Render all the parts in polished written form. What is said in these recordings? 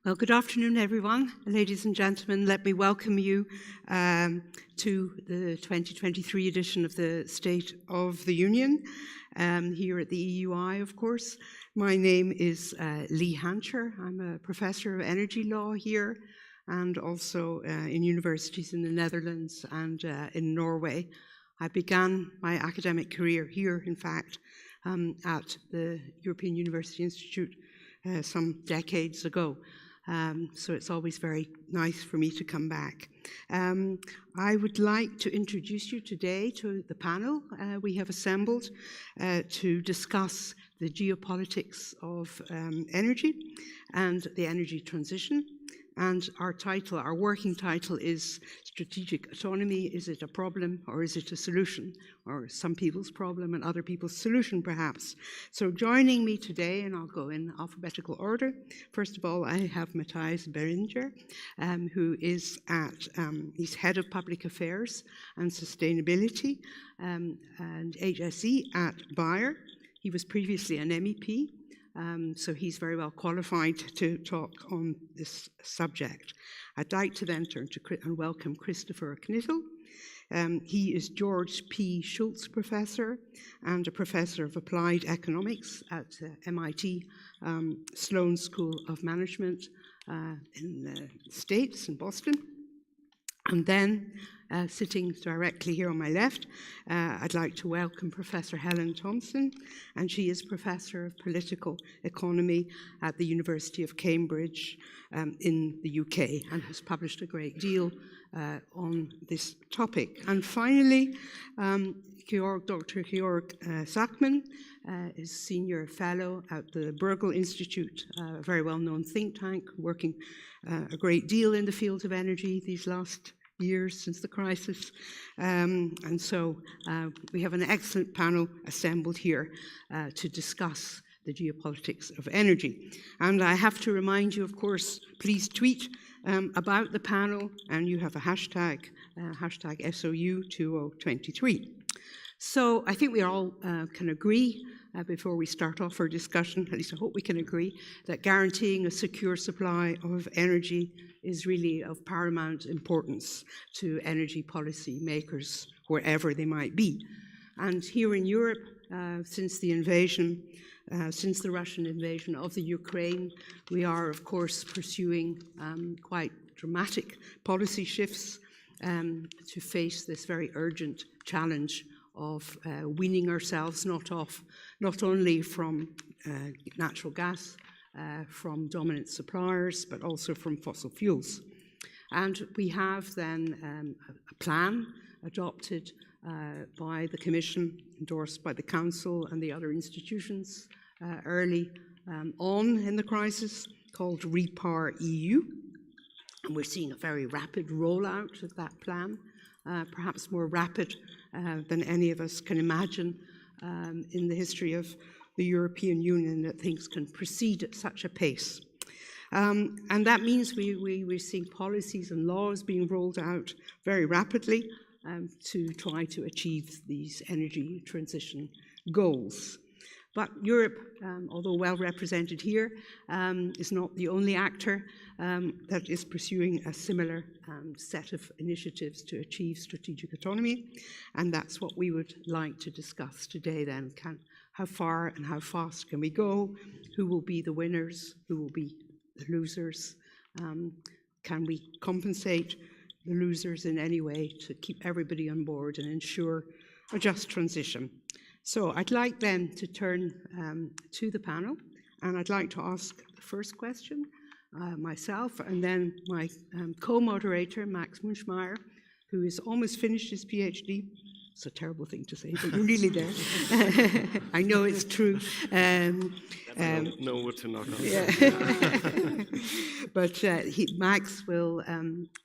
Well, good afternoon, everyone. Ladies and gentlemen, let me welcome you to the 2023 edition of the State of the Union, here at the EUI, of course. My name is Leigh Hancher. I'm a professor of energy law here and also in universities in the Netherlands and in Norway. I began my academic career here, in fact, at the European University Institute some decades ago. So it's always very nice for me to come back. I would like to introduce you today to the panel we have assembled to discuss the geopolitics of energy and the energy transition. And our title, our working title, is Strategic Autonomy. Is it a problem or is it a solution? Or some people's problem and other people's solution, perhaps. So joining me today, and I'll go in alphabetical order. First of all, I have Matthias Berninger, who is he's Head of Public Affairs and Sustainability and HSE at Badia. He was previously an MEP. So he's very well qualified to talk on this subject. I'd like to then turn to and welcome Cristopher Knittel. He is George P. Schultz Professor and a Professor of Applied Economics at MIT Sloan School of Management in the States, in Boston. And then, sitting directly here on my left, I'd like to welcome Professor Helen Thompson, and she is Professor of Political Economy at the University of Cambridge in the UK, and has published a great deal on this topic. And finally, Dr. Georg Zachmann is Senior Fellow at the Berninger Institute, a very well-known think tank, working a great deal in the field of energy these last years since the crisis. And so we have an excellent panel assembled here to discuss the geopolitics of energy. And I have to remind you, of course, please tweet about the panel, and you have a hashtag, hashtag SOU2023. So I think we all can agree, before we start off our discussion, at least I hope we can agree, that guaranteeing a secure supply of energy is really of paramount importance to energy policy makers, wherever they might be. And here in Europe, since the Russian invasion of the Ukraine, we are, of course, pursuing quite dramatic policy shifts to face this very urgent challenge of weaning ourselves not only from natural gas, from dominant suppliers, but also from fossil fuels. And we have then a plan adopted by the Commission, endorsed by the Council and the other institutions early on in the crisis, called REPower EU. And we're seeing a very rapid rollout of that plan, perhaps more rapid than any of us can imagine in the history of the European Union, that things can proceed at such a pace. And that means we're seeing policies and laws being rolled out very rapidly to try to achieve these energy transition goals. But Europe, although well represented here, is not the only actor that is pursuing a similar set of initiatives to achieve strategic autonomy. And that's what we would like to discuss today then. How far and how fast can we go? Who will be the winners? Who will be the losers? Can we compensate the losers in any way to keep everybody on board and ensure a just transition? So I'd like then to turn to the panel, and I'd like to ask the first question myself, and then my co-moderator, Max Münchmeyer, who has almost finished his PhD. It's a terrible thing to say, but you're nearly there. I know it's true. Know what to knock on. Yeah. But Max will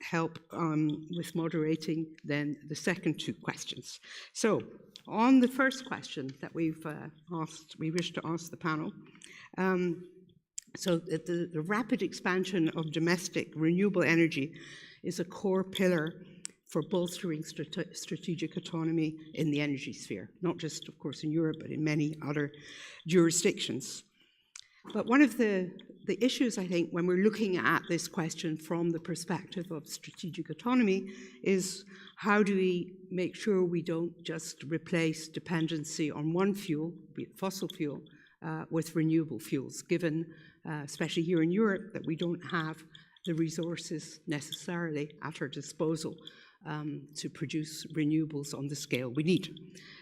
help with moderating then the second two questions. So on the first question that we wish to ask the panel, so the rapid expansion of domestic renewable energy is a core pillar for bolstering strategic autonomy in the energy sphere, not just, of course, in Europe, but in many other jurisdictions. But one of the issues, I think, when we're looking at this question from the perspective of strategic autonomy is how do we make sure we don't just replace dependency on one fuel, be it fossil fuel, with renewable fuels, given, especially here in Europe, that we don't have the resources necessarily at our disposal to produce renewables on the scale we need.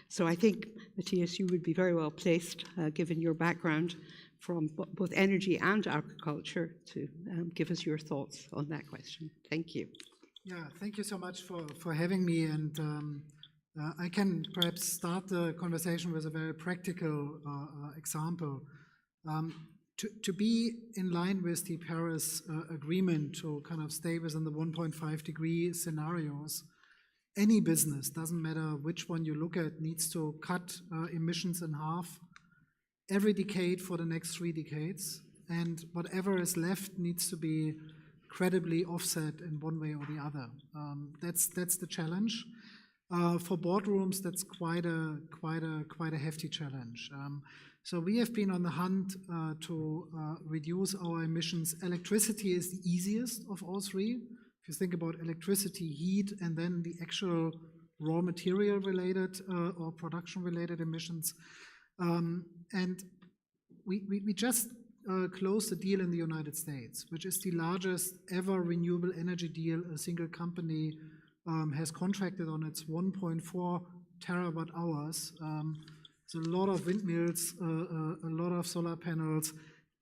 So I think, Matthias, you would be very well placed, given your background from both energy and agriculture, to give us your thoughts on that question. Thank you. Yeah, thank you so much for having me. And I can perhaps start the conversation with a very practical example. To be in line with the Paris Agreement, to kind of stay within the 1.5 degree scenarios, any business, doesn't matter which one you look at, needs to cut emissions in half every decade for the next 3 decades. And whatever is left needs to be credibly offset in one way or the other. That's the challenge. For boardrooms, that's quite a hefty challenge. So we have been on the hunt to reduce our emissions. Electricity is the easiest of all three. If you think about electricity, heat, and then the actual raw material related or production related emissions. And we just closed a deal in the United States, which is the largest ever renewable energy deal a single company has contracted on. Its 1.4 terawatt hours. So a lot of windmills, a lot of solar panels,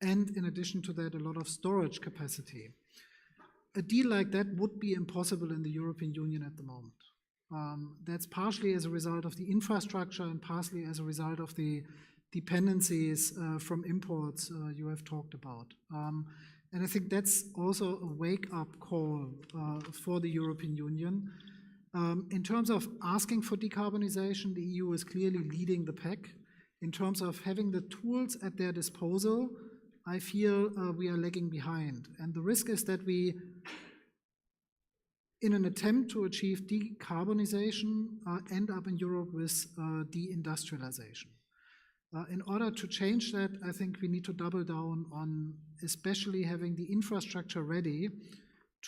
and in addition to that, a lot of storage capacity. A deal like that would be impossible in the European Union at the moment. That's partially as a result of the infrastructure and partially as a result of the dependencies from imports you have talked about. And I think that's also a wake-up call for the European Union. In terms of asking for decarbonization, the EU is clearly leading the pack. In terms of having the tools at their disposal, I feel we are lagging behind. And the risk is that we, in an attempt to achieve decarbonization, end up in Europe with deindustrialization. In order to change that, I think we need to double down on especially having the infrastructure ready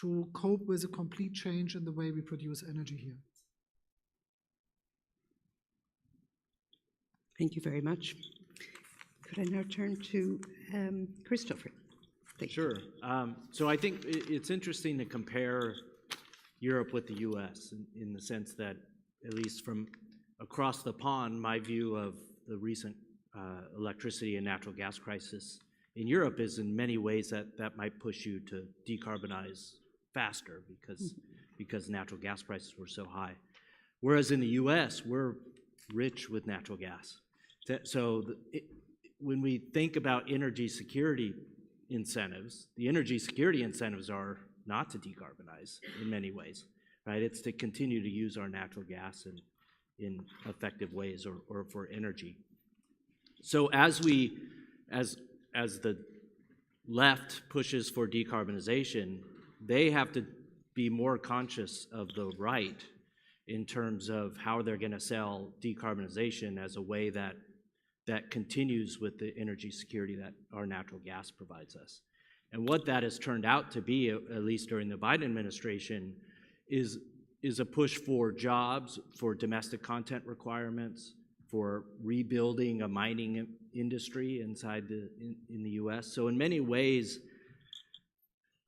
to cope with a complete change in the way we produce energy here. Thank you very much. Could I now turn to Cristopher? Sure. So I think it's interesting to compare Europe with the US in the sense that, at least from across the pond, my view of the recent electricity and natural gas crisis in Europe is in many ways that might push you to decarbonize faster because natural gas prices were so high. Whereas in the US, we're rich with natural gas. So when we think about energy security incentives, the energy security incentives are not to decarbonize in many ways, right? It's to continue to use our natural gas in effective ways or for energy. So as the left pushes for decarbonization, they have to be more conscious of the right in terms of how they're going to sell decarbonization as a way that continues with the energy security that our natural gas provides us. And what that has turned out to be, at least during the Biden administration, is a push for jobs, for domestic content requirements, for rebuilding a mining industry in the US. So in many ways,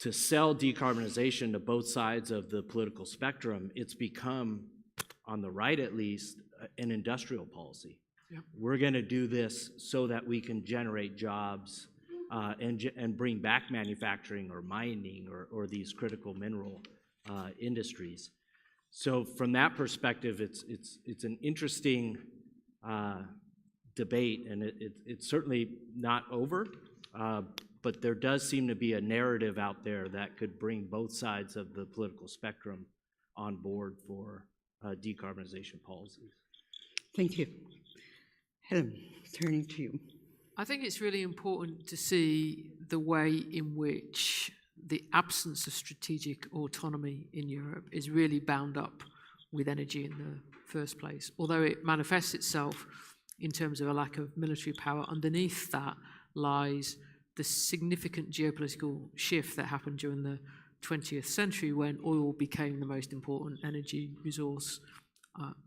to sell decarbonization to both sides of the political spectrum, it's become, on the right at least, an industrial policy. Yep. We're going to do this so that we can generate jobs and bring back manufacturing or mining or these critical mineral industries. So from that perspective, it's an interesting debate, and it's certainly not over, but there does seem to be a narrative out there that could bring both sides of the political spectrum on board for decarbonization policies. Thank you. Helen, turning to you. I think it's really important to see the way in which the absence of strategic autonomy in Europe is really bound up with energy in the first place. Although it manifests itself in terms of a lack of military power, underneath that lies the significant geopolitical shift that happened during the 20th century when oil became the most important energy resource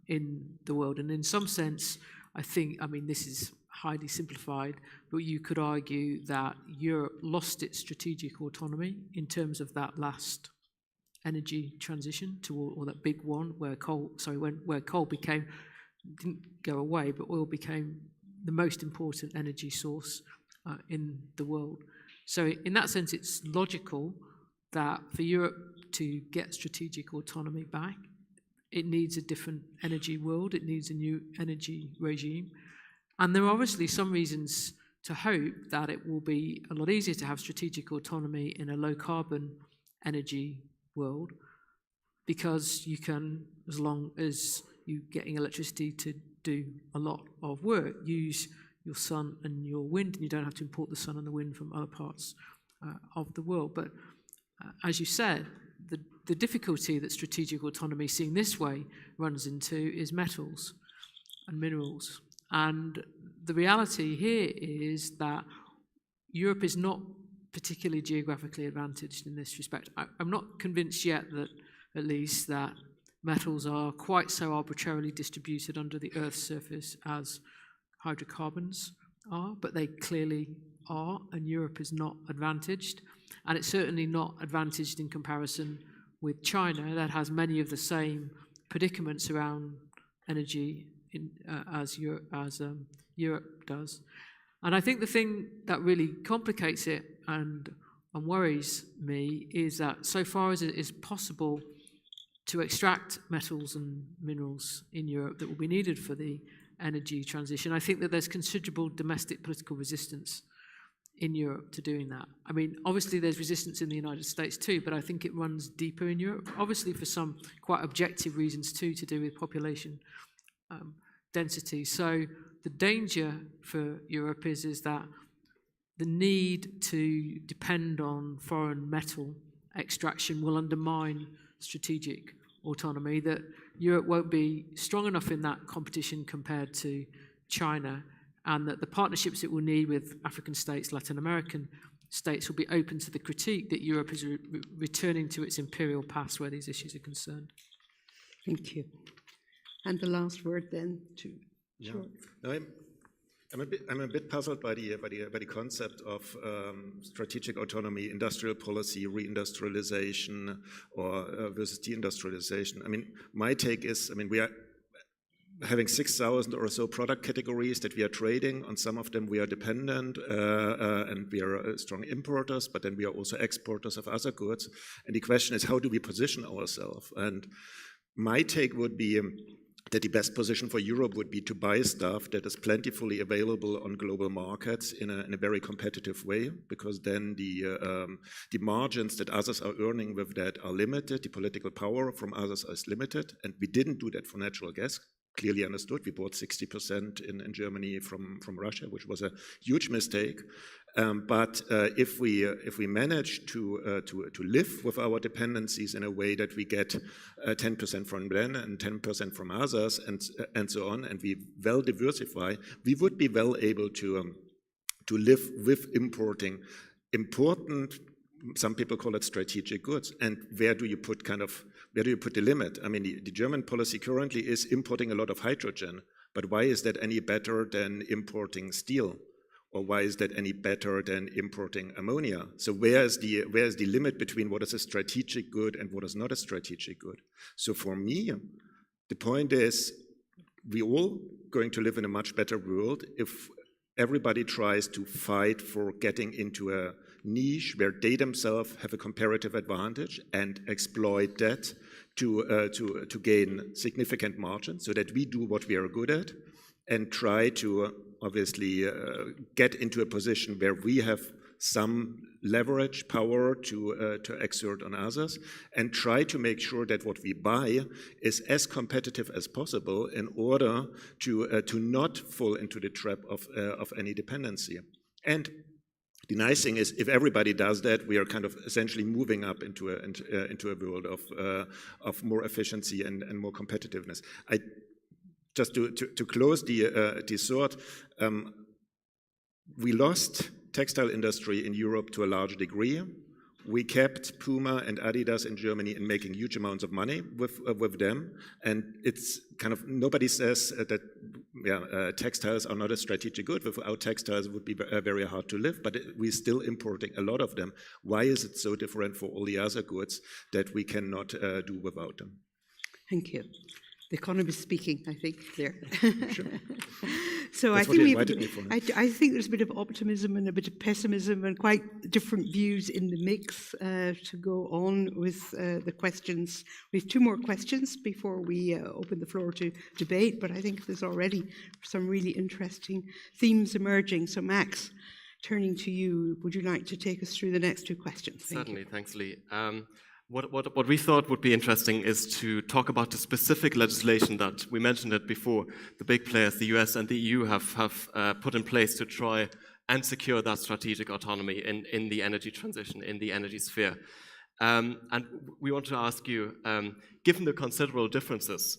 in the world. And in some sense, I mean, this is highly simplified, but you could argue that Europe lost its strategic autonomy in terms of that last energy transition to, or that big one where coal didn't go away, but oil became the most important energy source in the world. So in that sense, it's logical that for Europe to get strategic autonomy back, it needs a different energy world, it needs a new energy regime. And there are obviously some reasons to hope that it will be a lot easier to have strategic autonomy in a low-carbon energy world, because you can, as long as you're getting electricity to do a lot of work, use your sun and your wind, and you don't have to import the sun and the wind from other parts of the world. But as you said, the difficulty that strategic autonomy seen this way runs into is metals and minerals. And the reality here is that Europe is not particularly geographically advantaged in this respect. I'm not convinced yet that, at least, that metals are quite so arbitrarily distributed under the Earth's surface as hydrocarbons are, but they clearly are, and Europe is not advantaged. And it's certainly not advantaged in comparison with China, that has many of the same predicaments around energy as Europe does. And I think the thing that really complicates it and worries me is that so far as it is possible to extract metals and minerals in Europe that will be needed for the energy transition, I think that there's considerable domestic political resistance in Europe to doing that. I mean, obviously there's resistance in the United States too, but I think it runs deeper in Europe, obviously for some quite objective reasons too, to do with population density. So the danger for Europe is that the need to depend on foreign metal extraction will undermine strategic autonomy, that Europe won't be strong enough in that competition compared to China, and that the partnerships it will need with African states, Latin American states, will be open to the critique that Europe is returning to its imperial past where these issues are concerned. Thank you. And the last word then to Georg. No, I'm a bit puzzled by the concept of strategic autonomy, industrial policy, reindustrialization, or versus deindustrialization. I mean, my take is, I mean, we are having 6,000 or so product categories that we are trading. On some of them we are dependent and we are strong importers, but then we are also exporters of other goods. And the question is, how do we position ourselves? And my take would be that the best position for Europe would be to buy stuff that is plentifully available on global markets in a very competitive way, because then the margins that others are earning with that are limited, the political power from others is limited, and we didn't do that for natural gas. Clearly understood, we bought 60% in Germany from Russia, which was a huge mistake. But if we manage to live with our dependencies in a way that we get 10% from them and 10% from others and so on, and we well diversify, we would be well able to live with importing important, some people call it strategic goods. And where do you put the limit? I mean, the German policy currently is importing a lot of hydrogen, but why is that any better than importing steel? Or why is that any better than importing ammonia? So where is the limit between what is a strategic good and what is not a strategic good? So for me, the point is, we're all going to live in a much better world if everybody tries to fight for getting into a niche where they themselves have a comparative advantage and exploit that to gain significant margins, so that we do what we are good at and try to obviously get into a position where we have some leverage power to exert on others, and try to make sure that what we buy is as competitive as possible in order to not fall into the trap of any dependency. And the nice thing is, if everybody does that, we are kind of essentially moving up into a world of more efficiency and more competitiveness. Just to close the thought, we lost textile industry in Europe to a large degree. We kept Puma and Adidas in Germany in making huge amounts of money with them, and it's kind of, nobody says that textiles are not a strategic good. Without textiles, it would be very hard to live, but we're still importing a lot of them. Why is it so different for all the other goods that we cannot do without them? Thank you. The economist speaking, I think, there. Sure. So That's I think I think there's a bit of optimism and a bit of pessimism and quite different views in the mix to go on with the questions. We have 2 more questions before we open the floor to debate, but I think there's already some really interesting themes emerging. So Max, turning to you, would you like to take us through the next 2 questions? Certainly, thanks, Leigh. What we thought would be interesting is to talk about the specific legislation that we mentioned it before. The big players, the US and the EU, have put in place to try and secure that strategic autonomy in the energy transition, in the energy sphere. And we want to ask you, given the considerable differences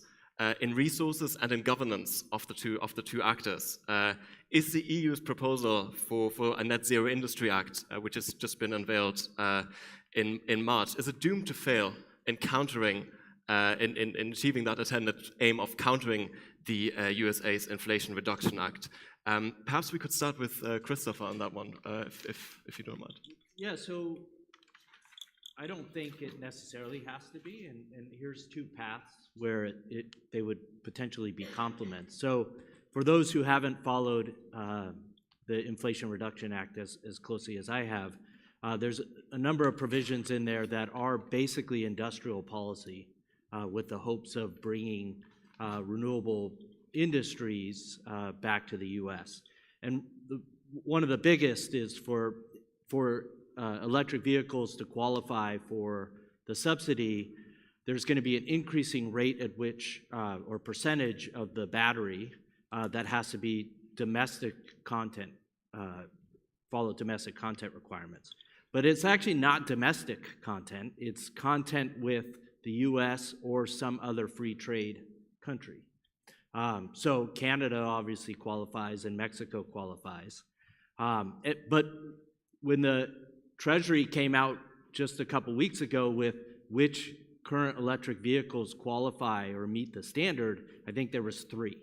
in resources and in governance of the two actors, is the EU's proposal for a net zero industry act, which has just been unveiled in March, is it doomed to fail in countering, in achieving that intended aim of countering the USA's Inflation Reduction Act? Perhaps we could start with Cristopher on that one, if you don't mind. Yeah, so I don't think it necessarily has to be, and here's 2 paths where they would potentially be complements. So for those who haven't followed the Inflation Reduction Act as closely as I have, there's a number of provisions in there that are basically industrial policy with the hopes of bringing renewable industries back to the U.S. And one of the biggest is for electric vehicles to qualify for the subsidy, there's going to be an increasing rate at which, or percentage of the battery that has to be domestic content, follow domestic content requirements. But it's actually not domestic content, it's content with the US or some other free trade country. So Canada obviously qualifies and Mexico qualifies. But when the Treasury came out just a couple weeks ago with which current electric vehicles qualify or meet the standard, I think there was 3.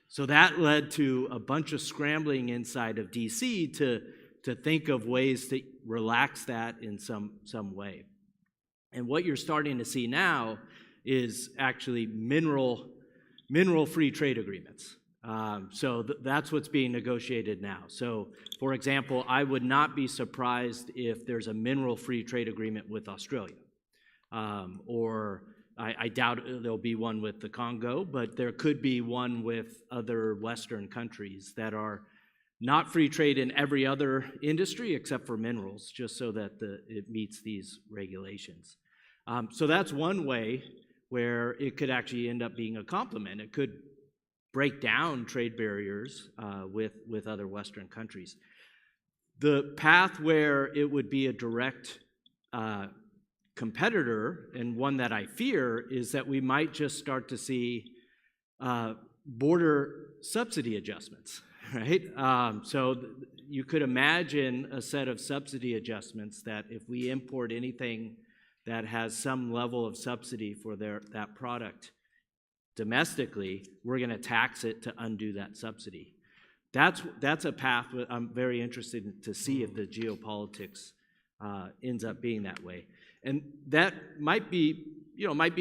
So that led to a bunch of scrambling inside of DC to think of ways to relax that in some way. And what you're starting to see now is actually mineral free trade agreements. So that's what's being negotiated now. So, for example, I would not be surprised if there's a mineral free trade agreement with Australia. Or I doubt there'll be one with the Congo, but there could be one with other Western countries that are not free trade in every other industry except for minerals, just so that it meets these regulations. So that's one way where it could actually end up being a complement. It could break down trade barriers with other Western countries. The path where it would be a direct competitor, and one that I fear, is that we might just start to see border subsidy adjustments. Right? So you could imagine a set of subsidy adjustments that if we import anything that has some level of subsidy for that product domestically, we're going to tax it to undo that subsidy. That's a path I'm very interested to see if the geopolitics ends up being that way. And that might be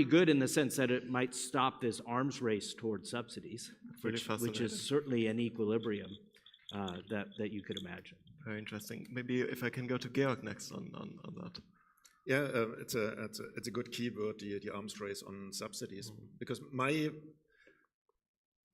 good in the sense that it might stop this arms race towards subsidies, which is certainly an equilibrium that you could imagine. Very interesting. Maybe if I can go to Georg next on that. Yeah, it's a good keyword, the arms race on subsidies, because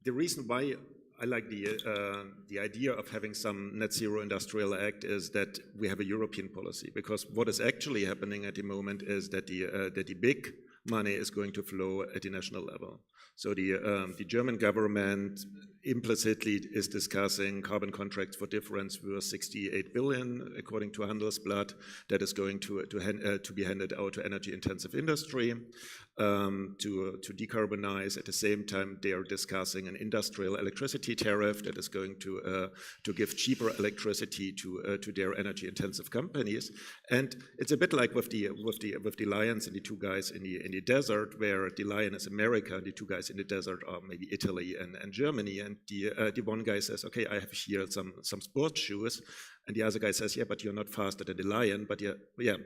the reason why I like the idea of having some net zero industrial act is that we have a European policy, because what is actually happening at the moment is that the big money is going to flow at the national level. So the German government implicitly is discussing carbon contracts for difference worth 68 billion, according to Handelsblatt, that is going to be handed out to energy-intensive industry to decarbonize. At the same time, they are discussing an industrial electricity tariff that is going to give cheaper electricity to their energy-intensive companies. And it's a bit like with the Lions and the 2 guys in the the desert, where the lion is America, and the two guys in the desert are maybe Italy and Germany, and the one guy says, okay, I have here some sports shoes, and the other guy says, yeah, but you're not faster than the lion, but yeah,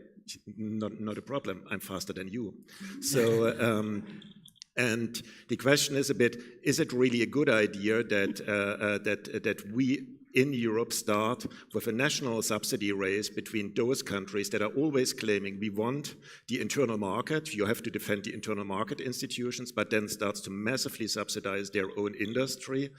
not a problem, I'm faster than you. So, and the question is a bit, is it really a good idea that we in Europe start with a national subsidy race between those countries that are always claiming we want the internal market, you have to defend the internal market institutions, but then starts to massively subsidize their own industry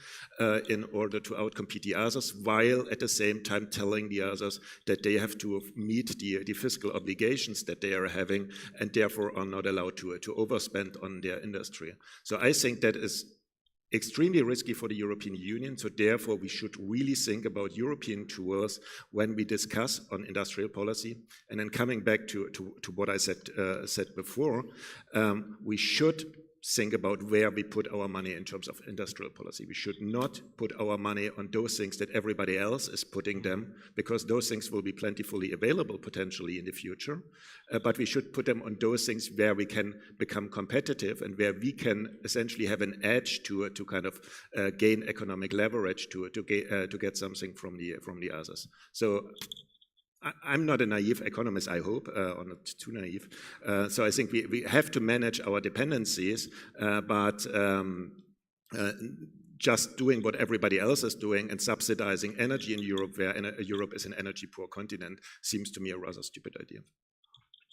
in order to outcompete the others, while at the same time telling the others that they have to meet the fiscal obligations that they are having and therefore are not allowed to overspend on their industry. So I think that is extremely risky for the European Union, so therefore we should really think about European tools when we discuss on industrial policy. And then coming back to what I said before, we should think about where we put our money in terms of industrial policy. We should not put our money on those things that everybody else is putting them, because those things will be plentifully available potentially in the future. But we should put them on those things where we can become competitive and where we can essentially have an edge to kind of gain economic leverage to get something from the others. So I'm not a naive economist, I hope, or not too naive. So I think we have to manage our dependencies, but just doing what everybody else is doing and subsidizing energy in Europe, where Europe is an energy-poor continent, seems to me a rather stupid idea.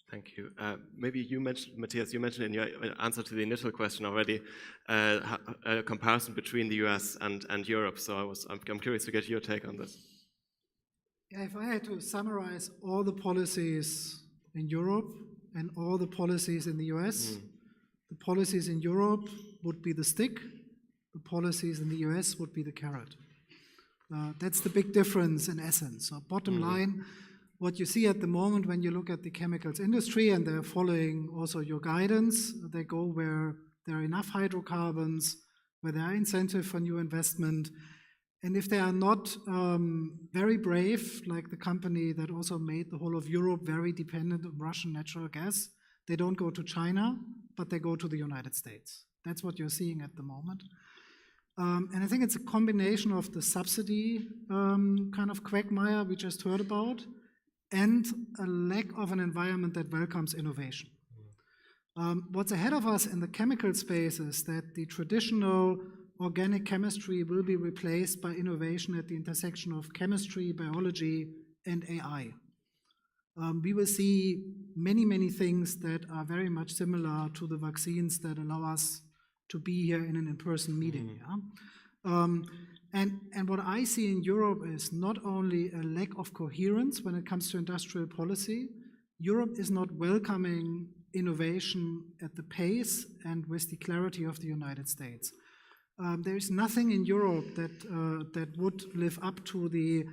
Thank you. Maybe you mentioned, Matthias, you mentioned in your answer to the initial question already, a comparison between the US and Europe. So I'm curious to get your take on this. Yeah, if I had to summarize all the policies in Europe and all the policies in the US, the policies in Europe would be the stick, the policies in the US would be the carrot. That's the big difference in essence. So bottom line, what you see at the moment when you look at the chemicals industry, and they're following also your guidance, they go where there are enough hydrocarbons, where there are incentives for new investment. And if they are not very brave, like the company that also made the whole of Europe very dependent on Russian natural gas, they don't go to China, but they go to the United States. That's what you're seeing at the moment. And I think it's a combination of the subsidy kind of quagmire we just heard about and a lack of an environment that welcomes innovation. What's ahead of us in the chemical space is that the traditional organic chemistry will be replaced by innovation at the intersection of chemistry, biology, and AI. We will see many, many things that are very much similar to the vaccines that allow us to be here in an in-person meeting. And what I see in Europe is not only a lack of coherence when it comes to industrial policy, Europe is not welcoming innovation at the pace and with the clarity of the United States. There is nothing in Europe that would live up to the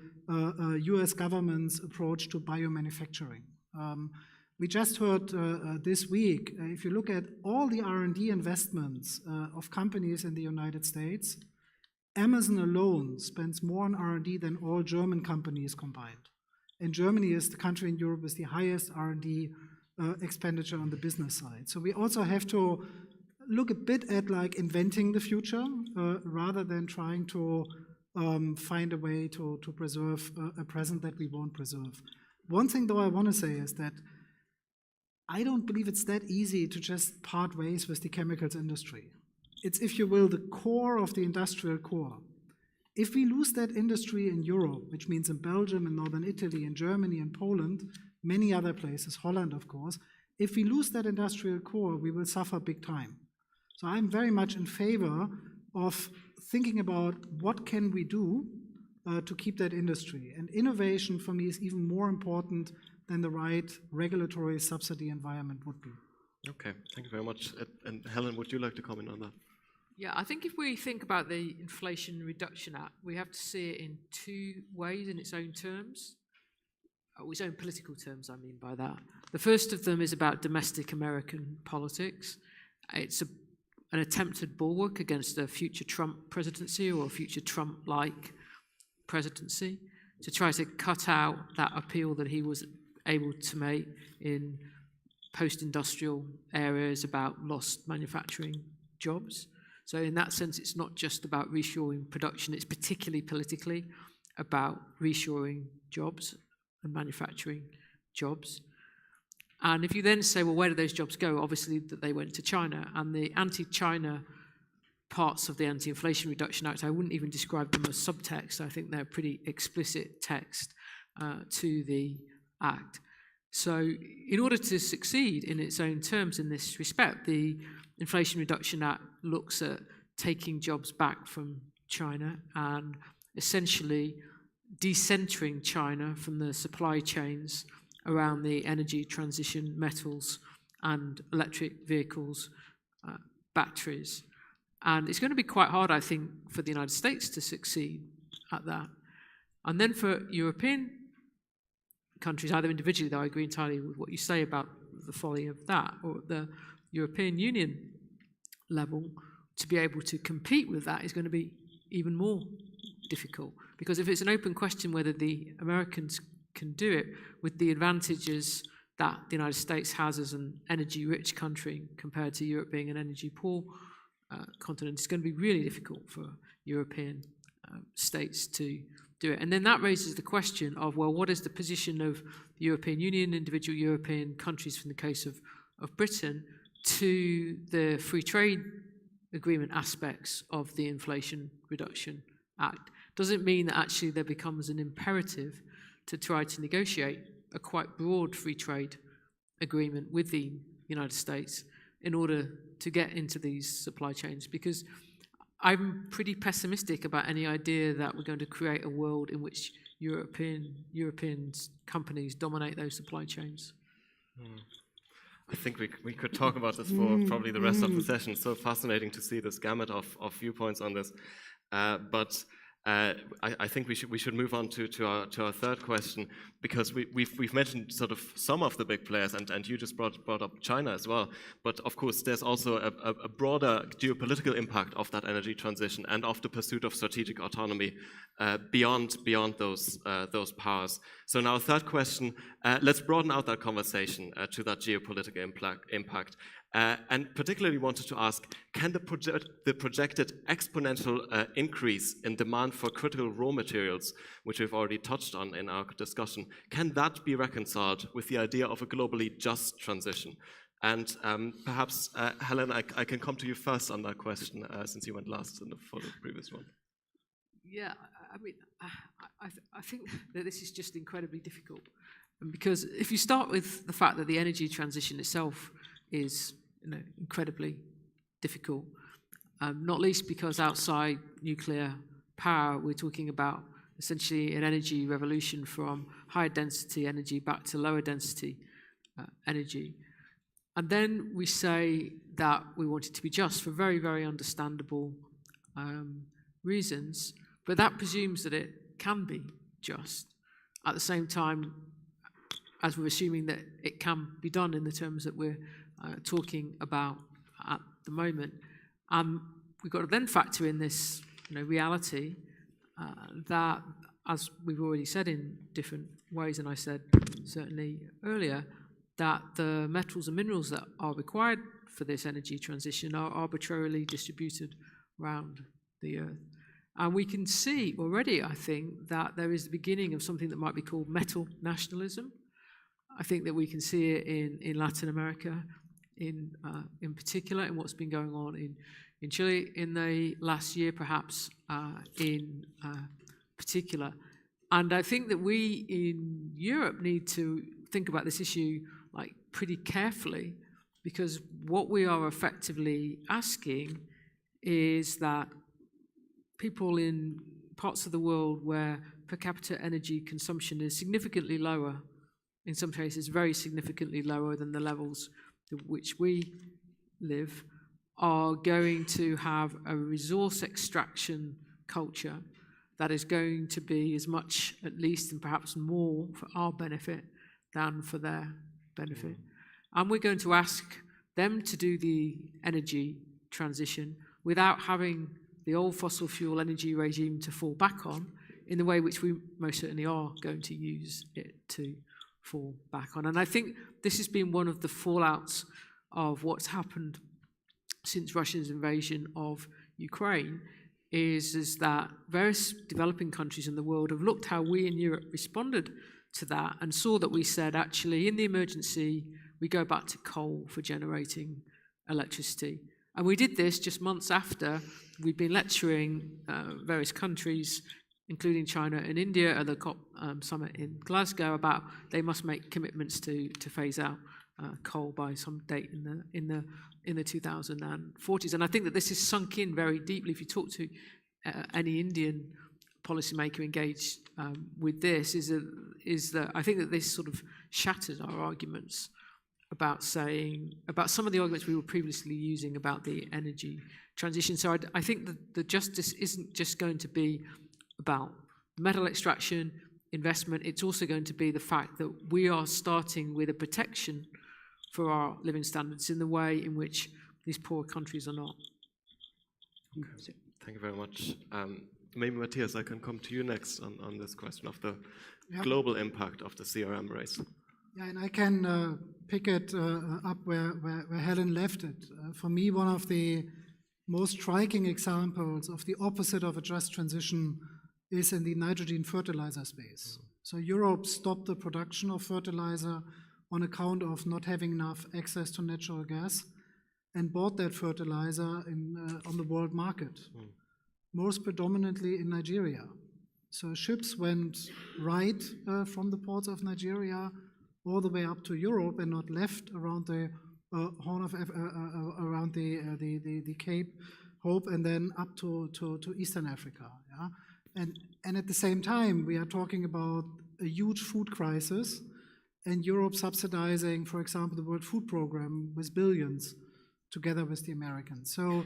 US government's approach to biomanufacturing. We just heard this week, if you look at all the R&D investments of companies in the United States, Amazon alone spends more on R&D than all German companies combined. And Germany is the country in Europe with the highest R&D expenditure on the business side. So we also have to look a bit at like inventing the future rather than trying to find a way to preserve a present that we won't preserve. One thing though I want to say is that I don't believe it's that easy to just part ways with the chemicals industry. It's, if you will, the core of the industrial core. If we lose that industry in Europe, which means in Belgium, in northern Italy, in Germany, in Poland, many other places, Holland of course, if we lose that industrial core, we will suffer big time. So I'm very much in favor of thinking about what can we do to keep that industry. And innovation for me is even more important than the right regulatory subsidy environment would be. Okay, thank you very much. And Helen, would you like to comment on that? Yeah, I think if we think about the Inflation Reduction Act, we have to see it in two ways in its own terms. Its own political terms, I mean by that. The first of them is about domestic American politics. It's an attempted bulwark against a future Trump presidency or a future Trump-like presidency to try to cut out that appeal that he was able to make in post-industrial areas, about lost manufacturing jobs. So in that sense, it's not just about reshoring production, it's particularly politically about reshoring jobs and manufacturing jobs. And if you then say, well, where do those jobs go? Obviously, that they went to China, and the anti-China parts of the Anti-Inflation Reduction Act, I wouldn't even describe them as subtext. I think they're pretty explicit text to the Act. So in order to succeed in its own terms in this respect, the Inflation Reduction Act looks at taking jobs back from China and essentially decentering China from the supply chains around the energy transition, metals and electric vehicles, batteries. And it's going to be quite hard, I think, for the United States to succeed at that. And then for European countries, either individually, though I agree entirely with what you say about the folly of that, or at the European Union level, to be able to compete with that is going to be even more difficult. Because if it's an open question whether the Americans can do it with the advantages that the United States has as an energy-rich country compared to Europe being an energy-poor continent, it's going to be really difficult for European states to do it. And then that raises the question of, well, what is the position of the European Union, individual European countries, from the case of Britain, to the free trade agreement aspects of the Inflation Reduction Act? Does it mean that actually there becomes an imperative to try to negotiate a quite broad free trade agreement with the United States in order to get into these supply chains? Because I'm pretty pessimistic about any idea that we're going to create a world in which European companies dominate those supply chains. I think we could talk about this for probably the rest of the session. It's so fascinating to see this gamut of viewpoints on this. But I think we should move on to our third question, because we've mentioned sort of some of the big players, and you just brought up China as well. But of course, there's also a broader geopolitical impact of that energy transition and of the pursuit of strategic autonomy beyond those powers. So now, third question, let's broaden out that conversation to that geopolitical impact. And particularly wanted to ask, can the projected exponential increase in demand for critical raw materials, which we've already touched on in our discussion, can that be reconciled with the idea of a globally just transition? And perhaps, Helen, I can come to you first on that question, since you went last for the previous one. Yeah, I mean, I think that this is just incredibly difficult. Because if you start with the fact that the energy transition itself is incredibly difficult, not least because outside nuclear power, we're talking about essentially an energy revolution from higher density energy back to lower density energy. And then we say that we want it to be just for very, very understandable reasons, but that presumes that it can be just at the same time as we're assuming that it can be done in the terms that we're talking about at the moment. We've got to then factor in this reality that, as we've already said in different ways, and I said certainly earlier, that the metals and minerals that are required for this energy transition are arbitrarily distributed around the earth. And we can see already, I think, that there is the beginning of something that might be called metal nationalism. I think that we can see it in Latin America, in particular, in what's been going on in Chile in the last year, perhaps in particular. And I think that we in Europe need to think about this issue pretty carefully, because what we are effectively asking is that people in parts of the world where per capita energy consumption is significantly lower, in some cases very significantly lower than the levels at which we live, are going to have a resource extraction culture that is going to be as much, at least, and perhaps more for our benefit than for their benefit. And we're going to ask them to do the energy transition without having the old fossil fuel energy regime to fall back on in the way which we most certainly are going to use it to fall back on. And I think this has been one of the fallouts of what's happened since Russia's invasion of Ukraine, is that various developing countries in the world have looked how we in Europe responded to that and saw that we said, actually, in the emergency, we go back to coal for generating electricity. And we did this just months after we'd been lecturing various countries, including China and India, at the COP summit in Glasgow, about they must make commitments to phase out coal by some date in the 2040s. And I think that this has sunk in very deeply. If you talk to any Indian policymaker engaged with this, is that I think that this sort of shatters our arguments about some of the arguments we were previously using about the energy transition. So I think that the justice isn't just going to be about metal extraction, investment. It's also going to be the fact that we are starting with a protection for our living standards in the way in which these poor countries are not. Okay. Thank you very much. Maybe, Matthias, I can come to you next on this question of the global impact of the CRM race. Yeah, and I can pick it up where Helen left it. For me, one of the most striking examples of the opposite of a just transition is in the nitrogen fertilizer space. So Europe stopped the production of fertilizer on account of not having enough access to natural gas and bought that fertilizer on the world market, most predominantly in Nigeria. So ships went right from the ports of Nigeria all the way up to Europe and not left around the Horn of around the Cape Hope and then up to Eastern Africa. Yeah? And at the same time, we are talking about a huge food crisis and Europe subsidizing, for example, the World Food Program with billions together with the Americans. So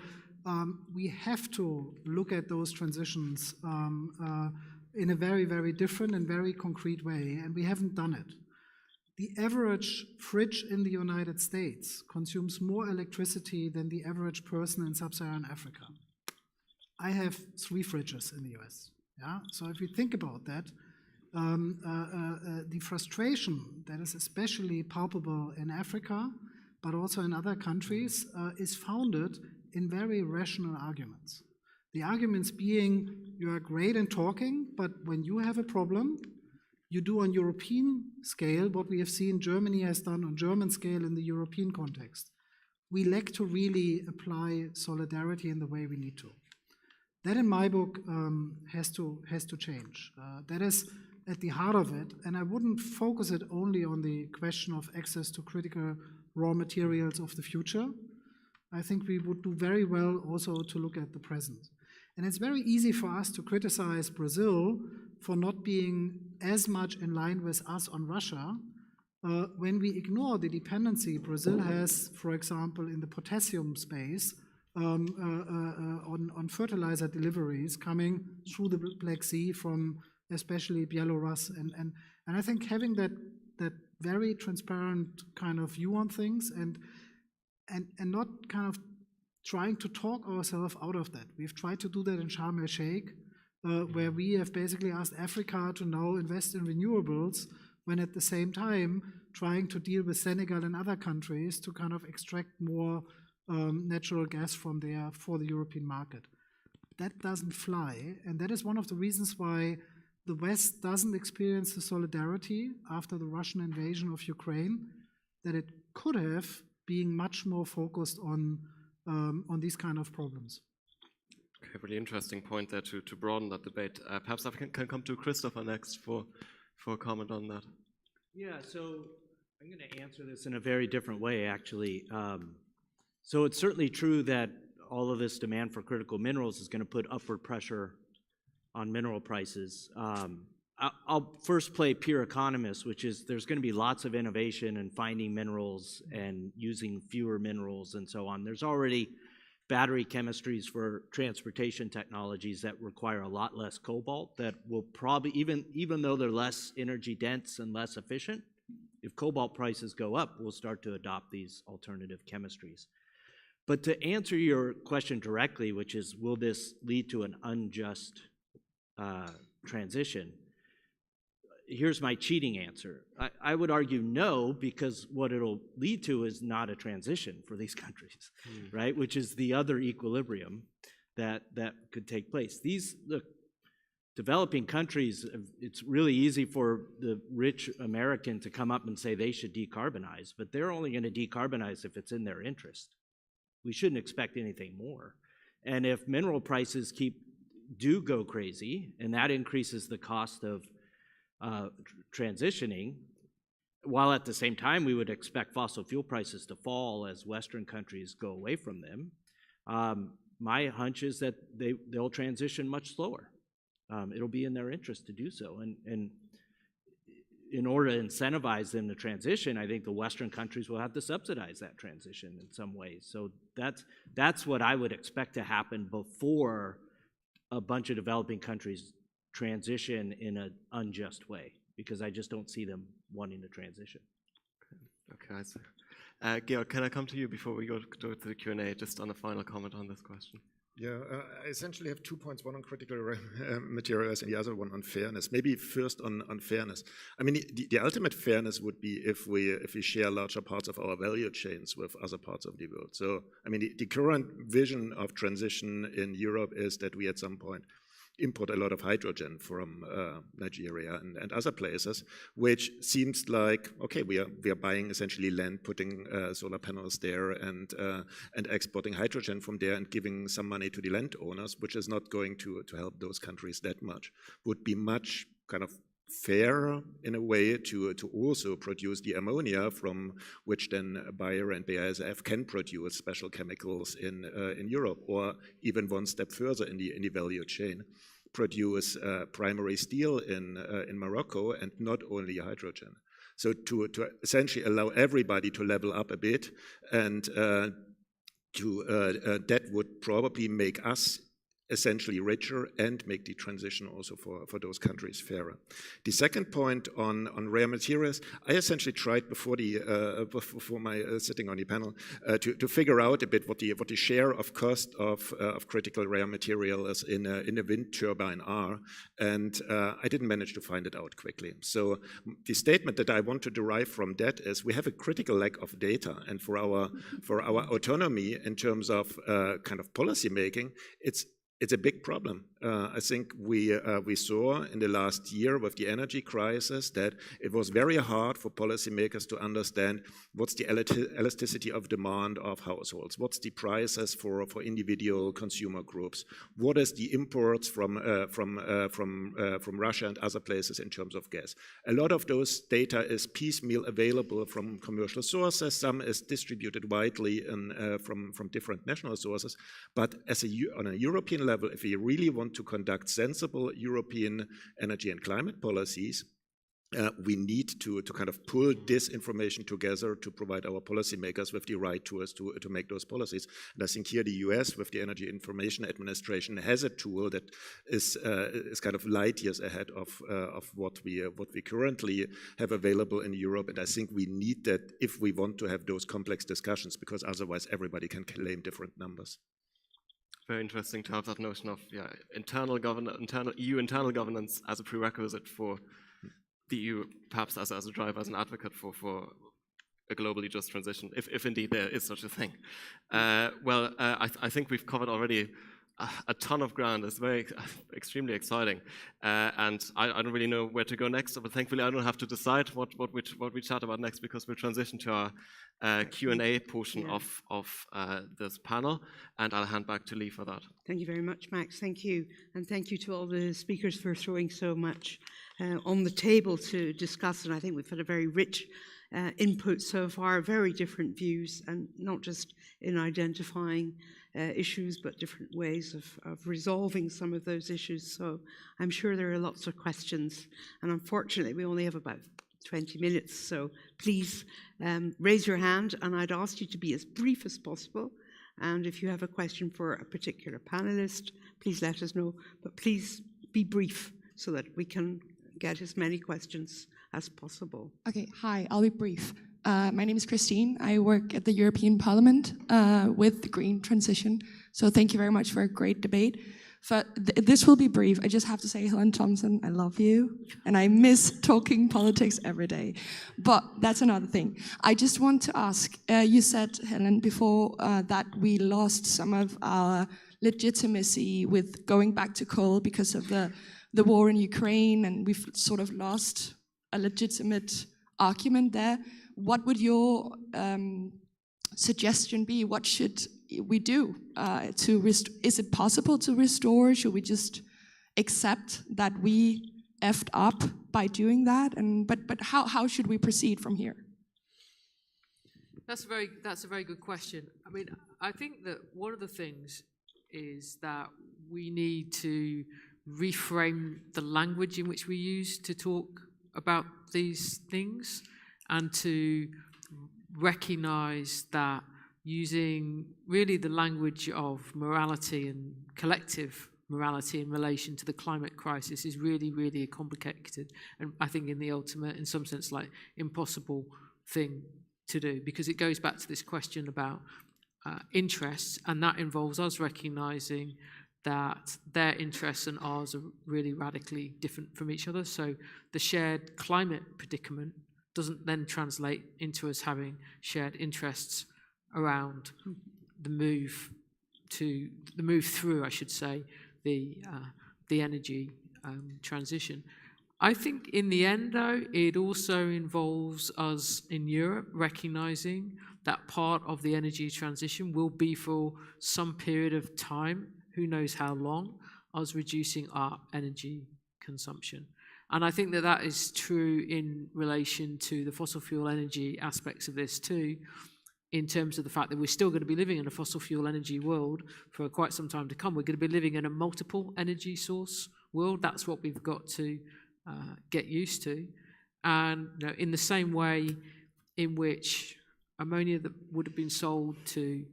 we have to look at those transitions in a very, very different and very concrete way, and we haven't done it. The average fridge in the United States consumes more electricity than the average person in sub-Saharan Africa. I have 3 fridges in the US. Yeah? So if you think about that, the frustration that is especially palpable in Africa, but also in other countries, is founded in very rational arguments. The arguments being, you are great in talking, but when you have a problem, you do on European scale what we have seen Germany has done on German scale in the European context. We lack to really apply solidarity in the way we need to. That, in my book, has to change. That is at the heart of it, and I wouldn't focus it only on the question of access to critical raw materials of the future. I think we would do very well also to look at the present. And it's very easy for us to criticize Brazil for not being as much in line with us on Russia when we ignore the dependency Brazil has, for example, in the potassium space on fertilizer deliveries coming through the Black Sea from especially Belarus. And I think having that very transparent kind of view on things and not kind of trying to talk ourselves out of that. We've tried to do that in Sharm el-Sheikh, where we have basically asked Africa to now invest in renewables, when at the same time trying to deal with Senegal and other countries to kind of extract more natural gas from there for the European market. That doesn't fly, and that is one of the reasons why the West doesn't experience the solidarity after the Russian invasion of Ukraine that it could have, being much more focused on these kind of problems. Okay, really interesting point there to broaden that debate. Perhaps I can come to Cristopher next for a comment on that. Yeah, so I'm going to answer this in a very different way, actually. So it's certainly true that all of this demand for critical minerals is going to put upward pressure on mineral prices. I'll first play pure economist, which is there's going to be lots of innovation in finding minerals and using fewer minerals and so on. There's already battery chemistries for transportation technologies that require a lot less cobalt that will probably, even though they're less energy dense and less efficient, if cobalt prices go up, we'll start to adopt these alternative chemistries. But to answer your question directly, which is, will this lead to an unjust transition? here's my cheating answer. I would argue no, because what it'll lead to is not a transition for these countries, right? Which is the other equilibrium that could take place. Look, developing countries, it's really easy for the rich American to come up and say they should decarbonize, but they're only going to decarbonize if it's in their interest. We shouldn't expect anything more. And if mineral prices do go crazy, and that increases the cost of transitioning, while at the same time we would expect fossil fuel prices to fall as Western countries go away from them, my hunch is that they'll transition much slower. It'll be in their interest to do so. And in order to incentivize them to transition, I think the Western countries will have to subsidize that transition in some ways. So that's what I would expect to happen before a bunch of developing countries transition in an unjust way, because I just don't see them wanting to transition. Okay, I see. Georg, can I come to you before we go to the Q&A, just on a final comment on this question? Yeah, I essentially have 2 points, one on critical materials and the other one on fairness. Maybe first on fairness. I mean, the ultimate fairness would be if we share larger parts of our value chains with other parts of the world. So, I mean, the current vision of transition in Europe is that we at some point import a lot of hydrogen from Nigeria and other places, which seems like, okay, we are buying essentially land, putting solar panels there and exporting hydrogen from there and giving some money to the landowners, which is not going to help those countries that much. Would be much kind of fair in a way to also produce the ammonia from which then Bayer and BASF can produce special chemicals in Europe, or even one step further in the value chain, produce primary steel in Morocco and not only hydrogen. So to essentially allow everybody to level up a bit, and that would probably make us essentially richer and make the transition also for those countries fairer. The second point on rare materials, I essentially tried before my sitting on the panel to figure out a bit what the share of cost of critical rare materials in a wind turbine are, and I didn't manage to find it out quickly. So the statement that I want to derive from that is we have a critical lack of data, and for our autonomy in terms of kind of policy making, it's a big problem. I think we saw in the last year with the energy crisis that it was very hard for policymakers to understand what's the elasticity of demand of households, what's the prices for individual consumer groups, what is the imports from Russia and other places in terms of gas. A lot of those data is piecemeal available from commercial sources. Some is distributed widely from different national sources. But on a European level, if we really want to conduct sensible European energy and climate policies, we need to kind of pull this information together to provide our policymakers with the right tools to make those policies. And I think here the US with the Energy Information Administration has a tool that is kind of light years ahead of what we currently have available in Europe. And I think we need that if we want to have those complex discussions, because otherwise everybody can claim different numbers. Very interesting to have that notion of EU internal governance as a prerequisite for the EU, perhaps as a driver, as an advocate for a globally just transition, if indeed there is such a thing. I think we've covered already a ton of ground. It's extremely exciting, and I don't really know where to go next. But thankfully, I don't have to decide what we chat about next, because we'll transition to our Q&A portion of this panel, and I'll hand back to Leigh for that. Thank you very much, Max. Thank you, and thank you to all the speakers for throwing so much on the table to discuss. And I think we've had a very rich input so far, very different views, and not just in identifying issues, but different ways of resolving some of those issues. So I'm sure there are lots of questions, and unfortunately we only have about 20 minutes, so please raise your hand, and I'd ask you to be as brief as possible. And if you have a question for a particular panelist, please let us know, but please be brief so that we can get as many questions as possible. Okay, hi, I'll be brief. My name is Christine. I work at the European Parliament with the green transition. So thank you very much for a great debate. This will be brief. I just have to say, Helen Thompson, I love you, and I miss talking politics every day. But that's another thing. I just want to ask, you said, Helen, before that we lost some of our legitimacy with going back to coal because of the war in Ukraine, and we've sort of lost a legitimate argument there. What would your suggestion be? What should we do to restore? Is it possible to restore? Should we just accept that we effed up by doing that? But how should we proceed from here? That's a very good question. I mean, I think that one of the things is that we need to reframe the language in which we use to talk about these things, and to recognize that using really the language of morality and collective morality in relation to the climate crisis is really, really complicated, and I think in the ultimate, in some sense, like impossible thing to do, because it goes back to this question about interests, and that involves us recognizing that their interests and ours are really radically different from each other. So the shared climate predicament doesn't then translate into us having shared interests around the move through, I should say, the energy transition. I think in the end, though, it also involves us in Europe recognizing that part of the energy transition will be for some period of time, who knows how long, us reducing our energy consumption. And I think that that is true in relation to the fossil fuel energy aspects of this too, in terms of the fact that we're still going to be living in a fossil fuel energy world for quite some time to come. We're going to be living in a multiple energy source world. That's what we've got to get used to. And in the same way in which ammonia that would have been sold to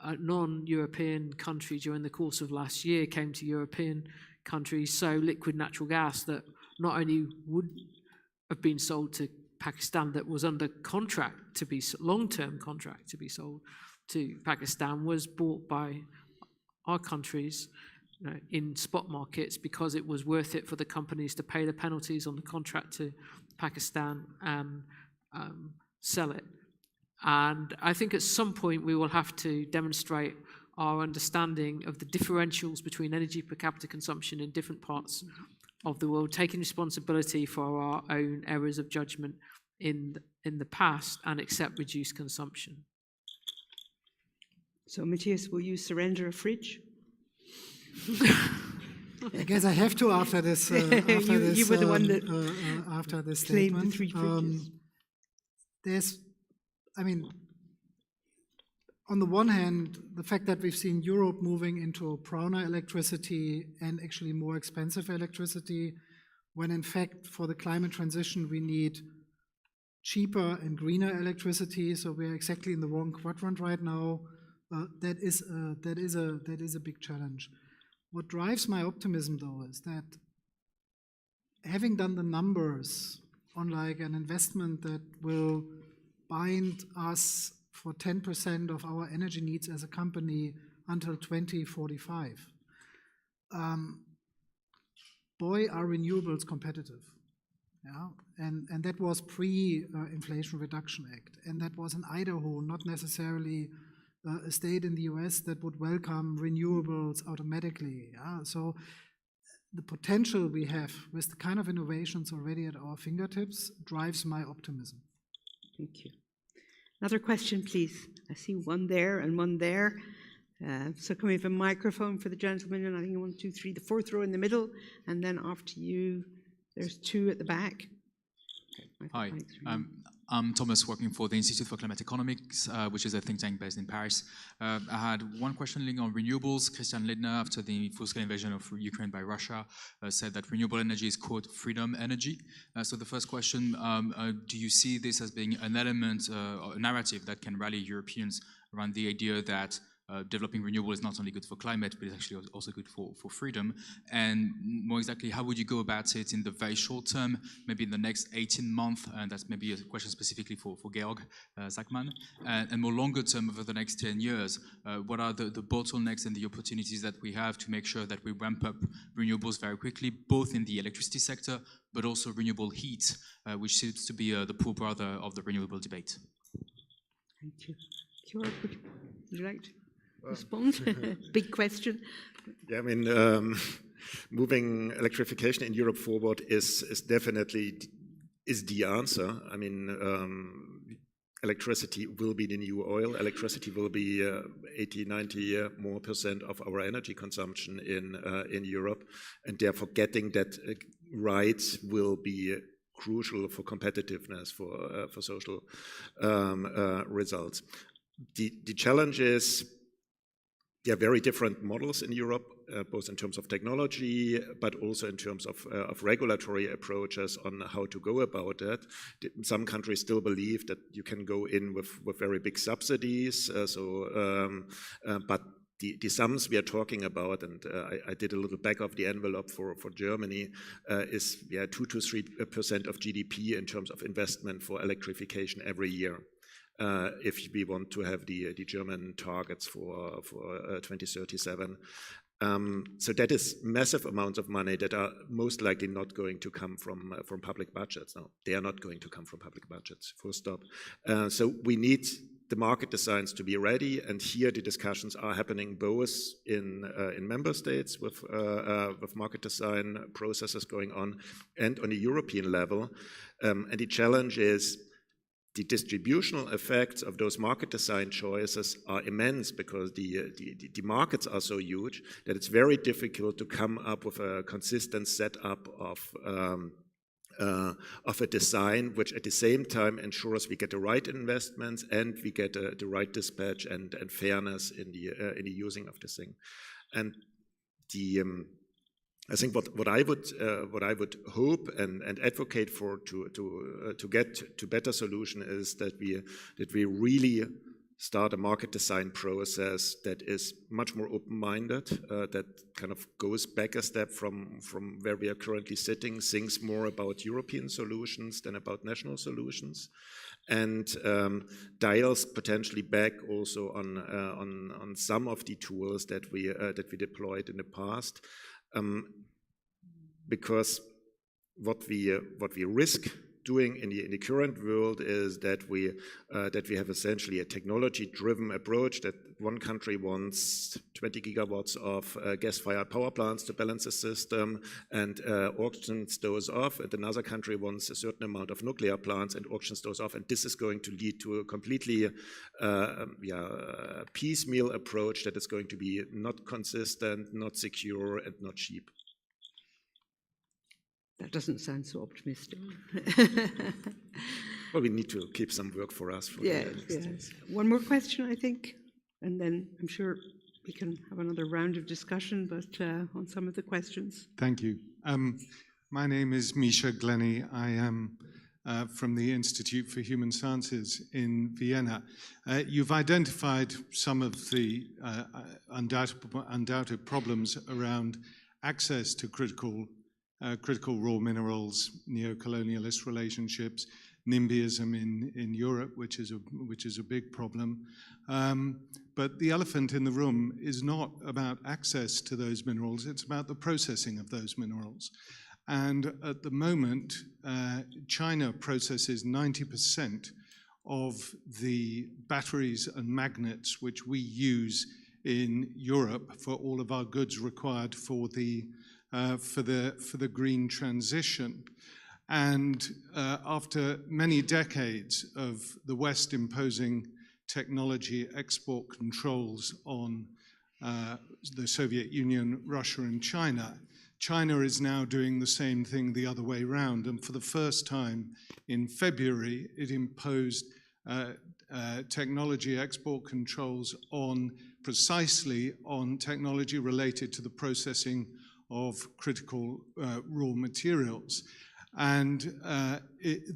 a non-European country during the course of last year came to European countries, so liquid natural gas that not only would have been sold to Pakistan, that was under contract to be long-term contract to be sold to Pakistan, was bought by our countries in spot markets because it was worth it for the companies to pay the penalties on the contract to Pakistan and sell it. And I think at some point we will have to demonstrate our understanding of the differentials between energy per capita consumption in different parts of the world, taking responsibility for our own errors of judgment in the past, and accept reduced consumption. So, Matthias, will you surrender a fridge? I guess I have to after this. You were the one that after this claimed statement. the 3 fridges. On the one hand, the fact that we've seen Europe moving into browner electricity and actually more expensive electricity, when in fact for the climate transition we need cheaper and greener electricity. So we're exactly in the wrong quadrant right now. That is a big challenge. What drives my optimism, though, is that having done the numbers on like an investment that will bind us for 10% of our energy needs as a company until 2045, boy, are renewables competitive. Yeah, and that was pre-Inflation Reduction Act, and that was in Idaho, not necessarily a state in the US that would welcome renewables automatically. Yeah? So the potential we have with the kind of innovations already at our fingertips drives my optimism. Thank you. Another question, please. I see one there and one there. So can we have a microphone for the gentleman? And I think 1, 2, 3, the fourth row in the middle, and then after you, there's 2 at the back. Hi, I'm Thomas, working for the Institute for Climate Economics, which is a think tank based in Paris. I had one question linked on renewables. Christian Lindner, after the full-scale invasion of Ukraine by Russia, said that renewable energy is, quote, freedom energy. So the first question, do you see this as being an element, a narrative that can rally Europeans around the idea that developing renewable is not only good for climate, but it's actually also good for freedom. And more exactly, how would you go about it in the very short term, maybe in the next 18 months? And that's maybe a question specifically for Georg, Zachmann. And more longer term, over the next 10 years, what are the bottlenecks and the opportunities that we have to make sure that we ramp up renewables very quickly, both in the electricity sector, but also renewable heat, which seems to be the poor brother of the renewable debate? Thank you. Georg, would you like to respond? Big question. Yeah, I mean, moving electrification in Europe forward is definitely the answer. I mean, electricity will be the new oil. Electricity will be 80, 90 more % of our energy consumption in Europe, and therefore getting that right will be crucial for competitiveness, for social results. The challenge is there are very different models in Europe, both in terms of technology, but also in terms of regulatory approaches on how to go about it. Some countries still believe that you can go in with very big subsidies, but the sums we are talking about, and I did a little back of the envelope for Germany, is 2 to 3% of GDP in terms of investment for electrification every year. If we want to have the German targets for 2037. So that is massive amounts of money that are most likely not going to come from public budgets. No, they are not going to come from public budgets, full stop. So we need the market designs to be ready, and here the discussions are happening both in member states with market design processes going on, and on a European level. And the challenge is the distributional effects of those market design choices are immense, because the markets are so huge that it's very difficult to come up with a consistent setup of a design which at the same time ensures we get the right investments and we get the right dispatch and fairness in the using of this thing. And I think what I would hope and advocate for to get to better solution is that we really start a market design process that is much more open-minded, that kind of goes back a step from where we are currently sitting, thinks more about European solutions than about national solutions, and dials potentially back also on some of the tools that we deployed in the past. Because what we risk doing in the current world is that we have essentially a technology-driven approach, that one country wants 20 gigawatts of gas-fired power plants to balance the system and auctions those off, and another country wants a certain amount of nuclear plants and auctions those off, and this is going to lead to a completely piecemeal approach that is going to be not consistent, not secure, and not cheap. That doesn't sound so optimistic. Well, we need to keep some work for us. Yes. One more question, I think, and then I'm sure we can have another round of discussion, but on some of the questions. Thank you. My name is Misha Glenny. I am from the Institute for Human Sciences in Vienna. You've identified some of the undoubted problems around access to critical raw minerals, neo-colonialist relationships, NIMBYism in Europe, which is a big problem. But the elephant in the room is not about access to those minerals, it's about the processing of those minerals. And at the moment, China processes 90% of the batteries and magnets which we use in Europe for all of our goods required for the green transition. And after many decades of the West imposing technology export controls on the Soviet Union, Russia, and China, China is now doing the same thing the other way around. And for the first time in February, it imposed technology export controls precisely on technology related to the processing of critical raw materials. And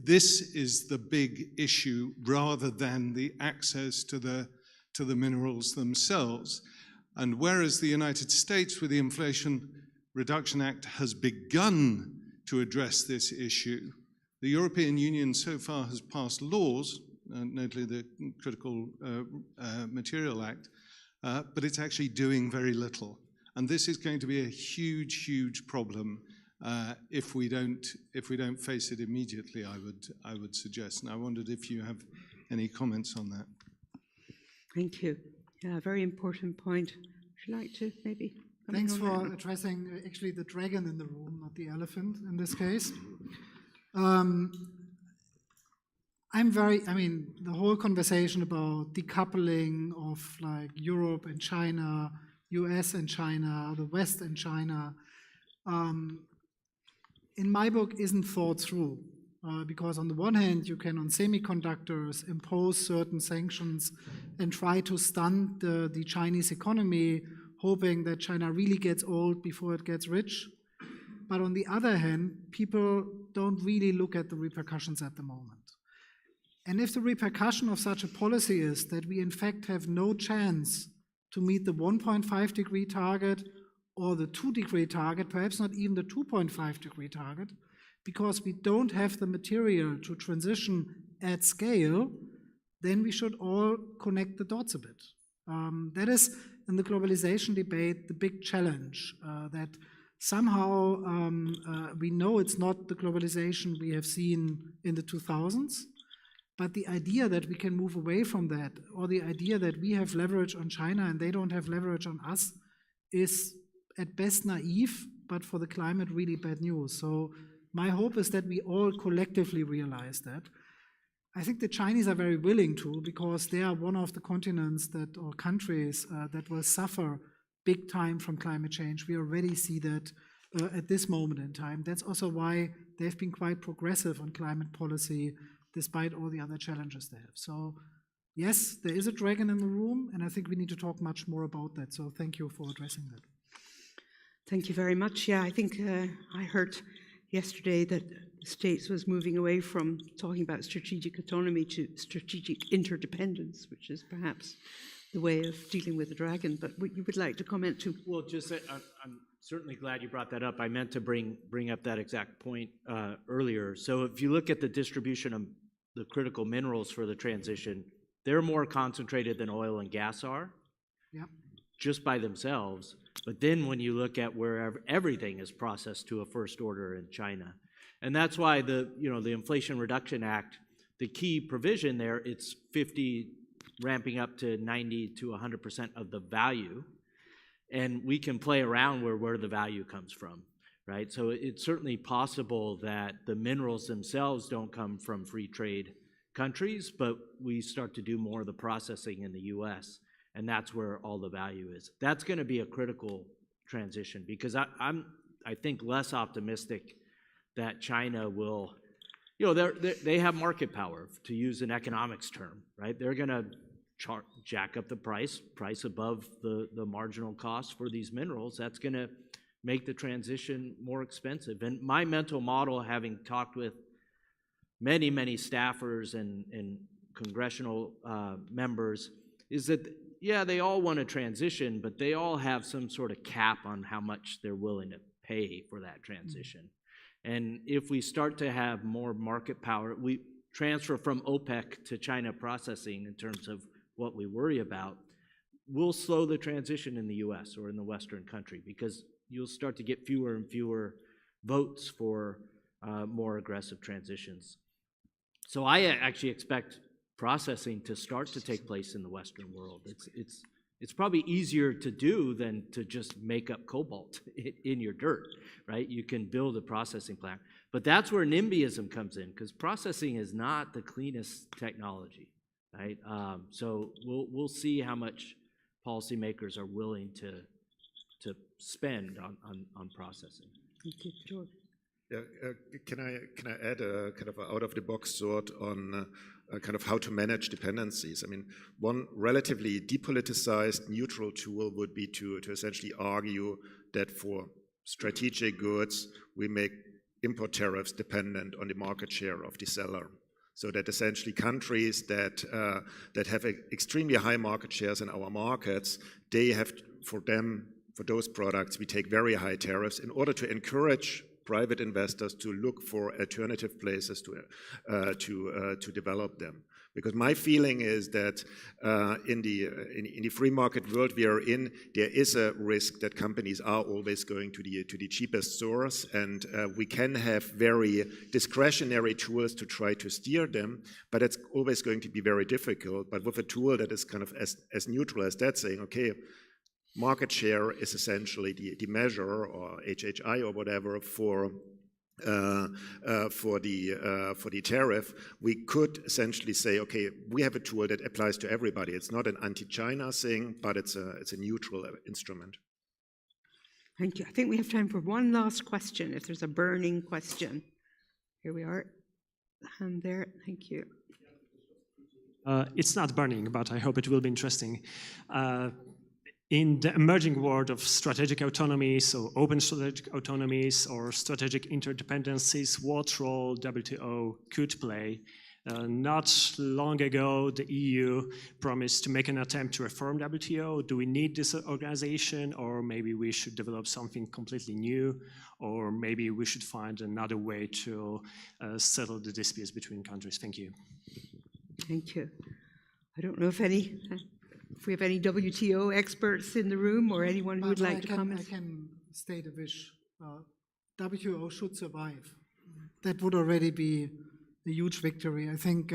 this is the big issue, rather than the access to the to the minerals themselves. And whereas the United States, with the Inflation Reduction Act, has begun to address this issue, the European Union so far has passed laws, notably the Critical Material Act, but it's actually doing very little. And this is going to be a huge, huge problem if we don't face it immediately, I would suggest. And I wondered if you have any comments on that. Thank you. Yeah, very important point. Would you like to maybe? Thanks for addressing actually the dragon in the room, not the elephant in this case. The whole conversation about decoupling of like Europe and China, US and China, the West and China, in my book isn't thought through. Because on the one hand, you can on semiconductors impose certain sanctions and try to stunt the Chinese economy, hoping that China really gets old before it gets rich. But on the other hand, people don't really look at the repercussions at the moment. And if the repercussion of such a policy is that we in fact have no chance to meet the 1.5 degree target or the 2 degree target, perhaps not even the 2.5 degree target, because we don't have the material to transition at scale, then we should all connect the dots a bit. That is, in the globalization debate, the big challenge, that somehow we know it's not the globalization we have seen in the 2000s, but the idea that we can move away from that, or the idea that we have leverage on China and they don't have leverage on us, is at best naive, but for the climate really bad news. So my hope is that we all collectively realize that. I think the Chinese are very willing to, because they are one of the continents that, or countries that will suffer big time from climate change. We already see that at this moment in time. That's also why they've been quite progressive on climate policy, despite all the other challenges they have. So yes, there is a dragon in the room, and I think we need to talk much more about that. So thank you for addressing that. Thank you very much. Yeah, I think I heard yesterday that the States was moving away from talking about strategic autonomy to strategic interdependence, which is perhaps the way of dealing with the dragon. But what you would like to comment to? Well, just I'm certainly glad you brought that up. I meant to bring up that exact point earlier. So if you look at the distribution of the critical minerals for the transition, they're more concentrated than oil and gas are, Yep. just by themselves. But then when you look at where everything is processed to a first order in China, and that's why the Inflation Reduction Act, the key provision there, it's 50 ramping up to 90 to 100% of the value, and we can play around where the value comes from, right? So it's certainly possible that the minerals themselves don't come from free trade countries, but we start to do more of the processing in the U.S., and that's where all the value is. That's going to be a critical transition, because I'm I think less optimistic that China will, they have market power, to use an economics term, right? They're going to jack up the price above the marginal cost for these minerals. That's going to make the transition more expensive. And my mental model, having talked with many staffers and congressional members, is that yeah, they all want to transition, but they all have some sort of cap on how much they're willing to pay for that transition. And if we start to have more market power, we transfer from OPEC to China processing in terms of what we worry about, we'll slow the transition in the US or in the Western country, because you'll start to get fewer and fewer votes for more aggressive transitions. So I actually expect processing to start to take place in the Western world. It's probably easier to do than to just make up cobalt in your dirt, right? You can build a processing plant. But that's where NIMBYism comes in, because processing is not the cleanest technology, right? So we'll see how much policymakers are willing to spend on processing. Thank you, Georg. Yeah, can I add a kind of out-of-the-box thought on kind of how to manage dependencies? I mean, one relatively depoliticized, neutral tool would be to essentially argue that for strategic goods, we make import tariffs dependent on the market share of the seller. So that essentially countries that have extremely high market shares in our markets, they have, for those products, we take very high tariffs in order to encourage private investors to look for alternative places to develop them. Because my feeling is that in the free market world we are in, there is a risk that companies are always going to the cheapest source, and we can have very discretionary tools to try to steer them, but it's always going to be very difficult. But with a tool that is kind of as neutral as that, saying, okay, market share is essentially the measure, or HHI or whatever, for the tariff, we could essentially say, okay, we have a tool that applies to everybody. It's not an anti-China thing, but it's a neutral instrument. Thank you. I think we have time for one last question, if there's a burning question. Here we are. Hand there. Thank you. It's not burning, but I hope it will be interesting. In the emerging world of strategic autonomies, so open strategic autonomies or strategic interdependencies, what role WTO could play? Not long ago, the EU promised to make an attempt to reform WTO. Do we need this organization, or maybe we should develop something completely new, or maybe we should find another way to settle the disputes between countries? Thank you. Thank you. I don't know if we have any WTO experts in the room, or anyone who would like to comment. I can state a wish. WTO should survive. That would already be a huge victory. I think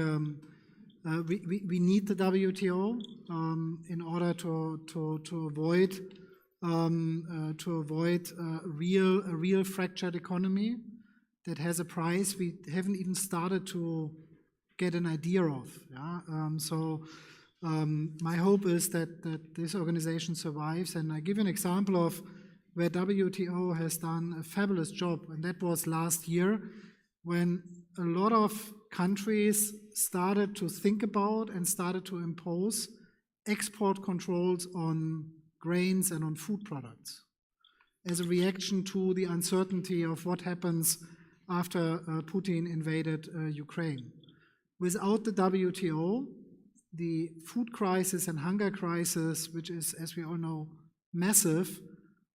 we need the WTO in order to avoid a real fractured economy that has a price we haven't even started to get an idea of. Yeah? My hope is that this organization survives, and I give an example of where WTO has done a fabulous job, and that was last year when a lot of countries started to think about and started to impose export controls on grains and on food products as a reaction to the uncertainty of what happens after Putin invaded Ukraine. Without the WTO, the food crisis and hunger crisis, which is, as we all know, massive,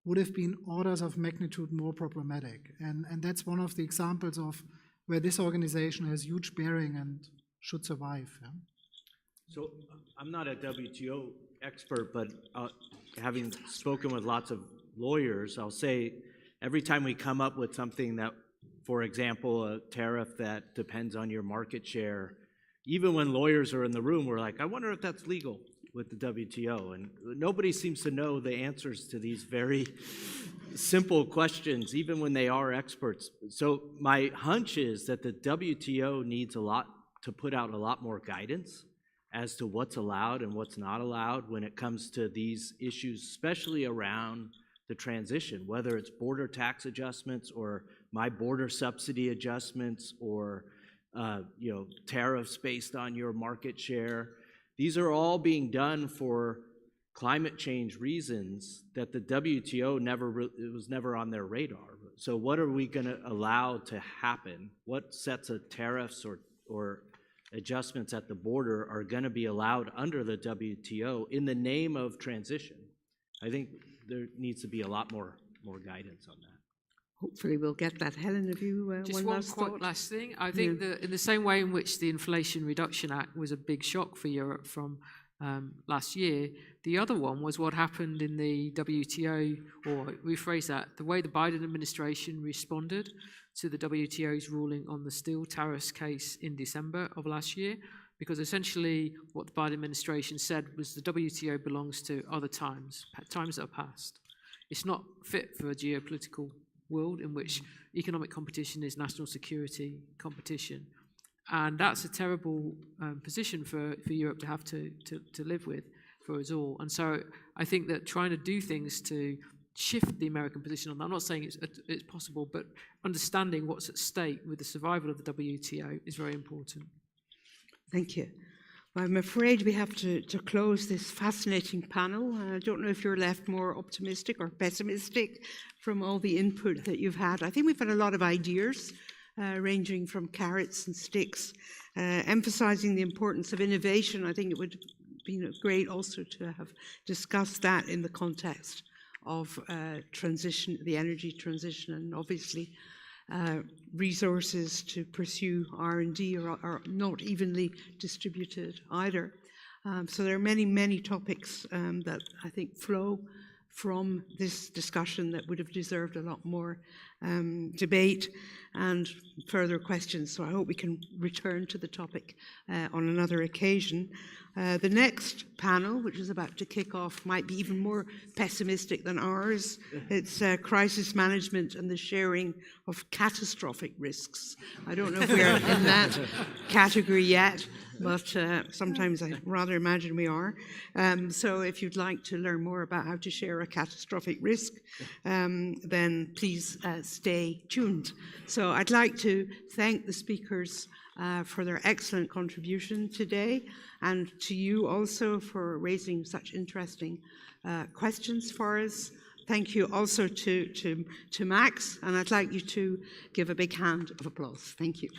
would have been orders of magnitude more problematic. And that's one of the examples of where this organization has huge bearing and should survive. Yeah? So I'm not a WTO expert, but having spoken with lots of lawyers, I'll say every time we come up with something that, for example, a tariff that depends on your market share, even when lawyers are in the room, we're like, I wonder if that's legal with the WTO. And nobody seems to know the answers to these very simple questions, even when they are experts. So my hunch is that the WTO needs to put out a lot more guidance as to what's allowed and what's not allowed when it comes to these issues, especially around the transition, whether it's border tax adjustments or my border subsidy adjustments or tariffs based on your market share. These are all being done for climate change reasons that the WTO it was never on their radar. So what are we going to allow to happen? What sets of tariffs or adjustments at the border are going to be allowed under the WTO in the name of transition? I think there needs to be a lot more guidance on that. Hopefully we'll get that. Helen, have you just one last thing? I think that in the same way in which the Inflation Reduction Act was a big shock for Europe from last year, the other one was what happened in the WTO, or rephrase that, the way the Biden administration responded to the WTO's ruling on the steel tariffs case in December of last year, because essentially what the Biden administration said was the WTO belongs to other times that are past. It's not fit for a geopolitical world in which economic competition is national security competition. And that's a terrible position for Europe to have to live with for us all. And so I think that trying to do things to shift the American position on that, I'm not saying it's possible, but understanding what's at stake with the survival of the WTO is very important. Thank you. Well, I'm afraid we have to close this fascinating panel. I don't know if you're left more optimistic or pessimistic from all the input that you've had. I think we've had a lot of ideas ranging from carrots and sticks, emphasizing the importance of innovation. I think it would be great also to have discussed that in the context of transition, the energy transition, and obviously resources to pursue R&D are not evenly distributed either. So there are many, many topics that I think flow from this discussion that would have deserved a lot more debate and further questions. So I hope we can return to the topic on another occasion. The next panel, which is about to kick off, might be even more pessimistic than ours. It's crisis management and the sharing of catastrophic risks. I don't know if we're in that category yet, but sometimes I rather imagine we are. So if you'd like to learn more about how to share a catastrophic risk, then please stay tuned. So I'd like to thank the speakers for their excellent contribution today, and to you also for raising such interesting questions for us. Thank you also to Max, and I'd like you to give a big hand of applause. Thank you.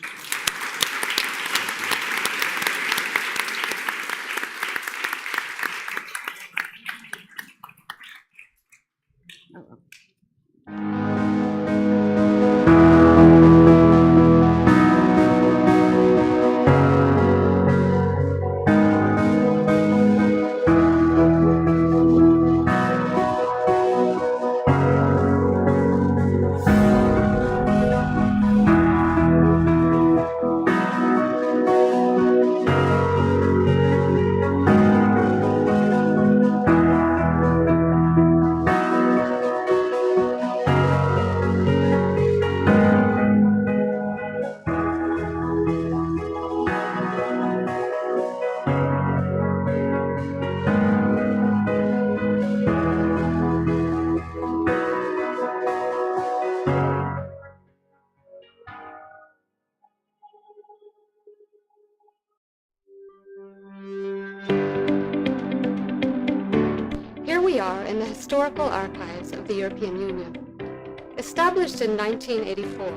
In the historical archives of the European Union. Established in 1984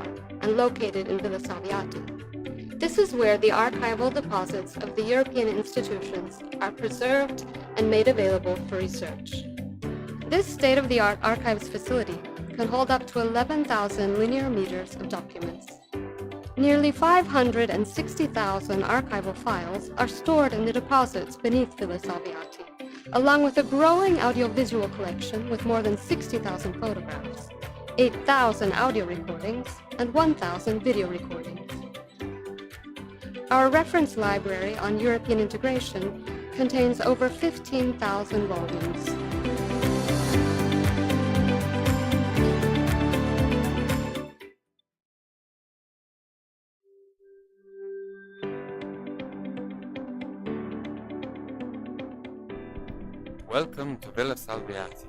and located in Villa Salviati, this is where the archival deposits of the European institutions are preserved and made available for research. This state-of-the-art archives facility can hold up to 11,000 linear meters of documents. Nearly 560,000 archival files are stored in the deposits beneath Villa Salviati, along with a growing audiovisual collection with more than 60,000 photographs, 8,000 audio recordings, and 1,000 video recordings. Our reference library on European integration contains over 15,000 volumes. Welcome to Villa Salviati,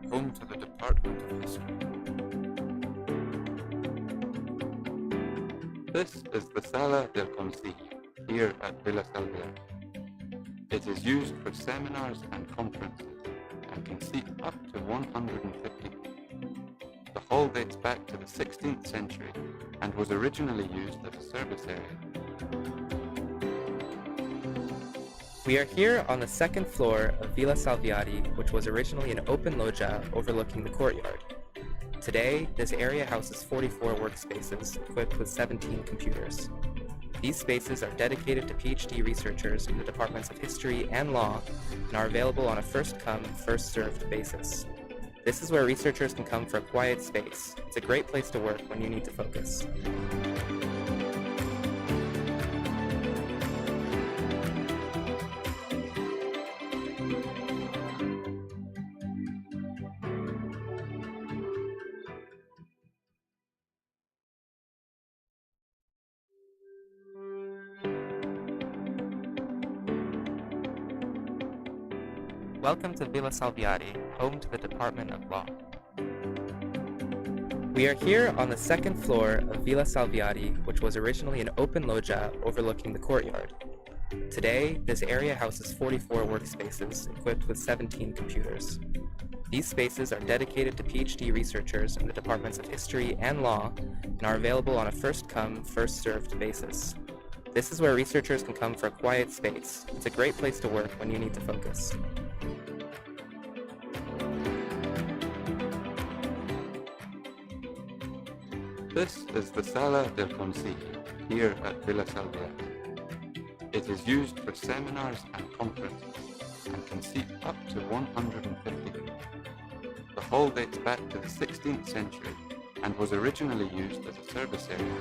home to the Department of History. This is the Sala del Consiglio, here at Villa Salviati. It is used for seminars and conferences, and can seat up to 150 people. The hall dates back to the 16th century, and was originally used as a service area. We are here on the second floor of Villa Salviati, which was originally an open loggia overlooking the courtyard. Today, this area houses 44 workspaces equipped with 17 computers. These spaces are dedicated to PhD researchers in the departments of history and law, and are available on a first-come, first-served basis. This is where researchers can come for a quiet space. It's a great place to work when you need to focus. Welcome to Villa Salviati, home to the Department of Law. We are here on the second floor of Villa Salviati, which was originally an open loggia overlooking the courtyard. Today, this area houses 44 workspaces equipped with 17 computers. These spaces are dedicated to PhD researchers in the departments of history and law and are available on a first-come, first-served basis. This is where researchers can come for a quiet space. It's a great place to work when you need to focus. This is the Sala del Consiglio, here at Villa Salviati. It is used for seminars and conferences, and can seat up to 150 people. The hall dates back to the 16th century, and was originally used as a service area.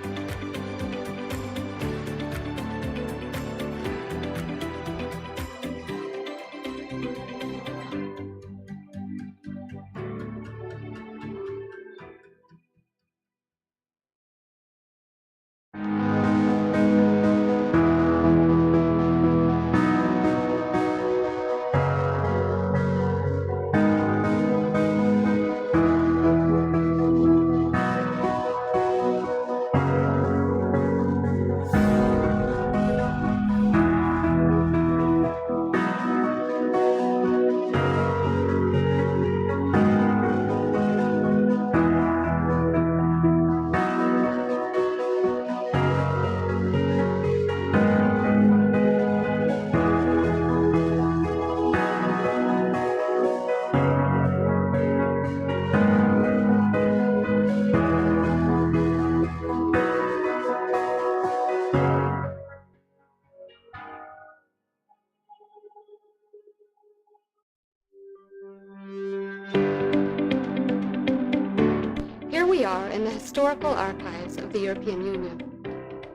We are in the historical archives of the European Union.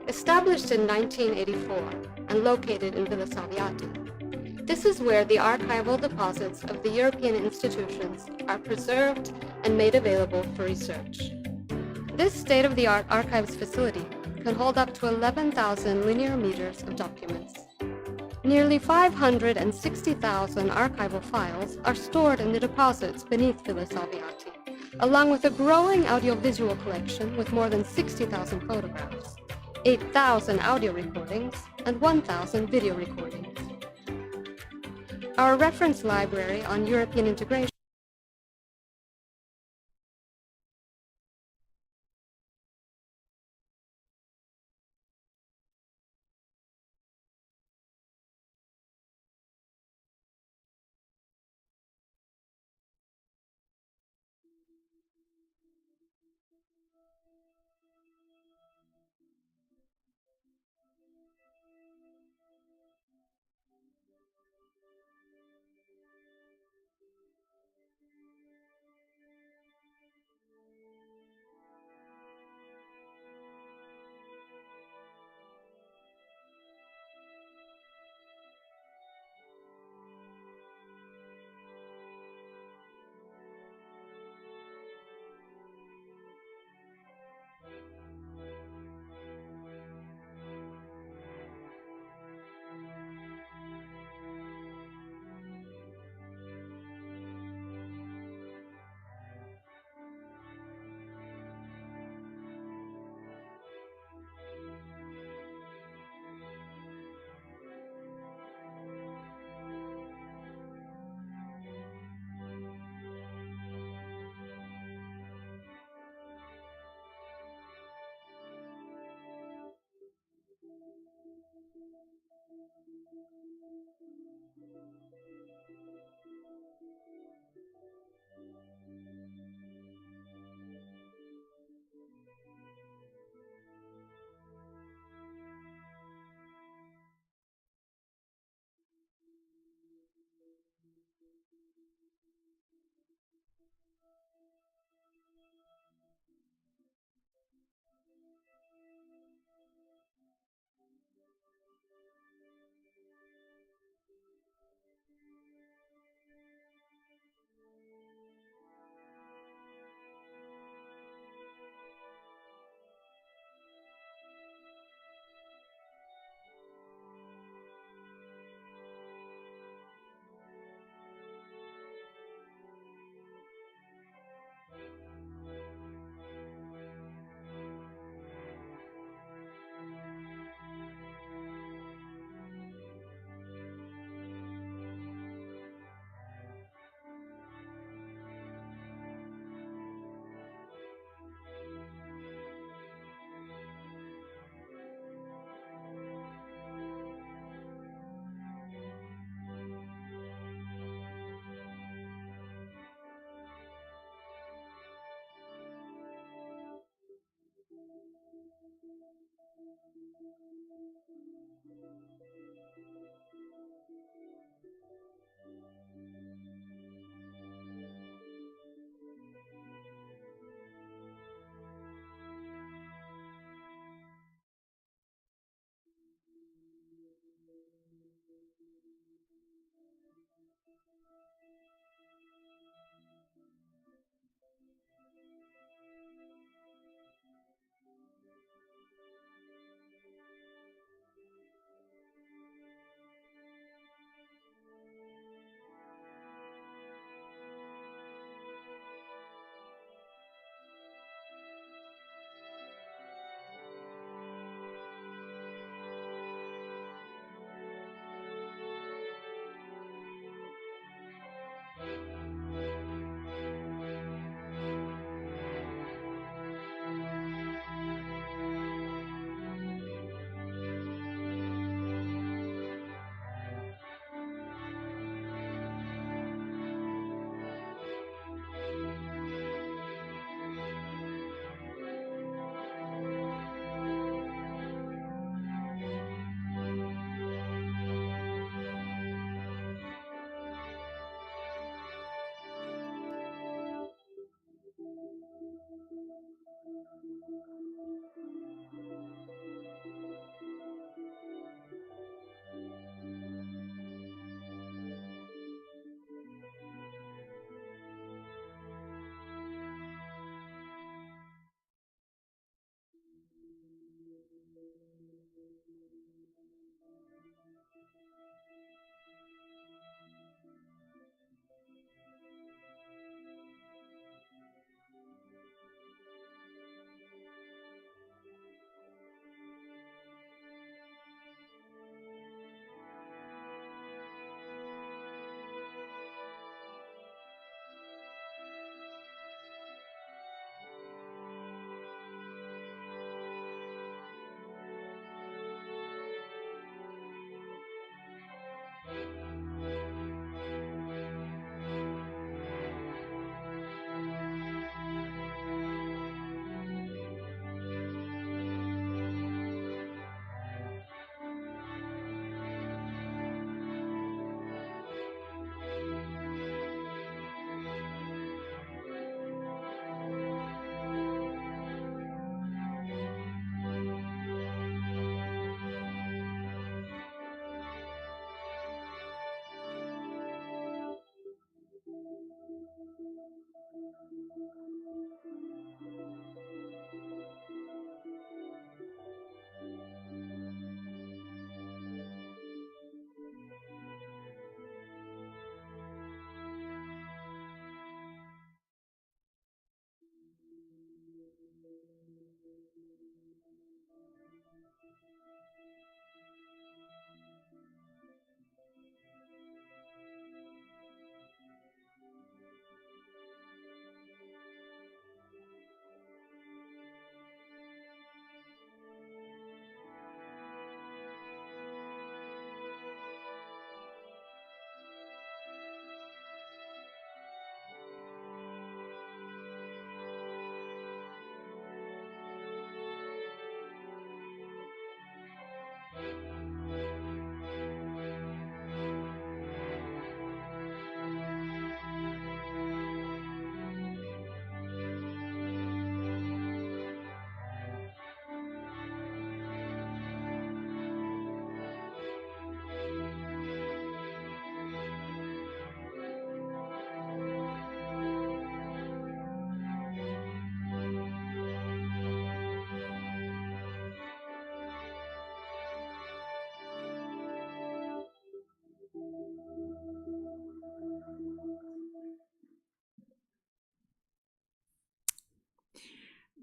Established in 1984 and located in Villa Salviati, this is where the archival deposits of the European institutions are preserved and made available for research. This state-of-the-art archives facility can hold up to 11,000 linear meters of documents. Nearly 560,000 archival files are stored in the deposits beneath Villa Salviati, along with a growing audiovisual collection with more than 60,000 photographs, 8,000 audio recordings, and 1,000 video recordings. Our reference library on European integration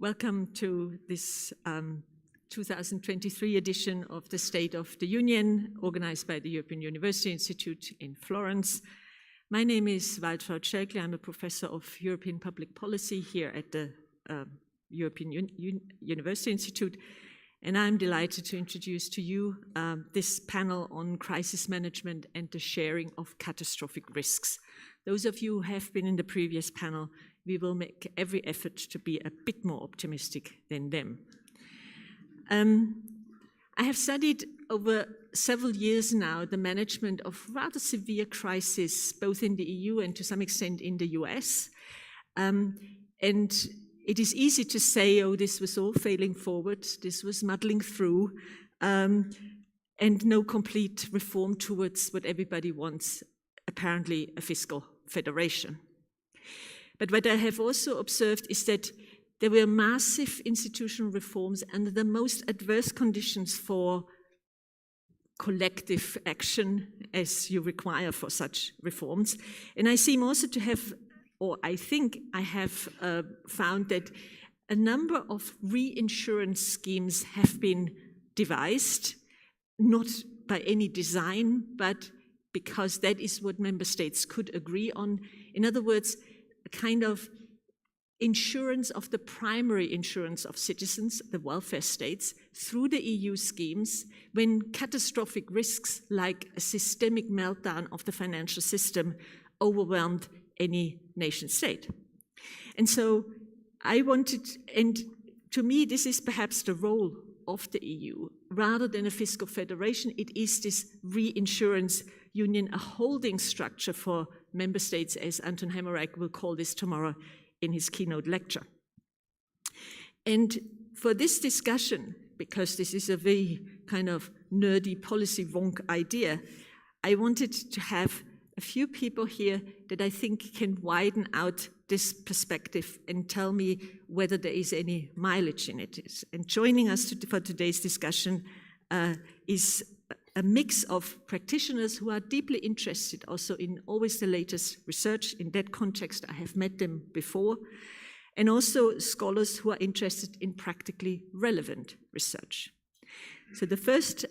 Welcome to this 2023 edition of the State of the Union, organized by the European University Institute in Florence. My name is Waltraud Schäkli. I'm a professor of European Public Policy here at the European University Institute, and I'm delighted to introduce to you this panel on crisis management and the sharing of catastrophic risks. Those of you who have been in the previous panel, we will make every effort to be a bit more optimistic than them. I have studied over several years now the management of rather severe crises, both in the EU and to some extent in the US. And it is easy to say, oh, this was all failing forward, this was muddling through, and no complete reform towards what everybody wants, a apparently a fiscal federation. But what I have also observed is that there were massive institutional reforms under the most adverse conditions for collective action as you require for such reforms. And I seem also to have, or I think I have found that a number of reinsurance schemes have been devised, not by any design, but because that is what member states could agree on. In other words, a kind of insurance of the primary insurance of citizens, the welfare states, through the EU schemes when catastrophic risks like a systemic meltdown of the financial system overwhelmed any nation state. And so I wanted, and to me this is perhaps the role of the EU. Rather than a fiscal federation, it is this reinsurance union, a holding structure for member states, as Anton Hemmerich will call this tomorrow in his keynote lecture. And for this discussion, because this is a very kind of nerdy policy wonk idea, I wanted to have a few people here that I think can widen out this perspective and tell me whether there is any mileage in it. And joining us for today's discussion is a mix of practitioners who are deeply interested also in always the latest research. In that context, I have met them before, and also scholars who are interested in practically relevant research. So the first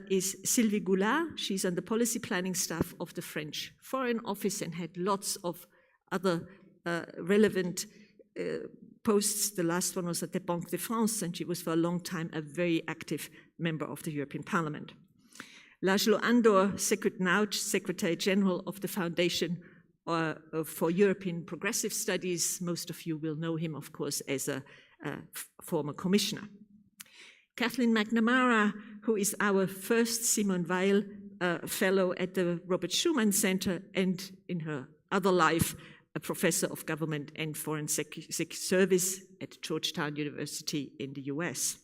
is Sylvie Goulard. She's on the policy planning staff of the French Foreign Office and had lots of other relevant posts. The last one was at the Banque de France, and she was for a long time a very active member of the European Parliament. László Andor, Secretary General of the Foundation for European Progressive Studies. Most of you will know him, of course, as a former commissioner. Kathleen McNamara, who is our first Simone Weil Fellow at the Robert Schuman Center, and in her other life, a professor of government and foreign service at Georgetown University in the US.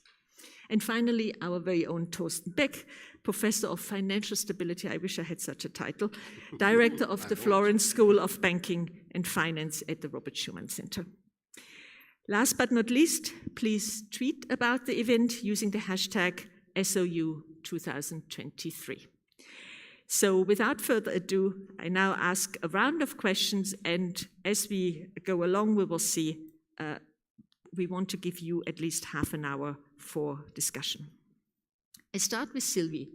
And finally, our very own Thorsten Beck, Professor of Financial Stability, I wish I had such a title, Director of the Florence School of Banking and Finance at the Robert Schuman Center. Last but not least, please tweet about the event using the hashtag SOU2023. So without further ado, I now ask a round of questions, and as we go along, we will see we want to give you at least half an hour for discussion. I start with Sylvie.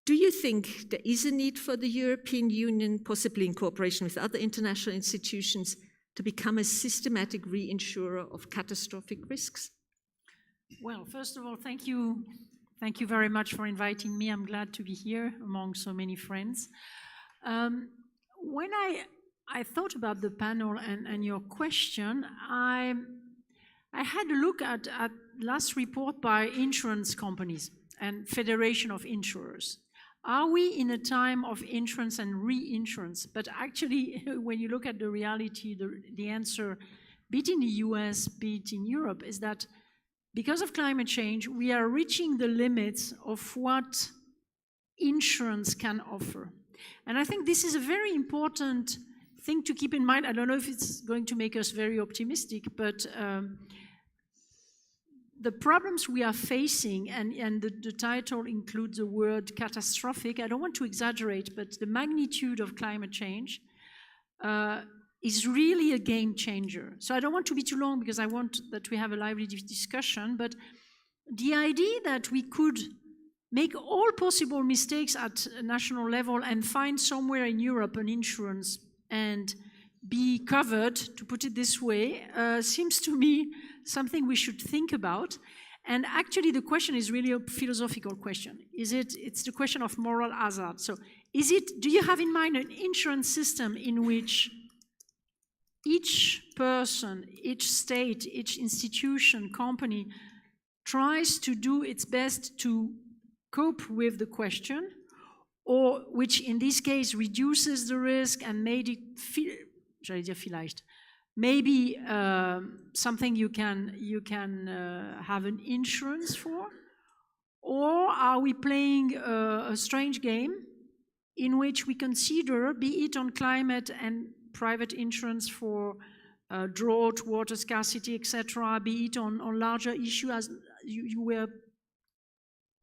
Do you think there is a need for the European Union, possibly in cooperation with other international institutions, to become a systematic reinsurer of catastrophic risks? Well, first of all, thank you. Thank you very much for inviting me. I'm glad to be here among so many friends. When I thought about the panel and your question, I had a look at last report by insurance companies and Federation of Insurers. Are we in a time of insurance and reinsurance? But actually, when you look at the reality, the answer, be it in the US, be it in Europe, is that because of climate change, we are reaching the limits of what insurance can offer. And I think this is a very important thing to keep in mind. I don't know if it's going to make us very optimistic, but the problems we are facing, and the title includes the word catastrophic. I don't want to exaggerate, but the magnitude of climate change is really a game changer. So I don't want to be too long because I want that we have a lively discussion, but the idea that we could make all possible mistakes at a national level and find somewhere in Europe an insurance and be covered, to put it this way, seems to me something we should think about. And actually the question is really a philosophical question. It's the question of moral hazard. So do you have in mind an insurance system in which each person, each state, each institution, company tries to do its best to cope with the question, or which in this case reduces the risk and made it maybe something you can have an insurance for? Or are we playing a strange game in which we consider, be it on climate and private insurance for drought, water scarcity, etc., be it on larger issues as you were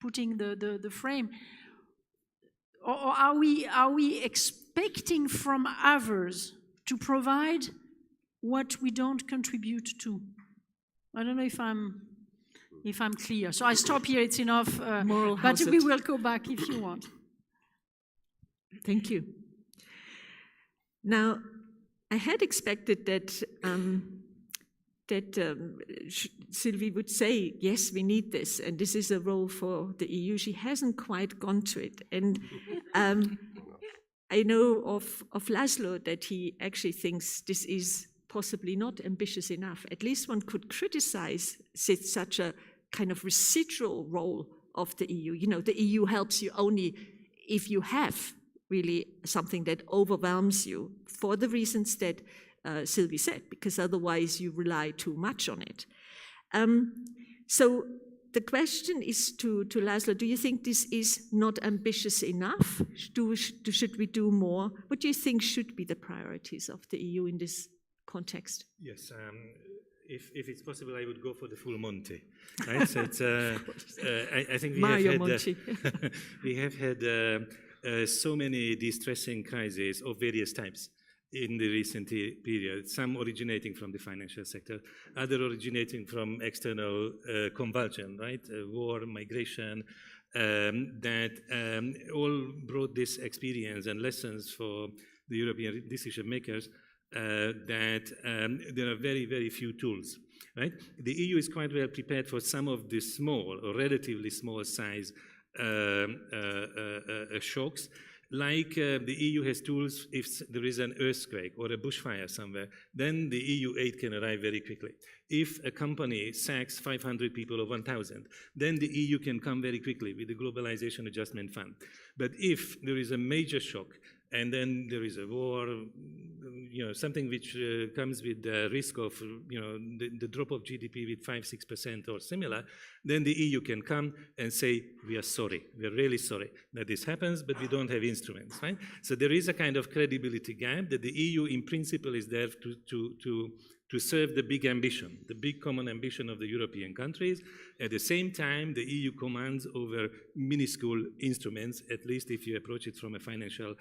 putting the frame, or are we expecting from others to provide what we don't contribute to? I don't know if I'm clear. So I stop here. It's enough. But we will go back if you want. Thank you. Now, I had expected that Sylvie would say, yes, we need this, and this is a role for the EU. She hasn't quite gone to it. And I know of Laszlo that he actually thinks this is possibly not ambitious enough. At least one could criticize such a kind of residual role of the EU. You know, the EU helps you only if you have really something that overwhelms you for the reasons that Sylvie said, because otherwise you rely too much on it. So the question is to Laszlo, do you think this is not ambitious enough? Should we do more? What do you think should be the priorities of the EU in this context? Yes, if it's possible, I would go for the full Monty. Right? So it's, I think we have had so many distressing crises of various types in the recent period, some originating from the financial sector, other originating from external convulsion, right? War, migration, that all brought this experience and lessons for the European decision makers that there are very, very few tools, right? The EU is quite well prepared for some of the small or relatively small size shocks. Like the EU has tools if there is an earthquake or a bushfire somewhere, then the EU aid can arrive very quickly. If a company sacks 500 people or 1,000, then the EU can come very quickly with the Globalization Adjustment Fund. But if there is a major shock and then there is a war, you know, something which comes with the risk of, you know, the drop of GDP with 5-6% or similar, then the EU can come and say, we are sorry, we are really sorry that this happens, but we don't have instruments, right? So there is a kind of credibility gap that the EU in principle is there to serve the big ambition, the big common ambition of the European countries. At the same time, the EU commands over minuscule instruments, at least if you approach it from a financial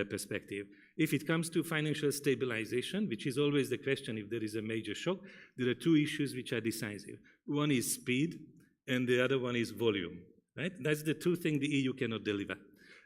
perspective. If it comes to financial stabilization, which is always the question if there is a major shock, there are two issues which are decisive. One is speed, and the other one is volume, right? That's the two things the EU cannot deliver.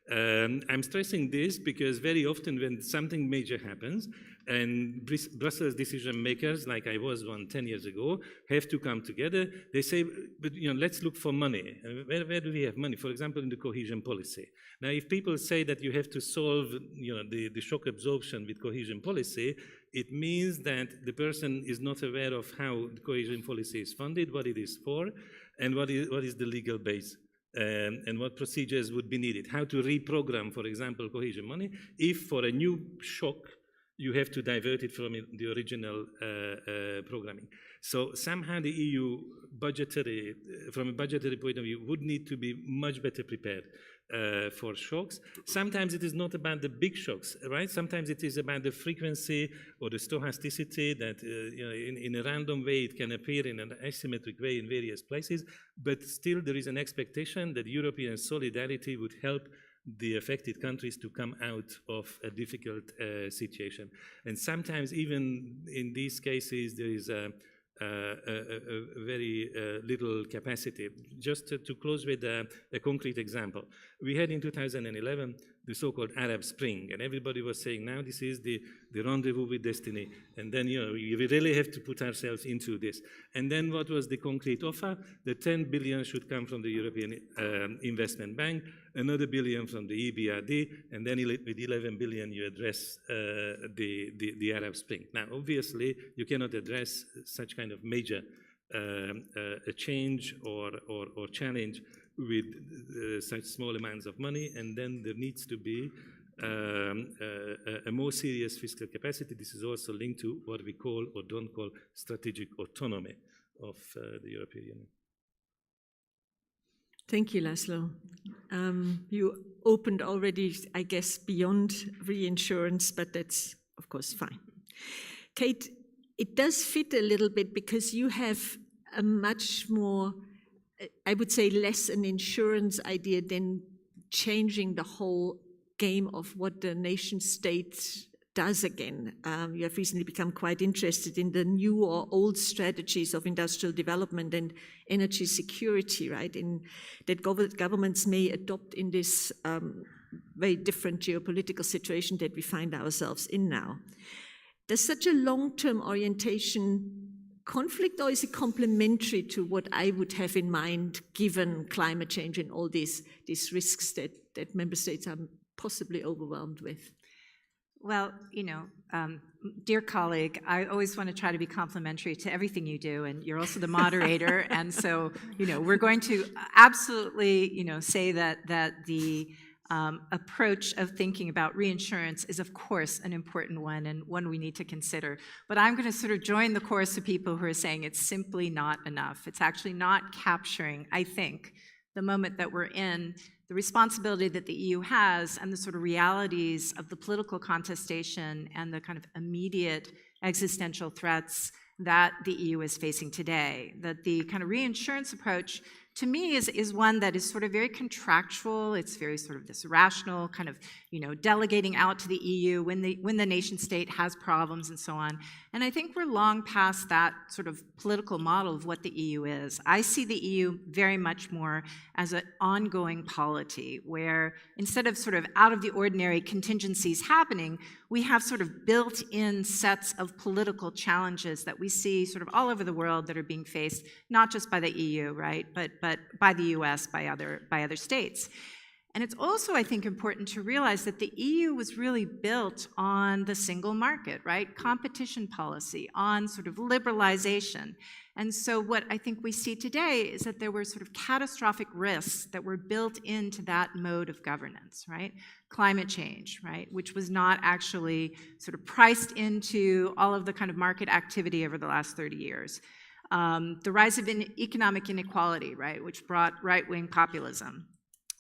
I'm stressing this because very often when something major happens, and Brussels decision makers, like I was 10 years ago, have to come together. They say, but you know, let's look for money. Where do we have money? For example, in the cohesion policy. Now, if people say that you have to solve, you know, the shock absorption with cohesion policy, it means that the person is not aware of how the cohesion policy is funded, what it is for, and what is the legal base. And what procedures would be needed. How to reprogram, for example, cohesion money, if for a new shock, you have to divert it from the original programming. So somehow the EU from a budgetary point of view, would need to be much better prepared for shocks. Sometimes it is not about the big shocks, right? Sometimes it is about the frequency or the stochasticity that you know, in a random way it can appear in an asymmetric way in various places, but still there is an expectation that European solidarity would help the affected countries to come out of a difficult situation. And sometimes even in these cases there is a very little capacity. Just to close with a concrete example. We had in 2011 the so-called Arab Spring, and everybody was saying, now this is the rendezvous with destiny, and then, you know, we really have to put ourselves into this. And then what was the concrete offer? The 10 billion should come from the European Investment Bank, another billion from the EBRD, and then with 11 billion you address the Arab Spring. Now, obviously, you cannot address such kind of major a change or challenge with such small amounts of money, and then there needs to be a more serious fiscal capacity. This is also linked to what we call or don't call strategic autonomy of the European Union. Thank you, Laszlo. You opened already, I guess, beyond reinsurance, but that's, of course, fine. Kate, it does fit a little bit because you have a much more, I would say, less an insurance idea than changing the whole game of what the nation state does again. You have recently become quite interested in the new or old strategies of industrial development and energy security, right? In that governments may adopt in this very different geopolitical situation that we find ourselves in now. Does such a long-term orientation conflict, or is it complementary to what I would have in mind given climate change and all these risks that member states are possibly overwhelmed with? Well, you know, dear colleague, I always want to try to be complimentary to everything you do, and you're also the moderator, and so, you know, we're going to absolutely, you know, say that the approach of thinking about reinsurance is, of course, an important one and one we need to consider. But I'm going to sort of join the chorus of people who are saying it's simply not enough. It's actually not capturing, I think, the moment that we're in, the responsibility that the EU has, and the sort of realities of the political contestation and the kind of immediate existential threats that the EU is facing today. That the kind of reinsurance approach, to me, is one that is sort of very contractual. It's very sort of this rational kind of, you know, delegating out to the EU when the nation state has problems and so on. And I think we're long past that sort of political model of what the EU is. I see the EU very much more as an ongoing polity, where instead of sort of out of the ordinary contingencies happening, we have sort of built-in sets of political challenges that we see sort of all over the world that are being faced, not just by the EU, right, but by the US, by other states. And it's also, I think, important to realize that the EU was really built on the single market, right? Competition policy, on sort of liberalization. And so what I think we see today is that there were sort of catastrophic risks that were built into that mode of governance, right? Climate change, right? Which was not actually sort of priced into all of the kind of market activity over the last 30 years. The rise of economic inequality, right? Which brought right-wing populism.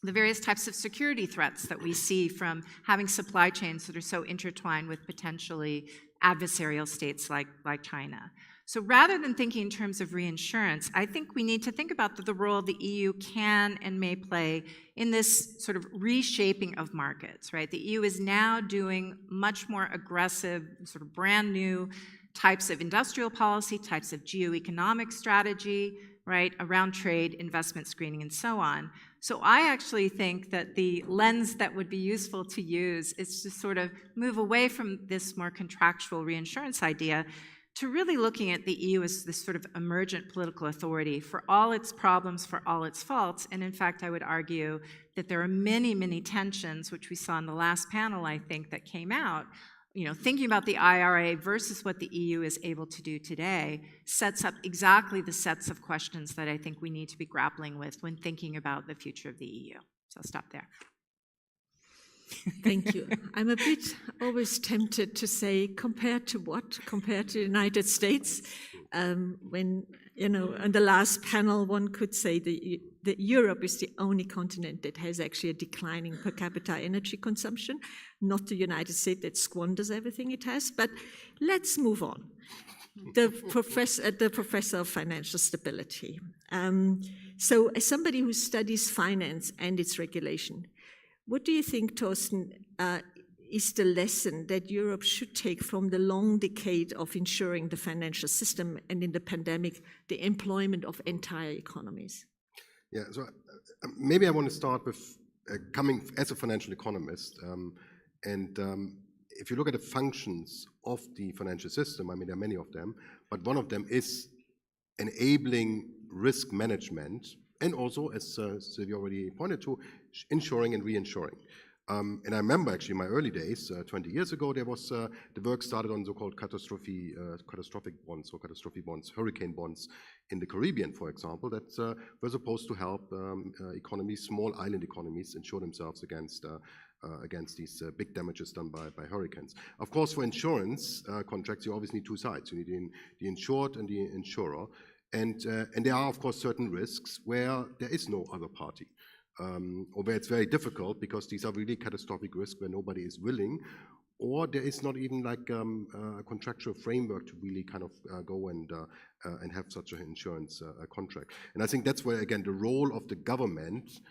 The various types of security threats that we see from having supply chains that are so intertwined with potentially adversarial states like China. So rather than thinking in terms of reinsurance, I think we need to think about the role the EU can and may play in this sort of reshaping of markets, right? The EU is now doing much more aggressive, sort of brand new types of industrial policy, types of geoeconomic strategy, right, around trade, investment screening, and so on. So I actually think that the lens that would be useful to use is to sort of move away from this more contractual reinsurance idea to really looking at the EU as this sort of emergent political authority for all its problems, for all its faults. And in fact, I would argue that there are many, many tensions, which we saw in the last panel, I think, that came out. You know, thinking about the IRA versus what the EU is able to do today sets up exactly the sets of questions that I think we need to be grappling with when thinking about the future of the EU. So I'll stop there. Thank you. I'm a bit always tempted to say, compared to what? Compared to the United States? When, you know, on the last panel, one could say that Europe is the only continent that has actually a declining per capita energy consumption, not the United States that squanders everything it has. But let's move on. The professor of financial stability. So as somebody who studies finance and its regulation, what do you think, Thorsten, is the lesson that Europe should take from the long decade of ensuring the financial system and in the pandemic, the employment of entire economies? Yeah, so maybe I want to start with coming as a financial economist. If you look at the functions of the financial system, I mean, there are many of them, but one of them is enabling risk management and also, as Sylvia already pointed to, insuring and reinsuring. And I remember actually in my early days, 20 years ago, there was the work started on so-called catastrophic bonds or catastrophic bonds, hurricane bonds in the Caribbean, for example, that were supposed to help economies, small island economies, insure themselves against these big damages done by hurricanes. Of course, for insurance contracts, you always need two sides. You need the insured and the insurer. And there are, of course, certain risks where there is no other party, or where it's very difficult because these are really catastrophic risks where nobody is willing, or there is not even like a contractual framework to really kind of go and have such an insurance contract. And I think that's where, again, the role of the government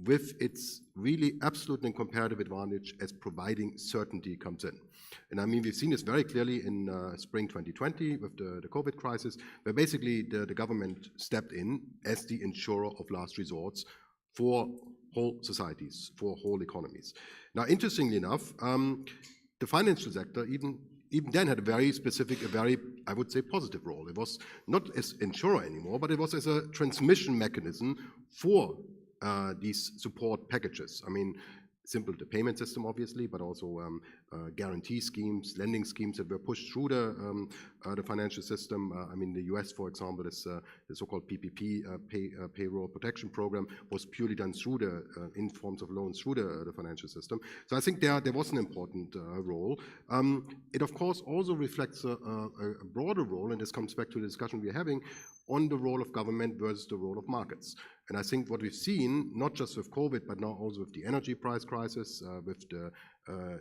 with its really absolute and comparative advantage as providing certainty comes in. And I mean, we've seen this very clearly in spring 2020 with the COVID crisis, where basically the government stepped in as the insurer of last resorts for whole societies, for whole economies. Now, interestingly enough, the financial sector even then had a very specific, a very, I would say, positive role. It was not as insurer anymore, but it was as a transmission mechanism for these support packages. I mean, simple, the payment system, obviously, but also guarantee schemes, lending schemes that were pushed through the financial system. I mean, the US, for example, this the so-called PPP, payroll protection program, was purely done through in forms of loans through the financial system. So I think there was an important role. It, of course, also reflects a broader role, and this comes back to the discussion we're having on the role of government versus the role of markets. And I think what we've seen, not just with COVID, but now also with the energy price crisis, with the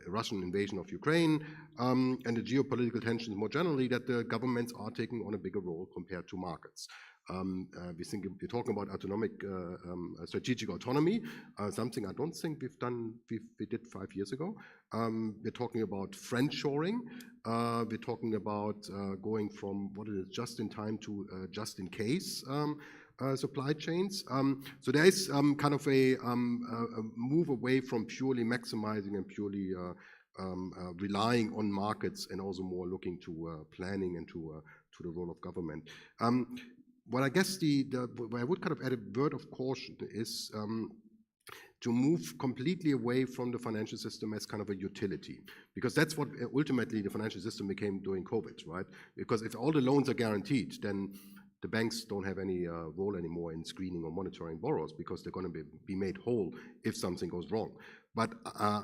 Russian invasion of Ukraine, and the geopolitical tensions more generally, that the governments are taking on a bigger role compared to markets. We're talking about autonomic, strategic autonomy, something I don't think we did 5 years ago. We're talking about friendshoring. We're talking about going from what is just in time to just in case supply chains. So there is kind of a move away from purely maximizing and purely relying on markets, and also more looking to planning and to the role of government. What I guess where I would kind of add a word of caution is to move completely away from the financial system as kind of a utility, because that's what ultimately the financial system became during COVID, right? Because if all the loans are guaranteed, then the banks don't have any role anymore in screening or monitoring borrowers, because they're going to be made whole if something goes wrong. But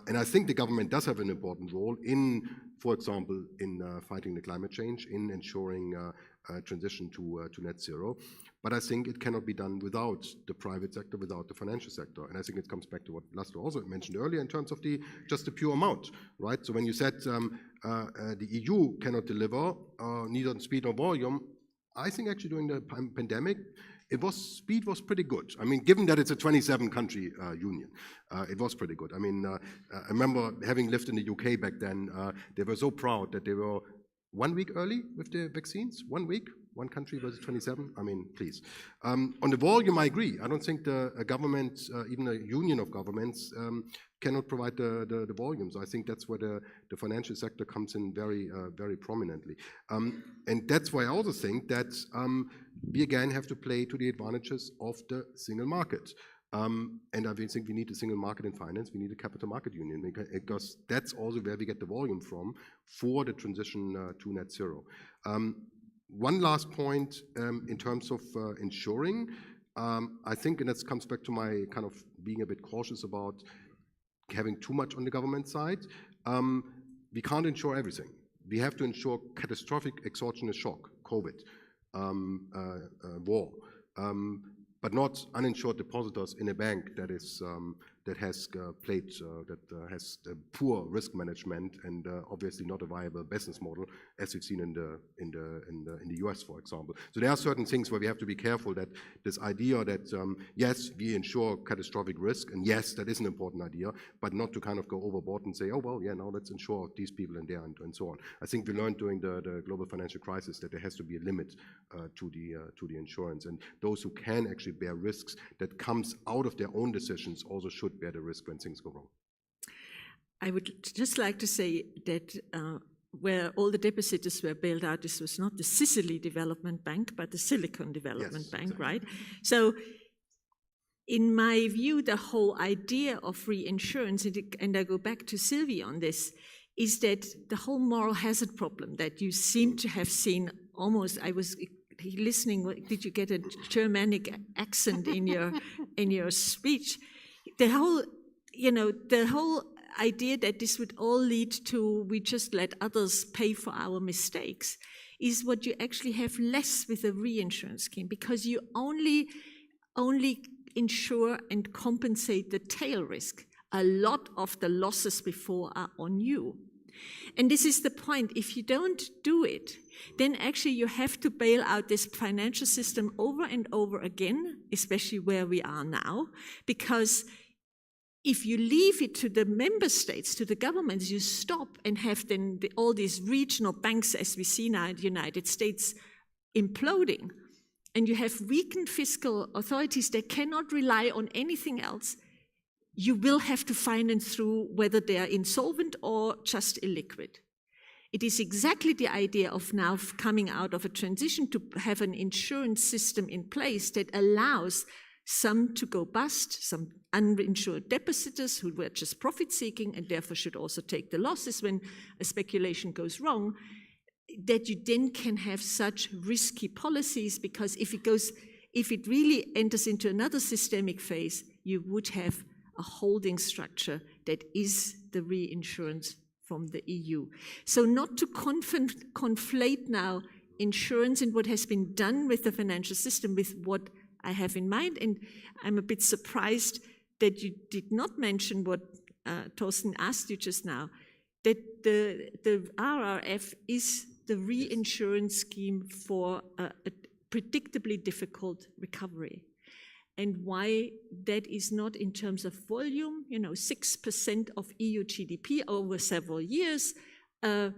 and I think the government does have an important role in, for example, in fighting the climate change, in ensuring transition to net zero. But I think it cannot be done without the private sector, without the financial sector. And I think it comes back to what Laszlo also mentioned earlier in terms of just the pure amount, right? So when you said the EU cannot deliver neither on speed nor volume, I think actually during the pandemic, speed was pretty good. I mean, given that it's a 27-country union, it was pretty good. I mean, I remember having lived in the UK back then, they were so proud that they were 1 week early with the vaccines, 1 week, one country versus 27. I mean, please. On the volume, I agree. I don't think a government, even a union of governments, cannot provide the volumes. I think that's where the financial sector comes in very, very prominently. And that's why I also think that we again have to play to the advantages of the single market. And I think we need a single market in finance. We need a capital market union, because that's also where we get the volume from for the transition to net zero. One last point in terms of insuring, I think, and that comes back to my kind of being a bit cautious about having too much on the government side. We can't insure everything. We have to insure catastrophic exogenous shock, COVID, war, but not uninsured depositors in a bank that is that has has poor risk management and obviously not a viable business model, as we've seen in the US, for example. So there are certain things where we have to be careful that this idea that yes, we insure catastrophic risk, and yes, that is an important idea, but not to kind of go overboard and say, oh well, yeah, now let's insure these people in there and so on. I think we learned during the global financial crisis that there has to be a limit to the insurance, and those who can actually bear risks that comes out of their own decisions also should bear the risk when things go wrong. I would just like to say that where all the depositors were bailed out, this was not the Sicily Development Bank, but the Silicon Development Bank, exactly. Right? So in my view, the whole idea of reinsurance, and I go back to Sylvie on this, is that the whole moral hazard problem that you seem to have seen almost, I was listening, did you get a Germanic accent in your speech? The whole idea that this would all lead to we just let others pay for our mistakes is what you actually have less with a reinsurance scheme, because you only insure and compensate the tail risk. A lot of the losses before are on you. And this is the point. If you don't do it, then actually you have to bail out this financial system over and over again, especially where we are now, because if you leave it to the member states, to the governments, you stop and have then all these regional banks, as we see now in the United States, imploding. And you have weakened fiscal authorities that cannot rely on anything else. You will have to finance through whether they are insolvent or just illiquid. It is exactly the idea of now coming out of a transition to have an insurance system in place that allows some to go bust, some uninsured depositors who were just profit-seeking and therefore should also take the losses when a speculation goes wrong, that you then can have such risky policies, because if it really enters into another systemic phase, you would have a holding structure that is the reinsurance from the EU. So not to conflate now insurance and what has been done with the financial system with what I have in mind, and I'm a bit surprised that you did not mention what Thorsten asked you just now, that the RRF is the reinsurance scheme for a predictably difficult recovery. And why that is not in terms of volume, 6% of EU GDP over several years, a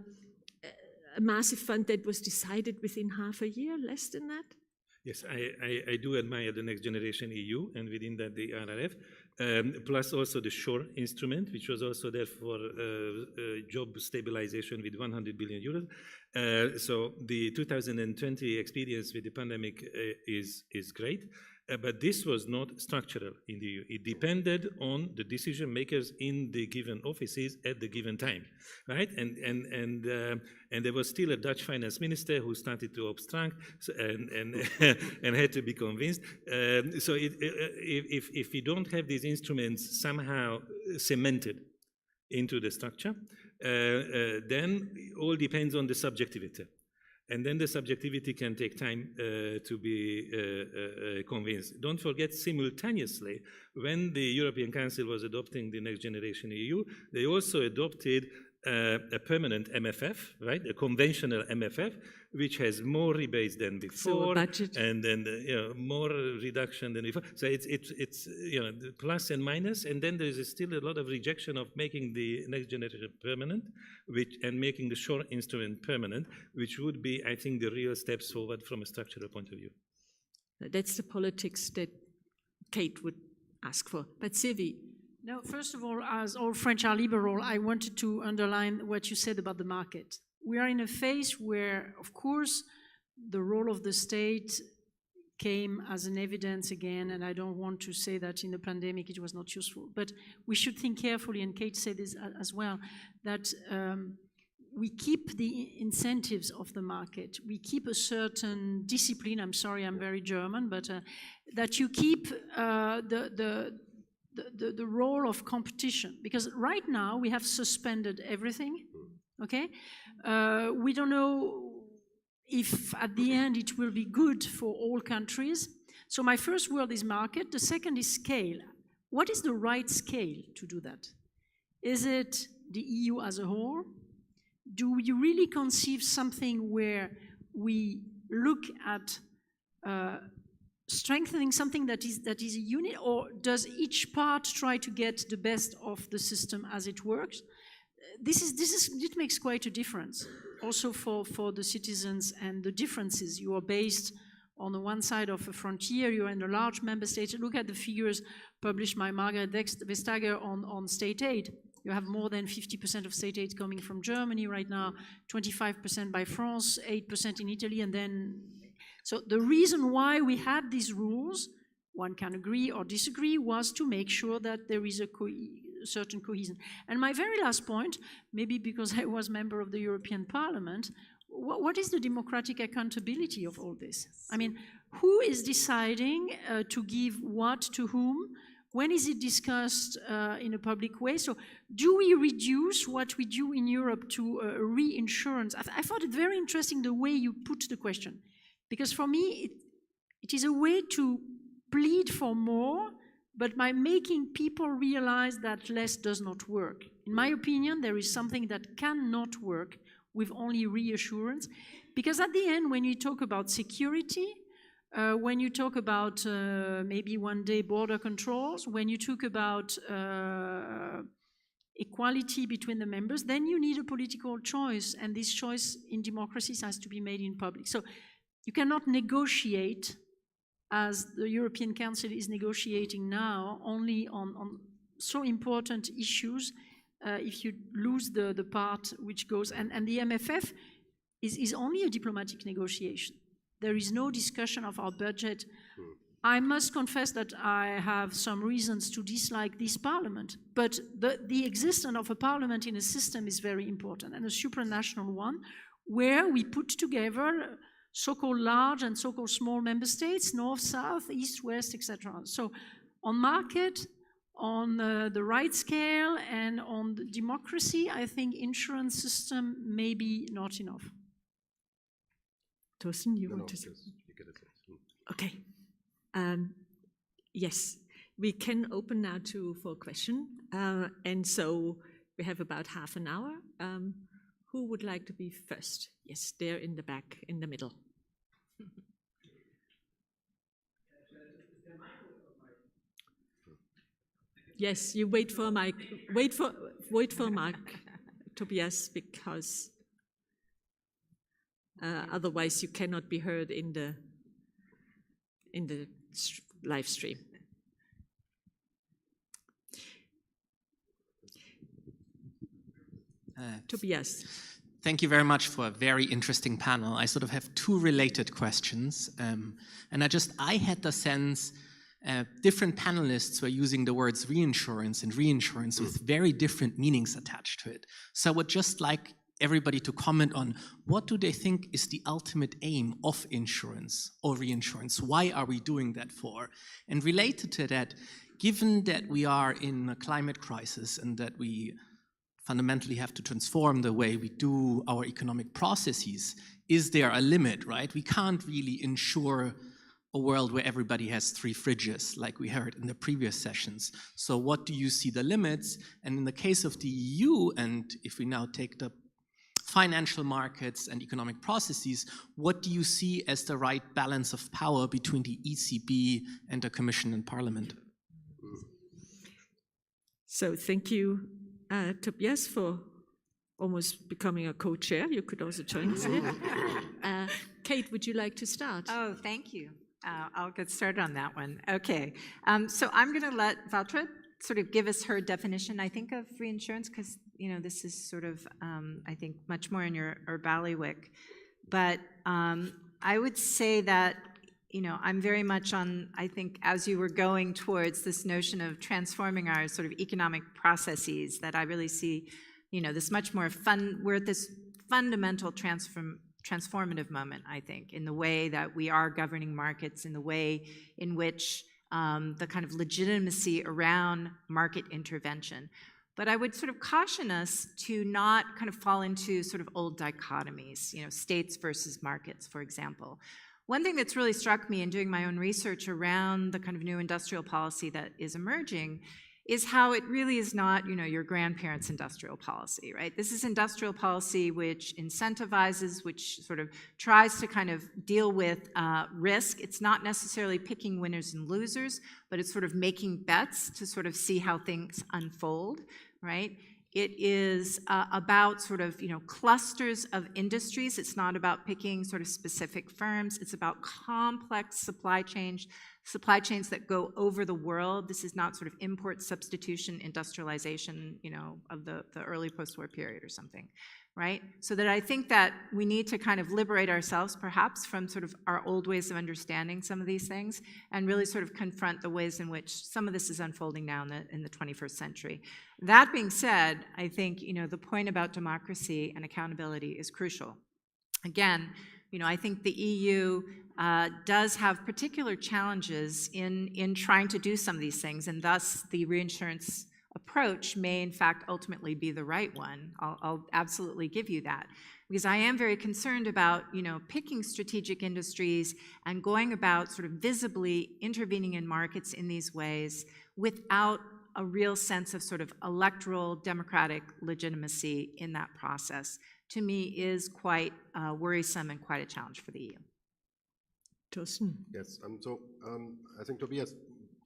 massive fund that was decided within half a year, less than that? Yes, I do admire the Next Generation EU, and within that the RRF, plus also the SURE instrument, which was also there for job stabilization with 100 billion euros. So the 2020 experience with the pandemic is great. But this was not structural in the EU. It depended on the decision makers in the given offices at the given time, right? And there was still a Dutch finance minister who started to obstruct and had to be convinced. So if we don't have these instruments somehow cemented into the structure, then all depends on the subjectivity. And then the subjectivity can take time to be convinced. Don't forget, simultaneously, when the European Council was adopting the Next Generation EU, they also adopted a permanent MFF, right? A conventional MFF, which has more rebates than before, and then more reduction than before. So it's the plus and minus, and then there is still a lot of rejection of making the Next Generation permanent, and making the SURE instrument permanent, which would be, I think, the real steps forward from a structural point of view. That's the politics that Kate would ask for. But Sylvie. No, first of all, as all French are liberal, I wanted to underline what you said about the market. We are in a phase where, of course, the role of the state came as an evidence again, and I don't want to say that in the pandemic it was not useful, but we should think carefully, and Kate said this as well, that we keep the incentives of the market, we keep a certain discipline. I'm sorry, I'm very German, but that you keep the role of competition, because right now we have suspended everything, okay? We don't know if at the end it will be good for all countries. So my first word is market, the second is scale. What is the right scale to do that? Is it the EU as a whole? Do we really conceive something where we look at strengthening something that is a unit, or does each part try to get the best of the system as it works? It makes quite a difference, also for the citizens and the differences. You are based on the one side of a frontier, you're in a large member state. Look at the figures published by Margaret Vestager on state aid. You have more than 50% of state aid coming from Germany right now, 25% by France, 8% in Italy, and then... So the reason why we had these rules, one can agree or disagree, was to make sure that there is a certain cohesion. And my very last point, maybe because I was member of the European Parliament, what is the democratic accountability of all this? I mean, who is deciding to give what to whom When is it discussed in a public way? So do we reduce what we do in Europe to reinsurance? I thought it very interesting the way you put the question, because for me it is a way to plead for more, but by making people realize that less does not work. In my opinion, there is something that cannot work with only reassurance, because at the end, when you talk about security, when you talk about maybe one day border controls, when you talk about equality between the members, then you need a political choice, and this choice in democracies has to be made in public. So you cannot negotiate, as the European Council is negotiating now, only on so important issues if you lose the part which goes, and the MFF is only a diplomatic negotiation. There is no discussion of our budget. I must confess that I have some reasons to dislike this parliament, but the existence of a parliament in a system is very important, and a supranational one, where we put together so-called large and so-called small member states, north, south, east, west, etc. So on market, on the right scale, and on the democracy, I think insurance system may be not enough. Torsten, you want to say? Okay. Yes, we can open now for question. And so we have about half an hour. Who would like to be first? Yes, there in the back, in the middle. Yes, you wait for a mic. Wait for a mic, Tobias, because otherwise you cannot be heard in the live stream. Tobias. Thank you very much for a very interesting panel. I sort of have two related questions. And I had the sense different panelists were using the words reinsurance and reinsurance with very different meanings attached to it. So I would just like everybody to comment on what do they think is the ultimate aim of insurance or reinsurance? Why are we doing that for? And related to that, given that we are in a climate crisis and that we fundamentally have to transform the way we do our economic processes, is there a limit, right? We can't really insure a world where everybody has 3 fridges, like we heard in the previous sessions. So what do you see the limits? And in the case of the EU, and if we now take the financial markets and economic processes, what do you see as the right balance of power between the ECB and the Commission and Parliament? So thank you, Tobias, for almost becoming a co-chair. You could also join us here. Kate, would you like to start? Oh, thank you. I'll get started on that one. Okay, so I'm going to let Valtra sort of give us her definition, I think, of reinsurance, because, you know, this is sort of, I think, much more in your bailiwick. But I would say that, you know, I'm very much on, I think, as you were going towards this notion of transforming our sort of economic processes, that I really see, you know, this much more we're at this fundamental transformative moment, I think, in the way that we are governing markets, in the way in which the kind of legitimacy around market intervention. But I would sort of caution us to not kind of fall into sort of old dichotomies, you know, states versus markets, for example. One thing that's really struck me in doing my own research around the kind of new industrial policy that is emerging is how it really is not, you know, your grandparents' industrial policy, right? This is industrial policy which incentivizes, which sort of tries to kind of deal with risk. It's not necessarily picking winners and losers, but it's sort of making bets to sort of see how things unfold, right? It is about sort of, you know, clusters of industries. It's not about picking sort of specific firms. It's about complex supply chains that go over the world. This is not sort of import substitution industrialization, you know, of the early post-war period or something, right? So that I think that we need to kind of liberate ourselves perhaps from sort of our old ways of understanding some of these things and really sort of confront the ways in which some of this is unfolding now in the 21st century. That being said, I think, you know, the point about democracy and accountability is crucial. Again, I think the EU does have particular challenges in trying to do some of these things, and thus the reinsurance approach may in fact ultimately be the right one. I'll absolutely give you that. Because I am very concerned about, picking strategic industries and going about sort of visibly intervening in markets in these ways without a real sense of sort of electoral democratic legitimacy in that process, to me is quite worrisome and quite a challenge for the EU. Thorsten. Yes, I think, Tobias,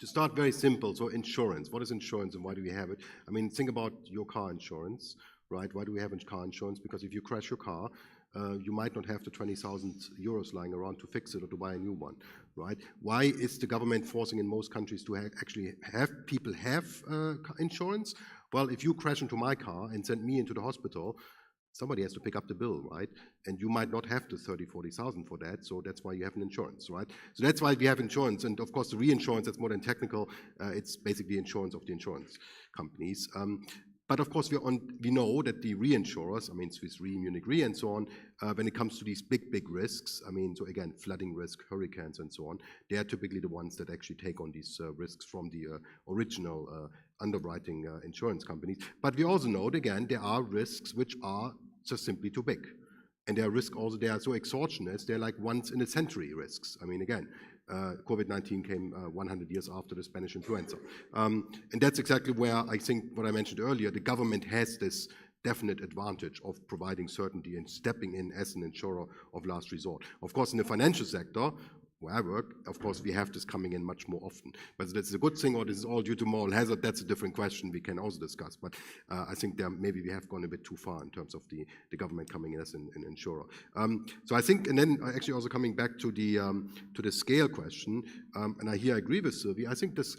to start very simple, so insurance. What is insurance and why do we have it? I mean, think about your car insurance, right? Why do we have car insurance? Because if you crash your car, you might not have the 20,000 euros lying around to fix it or to buy a new one, right? Why is the government forcing in most countries to actually have people have insurance? Well, if you crash into my car and send me into the hospital, somebody has to pick up the bill, right? And you might not have the 30, 40,000 for that, so that's why you have an insurance, right? So that's why we have insurance, and of course the reinsurance, that's more than technical, it's basically insurance of the insurance companies. But of course we know that the reinsurers, I mean Swiss Re, Munich Re and so on, when it comes to these big risks, I mean, so again, flooding risk, hurricanes and so on, they are typically the ones that actually take on these risks from the original underwriting insurance companies. But we also know, again, there are risks which are just simply too big. And there are risks also, they are so exogenous, they're like once in a century risks. I mean, again, COVID-19 came 100 years after the Spanish influenza. And that's exactly where I think what I mentioned earlier, the government has this definite advantage of providing certainty and stepping in as an insurer of last resort. Of course, in the financial sector, where I work, of course, we have this coming in much more often. But that's a good thing, or this is all due to moral hazard, that's a different question we can also discuss. But I think there maybe we have gone a bit too far in terms of the government coming in as an insurer. So I think, and then actually also coming back to the scale question, and I agree with Sylvie, I think this,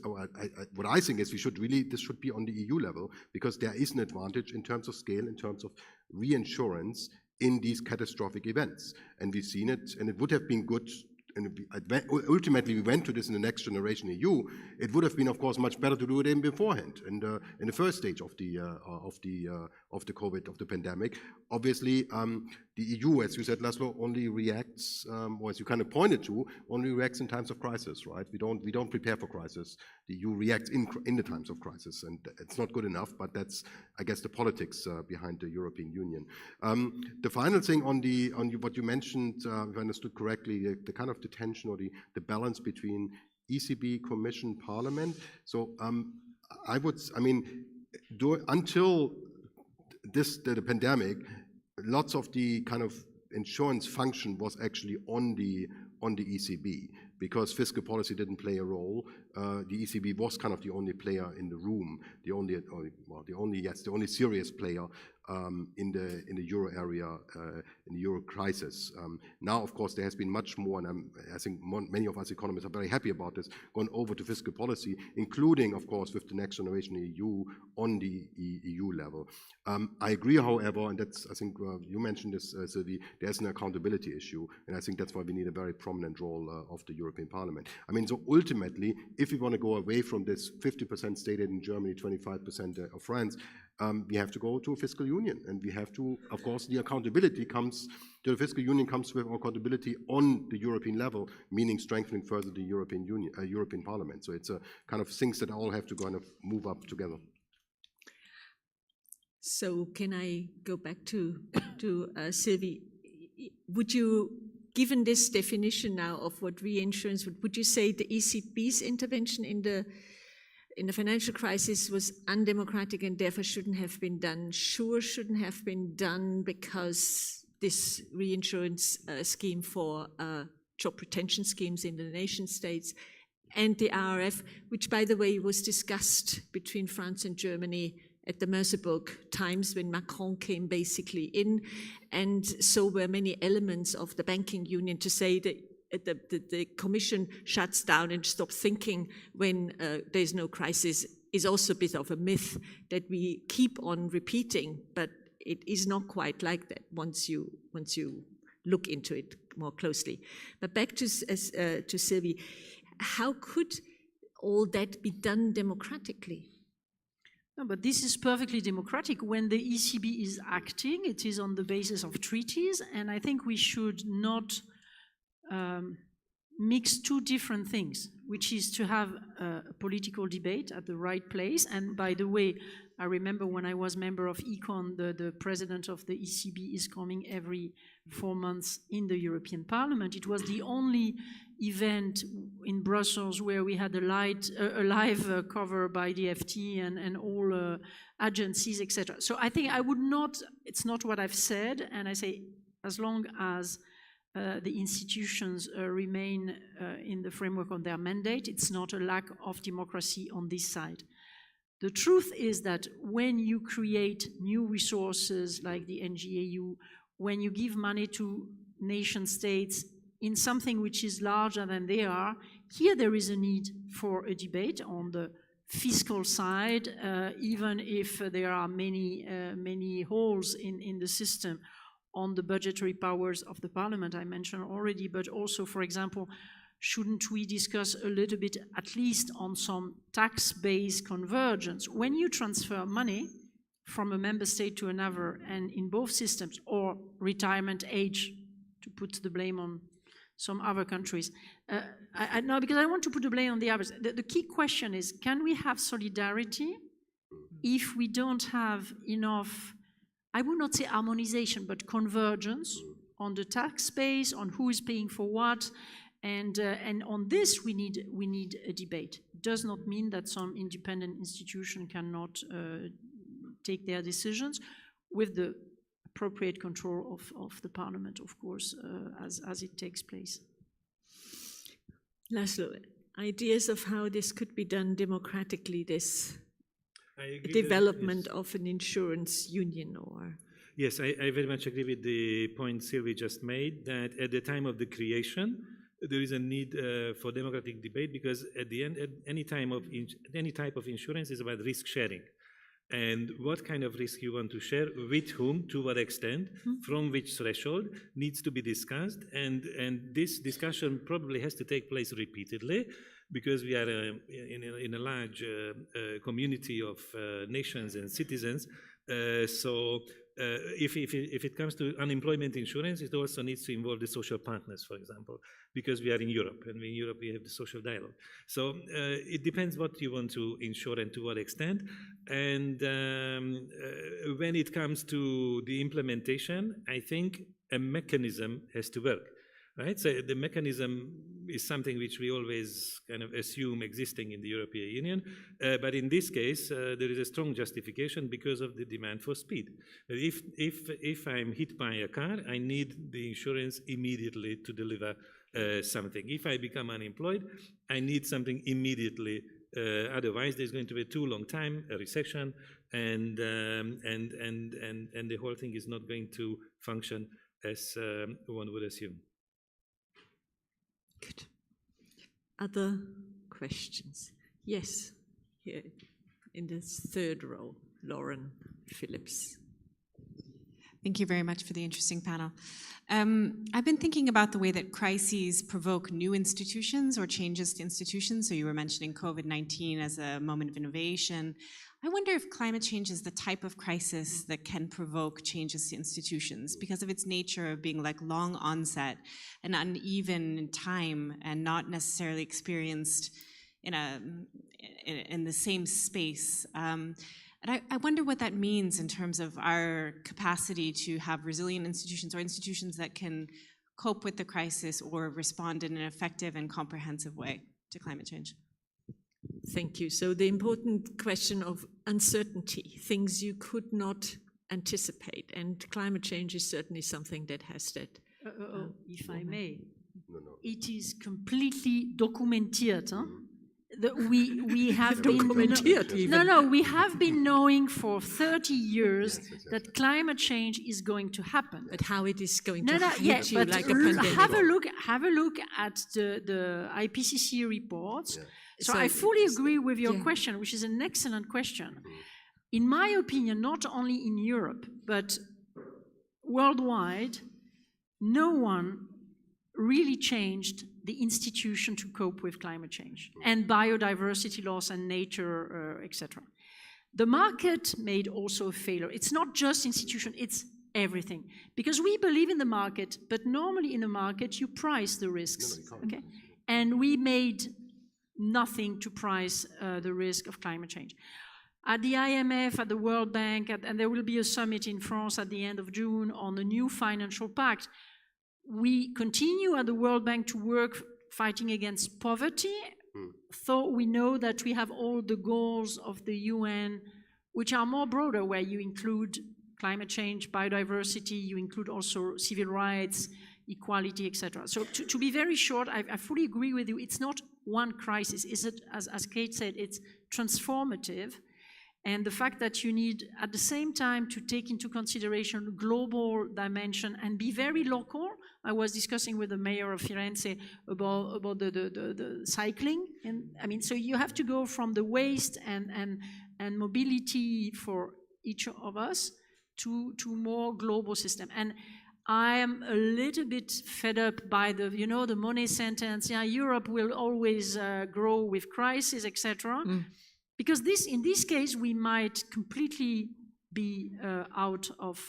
what I think is this should be on the EU level, because there is an advantage in terms of scale, in terms of reinsurance in these catastrophic events. And we've seen it, and it would have been good. And ultimately, we went to this in the next generation EU. It would have been, of course, much better to do it in beforehand, and in the first stage of the COVID, of the pandemic. Obviously, the EU, as you said, Laszlo, only reacts, or as you kind of pointed to, only reacts in times of crisis, right? We don't prepare for crisis. The EU reacts in the times of crisis, and it's not good enough. But that's, I guess, the politics behind the European Union. The final thing on what you mentioned, if I understood correctly, the kind of the tension or the balance between ECB, Commission, Parliament. So until the pandemic, lots of the kind of insurance function was actually on the ECB, because fiscal policy didn't play a role. The ECB was kind of the only player in the room, the only serious player in the euro area, in the euro crisis. Now, of course, there has been much more, and I think many of us economists are very happy about this, gone over to fiscal policy, including, of course, with the next generation EU on the EU level. I agree, however, and that's, I think you mentioned this, Sylvie, there's an accountability issue, and I think that's why we need a very prominent role of the European Parliament. I mean, so ultimately, if we want to go away from this 50% state aid in Germany, 25% of France, we have to go to a fiscal union, and we have to, of course, the accountability comes, the fiscal union comes with accountability on the European level, meaning strengthening further the European Union, European Parliament. So it's a kind of things that all have to kind of move up together. So can I go back to Sylvie? Would you, given this definition now of what reinsurance would you say the ECB's intervention in the financial crisis was undemocratic and therefore shouldn't have been done? Sure, shouldn't have been done because this reinsurance scheme for job retention schemes in the nation states and the RRF, which by the way was discussed between France and Germany at the Merseburg times when Macron came basically in, and so were many elements of the banking union to say that the Commission shuts down and stops thinking when there's no crisis is also a bit of a myth that we keep on repeating, but it is not quite like that once you look into it more closely. But back to Sylvie, how could all that be done democratically? No, but this is perfectly democratic. When the ECB is acting, it is on the basis of treaties, and I think we should not mix two different things, which is to have a political debate at the right place. And by the way, I remember when I was member of Econ, the president of the ECB is coming every 4 months in the European Parliament. It was the only event in Brussels where we had a live cover by the FT and all agencies, etc. So I think I would not, it's not what I've said, and I say as long as the institutions remain in the framework of their mandate, it's not a lack of democracy on this side. The truth is that when you create new resources like the NGAU, when you give money to nation states in something which is larger than they are, here there is a need for a debate on the fiscal side, even if there are many holes in the system, on the budgetary powers of the parliament I mentioned already, but also, for example, shouldn't we discuss a little bit, at least on some tax-based convergence? When you transfer money from a member state to another, and in both systems, or retirement age, to put the blame on some other countries. No, because I want to put the blame on the others. The key question is, can we have solidarity if we don't have enough, I would not say harmonization, but convergence on the tax base, on who is paying for what, and on this we need a debate. It does not mean that some independent institution cannot take their decisions with the appropriate control of the parliament, of course, as it takes place. Laszlo, ideas of how this could be done democratically, this development of an insurance union, or? Yes, I very much agree with the point Sylvie just made, that at the time of the creation, there is a need for democratic debate, because at the end, any type of insurance is about risk sharing. And what kind of risk you want to share, with whom, to what extent, from which threshold, needs to be discussed. And this discussion probably has to take place repeatedly, because we are in a large community of nations and citizens. So if it comes to unemployment insurance, it also needs to involve the social partners, for example, because we are in Europe, and in Europe we have the social dialogue. So it depends what you want to insure and to what extent. And when it comes to the implementation, I think a mechanism has to work. Right? So the mechanism is something which we always kind of assume existing in the European Union, but in this case, there is a strong justification because of the demand for speed. If I'm hit by a car, I need the insurance immediately to deliver something. If I become unemployed, I need something immediately. Otherwise, there's going to be too long time, a recession, and the whole thing is not going to function as one would assume. Good. Other questions? Yes, here in this third row, Lauren Phillips. Thank you very much for the interesting panel. I've been thinking about the way that crises provoke new institutions or changes to institutions. So you were mentioning COVID-19 as a moment of innovation. I wonder if climate change is the type of crisis that can provoke changes to institutions because of its nature of being like long onset and uneven in time and not necessarily experienced in the same space. And I wonder what that means in terms of our capacity to have resilient institutions or institutions that can cope with the crisis or respond in an effective and comprehensive way to climate change. Thank you. So the important question of uncertainty, things you could not anticipate, and climate change is certainly something that has that. If I may, it is completely documented. Huh? We have been we have been knowing for 30 years that climate change is going to happen. But how it is going to hit you like a pandemic. Have a look at the IPCC reports. Yeah. So I fully agree with your question, which is an excellent question. In my opinion, not only in Europe, but worldwide, no one really changed the institution to cope with climate change and biodiversity loss and nature, etc. The market made also a failure. It's not just institution, it's everything. Because we believe in the market, but normally in the market you price the risks. Okay? And we made nothing to price the risk of climate change. At the IMF, at the World Bank, and there will be a summit in France at the end of June on the new financial pact, we continue at the World Bank to work fighting against poverty, though we know that we have all the goals of the UN, which are more broader, where you include climate change, biodiversity, you include also civil rights, equality, etc. So to be very short, I fully agree with you. It's not one crisis. Is it, as Kate said, it's transformative. And the fact that you need, at the same time, to take into consideration global dimension and be very local. I was discussing with the mayor of Firenze about the cycling. And I mean, so you have to go from the waste and mobility for each of us to more global system. And I am a little bit fed up by the, you know, the Monnet sentence, yeah, Europe will always grow with crisis, etc. Because in this case, we might completely be out of,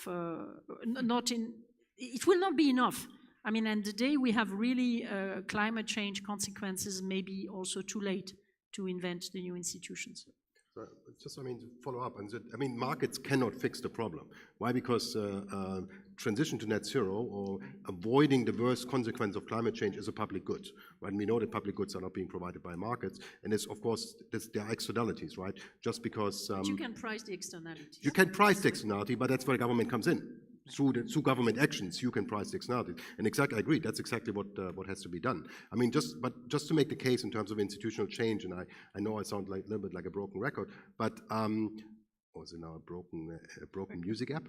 it will not be enough. I mean, and the day we have really climate change consequences, maybe also too late to invent the new institutions. Just, I mean, to follow up, I mean, markets cannot fix the problem. Why? Because transition to net zero or avoiding the worst consequence of climate change is a public good. Right? We know that public goods are not being provided by markets, and it's, of course, there are externalities, right? Just because... but you can price the externalities. You can price the externality, but that's where the government comes in. Through government actions, you can price the externality. And exactly, I agree, that's exactly what has to be done. I mean, just to make the case in terms of institutional change, and I know I sound like a little bit like a broken record, but, or is it now a broken music app?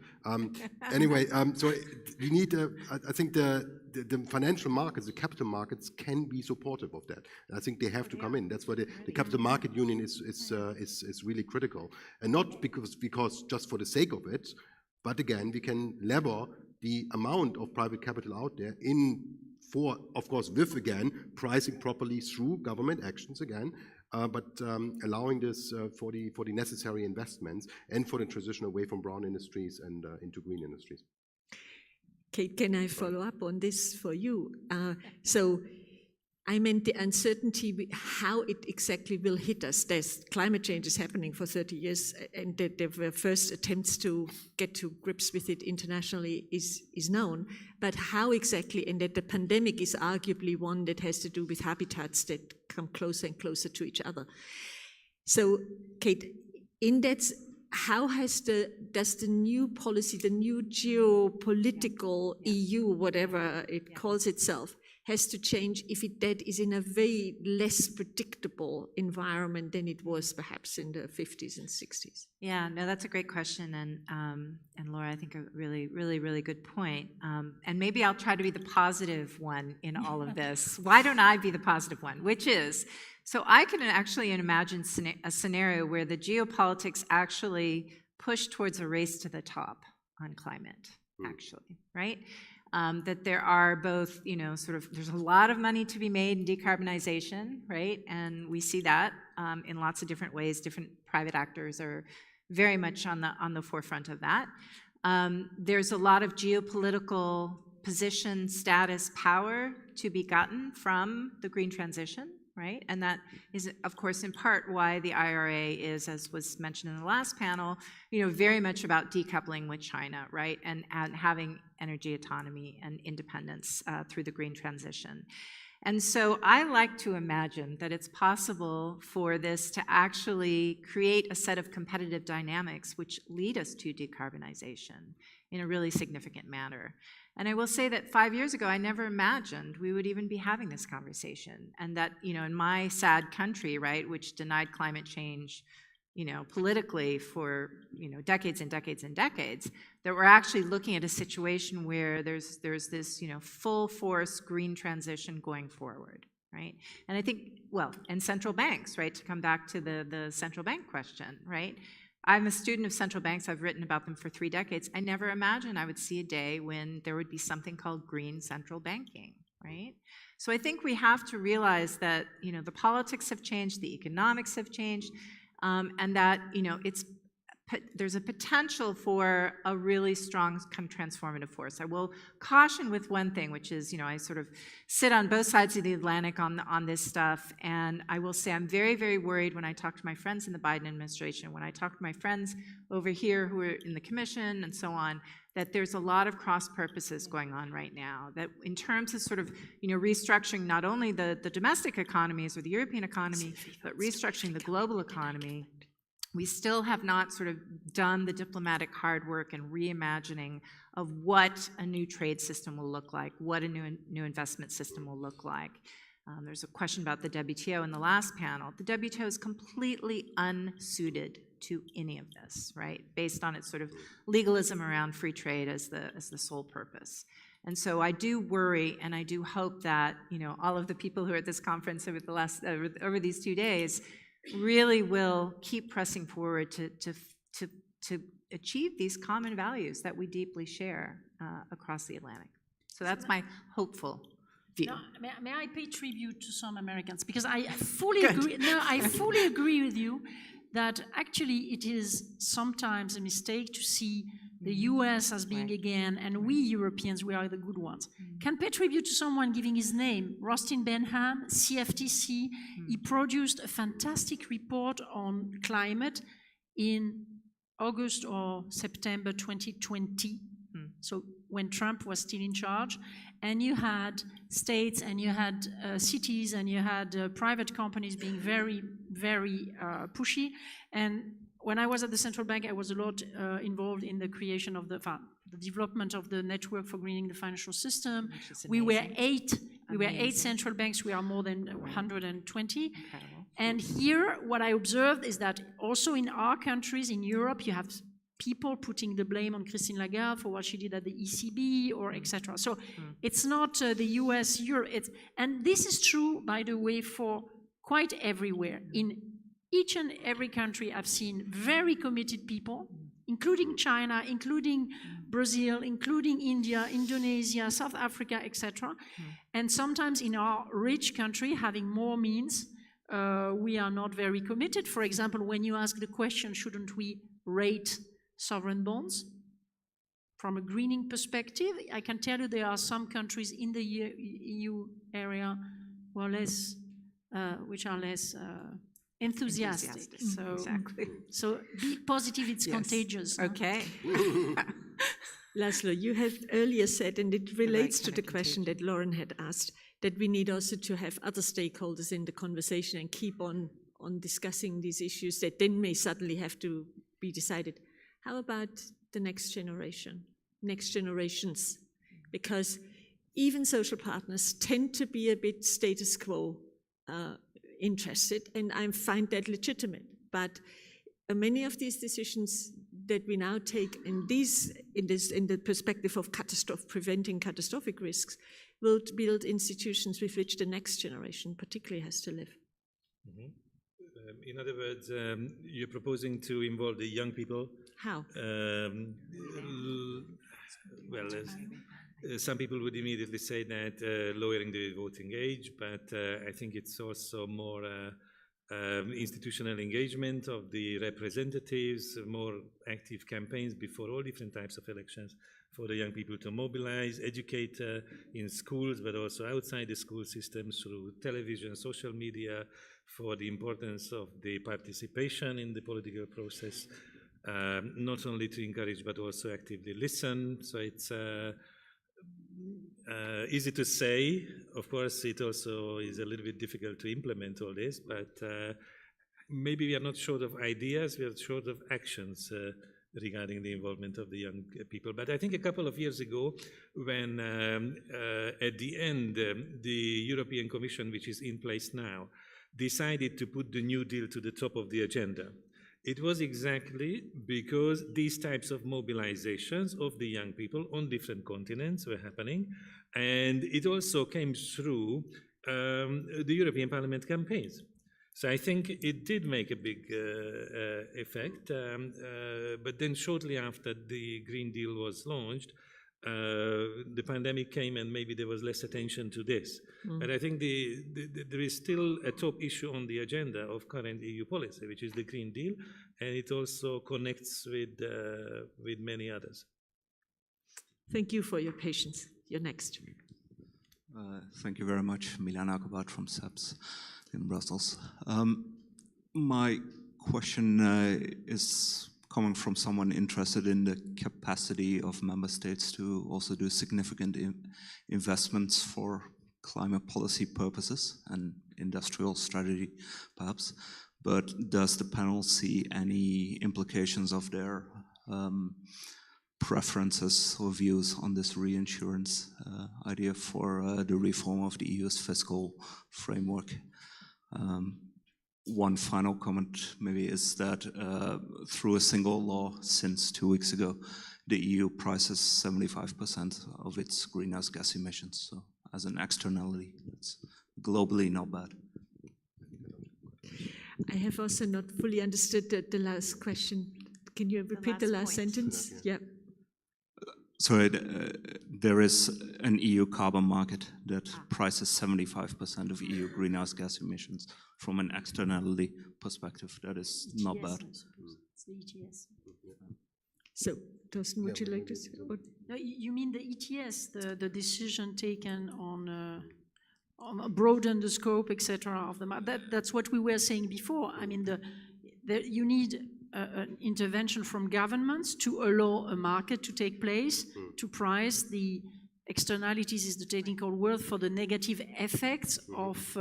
Anyway, so we need, I think the financial markets, the capital markets can be supportive of that. And I think they have to come in. That's why the capital market union is really critical. And not because just for the sake of it, but again, we can lever the amount of private capital out there of course, with, again, pricing properly through government actions again, but allowing this for the necessary investments and for the transition away from brown industries and into green industries. Kate, can I follow up on this for you? So I meant the uncertainty, how it exactly will hit us. Climate change is happening for 30 years, and that the first attempts to get to grips with it internationally is known. But how exactly, and that the pandemic is arguably one that has to do with habitats that come closer and closer to each other. So, Kate, in that, how does the new policy, the new geopolitical EU, whatever it calls itself, has to change if that is in a very less predictable environment than it was perhaps in the 50s and 60s? Yeah, no, that's a great question, and Laura, I think a really, really, really good point. And maybe I'll try to be the positive one in all of this. Why don't I be the positive one? Which is, so I can actually imagine a scenario where the geopolitics actually push towards a race to the top on climate, actually, right? That there are both, you know, sort of, there's a lot of money to be made in decarbonization, right? And we see that in lots of different ways. Different private actors are very much on the forefront of that. There's a lot of geopolitical position, status, power to be gotten from the green transition, right? And that is, of course, in part why the IRA is, as was mentioned in the last panel, you know, very much about decoupling with China, right? And having energy autonomy and independence through the green transition. And so I like to imagine that it's possible for this to actually create a set of competitive dynamics which lead us to decarbonization in a really significant manner. And I will say that 5 years ago, I never imagined we would even be having this conversation. And that, you know, in my sad country, right, which denied climate change, you know, politically for, you know, decades and decades and decades, that we're actually looking at a situation where there's this, you know, full force green transition going forward, right? And I think, well, and central banks, right, to come back to the central bank question, right? I'm a student of central banks. I've written about them for 3 decades. I never imagined I would see a day when there would be something called green central banking, right? So I think we have to realize that, you know, the politics have changed, the economics have changed, and that, you know, it's there's a potential for a really strong kind of transformative force. I will caution with one thing, which is, I sort of sit on both sides of the Atlantic on this stuff, and I will say I'm very, very worried when I talk to my friends in the Biden administration, when I talk to my friends over here who are in the commission and so on, that there's a lot of cross purposes going on right now, that in terms of sort of, restructuring not only the domestic economies or the European economy, but restructuring the global economy, we still have not sort of done the diplomatic hard work and reimagining of what a new trade system will look like, what a new investment system will look like. There's a question about the WTO in the last panel. The WTO is completely unsuited to any of this, right? Based on its sort of legalism around free trade as the sole purpose. And so I do worry, and I do hope that all of the people who are at this conference over these 2 days really will keep pressing forward to achieve these common values that we deeply share across the Atlantic. So that's my hopeful view. No, may I pay tribute to some Americans? Because I fully agree. No, I fully agree with you that actually it is sometimes a mistake to see the US as being again, and we Europeans, we are the good ones. Can pay tribute to someone giving his name, Rustin Benham, CFTC. He produced a fantastic report on climate in August or September 2020. So when Trump was still in charge, and you had states and you had cities and you had private companies being very, very pushy. And when I was at the central bank, I was a lot involved in the creation of the development of the network for greening the financial system. We were eight central banks. We are more than 120. Incredible. And here, what I observed is that also in our countries, in Europe, you have people putting the blame on Christine Lagarde for what she did at the ECB or etc. So it's not the US, Europe. And this is true, by the way, for quite everywhere. In each and every country, I've seen very committed people, including China, including Brazil, including India, Indonesia, South Africa, etc. And sometimes in our rich country, having more means, we are not very committed. For example, when you ask the question, shouldn't we rate sovereign bonds? From a greening perspective, I can tell you there are some countries in the EU area which are less enthusiastic. So, exactly. So be positive, it's contagious. Okay. Laszlo, you have earlier said, and it relates to the question that Lauren had asked, that we need also to have other stakeholders in the conversation and keep on discussing these issues that then may suddenly have to be decided. How about the next generation, next generations? Because even social partners tend to be a bit status quo interested, and I find that legitimate. But many of these decisions that we now take in the perspective of preventing catastrophic risks will build institutions with which the next generation particularly has to live. Mm-hmm. In other words, you're proposing to involve the young people. How? Some people would immediately say that lowering the voting age, but I think it's also more institutional engagement of the representatives, more active campaigns before all different types of elections for the young people to mobilize, educate in schools, but also outside the school systems through television, social media, for the importance of the participation in the political process, not only to encourage, but also actively listen. So it's easy to say. Of course, it also is a little bit difficult to implement all this, but maybe we are not short of ideas, we are short of actions regarding the involvement of the young people. But I think a couple of years ago, when at the end, the European Commission, which is in place now, decided to put the New Deal to the top of the agenda, it was exactly because these types of mobilizations of the young people on different continents were happening, and it also came through the European Parliament campaigns. So I think it did make a big effect, but then shortly after the Green Deal was launched, the pandemic came and maybe there was less attention to this. But I think there is still a top issue on the agenda of current EU policy, which is the Green Deal, and it also connects with many others. Thank you for your patience. You're next. Thank you very much. Milan Akabat from SEPS in Brussels. My question is coming from someone interested in the capacity of member states to also do significant investments for climate policy purposes and industrial strategy, perhaps. But does the panel see any implications of their preferences or views on this reinsurance idea for the reform of the EU's fiscal framework? One final comment maybe is that through a single law since 2 weeks ago, the EU prices 75% of its greenhouse gas emissions. So as an externality, it's globally not bad. I have also not fully understood the last question. Can you repeat the last sentence? Yeah. Sorry, there is an EU carbon market that prices 75% of EU greenhouse gas emissions. From an externality perspective, that is not bad. It's the ETS. So, Thorsten, would you like to say? No, you mean the ETS, the decision taken on broaden the scope, etc. of the market. That's what we were saying before. I mean, you need an intervention from governments to allow a market to take place, to price the externalities is the technical word for the negative effects of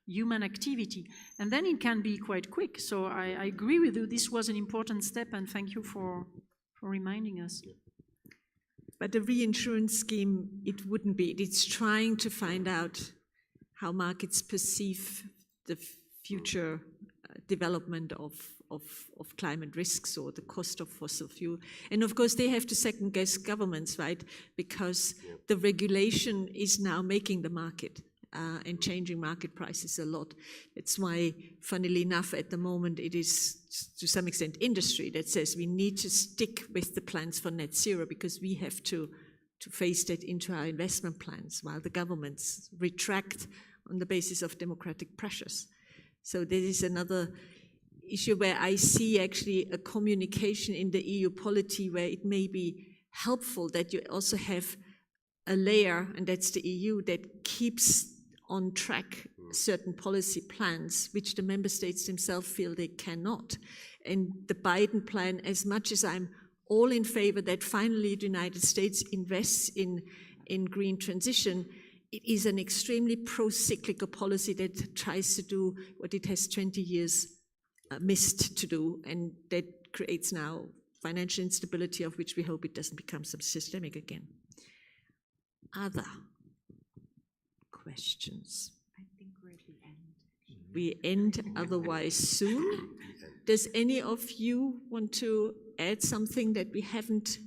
human activity. And then it can be quite quick. So I agree with you. This was an important step, and thank you for reminding us. But the reinsurance scheme, it wouldn't be. It's trying to find out how markets perceive the future development of climate risks or the cost of fossil fuel. And of course, they have to second guess governments, right? Because the regulation is now making the market and changing market prices a lot. That's why, funnily enough, at the moment, it is to some extent industry that says we need to stick with the plans for net zero because we have to phase that into our investment plans while the governments retract on the basis of democratic pressures. So there is another issue where I see actually a communication in the EU polity where it may be helpful that you also have a layer, and that's the EU, that keeps on track certain policy plans, which the member states themselves feel they cannot. And the Biden plan, as much as I'm all in favor that finally the United States invests in green transition, it is an extremely pro-cyclical policy that tries to do what it has 20 years missed to do, and that creates now financial instability of which we hope it doesn't become systemic again. Other questions? I think we're at the end. We end otherwise soon. Does any of you want to add something that we haven't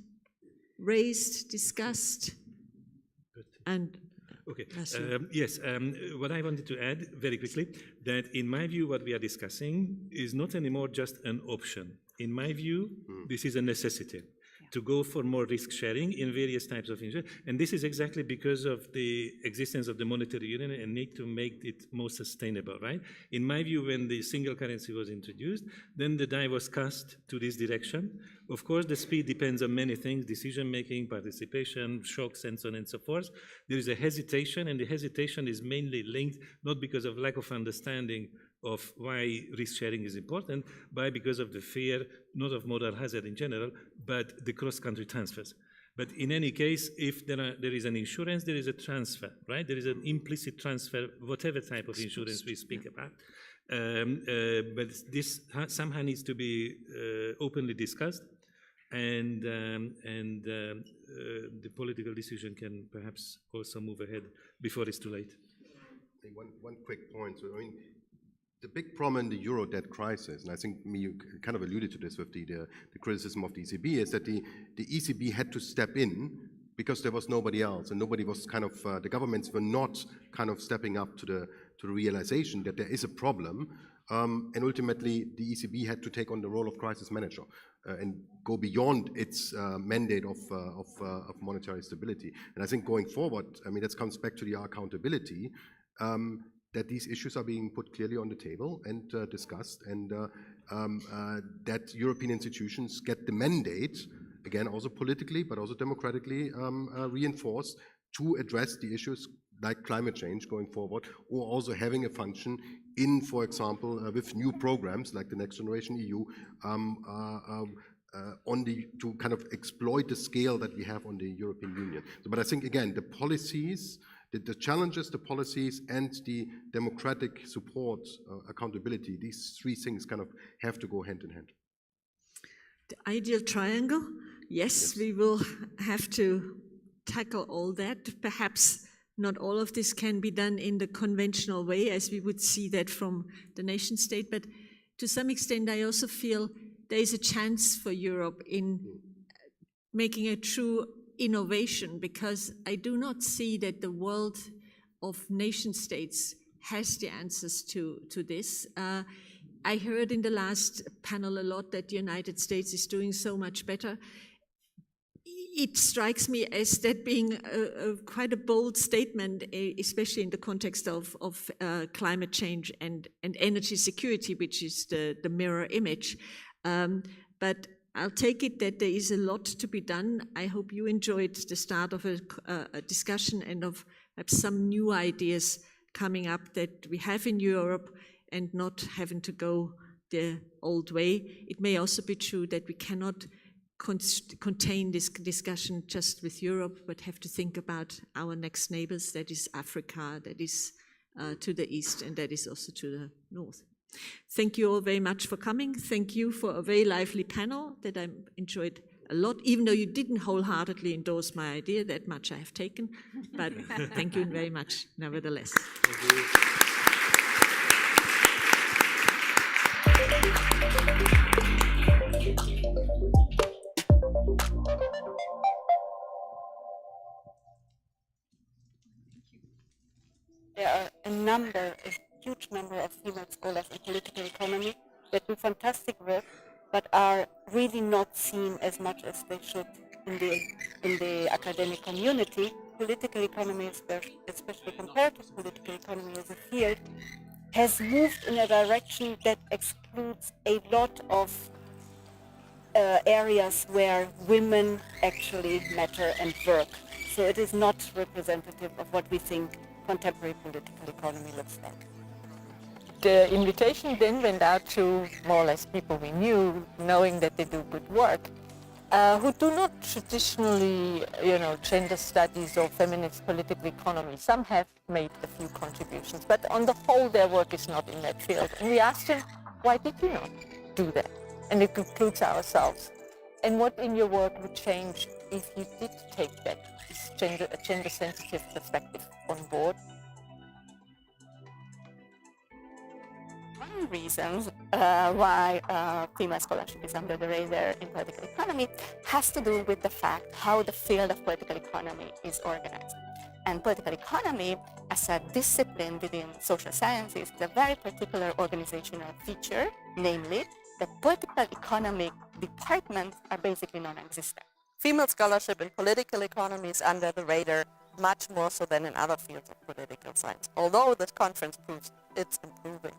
raised, discussed? And okay. Yes, what I wanted to add very quickly, that in my view, what we are discussing is not anymore just an option. In my view, this is a necessity to go for more risk sharing in various types of insurance. And this is exactly because of the existence of the monetary union and need to make it more sustainable, right? In my view, when the single currency was introduced, then the die was cast to this direction. Of course, the speed depends on many things, decision-making, participation, shocks, and so on and so forth. There is a hesitation, and the hesitation is mainly linked not because of lack of understanding of why risk sharing is important, but because of the fear, not of moral hazard in general, but the cross-country transfers. But in any case, if there is an insurance, there is a transfer, right? There is an implicit transfer, whatever type of insurance we speak about. But this somehow needs to be openly discussed, and the political decision can perhaps also move ahead before it's too late. One quick point. So, I mean, the big problem in the euro debt crisis, and I think you kind of alluded to this with the criticism of the ECB, is that the ECB had to step in because there was nobody else, and nobody was kind of, the governments were not kind of stepping up to the realization that there is a problem, and ultimately the ECB had to take on the role of crisis manager. and go beyond its mandate of monetary stability. And I think going forward, I mean, that comes back to the accountability, that these issues are being put clearly on the table and discussed, and that European institutions get the mandate, again, also politically, but also democratically reinforced to address the issues like climate change going forward, or also having a function in, for example, with new programs like the Next Generation EU, to kind of exploit the scale that we have on the European Union. So, but I think, again, the policies, the challenges, the policies, and the democratic support, accountability, these three things kind of have to go hand in hand. The ideal triangle, yes, we will have to tackle all that. Perhaps not all of this can be done in the conventional way, as we would see that from the nation state, but to some extent I also feel there is a chance for Europe in making a true innovation, because I do not see that the world of nation states has the answers to this. I heard in the last panel a lot that the United States is doing so much better. It strikes me as that being quite a bold statement, especially in the context of climate change and energy security, which is the mirror image. But I'll take it that there is a lot to be done. I hope you enjoyed the start of a discussion and of perhaps some new ideas coming up that we have in Europe, and not having to go the old way. It may also be true that we cannot contain this discussion just with Europe, but have to think about our next neighbors, that is Africa, that is to the east, and that is also to the north. Thank you all very much for coming. Thank you for a very lively panel that I enjoyed a lot, even though you didn't wholeheartedly endorse my idea. That much I have taken, but thank you very much nevertheless. Thank you. There are a huge number of female scholars in political economy that do fantastic work, but are really not seen as much as they should in the academic community. Political economy, especially comparative political economy as a field, has moved in a direction that excludes a lot of areas where women actually matter and work. So it is not representative of what we think contemporary political economy looks like. The invitation then went out to more or less people we knew, knowing that they do good work, who do not traditionally, gender studies or feminist political economy. Some have made a few contributions, but on the whole, their work is not in that field. And we asked them, why did you not do that? And it concludes ourselves. And what in your work would change if you did take that gender-sensitive perspective on board? One reason why female scholarship is under the radar in political economy has to do with the fact how the field of political economy is organized. And political economy, as a discipline within social sciences, is a very particular organizational feature, namely that political economic departments are basically non-existent. Female scholarship in political economy is under the radar much more so than in other fields of political science, although this conference proves it's improving.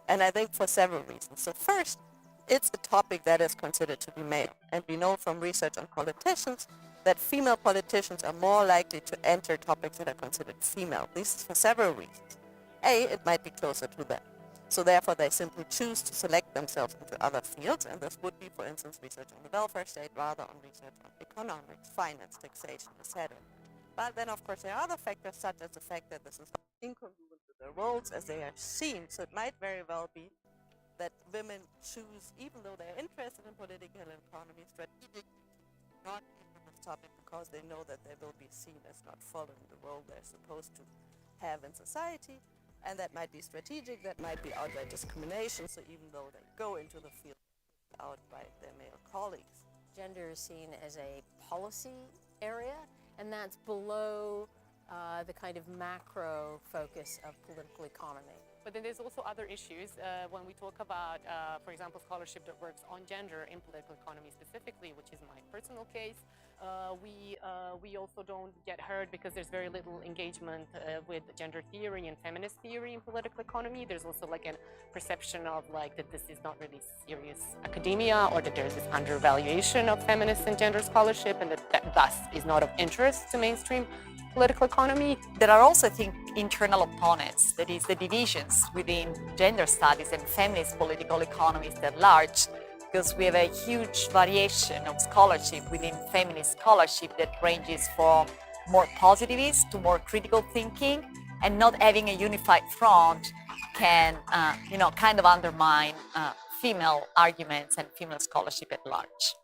And I think for several reasons. So first, it's a topic that is considered to be male. And we know from research on politicians that female politicians are more likely to enter topics that are considered female. This is for several reasons. A, it might be closer to them. So therefore, they simply choose to select themselves into other fields, and this would be, for instance, research on the welfare state rather on research on economics, finance, taxation, etc. But then, of course, there are other factors, such as the fact that this is incongruent with their roles as they are seen. So it might very well be that women choose, even though they're interested in political economy, strategically not into this topic because they know that they will be seen as not following the role they're supposed to have in society. And that might be strategic, that might be outright discrimination, so even though they go into the field out by their male colleagues. Gender is seen as a policy area, and that's below the kind of macro focus of political economy. But then there's also other issues when we talk about, for example, scholarship that works on gender in political economy specifically, which is my personal case. We also don't get heard because there's very little engagement with gender theory and feminist theory in political economy. There's also like a perception of like that this is not really serious academia, or that there's this undervaluation of feminist and gender scholarship, and that thus is not of interest to mainstream political economy. There are also, I think, internal opponents, that is the divisions within gender studies and feminist political economies at large, because we have a huge variation of scholarship within feminist scholarship that ranges from more positivist to more critical thinking, and not having a unified front can, kind of undermine female arguments and female scholarship at large.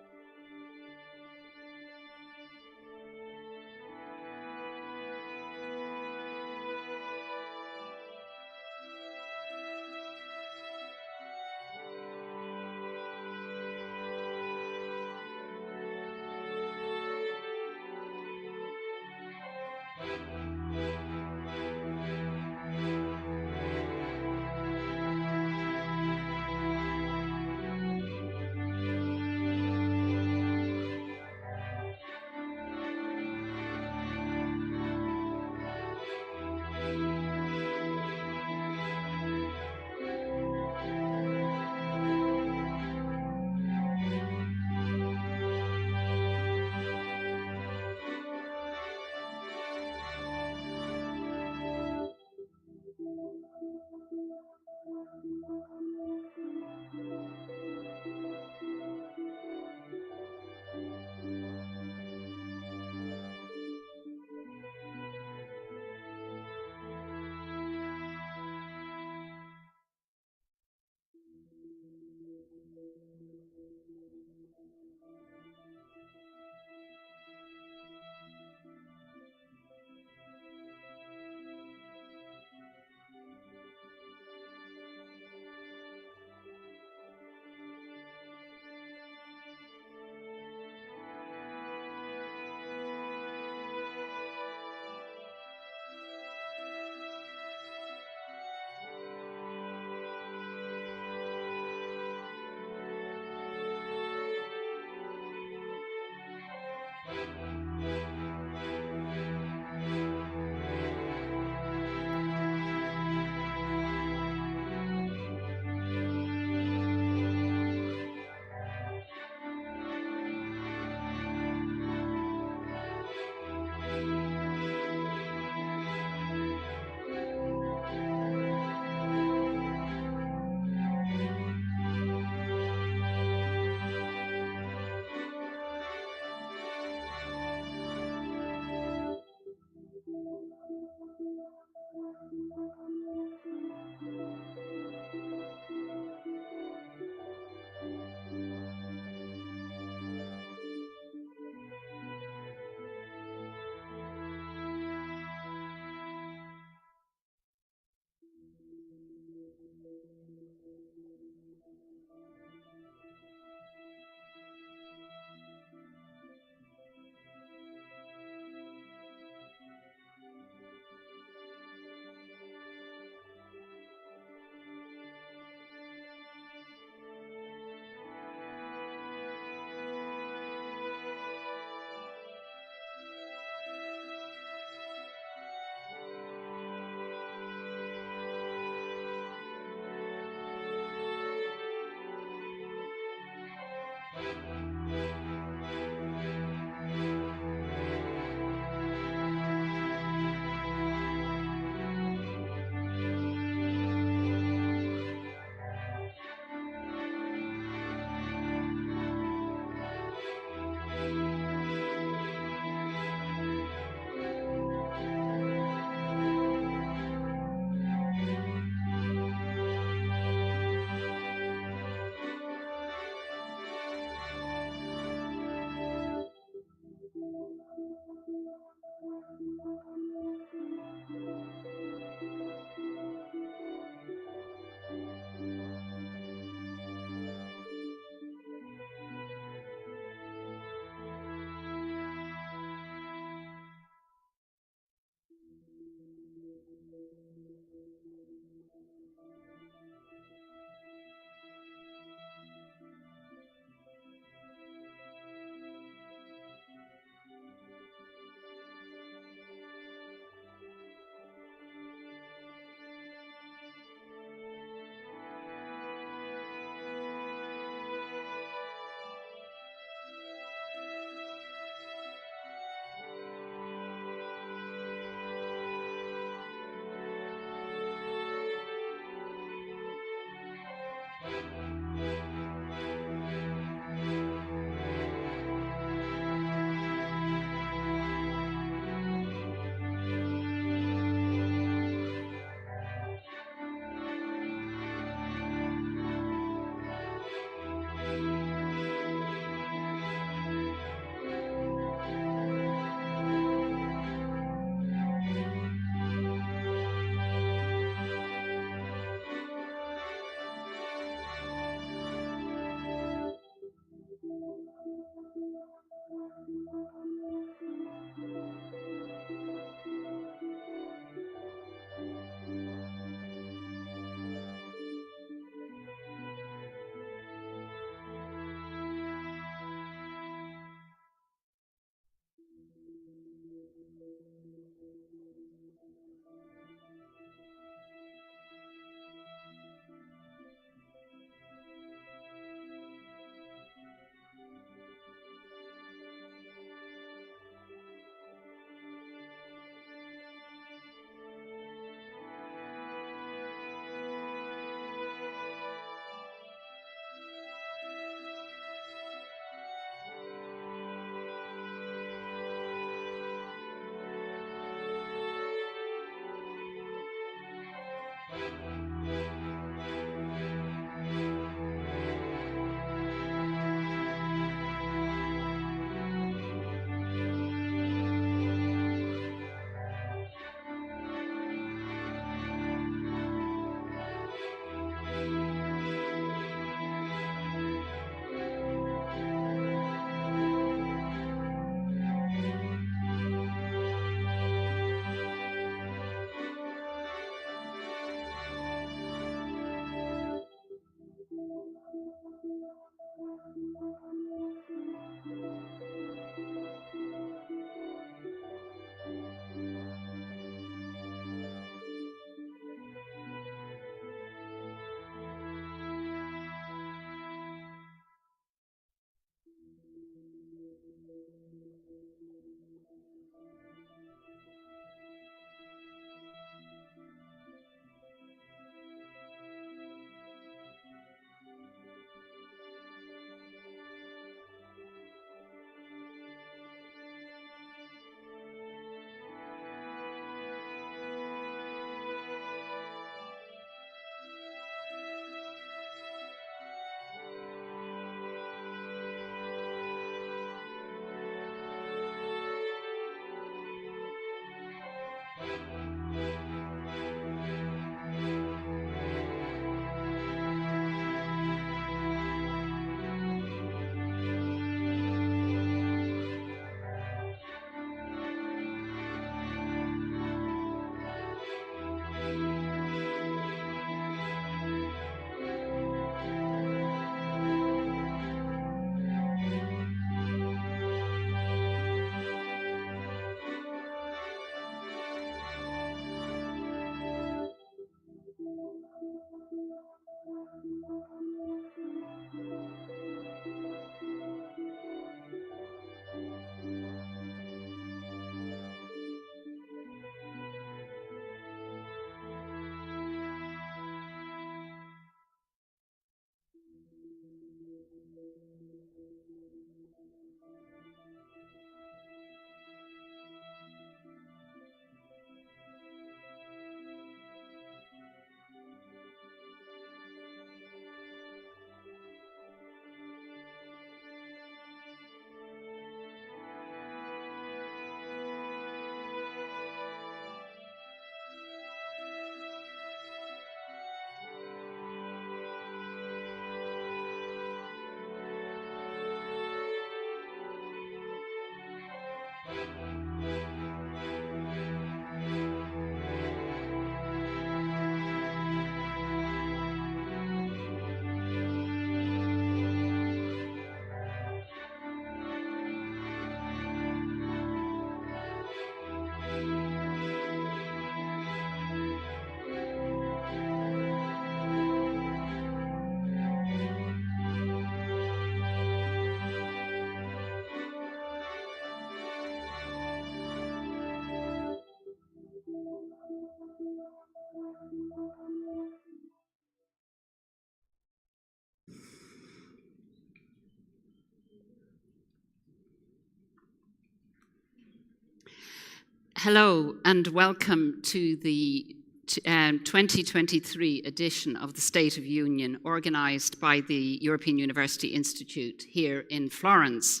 Hello and welcome to the 2023 edition of the State of Union, organised by the European University Institute here in Florence.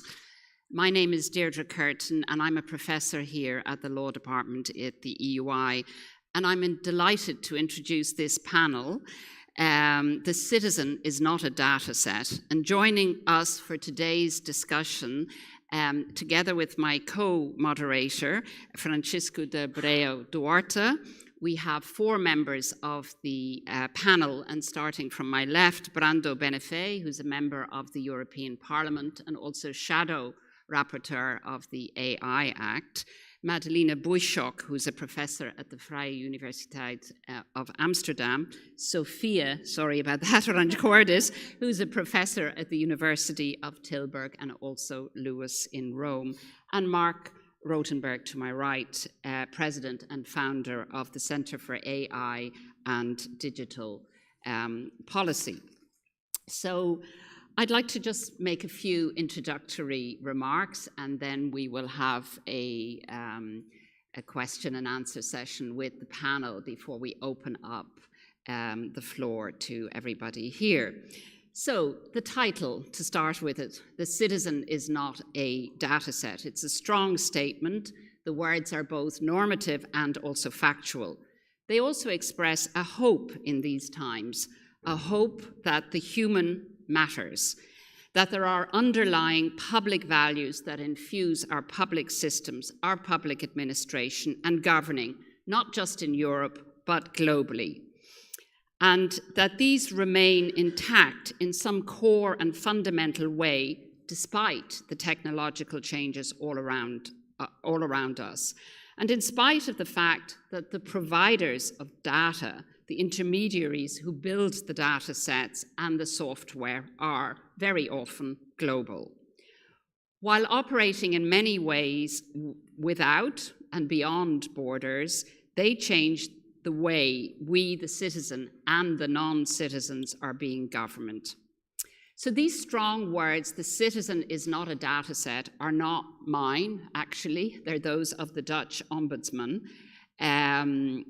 My name is Deirdre Curtin and I'm a professor here at the Law Department at the EUI, and I'm delighted to introduce this panel The citizen is not a data set. And joining us for today's discussion, together with my co-moderator, Francisco de Breu Duarte, we have 4 members of the panel, and starting from my left, Brando Benefei, who's a member of the European Parliament and also shadow rapporteur of the AI Act, Madeleine Buyschock, who's a professor at the Vrije Universiteit of Amsterdam, Sophia, sorry about that, Ranjcordis, who's a professor at the University of Tilburg and also Lewis in Rome, and Mark Rotenberg to my right, president and founder of the Center for AI and Digital Policy. So I'd like to just make a few introductory remarks, and then we will have a question and answer session with the panel before we open up the floor to everybody here. So the title, to start with it, The Citizen is Not a Data Set. It's a strong statement. The words are both normative and also factual. They also express a hope in these times, a hope that the human matters, that there are underlying public values that infuse our public systems, our public administration and governing, not just in Europe, but globally. And that these remain intact in some core and fundamental way, despite the technological changes all around us. And in spite of the fact that the providers of data, the intermediaries who build the data sets and the software, are very often global. While operating in many ways without and beyond borders, they change the way we, the citizen, and the non-citizens are being governed. So these strong words, the citizen is not a data set, are not mine, actually. They're those of the Dutch ombudsman. And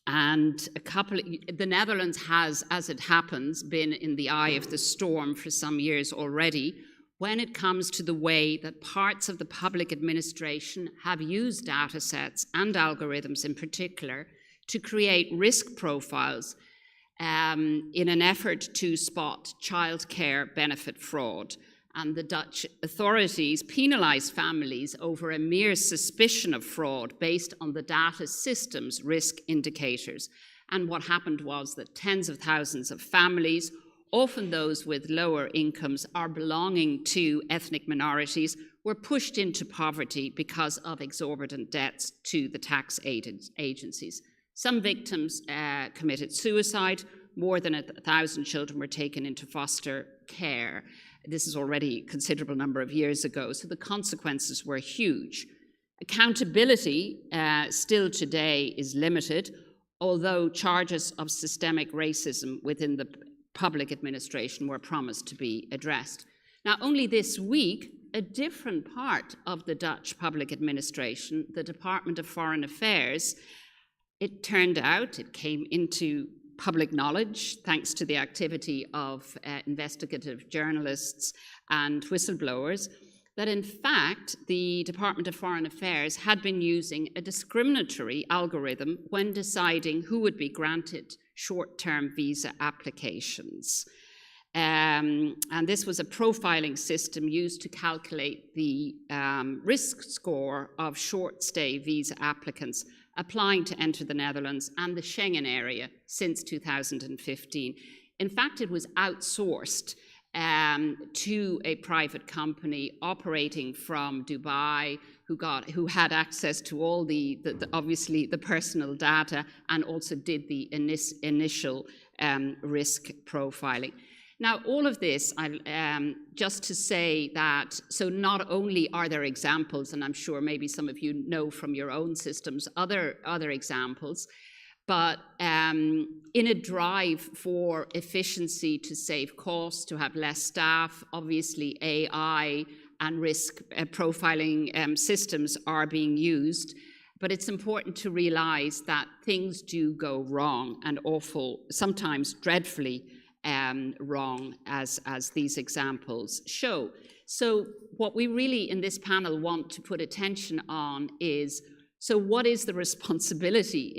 the Netherlands has, as it happens, been in the eye of the storm for some years already when it comes to the way that parts of the public administration have used data sets and algorithms in particular to create risk profiles in an effort to spot childcare benefit fraud. And the Dutch authorities penalized families over a mere suspicion of fraud based on the data system's risk indicators. And what happened was that tens of thousands of families, often those with lower incomes or belonging to ethnic minorities, were pushed into poverty because of exorbitant debts to the tax agencies. Some victims committed suicide. More than 1,000 children were taken into foster care. This is already a considerable number of years ago, so the consequences were huge. Accountability still today is limited, although charges of systemic racism within the public administration were promised to be addressed. Now, only this week, a different part of the Dutch public administration, the Department of Foreign Affairs, it turned out, it came into public knowledge thanks to the activity of investigative journalists and whistleblowers, that in fact the Department of Foreign Affairs had been using a discriminatory algorithm when deciding who would be granted short-term visa applications. And this was a profiling system used to calculate the risk score of short-stay visa applicants applying to enter the Netherlands and the Schengen area since 2015. In fact, it was outsourced to a private company operating from Dubai, who had access to all obviously the personal data and also did the initial risk profiling. Now, all of this, just to say that, so not only are there examples, and I'm sure maybe some of you know from your own systems other examples, but in a drive for efficiency, to save costs, to have less staff, obviously AI and risk profiling systems are being used. But it's important to realize that things do go wrong, and awful, sometimes dreadfully wrong, as these examples show. So what we really in this panel want to put attention on is, so what is the responsibility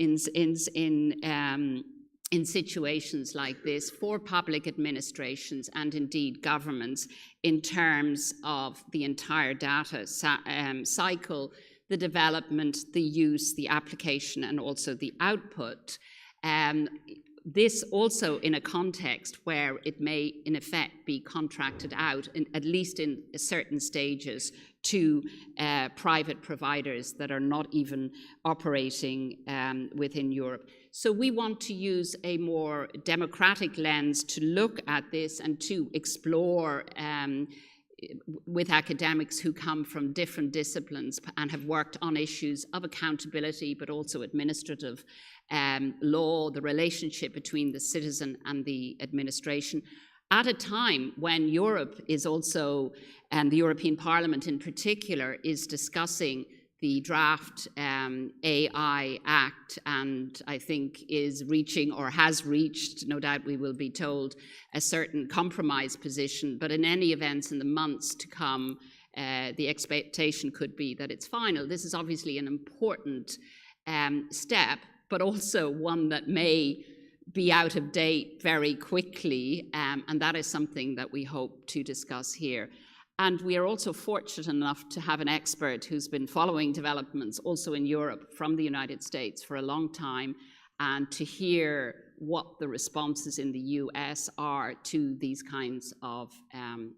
in situations like this for public administrations and indeed governments in terms of the entire data cycle, the development, the use, the application, and also the output. This also in a context where it may, in effect, be contracted out, at least in certain stages, to private providers that are not even operating within Europe. So we want to use a more democratic lens to look at this and to explore with academics who come from different disciplines and have worked on issues of accountability, but also administrative law, the relationship between the citizen and the administration, at a time when Europe is also, and the European Parliament in particular, is discussing the draft AI Act, and I think is reaching, or has reached, no doubt we will be told, a certain compromise position. But in any event, in the months to come, the expectation could be that it's final. This is obviously an important step, but also one that may be out of date very quickly, and that is something that we hope to discuss here. And we are also fortunate enough to have an expert who's been following developments also in Europe from the United States for a long time, and to hear what the responses in the US are to these kinds of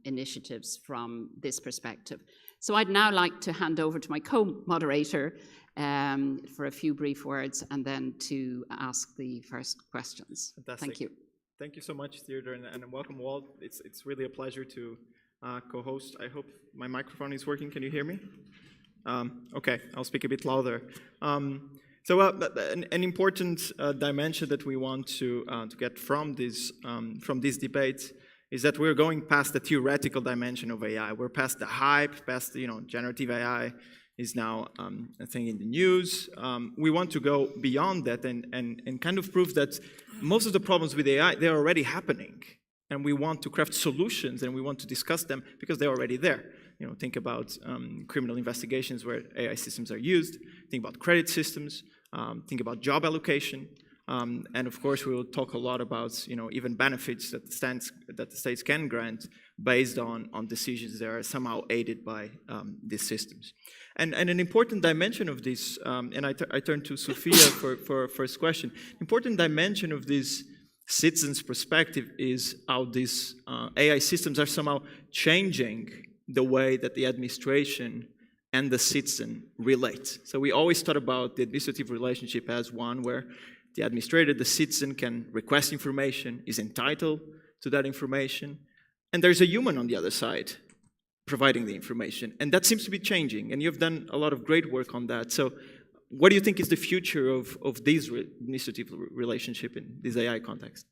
initiatives from this perspective. So I'd now like to hand over to my co-moderator for a few brief words and then to ask the first questions. Fantastic. Thank you. Thank you so much, Theodore, and welcome, Walt. It's really a pleasure to co-host. I hope my microphone is working. Can you hear me? Okay, I'll speak a bit louder. So an important dimension that we want to get from this debate is that we're going past the theoretical dimension of AI. We're past the hype, past generative AI is now a thing in the news. We want to go beyond that and kind of prove that most of the problems with AI, they're already happening. And we want to craft solutions, and we want to discuss them because they're already there. Think about criminal investigations where AI systems are used. Think about credit systems. Think about job allocation. And of course, we will talk a lot about even benefits that the states can grant based on decisions that are somehow aided by these systems. And an important dimension of this, and I turn to Sophia for a first question. Important dimension of this citizens' perspective is how these AI systems are somehow changing the way that the administration and the citizen relate. So we always thought about the administrative relationship as one where the administrator, the citizen, can request information, is entitled to that information, and there's a human on the other side providing the information. And that seems to be changing, and you've done a lot of great work on that. So what do you think is the future of this administrative relationship in this AI context?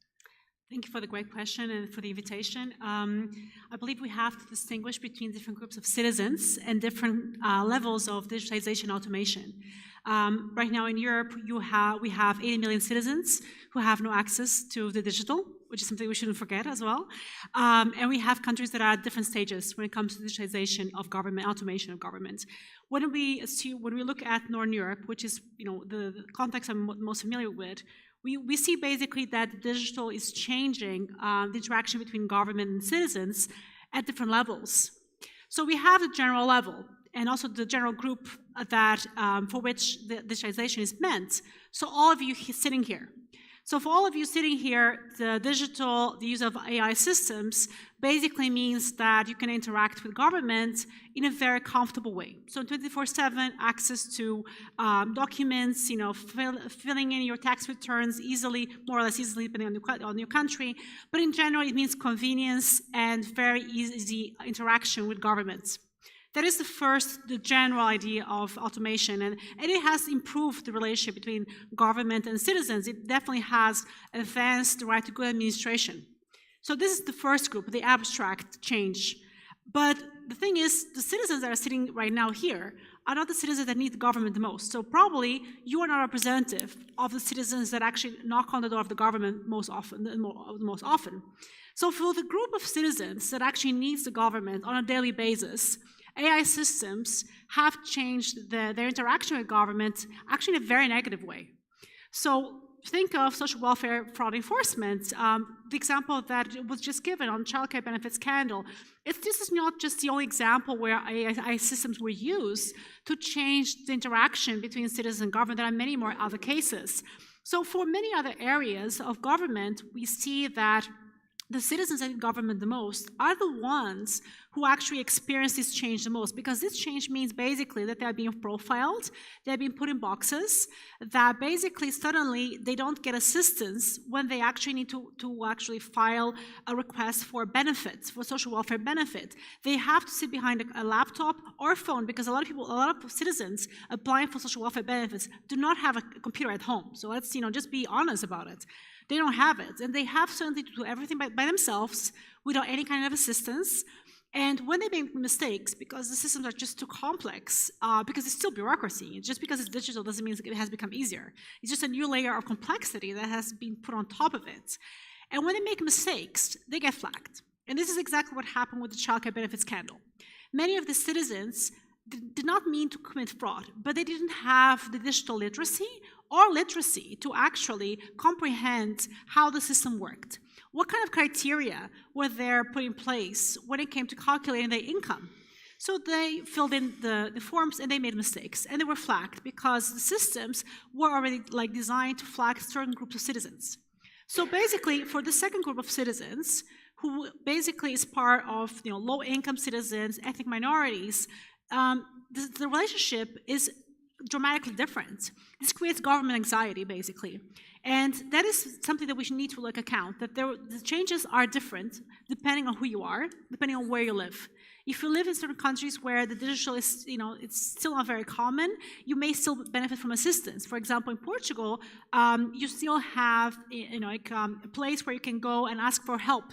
Thank you for the great question and for the invitation. I believe we have to distinguish between different groups of citizens and different levels of digitalization automation. Right now in Europe, we have 80 million citizens who have no access to the digital, which is something we shouldn't forget as well. And we have countries that are at different stages when it comes to digitalization of government, automation of government. When we look at Northern Europe, which is the context I'm most familiar with, we see basically that digital is changing the interaction between government and citizens at different levels. So we have the general level and also the general group that for which the digitalization is meant. So all of you sitting here. So for all of you sitting here, the use of AI systems basically means that you can interact with government in a very comfortable way. So 24/7 access to documents, filling in your tax returns easily, more or less easily, depending on your country. But in general, it means convenience and very easy interaction with governments. That is the general idea of automation, and it has improved the relationship between government and citizens. It definitely has advanced the right to good administration. So this is the first group, the abstract change. But the thing is, the citizens that are sitting right now here are not the citizens that need the government the most. So probably you are not representative of the citizens that actually knock on the door of the government most often. So for the group of citizens that actually needs the government on a daily basis, AI systems have changed their interaction with government actually in a very negative way. So think of social welfare fraud enforcement. The example that was just given on childcare benefits scandal. This is not just the only example where AI systems were used to change the interaction between citizens and government. There are many more other cases. So for many other areas of government, we see that the citizens in government the most are the ones who actually experience this change the most, because this change means basically that they're being profiled, they're being put in boxes, that basically suddenly they don't get assistance when they actually need to actually file a request for benefits, for social welfare benefit. They have to sit behind a laptop or a phone, because a lot of citizens applying for social welfare benefits do not have a computer at home. So let's just be honest about it. They don't have it, and they have certainly to do everything by themselves without any kind of assistance. And when they make mistakes, because the systems are just too complex, because it's still bureaucracy, just because it's digital doesn't mean it has become easier. It's just a new layer of complexity that has been put on top of it. And when they make mistakes, they get flagged. And this is exactly what happened with the childcare benefits scandal. Many of the citizens did not mean to commit fraud, but they didn't have the digital literacy or literacy to actually comprehend how the system worked. What kind of criteria were there put in place when it came to calculating their income? So they filled in the forms and they made mistakes, and they were flagged because the systems were already designed to flag certain groups of citizens. So basically, for the second group of citizens, who basically is part of low-income citizens, ethnic minorities, the relationship is dramatically different. This creates government anxiety, basically. And that is something that we need to account, that the changes are different depending on who you are, depending on where you live. If you live in certain countries where the digital is, it's still not very common, you may still benefit from assistance. For example, in Portugal, you still have a place where you can go and ask for help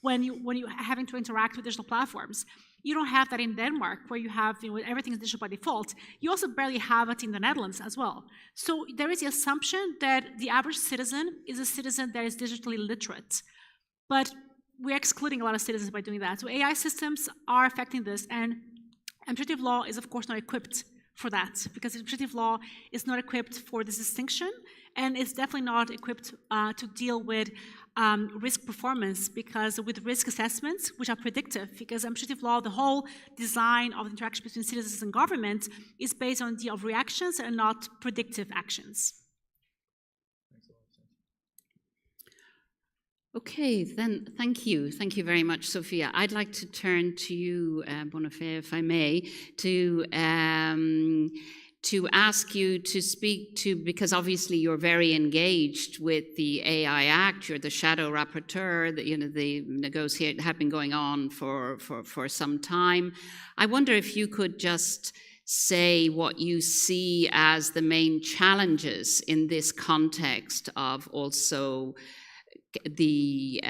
when you're having to interact with digital platforms. You don't have that in Denmark, where you have everything is digital by default. You also barely have it in the Netherlands as well. So there is the assumption that the average citizen is a citizen that is digitally literate. But we're excluding a lot of citizens by doing that. So AI systems are affecting this, and administrative law is of course not equipped for that, because administrative law is not equipped for this distinction, and it's definitely not equipped to deal with risk performance, because with risk assessments, which are predictive, because administrative law, the whole design of the interaction between citizens and government is based on the idea of reactions and not predictive actions. Okay, then thank you. Thank you very much, Sophia. I'd like to turn to you, Bonafé, if I may, to ask you to speak to, because obviously you're very engaged with the AI Act, you're the shadow rapporteur, the negotiations have been going on for some time. I wonder if you could just say what you see as the main challenges in this context of also the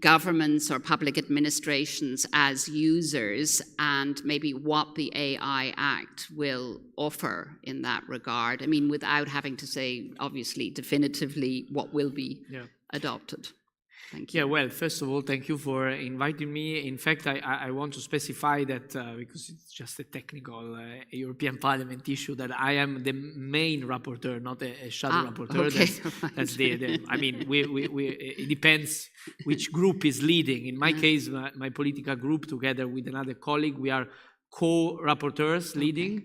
governments or public administrations as users, and maybe what the AI Act will offer in that regard. I mean, without having to say, obviously, definitively what will be adopted. Thank you. Yeah, well, first of all, thank you for inviting me. In fact, I want to specify that, because it's just a technical European Parliament issue, that I am the main rapporteur, not a shadow rapporteur. Okay. That's I mean, it depends which group is leading. In my case, my political group, together with another colleague, we are co-rapporteurs leading.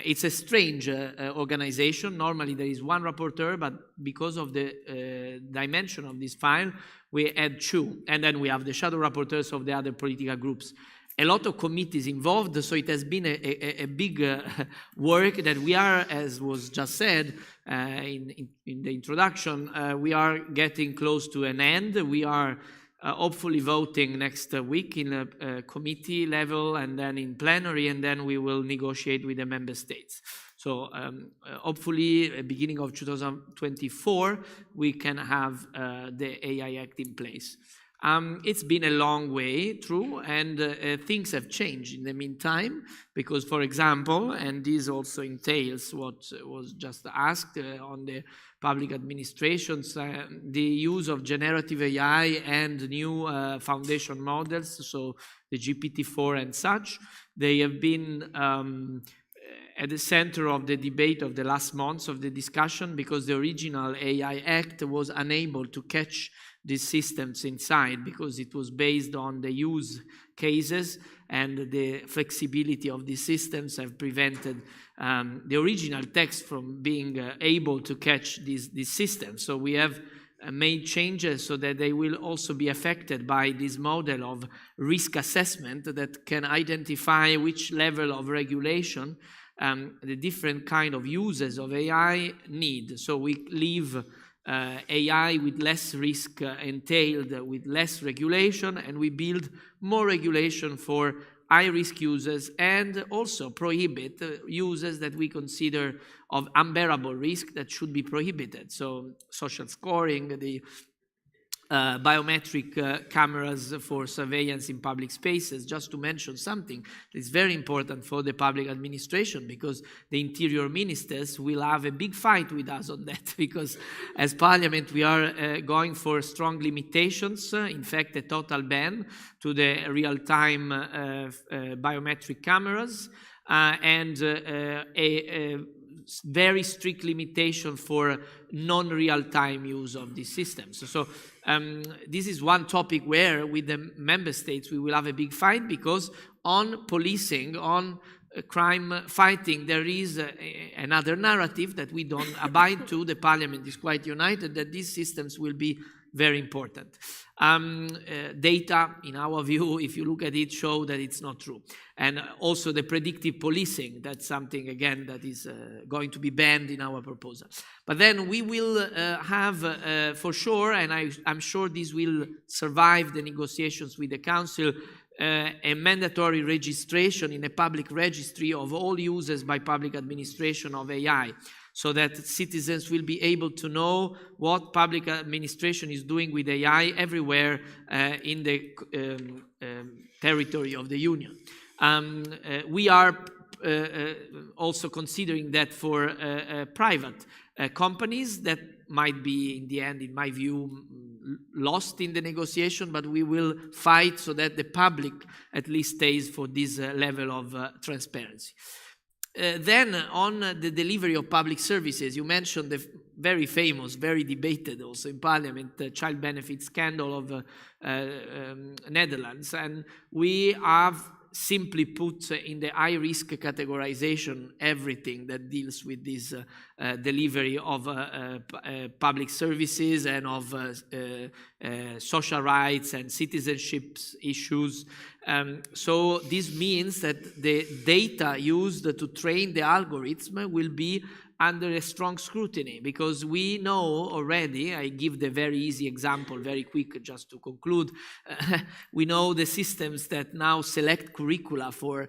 It's a strange organization. Normally there is one rapporteur, but because of the dimension of this file, we add two. And then we have the shadow rapporteurs of the other political groups. A lot of committees involved, so it has been a big work that we are, as was just said in the introduction, we are getting close to an end. We are hopefully voting next week in a committee level, and then in plenary, and then we will negotiate with the member states. So hopefully, beginning of 2024, we can have the AI Act in place. It's been a long way through, and things have changed in the meantime, because, for example, and this also entails what was just asked on the public administrations, the use of generative AI and new foundation models, so the GPT-4 and such, they have been at the center of the debate of the last months of the discussion, because the original AI Act was unable to catch these systems inside, because it was based on the use cases, and the flexibility of these systems have prevented the original text from being able to catch these systems. So we have made changes so that they will also be affected by this model of risk assessment that can identify which level of regulation the different kind of uses of AI need. So we leave AI with less risk entailed, with less regulation, and we build more regulation for high-risk users, and also prohibit uses that we consider of unbearable risk that should be prohibited. So social scoring, the biometric cameras for surveillance in public spaces, just to mention something that is very important for the public administration, because the interior ministers will have a big fight with us on that, because as parliament we are going for strong limitations, in fact a total ban to the real-time biometric cameras, and a very strict limitation for non-real-time use of these systems. So this is one topic where with the member states we will have a big fight, because on policing, on crime fighting, there is another narrative that we don't abide to. The parliament is quite united that these systems will be very important. Data, in our view, if you look at it, show that it's not true. And also the predictive policing, that's something, again, that is going to be banned in our proposal. But then we will have, for sure, and I'm sure this will survive the negotiations with the Council, a mandatory registration in a public registry of all uses by public administration of AI, so that citizens will be able to know what public administration is doing with AI everywhere in the territory of the Union. We are also considering that for private companies that might be, in the end, in my view, lost in the negotiation, but we will fight so that the public at least stays for this level of transparency. Then on the delivery of public services, you mentioned the very famous, very debated also in Parliament, the child benefit scandal of Netherlands. And we have simply put in the high-risk categorization everything that deals with this delivery of public services and of social rights and citizenship issues. So this means that the data used to train the algorithm will be under a strong scrutiny, because we know already, I give the very easy example, very quick, just to conclude, we know the systems that now select curricula for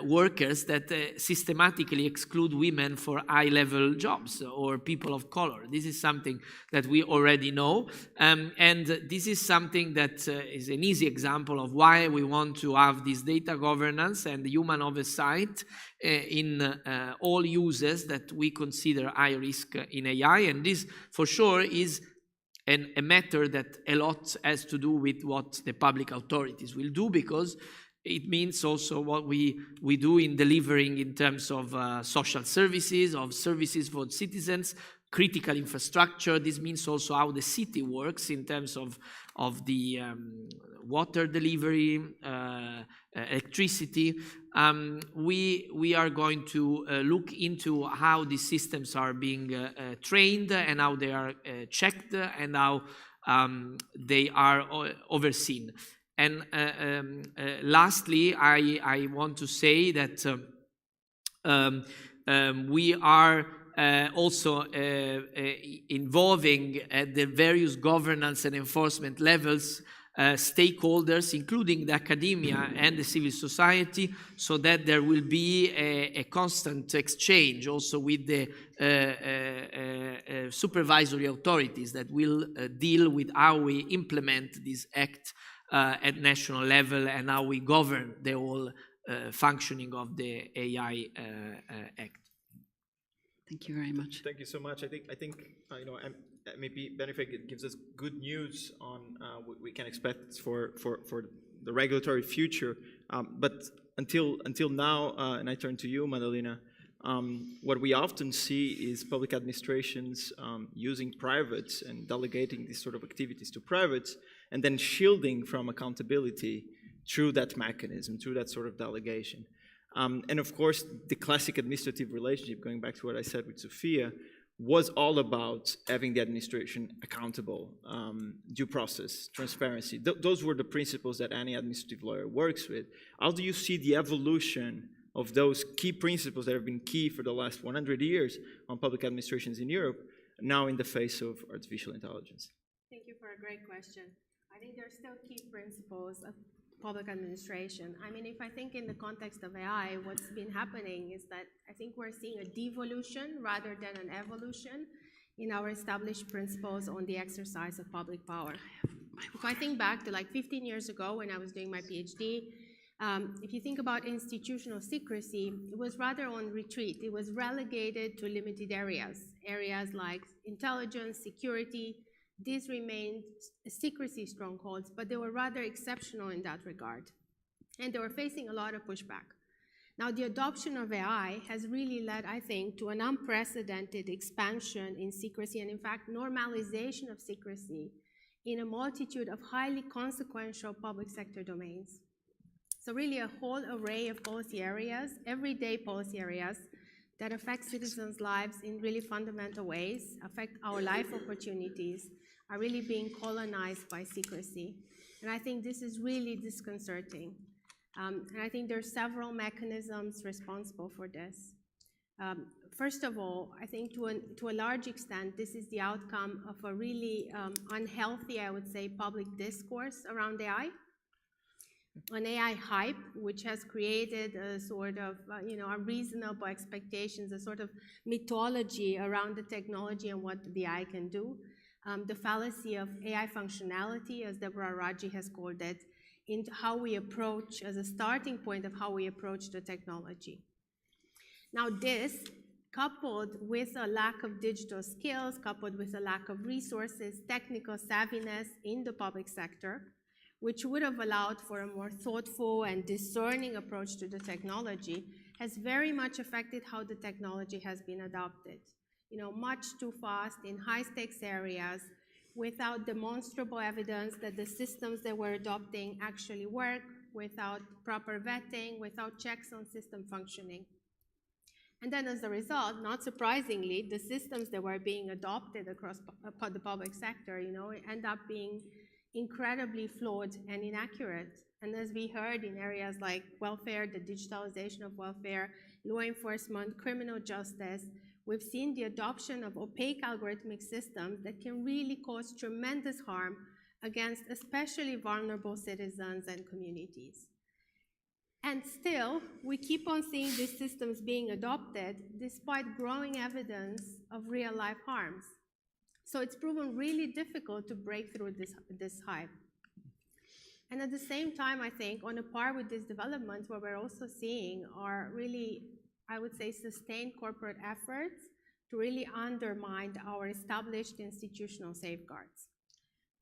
workers that systematically exclude women for high-level jobs or people of color. This is something that we already know, and this is something that is an easy example of why we want to have this data governance and human oversight in all uses that we consider high risk in AI. And this, for sure, is a matter that a lot has to do with what the public authorities will do, because it means also what we do in delivering in terms of social services, of services for citizens, critical infrastructure. This means also how the city works in terms of the water delivery, electricity. We are going to look into how these systems are being trained and how they are checked and how they are overseen. And lastly, I want to say that we are also involving at the various governance and enforcement levels stakeholders, including the academia and the civil society, so that there will be a constant exchange also with the supervisory authorities that will deal with how we implement this act at national level and how we govern the whole functioning of the AI Act. Thank you very much. Thank you so much. I think you know, maybe Benefit gives us good news on what we can expect for the regulatory future. But until now, and I turn to you, Madalena, what we often see is public administrations using privates and delegating these sort of activities to privates, and then shielding from accountability through that mechanism, through that sort of delegation. And of course, the classic administrative relationship, going back to what I said with Sophia, was all about having the administration accountable, due process, transparency. Those were the principles that any administrative lawyer works with. How do you see the evolution of those key principles that have been key for the last 100 years on public administrations in Europe, now in the face of artificial intelligence? Thank you for a great question. I think there are still key principles of public administration. I mean, if I think in the context of AI, what's been happening is that I think we're seeing a devolution rather than an evolution in our established principles on the exercise of public power. If I think back to like 15 years ago when I was doing my PhD, if you think about institutional secrecy, it was rather on retreat. It was relegated to limited areas like intelligence, security. These remained secrecy strongholds, but they were rather exceptional in that regard. And they were facing a lot of pushback. Now, the adoption of AI has really led, I think, to an unprecedented expansion in secrecy and, in fact, normalization of secrecy in a multitude of highly consequential public sector domains. So really a whole array of policy areas, everyday policy areas, that affect citizens' lives in really fundamental ways, affect our life opportunities, are really being colonized by secrecy. And I think this is really disconcerting. And I think there are several mechanisms responsible for this. First of all, I think to a large extent, this is the outcome of a really unhealthy, I would say, public discourse around AI. An AI hype, which has created a sort of, unreasonable expectations, a sort of mythology around the technology and what the AI can do. The fallacy of AI functionality, as Deborah Raji has called it, in how we approach, as a starting point of how we approach the technology. Now this, coupled with a lack of digital skills, coupled with a lack of resources, technical savviness in the public sector, which would have allowed for a more thoughtful and discerning approach to the technology, has very much affected how the technology has been adopted. Much too fast in high-stakes areas, without demonstrable evidence that the systems that we're adopting actually work, without proper vetting, without checks on system functioning. And then as a result, not surprisingly, the systems that were being adopted across the public sector, end up being incredibly flawed and inaccurate. And as we heard in areas like welfare, the digitalization of welfare, law enforcement, criminal justice, we've seen the adoption of opaque algorithmic systems that can really cause tremendous harm against especially vulnerable citizens and communities. And still, we keep on seeing these systems being adopted despite growing evidence of real-life harms. So it's proven really difficult to break through this hype. And at the same time, I think, on a par with these developments, what we're also seeing are really, I would say, sustained corporate efforts to really undermine our established institutional safeguards.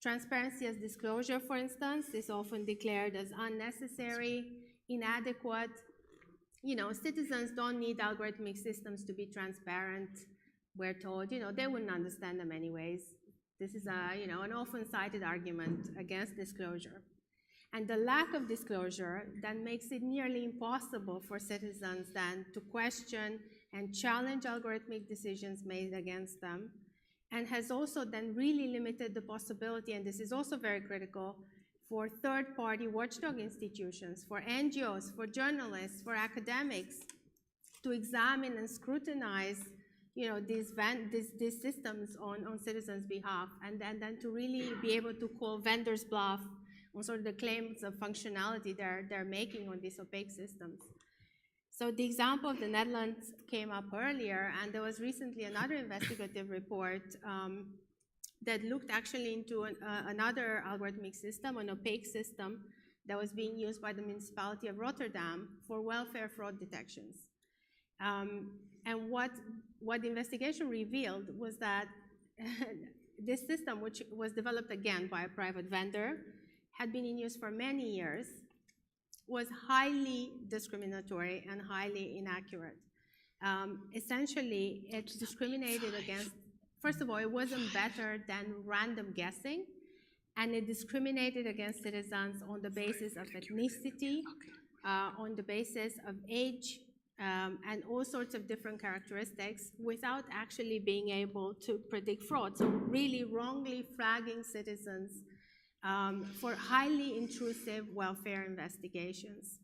Transparency as disclosure, for instance, is often declared as unnecessary, inadequate. Citizens don't need algorithmic systems to be transparent. We're told, they wouldn't understand them anyways. This is an often cited argument against disclosure. And the lack of disclosure then makes it nearly impossible for citizens then to question and challenge algorithmic decisions made against them, and has also then really limited the possibility, and this is also very critical, for third-party watchdog institutions, for NGOs, for journalists, for academics, to examine and scrutinize these systems on citizens' behalf, and then to really be able to call vendors' bluff on sort of the claims of functionality they're making on these opaque systems. So the example of the Netherlands came up earlier, and there was recently another investigative report that looked actually into another algorithmic system, an opaque system that was being used by the municipality of Rotterdam for welfare fraud detections. And what the investigation revealed was that this system, which was developed again by a private vendor, had been in use for many years, was highly discriminatory and highly inaccurate. essentially it discriminated against, first of all, it wasn't better than random guessing, and it discriminated against citizens on the basis of ethnicity, on the basis of age, and all sorts of different characteristics without actually being able to predict fraud. So really wrongly flagging citizens for highly intrusive welfare investigations.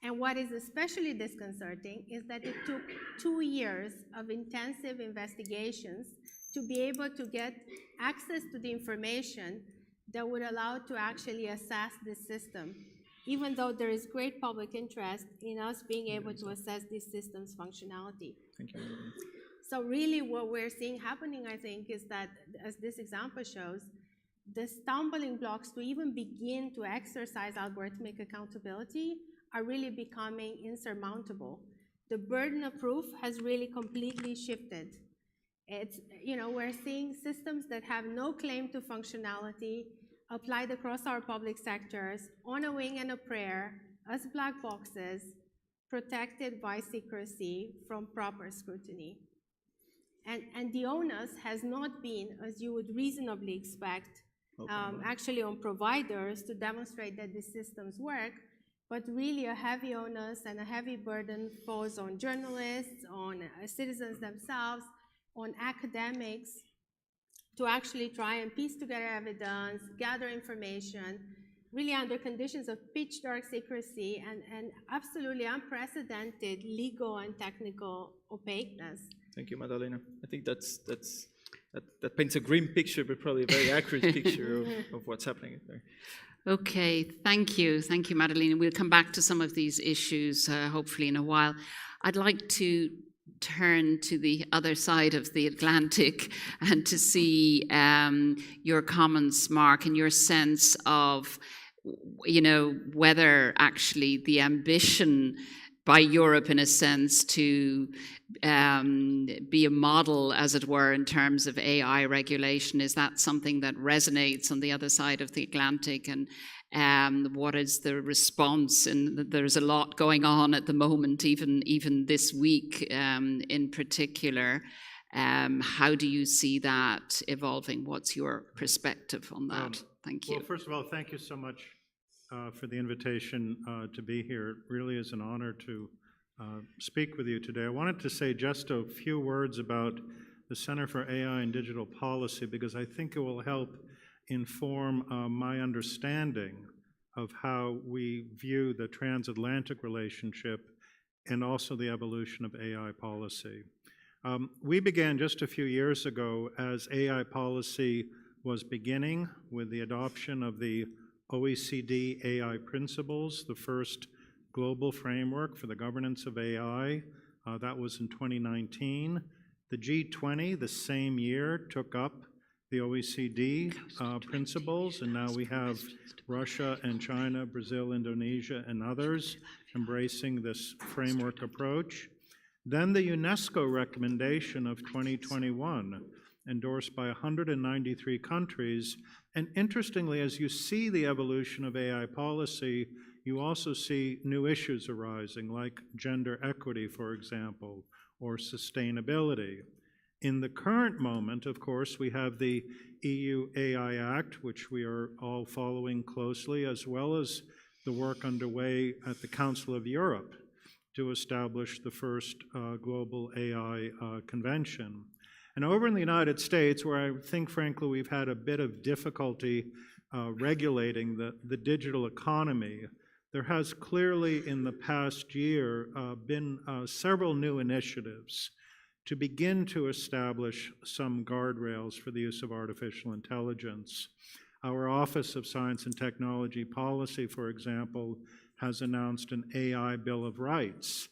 And what is especially disconcerting is that it took 2 years of intensive investigations to be able to get access to the information that would allow to actually assess this system, even though there is great public interest in us being able to assess this system's functionality. Thank you. So really what we're seeing happening, I think, is that, as this example shows, the stumbling blocks to even begin to exercise algorithmic accountability are really becoming insurmountable. The burden of proof has really completely shifted. It's, we're seeing systems that have no claim to functionality applied across our public sectors on a wing and a prayer as black boxes, protected by secrecy from proper scrutiny. And the onus has not been, as you would reasonably expect, actually on providers to demonstrate that these systems work, but really a heavy onus and a heavy burden falls on journalists, on citizens themselves, on academics, to actually try and piece together evidence, gather information, really under conditions of pitch dark secrecy and absolutely unprecedented legal and technical opaqueness. Thank you, Madalena. I think that paints a grim picture, but probably a very accurate picture of what's happening there. Okay, thank you. Thank you, Madalena. We'll come back to some of these issues, hopefully in a while. I'd like to turn to the other side of the Atlantic and to see your comments, Mark, and your sense of, whether actually the ambition by Europe, in a sense, to be a model, as it were, in terms of AI regulation, is that something that resonates on the other side of the Atlantic? And what is the response? And there's a lot going on at the moment, even this week in particular. How do you see that evolving? What's your perspective on that? Thank you. Well, first of all, thank you so much for the invitation to be here. It really is an honor to speak with you today. I wanted to say just a few words about the Center for AI and Digital Policy, because I think it will help inform my understanding of how we view the transatlantic relationship and also the evolution of AI policy. We began just a few years ago as AI policy was beginning with the adoption of the OECD AI principles, the first global framework for the governance of AI. That was in 2019. The G20, the same year, took up the OECD principles, and now we have Russia and China, Brazil, Indonesia, and others embracing this framework approach. Then the UNESCO recommendation of 2021, endorsed by 193 countries. And interestingly, as you see the evolution of AI policy, you also see new issues arising, like gender equity, for example, or sustainability. In the current moment, of course, we have the EU AI Act, which we are all following closely, as well as the work underway at the Council of Europe to establish the first global AI convention. And over in the United States, where I think, frankly, we've had a bit of difficulty regulating the digital economy, there has clearly in the past year been several new initiatives to begin to establish some guardrails for the use of artificial intelligence. Our Office of Science and Technology Policy, for example, has announced an AI Bill of Rights.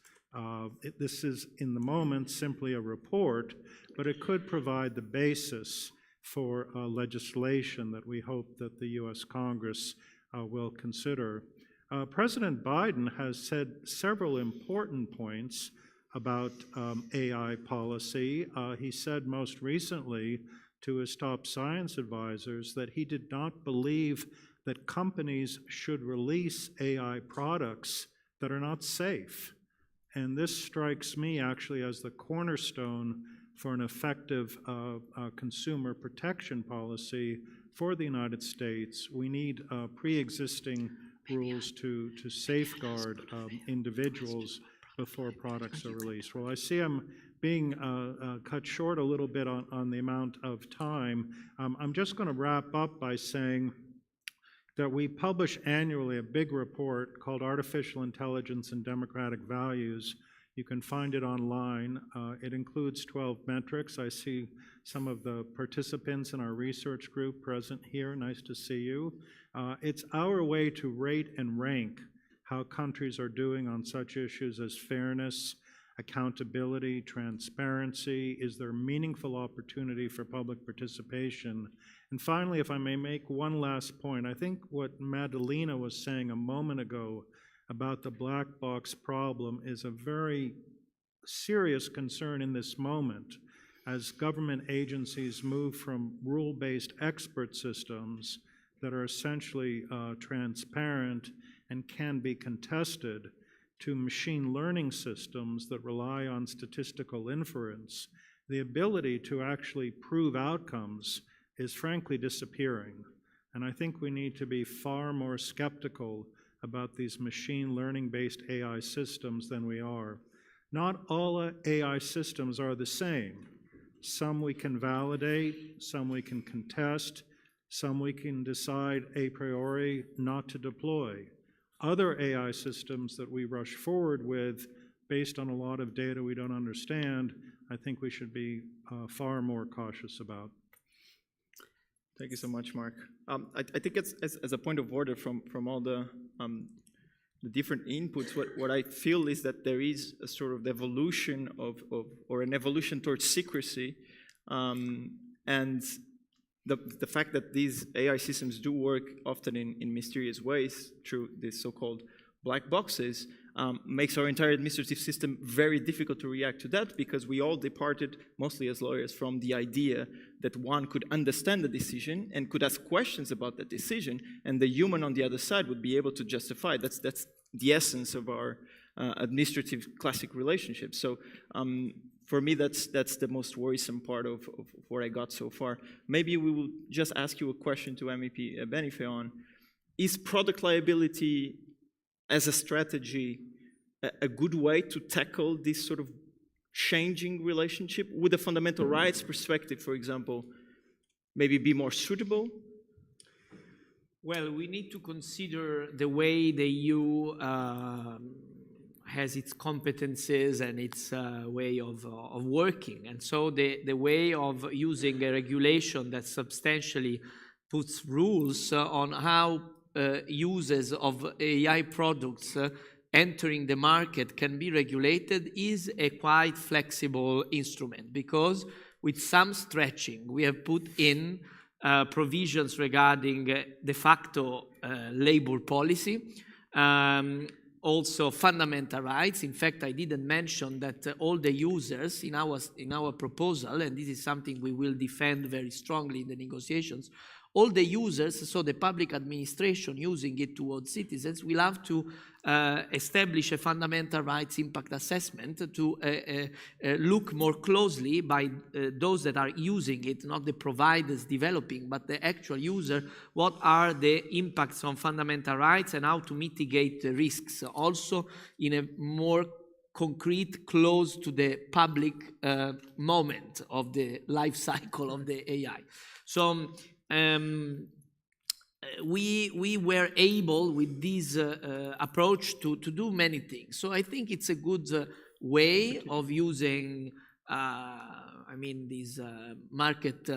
This is, in the moment, simply a report, but it could provide the basis for legislation that we hope that the U.S. Congress will consider. President Biden has said several important points about AI policy. He said most recently to his top science advisors that he did not believe that companies should release AI products that are not safe. And this strikes me actually as the cornerstone for an effective consumer protection policy for the United States. We need pre-existing rules to safeguard individuals before products are released. Well, I see I'm being cut short a little bit on the amount of time. I'm just going to wrap up by saying that we publish annually a big report called Artificial Intelligence and Democratic Values. You can find it online. It includes 12 metrics. I see some of the participants in our research group present here. Nice to see you. It's our way to rate and rank how countries are doing on such issues as fairness, accountability, transparency. Is there meaningful opportunity for public participation? And finally, if I may make one last point, I think what Madalena was saying a moment ago about the black box problem is a very serious concern in this moment as government agencies move from rule-based expert systems that are essentially transparent and can be contested to machine learning systems that rely on statistical inference. The ability to actually prove outcomes is frankly disappearing. And I think we need to be far more skeptical about these machine learning-based AI systems than we are. Not all AI systems are the same. Some we can validate, some we can contest, some we can decide a priori not to deploy. Other AI systems that we rush forward with based on a lot of data we don't understand, I think we should be far more cautious about. Thank you so much, Mark. I think it's as a point of order from all the different inputs, what I feel is that there is a sort of evolution or an evolution towards secrecy, and the fact that these AI systems do work often in mysterious ways through these so-called black boxes makes our entire administrative system very difficult to react to that, because we all departed, mostly as lawyers, from the idea that one could understand the decision and could ask questions about that decision, and the human on the other side would be able to justify. That's the essence of our administrative classic relationship. So for me, that's the most worrisome part of what I got so far. Maybe we will just ask you a question to MEP Benifei on, is product liability as a strategy a good way to tackle this sort of changing relationship? Would a fundamental rights perspective, for example, maybe be more suitable? Well, we need to consider the way the EU has its competences and its way of working. And so the way of using a regulation that substantially puts rules on how users of AI products entering the market can be regulated is a quite flexible instrument, because with some stretching we have put in provisions regarding de facto labor policy, also fundamental rights. In fact, I didn't mention that all the users in our proposal, and this is something we will defend very strongly in the negotiations, all the users, so the public administration using it towards citizens, will have to establish a fundamental rights impact assessment to look more closely by those that are using it, not the providers developing, but the actual user, what are the impacts on fundamental rights and how to mitigate the risks, also in a more concrete, close to the public moment of the life cycle of the AI. So we were able with this approach to do many things. So I think it's a good way of using this market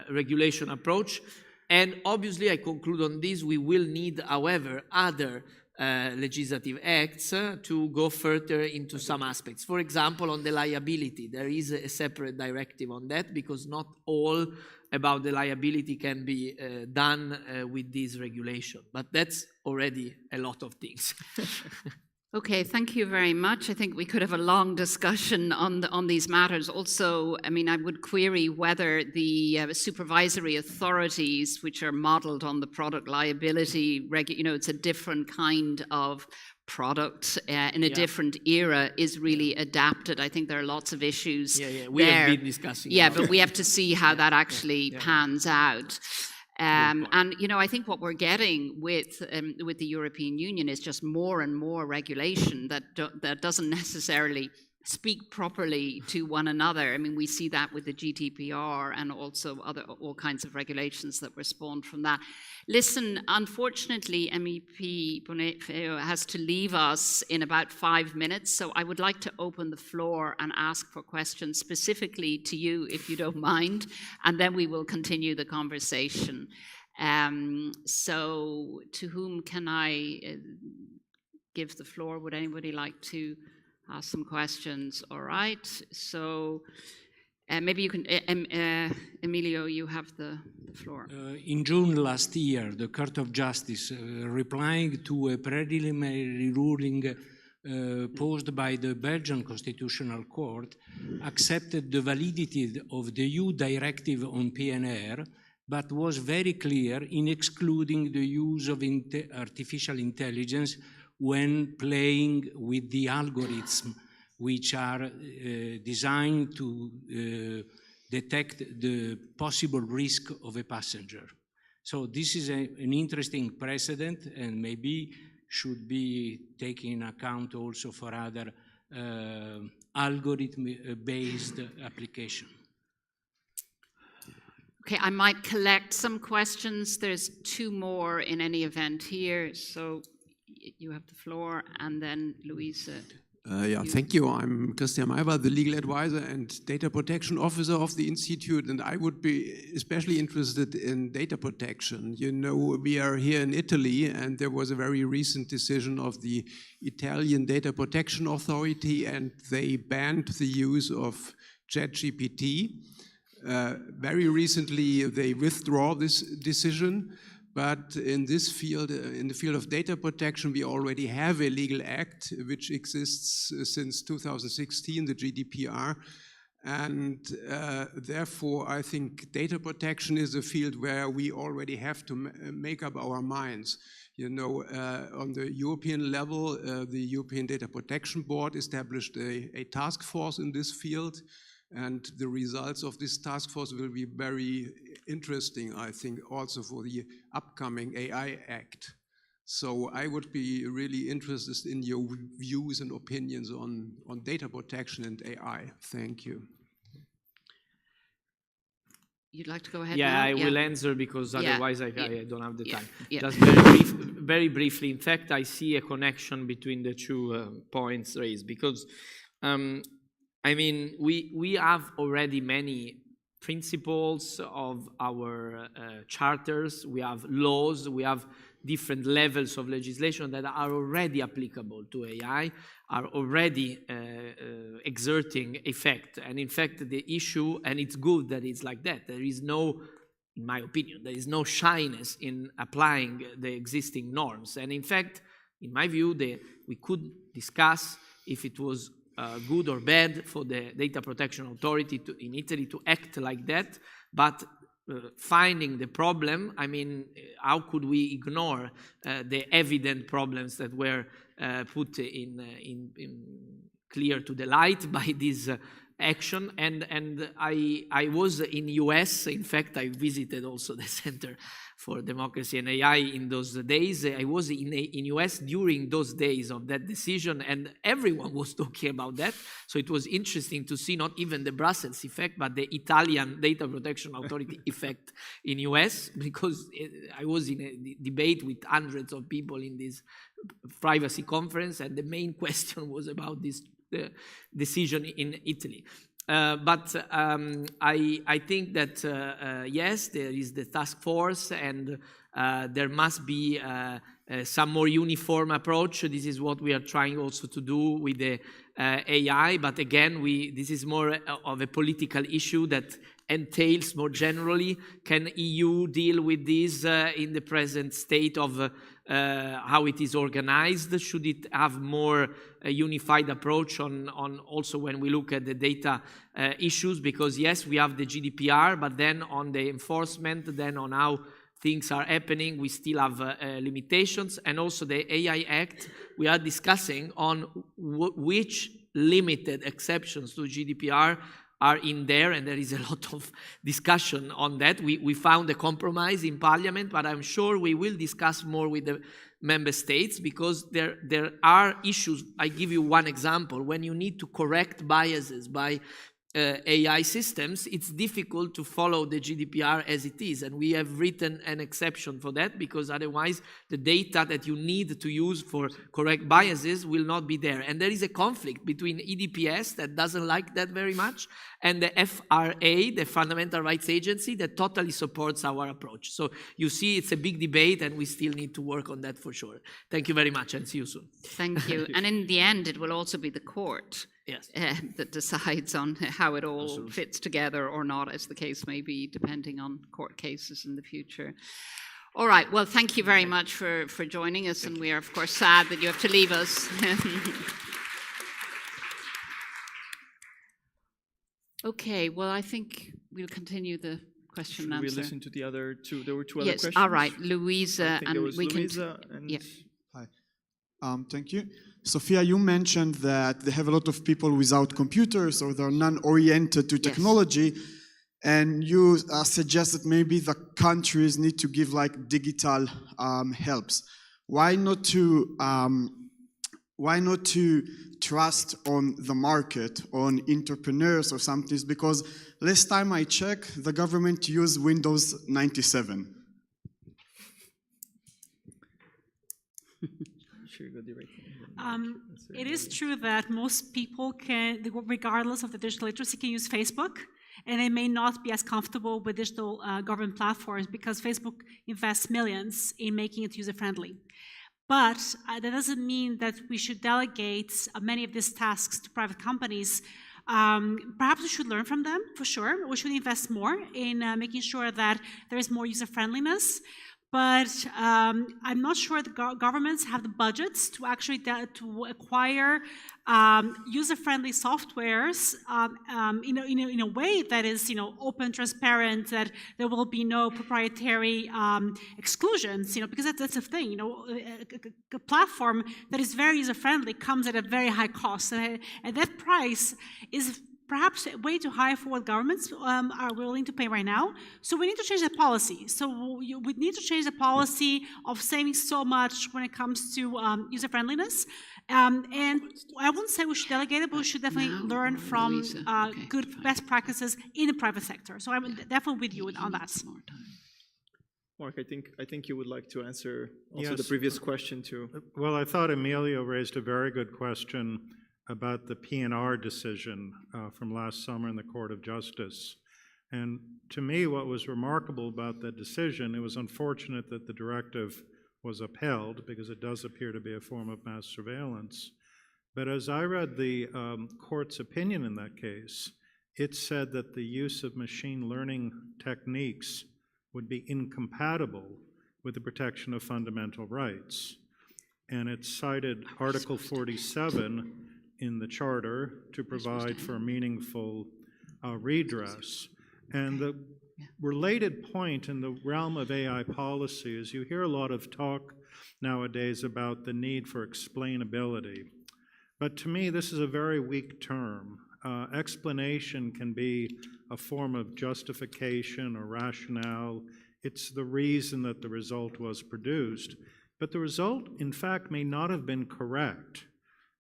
regulation approach. And obviously, I conclude on this, we will need, however, other legislative acts to go further into some aspects. For example, on the liability, there is a separate directive on that, because not all about the liability can be done with this regulation. But that's already a lot of things. Okay, thank you very much. I think we could have a long discussion on these matters. Also, I mean, I would query whether the supervisory authorities, which are modeled on the product liability, it's a different kind of product in a different era is really adapted. I think there are lots of issues We there. have been discussing But we have to see how that actually pans out. And I think what we're getting with the European Union is just more and more regulation that doesn't necessarily speak properly to one another. I mean, we see that with the GDPR and also all kinds of regulations that were spawned from that. Listen, unfortunately, MEP Bonifeo has to leave us in about 5 minutes, so I would like to open the floor and ask for questions specifically to you, if you don't mind, and then we will continue the conversation. So to whom can I give the floor? Would anybody like to ask some questions? All right, so maybe you can, Emilio, you have the floor. In June last year, the Court of Justice, replying to a preliminary ruling posed by the Belgian Constitutional Court, accepted the validity of the EU directive on PNR, but was very clear in excluding the use of artificial intelligence when playing with the algorithms which are designed to detect the possible risk of a passenger. So this is an interesting precedent and maybe should be taken in account also for other algorithm-based application. Okay, I might collect some questions. There's 2 more in any event here, so you have the floor, and then Louise. Thank you. I'm Christian Meiber, the legal advisor and data protection officer of the Institute, and I would be especially interested in data protection. You know, we are here in Italy, and there was a very recent decision of the Italian Data Protection Authority, and they banned the use of ChatGPT. Very recently, they withdraw this decision. But in this field, in the field of data protection, we already have a legal act which exists since 2016, the GDPR. And therefore, I think data protection is a field where we already have to make up our minds. You know, on the European level, the European Data Protection Board established a task force in this field. And the results of this task force will be very interesting, I think, also for the upcoming AI Act. So I would be really interested in your views and opinions on data protection and AI. Thank you. You'd like to go ahead? Yeah, now? I will answer because otherwise I don't have the time. Just very briefly, in fact, I see a connection between the 2 points raised because I mean, we have already many principles of our charters, we have laws, we have different levels of legislation that are already applicable to AI, are already exerting effect. And in fact, the issue, and it's good that it's like that, there is no, in my opinion, there is no shyness in applying the existing norms. And in fact, in my view, we could discuss if it was good or bad for the Data Protection Authority in Italy to act like that, but finding the problem, I mean, how could we ignore the evident problems that were put in clear to the light by this action? And I was in US, in fact, I visited also the Center for Democracy and AI in those days. I was in US during those days of that decision, and everyone was talking about that. So it was interesting to see not even the Brussels effect, but the Italian Data Protection Authority effect in US, because I was in a debate with hundreds of people in this privacy conference, and the main question was about this decision in Italy. But I think that, yes, there is the task force, and there must be some more uniform approach. This is what we are trying also to do with the AI. But again, this is more of a political issue that entails more generally, can EU deal with this in the present state of how it is organized? Should it have more a unified approach on also when we look at the data issues? Because yes, we have the GDPR, but then on the enforcement, then on how things are happening, we still have limitations. And also the AI Act, we are discussing on which limited exceptions to GDPR are in there, and there is a lot of discussion on that. We found a compromise in Parliament, but I'm sure we will discuss more with the member states, because there are issues. I give you one example. When you need to correct biases by AI systems, it's difficult to follow the GDPR as it is, and we have written an exception for that, because otherwise the data that you need to use for correct biases will not be there. And there is a conflict between EDPS, that doesn't like that very much, and the FRA, the Fundamental Rights Agency, that totally supports our approach. So you see, it's a big debate, and we still need to work on that for sure. Thank you very much, and see you soon. Thank you. And in the end, it will also be the court that decides on how it all fits together or not, as the case may be, depending on court cases in the future. All right, well, thank you very much for joining us, and we are, of course, sad that you have to leave us. Okay, well, I think we'll continue the question and answer. Should we listen to the other two? There were two other questions. Yes, all right, Louisa, and we can... Yeah. Hi. Thank you. Sophia, you mentioned that they have a lot of people without computers, or they're non-oriented to technology, and you suggest that maybe the countries need to give like digital helps. Why not to trust on the market, on entrepreneurs or something? Because last time I checked, the government used Windows 97. It is true that most people can, regardless of the digital literacy, can use Facebook, and they may not be as comfortable with digital government platforms, because Facebook invests millions in making it user-friendly. But that doesn't mean that we should delegate many of these tasks to private companies. Perhaps we should learn from them, for sure. We should invest more in making sure that there is more user-friendliness. But I'm not sure the governments have the budgets to actually to acquire user-friendly softwares in a way that is open, transparent, that there will be no proprietary exclusions. Because that's the thing. A platform that is very user-friendly comes at a very high cost, and that price is perhaps way too high for what governments are willing to pay right now. So we need to change the policy. So we need to change the policy of saving so much when it comes to user-friendliness. And I wouldn't say we should delegate it, but we should definitely learn from good best practices in the private sector. So I'm definitely with you on that. Mark, I think you would like to answer also the previous question too. Well, I thought Emilio raised a very good question about the PNR decision from last summer in the Court of Justice. And to me, what was remarkable about that decision, it was unfortunate that the directive was upheld, because it does appear to be a form of mass surveillance. But as I read the court's opinion in that case, it said that the use of machine learning techniques would be incompatible with the protection of fundamental rights. And it cited Article 47 in the Charter to provide for meaningful redress. And the related point in the realm of AI policy is you hear a lot of talk nowadays about the need for explainability. But to me, this is a very weak term. Explanation can be a form of justification or rationale. It's the reason that the result was produced. But the result, in fact, may not have been correct.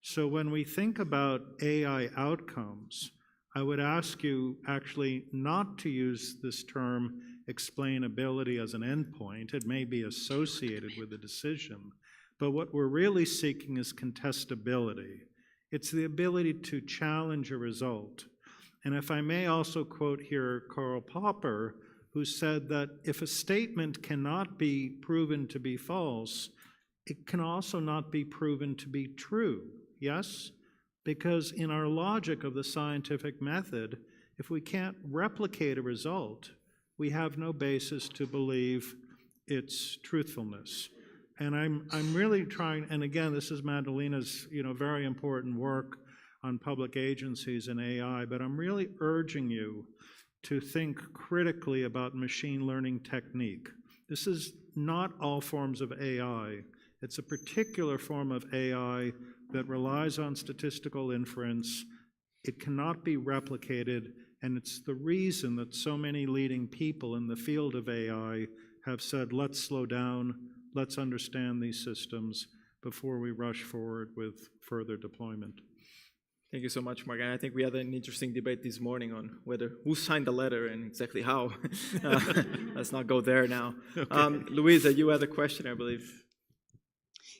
So when we think about AI outcomes, I would ask you actually not to use this term explainability as an endpoint. It may be associated with the decision, but what we're really seeking is contestability. It's the ability to challenge a result. And if I may also quote here Karl Popper, who said that if a statement cannot be proven to be false, it can also not be proven to be true. Yes? Because in our logic of the scientific method, if we can't replicate a result, we have no basis to believe its truthfulness. And I'm really trying, and again, this is Madalena's very important work on public agencies and AI, but I'm really urging you to think critically about machine learning technique. This is not all forms of AI. It's a particular form of AI that relies on statistical inference. It cannot be replicated, and it's the reason that so many leading people in the field of AI have said, let's slow down, let's understand these systems before we rush forward with further deployment. Thank you so much, Mark. And I think we had an interesting debate this morning on who signed the letter and exactly how. Let's not go there now. Okay. Louisa, you had a question, I believe.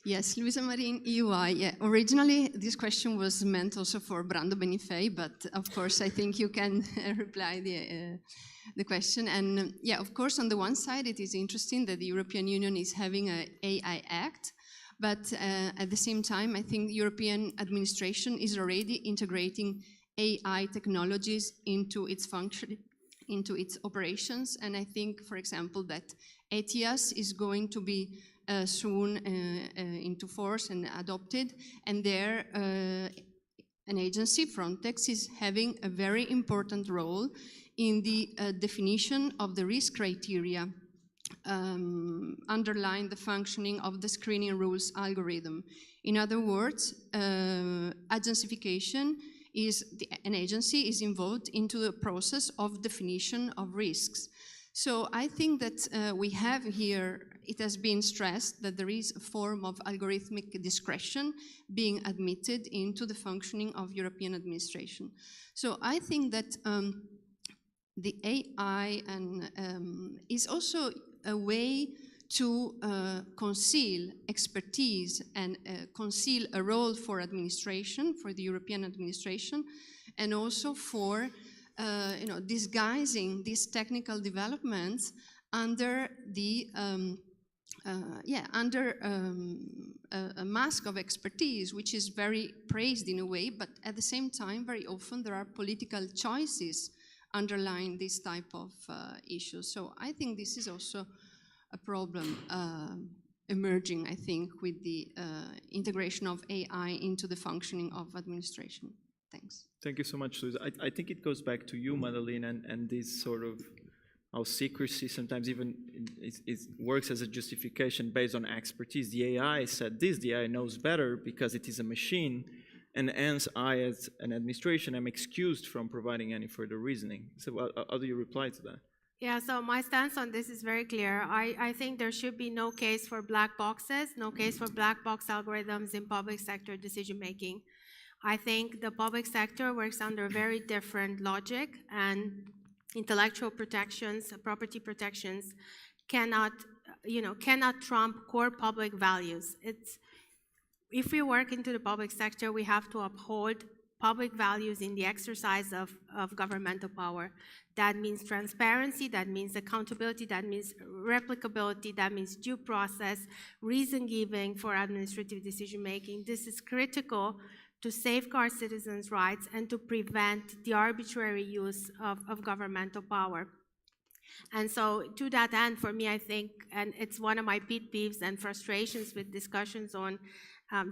Yes, Luisa Marin, EUI. Yeah, originally this question was meant also for Brando Benifei, but of course I think you can reply the question. And yeah, of course, on the one side, it is interesting that the European Union is having an AI Act, but at the same time, I think the European administration is already integrating AI technologies into its function, into its operations. And I think, for example, that ETIAS is going to be soon into force and adopted, and there an agency, Frontex, is having a very important role in the definition of the risk criteria underlying the functioning of the screening rules algorithm. In other words, agencyfication is an agency is involved into the process of definition of risks. So I think that we have here, it has been stressed that there is a form of algorithmic discretion being admitted into the functioning of European administration. So I think that the AI is also a way to conceal expertise and conceal a role for administration, for the European administration, and also for disguising these technical developments under the a mask of expertise, which is very praised in a way, but at the same time, very often there are political choices underlying this type of issues. So I think this is also a problem emerging, I think, with the integration of AI into the functioning of administration. Thanks. Thank you so much, Susan. I think it goes back to you, Madeleine, and this sort of how secrecy sometimes even it works as a justification based on expertise. The AI said this, the AI knows better because it is a machine, and hence I, as an administration, am excused from providing any further reasoning. So how do you reply to that? Yeah, so my stance on this is very clear. I think there should be no case for black boxes, no case for black box algorithms in public sector decision making. I think the public sector works under very different logic, and intellectual protections, property protections cannot trump core public values. If we work into the public sector, we have to uphold public values in the exercise of governmental power. That means transparency, that means accountability, that means replicability, that means due process, reason giving for administrative decision making. This is critical to safeguard citizens' rights and to prevent the arbitrary use of governmental power. And so to that end, for me, I think, and it's one of my pet peeves and frustrations with discussions on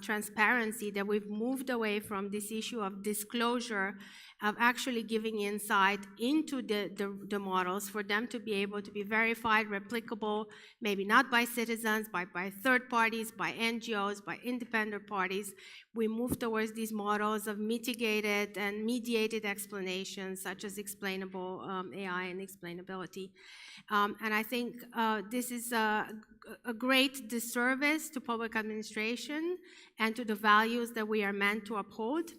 transparency, that we've moved away from this issue of disclosure, of actually giving insight into the models for them to be able to be verified, replicable, maybe not by citizens, by third parties, by NGOs, by independent parties. We move towards these models of mitigated and mediated explanations, such as explainable AI and explainability. And I think this is a great disservice to public administration and to the values that we are meant to uphold.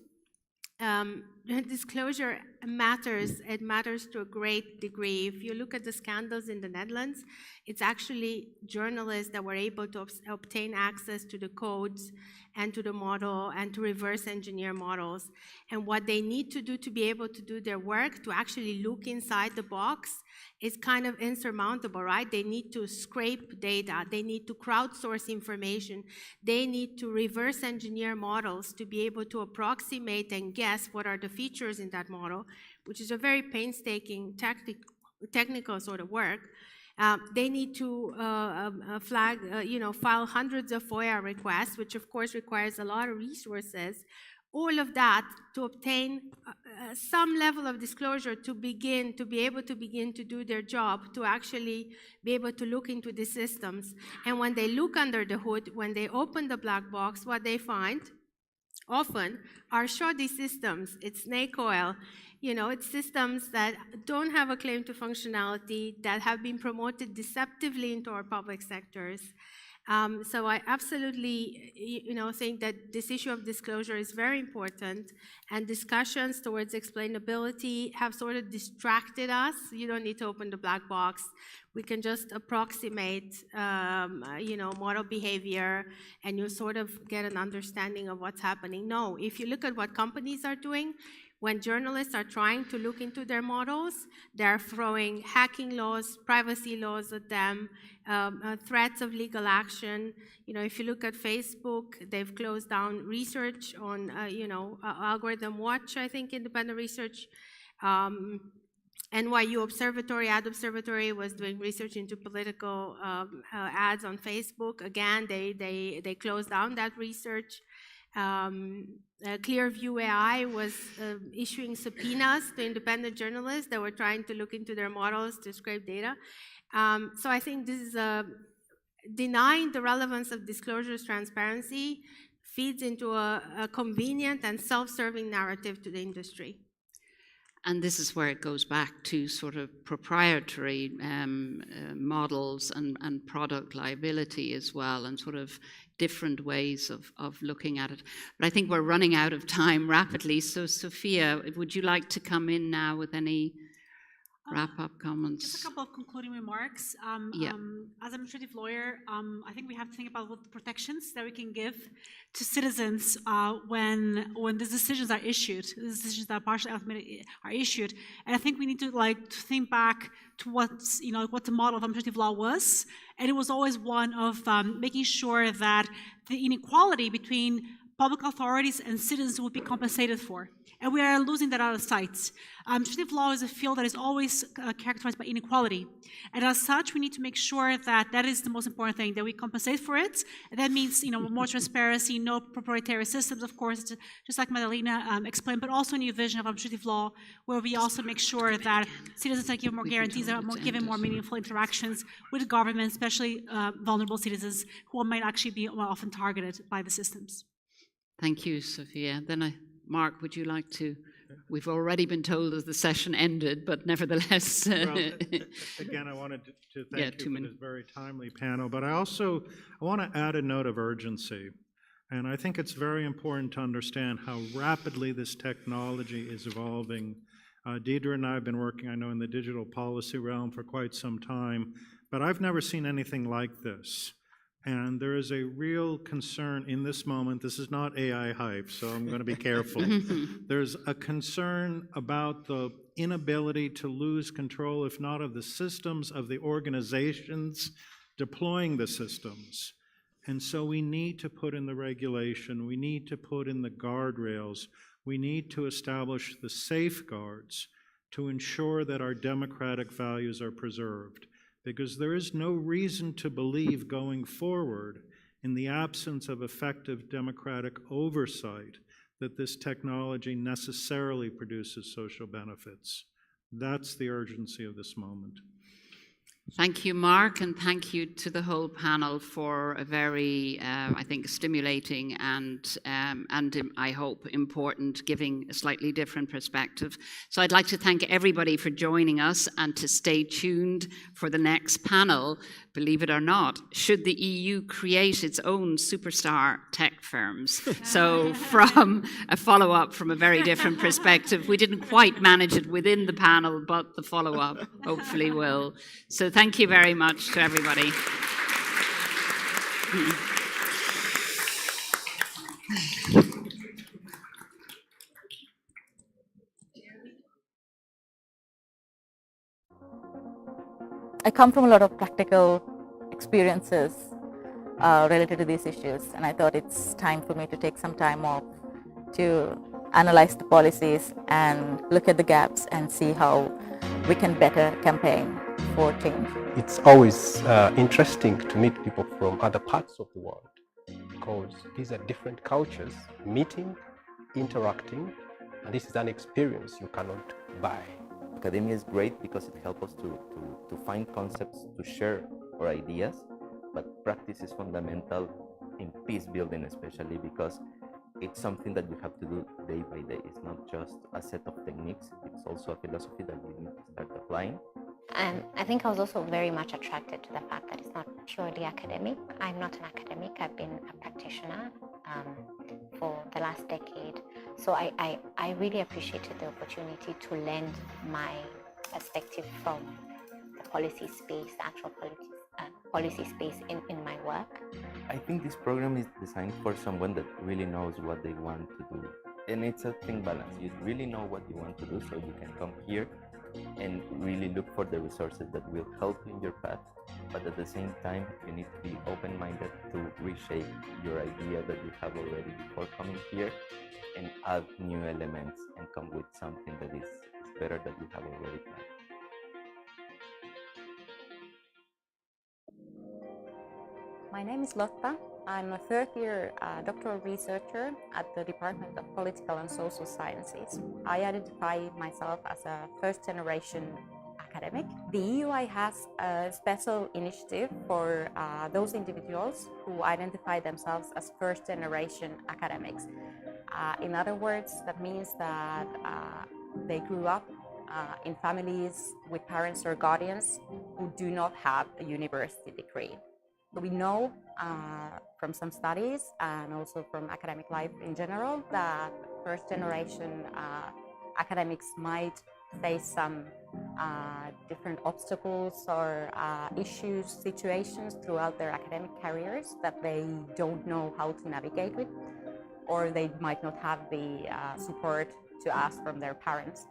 Disclosure matters. It matters to a great degree. If you look at the scandals in the Netherlands, it's actually journalists that were able to obtain access to the codes and to the model and to reverse engineer models. And what they need to do to be able to do their work, to actually look inside the box, is kind of insurmountable, right? They need to scrape data. They need to crowdsource information. They need to reverse engineer models to be able to approximate and guess what are the features in that model, which is a very painstaking technical sort of work. They need to file hundreds of FOIA requests, which of course requires a lot of resources, all of that to obtain some level of disclosure to be able to begin to do their job, to actually be able to look into the systems. And when they look under the hood, when they open the black box, what they find often are shoddy systems. It's snake oil. It's systems that don't have a claim to functionality, that have been promoted deceptively into our public sectors. So I absolutely, think that this issue of disclosure is very important, and discussions towards explainability have sort of distracted us. You don't need to open the black box. We can just approximate, model behavior, and you sort of get an understanding of what's happening. No, if you look at what companies are doing, when journalists are trying to look into their models, they're throwing hacking laws, privacy laws at them, threats of legal action. If you look at Facebook, they've closed down research on, Algorithm Watch, I think, independent research. NYU Ad Observatory was doing research into political ads on Facebook. Again, they closed down that research. Clearview AI was issuing subpoenas to independent journalists that were trying to look into their models to scrape data. So I think this is denying the relevance of disclosures transparency feeds into a convenient and self-serving narrative to the industry. And this is where it goes back to sort of proprietary models and product liability as well, and sort of different ways of looking at it. But I think we're running out of time rapidly. So Sophia, would you like to come in now with any wrap-up comments? Just a couple of concluding remarks. As an administrative lawyer, I think we have to think about what the protections that we can give to citizens when these decisions are issued, the decisions that are partially automated are issued. And I think we need to think back to what the model of administrative law was, and it was always one of making sure that the inequality between public authorities and citizens would be compensated for. And we are losing that out of sight. Administrative law is a field that is always characterized by inequality. And as such, we need to make sure that that is the most important thing, that we compensate for it. And that means, more transparency, no proprietary systems, of course, just like Madalena explained, but also a new vision of administrative law, where we also make sure that citizens are given more guarantees, are given more meaningful interactions with government, especially vulnerable citizens who might actually be more often targeted by the systems. Thank you, Sophia. Then Mark, would you like to? We've already been told as the session ended, but nevertheless. Well, again, I wanted to thank you for this very timely panel, but I want to add a note of urgency. And I think it's very important to understand how rapidly this technology is evolving. Deidre and I have been working, I know, in the digital policy realm for quite some time, but I've never seen anything like this. And there is a real concern in this moment. This is not AI hype, so I'm going to be careful. There's a concern about the inability to lose control, if not of the systems, of the organizations deploying the systems. And so we need to put in the regulation, we need to put in the guardrails, we need to establish the safeguards to ensure that our democratic values are preserved. Because there is no reason to believe going forward, in the absence of effective democratic oversight, that this technology necessarily produces social benefits. That's the urgency of this moment. Thank you, Mark, and thank you to the whole panel for a very, I think, stimulating and I hope important, giving a slightly different perspective. So I'd like to thank everybody for joining us and to stay tuned for the next panel. Believe it or not, should the EU create its own superstar tech firms? So from a follow-up from a very different perspective, we didn't quite manage it within the panel, but the follow-up hopefully will. So thank you very much to everybody. I come from a lot of practical experiences related to these issues, and I thought it's time for me to take some time off to analyze the policies and look at the gaps and see how we can better campaign for change. It's always interesting to meet people from other parts of the world, because these are different cultures meeting interacting, and this is an experience you cannot buy. Academia is great because it helps us to find concepts, to share our ideas, but practice is fundamental in peace building, especially because it's something that you have to do day by day. It's not just a set of techniques, it's also a philosophy that you need to start applying. I think I was also very much attracted to the fact that it's not purely academic. I'm not an academic, I've been a practitioner for the last decade. So I really appreciated the opportunity to lend my perspective from the policy space, the actual policy space in my work. I think this program is designed for someone that really knows what they want to do. And it's a thing balance. You really know what you want to do, so you can come here and really look for the resources that will help you in your path. But at the same time, you need to be open-minded to reshape your idea that you have already before coming here and add new elements and come with something that is better than you have already planned. My name is Lotta. I'm a third-year doctoral researcher at the Department of Political and Social Sciences. I identify myself as a first-generation academic. The EUI has a special initiative for those individuals who identify themselves as first-generation academics. In other words, that means that they grew up in families with parents or guardians who do not have a university degree. We know from some studies and also from academic life in general that first-generation academics might face some different obstacles or issues, situations throughout their academic careers that they don't know how to navigate with, or they might not have the support to ask from their parents.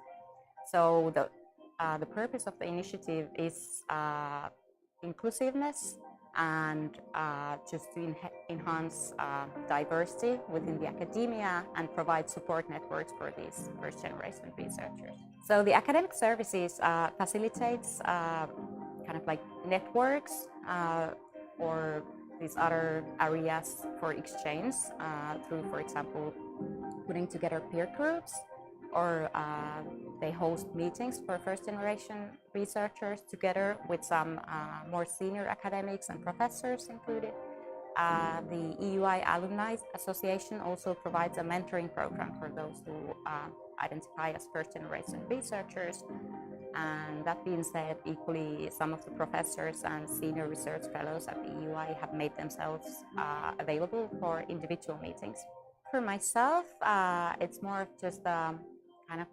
So the purpose of the initiative is inclusiveness and just to enhance diversity within the academia and provide support networks for these first-generation researchers. So the academic services facilitates kind of like networks or these other areas for exchange through, for example, putting together peer groups, or they host meetings for first-generation researchers together with some more senior academics and professors included. The EUI Alumni Association also provides a mentoring program for those who identify as first-generation researchers. And that being said, equally, some of the professors and senior research fellows at the EUI have made themselves available for individual meetings. For myself, it's more of just kind of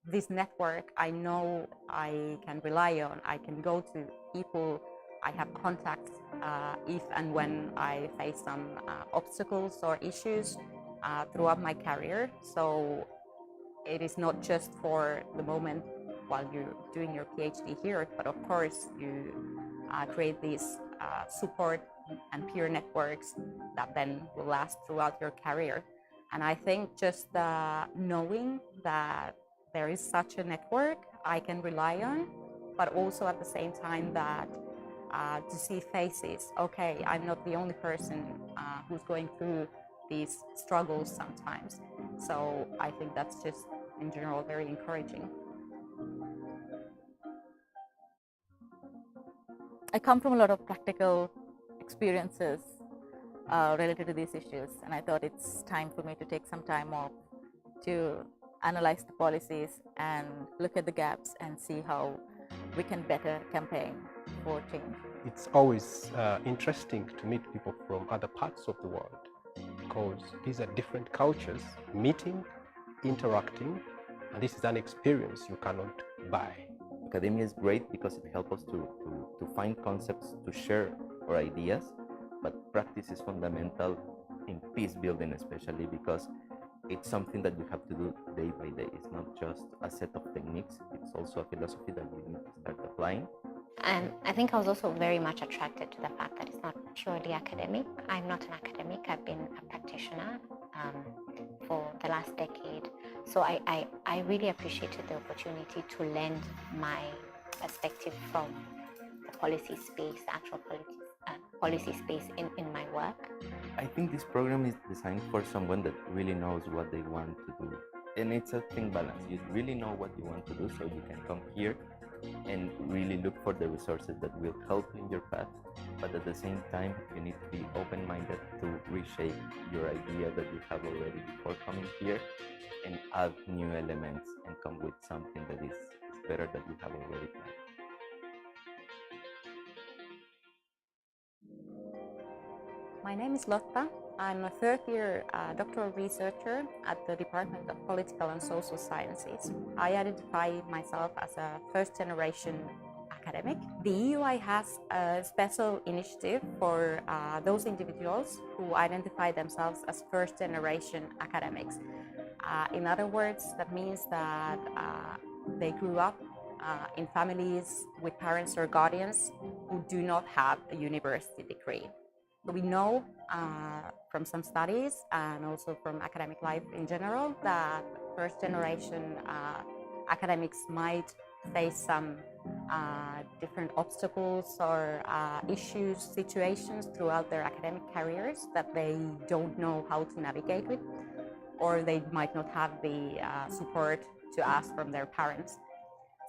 this network I know I can rely on. I can go to people, I have contacts if and when I face some obstacles or issues throughout my career. So it is not just for the moment while you're doing your PhD here, but of course you create these support and peer networks that then will last throughout your career. And I think just knowing that there is such a network I can rely on, but also at the same time that to see faces, okay, I'm not the only person who's going through these struggles sometimes. So I think that's just in general very encouraging. I come from a lot of practical experiences related to these issues, and I thought it's time for me to take some time off to analyze the policies and look at the gaps and see how we can better campaign for change. It's always interesting to meet people from other parts of the world because these are different cultures meeting, interacting, and this is an experience you cannot buy. Academia is great because it helps us to find concepts, to share our ideas, but practice is fundamental in peace building, especially because it's something that you have to do day by day. It's not just a set of techniques, it's also a philosophy that you need to start applying. I think I was also very much attracted to the fact that it's not purely academic. I'm not an academic, I've been a practitioner for the last decade. So I really appreciated the opportunity to lend my perspective from the policy space, the actual policy space in my work. I think this program is designed for someone that really knows what they want to do. And it's a thin balance. You really know what you want to do, so you can come here and really look for the resources that will help in your path. But at the same time, you need to be open-minded to reshape your idea that you have already before coming here and add new elements and come with something that is better that you have already planned. My name is Lotta. I'm a third-year doctoral researcher at the Department of Political and Social Sciences. I identify myself as a first-generation academic. The EUI has a special initiative for those individuals who identify themselves as first-generation academics. In other words, that means that they grew up in families with parents or guardians who do not have a university degree. We know from some studies and also from academic life in general that first-generation academics might face some different obstacles or issues, situations throughout their academic careers that they don't know how to navigate with, or they might not have the support to ask from their parents.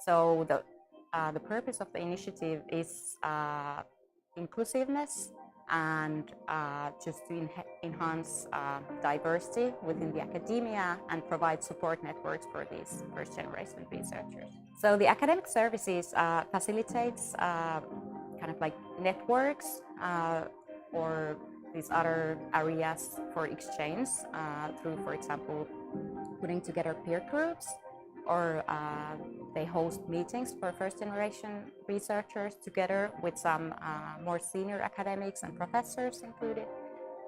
So the purpose of the initiative is inclusiveness and just to enhance diversity within the academia and provide support networks for these first-generation researchers. So the academic services facilitates kind of like networks or these other areas for exchange through, for example, putting together peer groups, or they host meetings for first-generation researchers together with some more senior academics and professors included.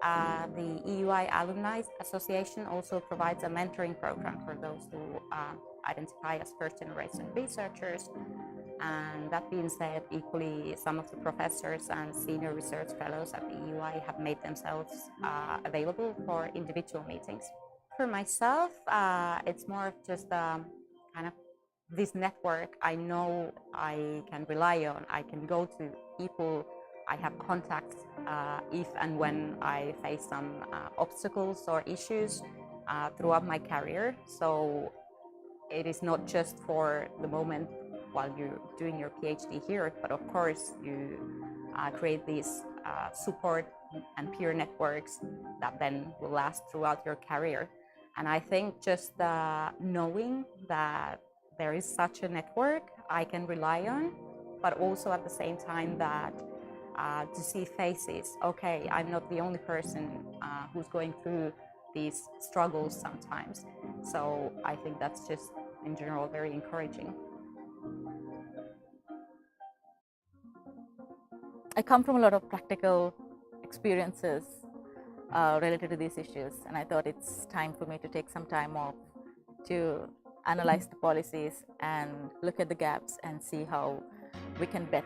The EUI Alumni Association also provides a mentoring program for those who identify as first-generation researchers. And that being said, equally, some of the professors and senior research fellows at the EUI have made themselves available for individual meetings. For myself, it's more of just kind of this network I know I can rely on. I can go to people, I have contacts if and when I face some obstacles or issues throughout my career. So it is not just for the moment while you're doing your PhD here, but of course you create these support and peer networks that then will last throughout your career. And I think just knowing that there is such a network I can rely on, but also at the same time that to see faces, okay, I'm not the only person who's going through these struggles sometimes. So I think that's just in general very encouraging. I come from a lot of practical experiences related to these issues, and I thought it's time for me to take some time off to analyze the policies and look at the gaps and see how we can better.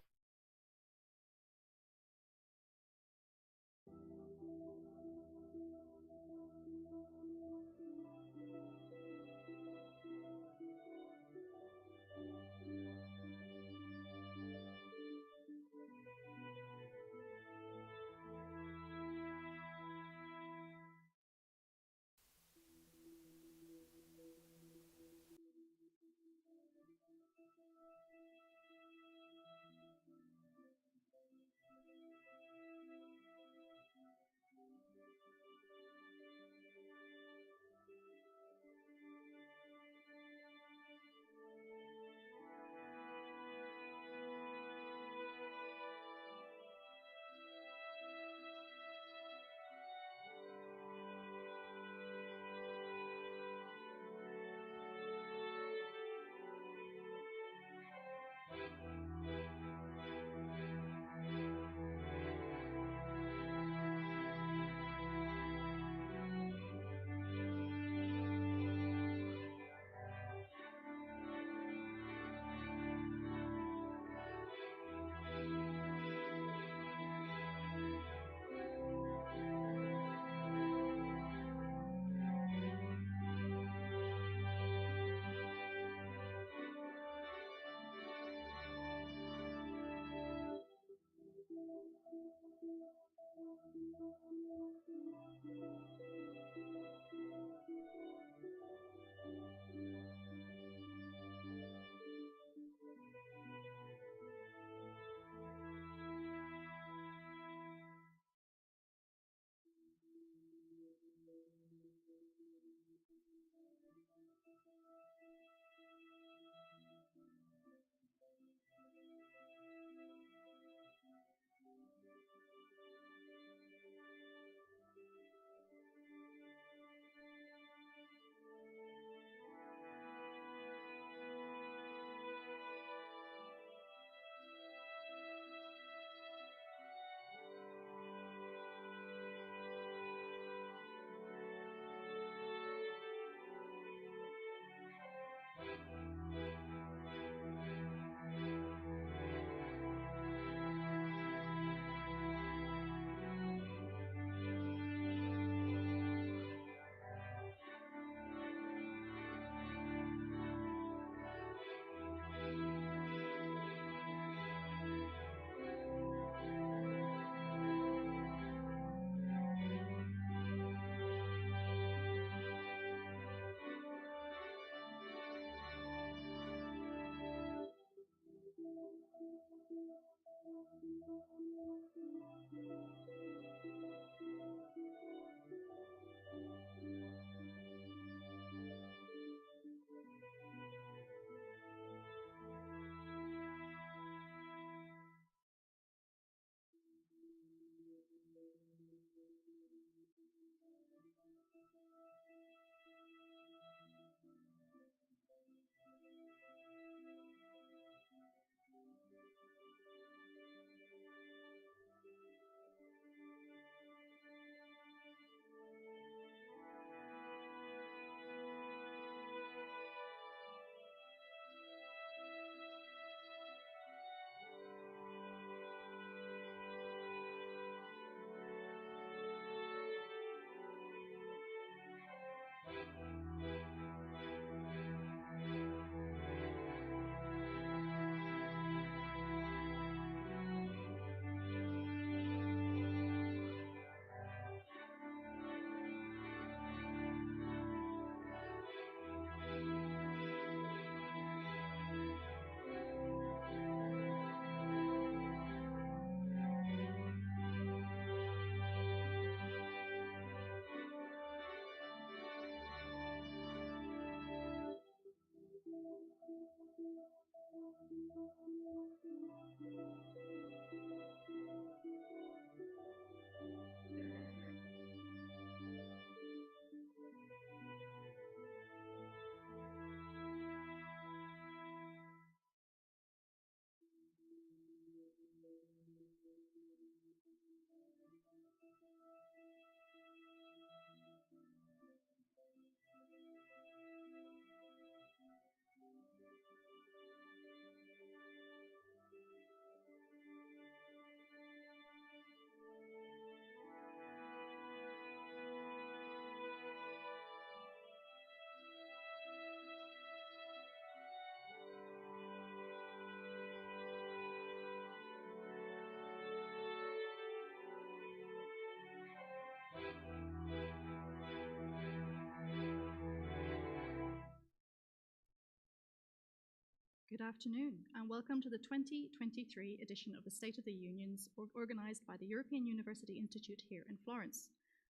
Good afternoon, and welcome to the 2023 edition of the State of the Unions organized by the European University Institute here in Florence.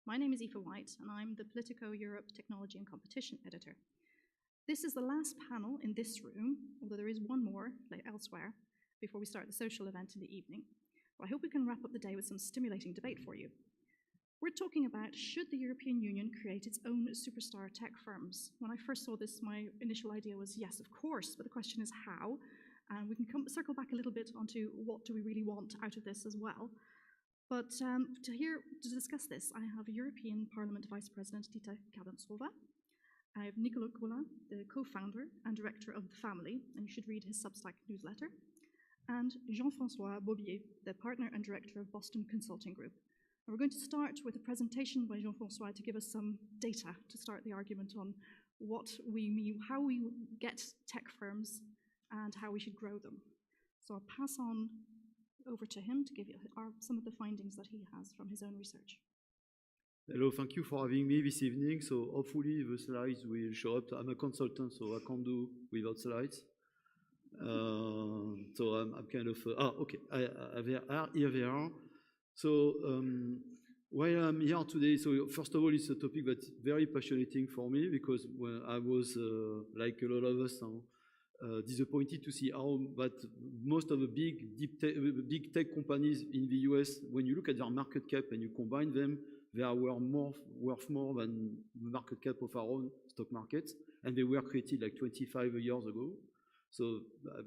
My name is Aoife White, and I'm the Politico Europe Technology and Competition Editor. This is the last panel in this room, although there is one more like elsewhere, before we start the social event in the evening. Well, I hope we can wrap up the day with some stimulating debate for you. We're talking about, should the European Union create its own superstar tech firms? When I first saw this, my initial idea was yes, of course, but the question is how? And we can circle back a little bit onto what do we really want out of this as well. But to discuss this, I have European Parliament Vice President Dita Kadantsova. I have Nicolas Coulin, the co-founder and director of The Family, and you should read his Substack newsletter, and Jean-François Bobier, the partner and director of Boston Consulting Group. And we're going to start with a presentation by Jean-François to give us some data to start the argument on what we mean, how we get tech firms and how we should grow them. So I'll pass on over to him to give you some of the findings that he has from his own research. Hello, thank you for having me this evening. So hopefully the slides will show up. I'm a consultant, so I can't do without slides. So I'm kind of, okay, here they are. So while I'm here today, so first of all, it's a topic that's very passionate for me because when I was, like a lot of us, disappointed to see how that most of the big tech companies in the US, when you look at their market cap and you combine them, they are worth more than the market cap of our own stock markets, and they were created like 25 years ago. So,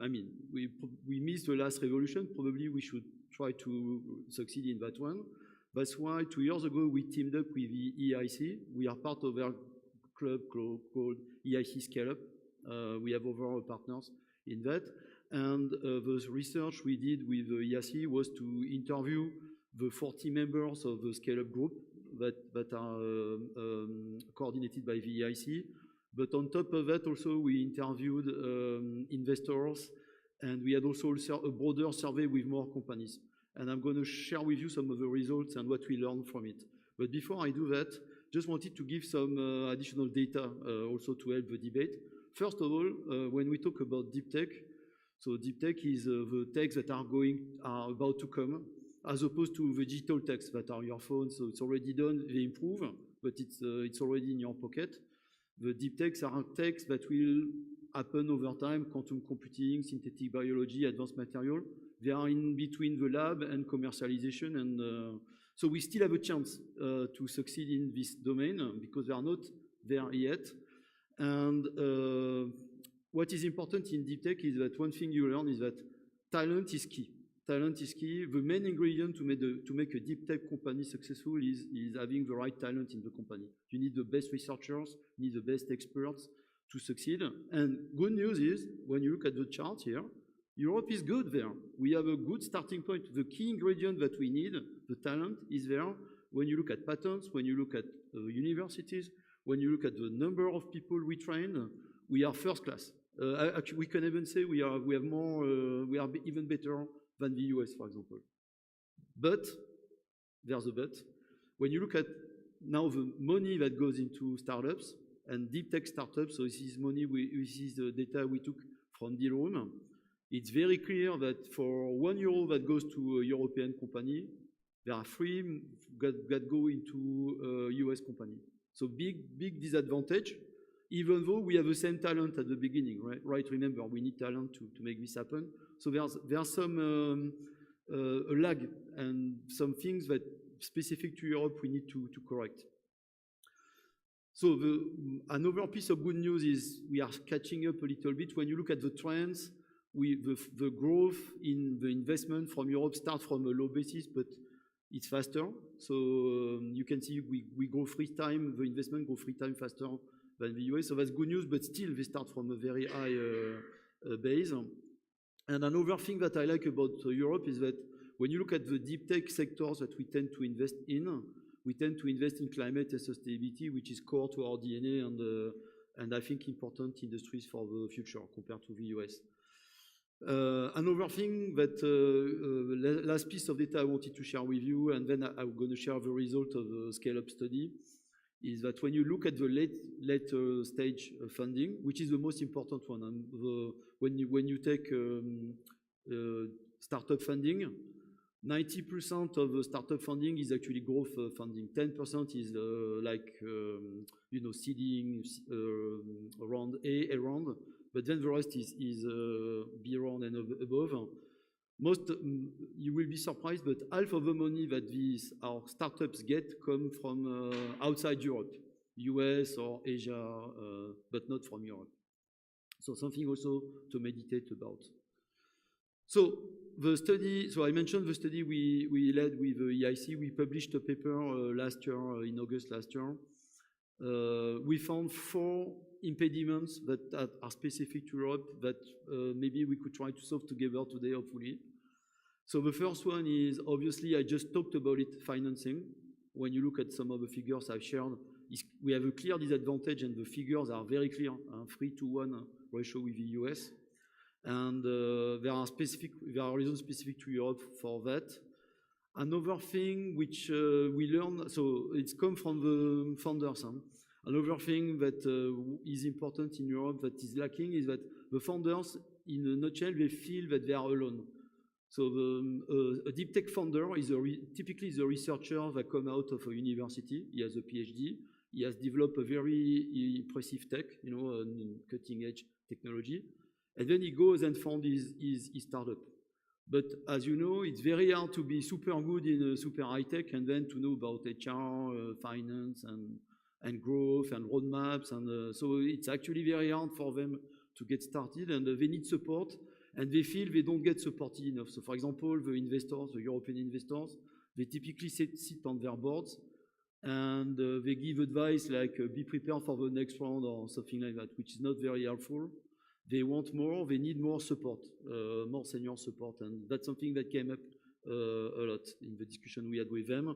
I mean, we missed the last revolution. Probably we should try to succeed in that one. That's why 2 years ago we teamed up with the EIC. We are part of their club called EIC Scale Up. We have overall partners in that. And the research we did with the EIC was to interview the 40 members of the Scale Up group that are coordinated by the EIC. But on top of that, also, we interviewed investors, and we had also a broader survey with more companies. And I'm going to share with you some of the results and what we learned from it. But before I do that, just wanted to give some additional data also to help the debate. First of all, when we talk about deep tech, so deep tech is the techs that are about to come, as opposed to the digital techs that are your phone. So it's already done, they improve, but it's already in your pocket. The deep techs are techs that will happen over time, quantum computing, synthetic biology, advanced material. They are in between the lab and commercialization, and so we still have a chance to succeed in this domain because they are not there yet. And what is important in deep tech is that one thing you learn is that talent is key. Talent is key. The main ingredient to make a deep tech company successful is having the right talent in the company. You need the best researchers, you need the best experts to succeed. And good news is, when you look at the chart here, Europe is good there. We have a good starting point. The key ingredient that we need, the talent, is there. When you look at patents, when you look at universities, when you look at the number of people we train, we are first class. Actually, we can even say we are even better than the US, for example. But, there's a but, when you look at now the money that goes into startups and deep tech startups, so this is money, this is the data we took from Dealroom, it's very clear that for €1 that goes to a European company, there are 3 that go into a US company. So big disadvantage, even though we have the same talent at the beginning, right? Remember, we need talent to make this happen. So there's some a lag and some things that specific to Europe we need to correct. So another piece of good news is we are catching up a little bit. When you look at the trends, the growth in the investment from Europe starts from a low basis, but it's faster. So you can see we go 3 times, the investment go 3 times faster than the US. So that's good news, but still they start from a very high base. And another thing that I like about Europe is that when you look at the deep tech sectors that we tend to invest in, we tend to invest in climate and sustainability, which is core to our DNA and I think important industries for the future compared to the US. Another thing that last piece of data I wanted to share with you, and then I'm going to share the result of the scale-up study, is that when you look at the late stage funding, which is the most important one, when you take startup funding, 90% of the startup funding is actually growth funding. 10% is seeding, round A round, but then the rest is B round and above. You will be surprised, but half of the money that our startups get come from outside Europe, US or Asia, but not from Europe. So something also to meditate about. So the study, I mentioned the study we led with EIC. We published a paper last year, in August last year. We found 4 impediments that are specific to Europe that maybe we could try to solve together today, hopefully. So the first one is, obviously, I just talked about it, financing. When you look at some of the figures I've shared, we have a clear disadvantage, and the figures are very clear, 3-to-1 ratio with the US. And there are reasons specific to Europe for that. Another thing which we learned, so it's come from the founders. Another thing that is important in Europe that is lacking is that the founders, in a nutshell, they feel that they are alone. So a deep tech founder is typically the researcher that comes out of a university. He has a PhD. He has developed a very impressive tech, cutting edge technology. And then he goes and found his startup. But as you know, it's very hard to be super good in super high tech and then to know about HR, finance, and growth and roadmaps. And so it's actually very hard for them to get started, and they need support, and they feel they don't get supported enough. So for example, the investors, the European investors, they typically sit on their boards, and they give advice like be prepared for the next round or something like that, which is not very helpful. They want more, they need more support, more senior support, and that's something that came up a lot in the discussion we had with them.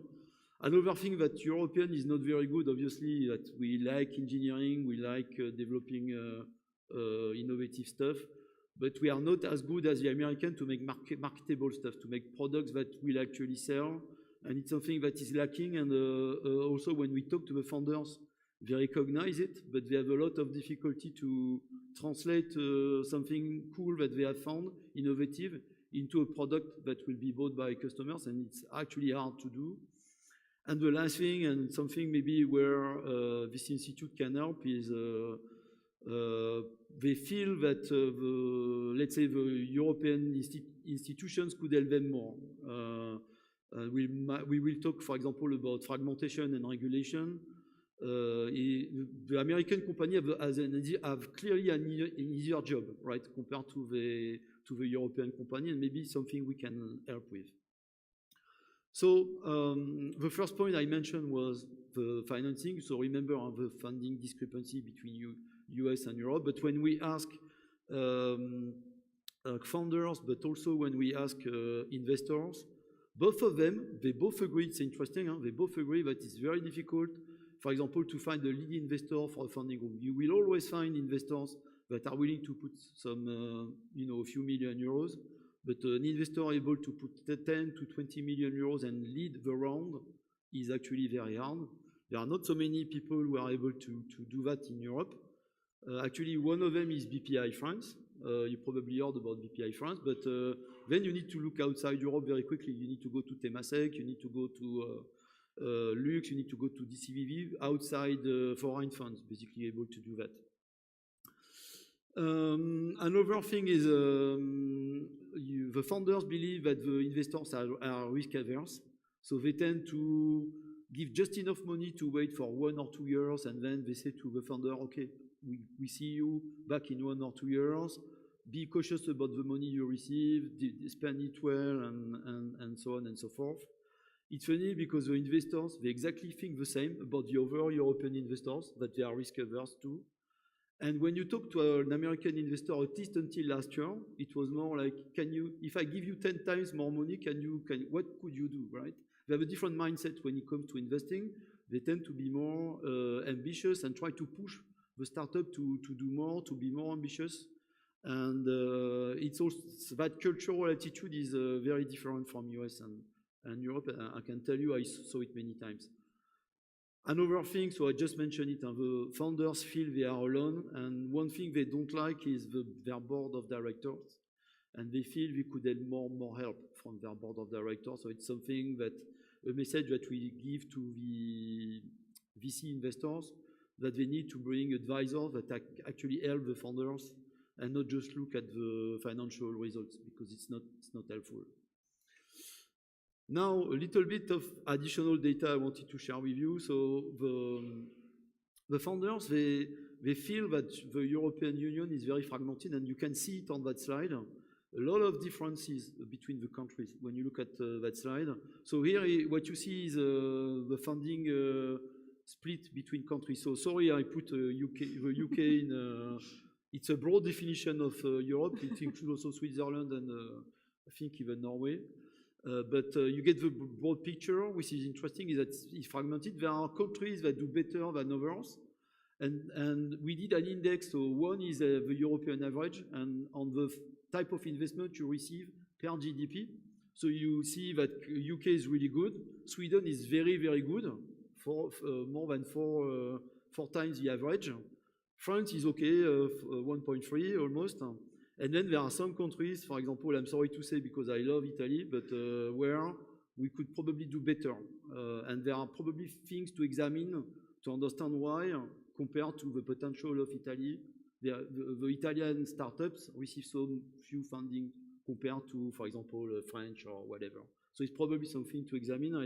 Another thing that European is not very good, obviously, that we like engineering, we like developing innovative stuff, but we are not as good as the American to make marketable stuff, to make products that will actually sell, and it's something that is lacking. And also when we talk to the founders, they recognize it, but they have a lot of difficulty to translate something cool that they have found, innovative, into a product that will be bought by customers, and it's actually hard to do. And the last thing, and something maybe where this institute can help, is they feel that, let's say, the European institutions could help them more. We will talk, for example, about fragmentation and regulation. The American company have clearly an easier job, right, compared to the European company, and maybe something we can help with. So the first point I mentioned was the financing. So remember the funding discrepancy between US and Europe. But when we ask founders, but also when we ask investors, both of them, they both agree, it's interesting, they both agree that it's very difficult, for example, to find a lead investor for a funding room. You will always find investors that are willing to put some, a few million euros, but an investor able to put 10 to 20 million euros and lead the round is actually very hard. There are not so many people who are able to do that in Europe. Actually, one of them is BPI France. You probably heard about BPI France, but then you need to look outside Europe very quickly. You need to go to Temasek, you need to go to Lux, you need to go to DCVV, outside foreign funds, basically able to do that. Another thing is the founders believe that the investors are risk averse, so they tend to give just enough money to wait for 1 or 2 years, and then they say to the founder, okay, we see you back in 1 or 2 years, be cautious about the money you receive, spend it well, and so on and so forth. It's funny because the investors, they exactly think the same about the other European investors, that they are risk averse too. And when you talk to an American investor, at least until last year, it was more like, if I give you 10 times more money, what could you do, right? They have a different mindset when it comes to investing. They tend to be more ambitious and try to push the startup to do more, to be more ambitious. And it's also, that cultural attitude is very different from US and Europe. I can tell you, I saw it many times. Another thing, so I just mentioned it, the founders feel they are alone, and one thing they don't like is their board of directors, and they feel we could have more help from their board of directors. So it's something that, a message that we give to the VC investors, that they need to bring advisors that actually help the founders and not just look at the financial results, because it's not helpful. Now, a little bit of additional data I wanted to share with you. So the founders, they feel that the European Union is very fragmented, and you can see it on that slide. A lot of differences between the countries when you look at that slide. So here, what you see is the funding split between countries. So sorry, I put the UK in. It's a broad definition of Europe. It includes also Switzerland and I think even Norway. But you get the broad picture, which is interesting, is that it's fragmented. There are countries that do better than others. And we did an index. So one is the European average, and on the type of investment you receive per GDP. So you see that UK is really good. Sweden is very, very good, for more than four times the average. France is okay, 1.3 almost. And then there are some countries, for example, I'm sorry to say because I love Italy, but where we could probably do better. And there are probably things to examine to understand why, compared to the potential of Italy. The Italian startups receive so few funding compared to, for example, French or whatever. So it's probably something to examine.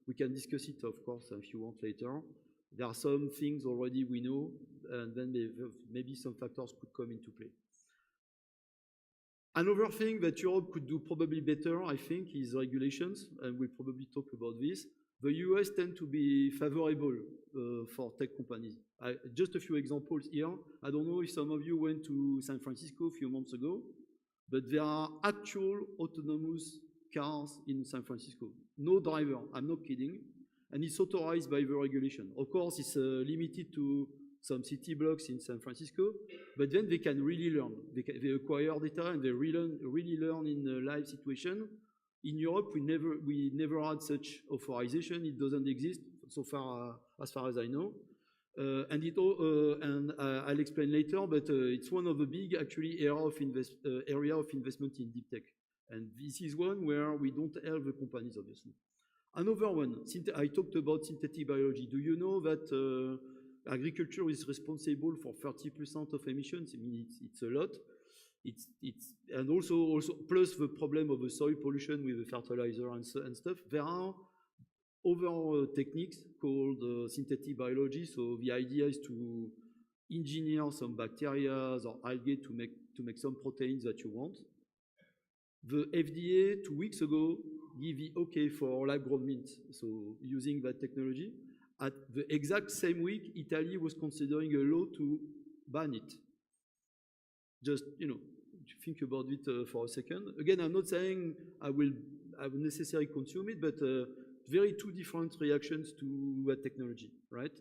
We can discuss it, of course, if you want later. There are some things already we know, and then maybe some factors could come into play. Another thing that Europe could do probably better, I think, is regulations, and we'll probably talk about this. The US tend to be favorable for tech companies. Just a few examples here. I don't know if some of you went to San Francisco a few months ago, but there are actual autonomous cars in San Francisco. No driver, I'm not kidding. And it's authorized by the regulation. Of course, it's limited to some city blocks in San Francisco, but then they can really learn. They acquire data and they really learn in a live situation. In Europe, we never had such authorization. It doesn't exist so far, as far as I know. And I'll explain later, but it's one of the big actually area of investment in deep tech. And this is one where we don't help the companies, obviously. Another one, I talked about synthetic biology. Do you know that agriculture is responsible for 30% of emissions? I mean, it's a lot. And also plus the problem of the soil pollution with the fertilizer and stuff. There are other techniques called synthetic biology. So the idea is to engineer some bacteria or algae to make some proteins that you want. The FDA 2 weeks ago gave the okay for lab-grown meat, so using that technology. At the exact same week, Italy was considering a law to ban it. Just, think about it for a second. Again, I'm not saying I will necessarily consume it, but very two different reactions to that technology, right?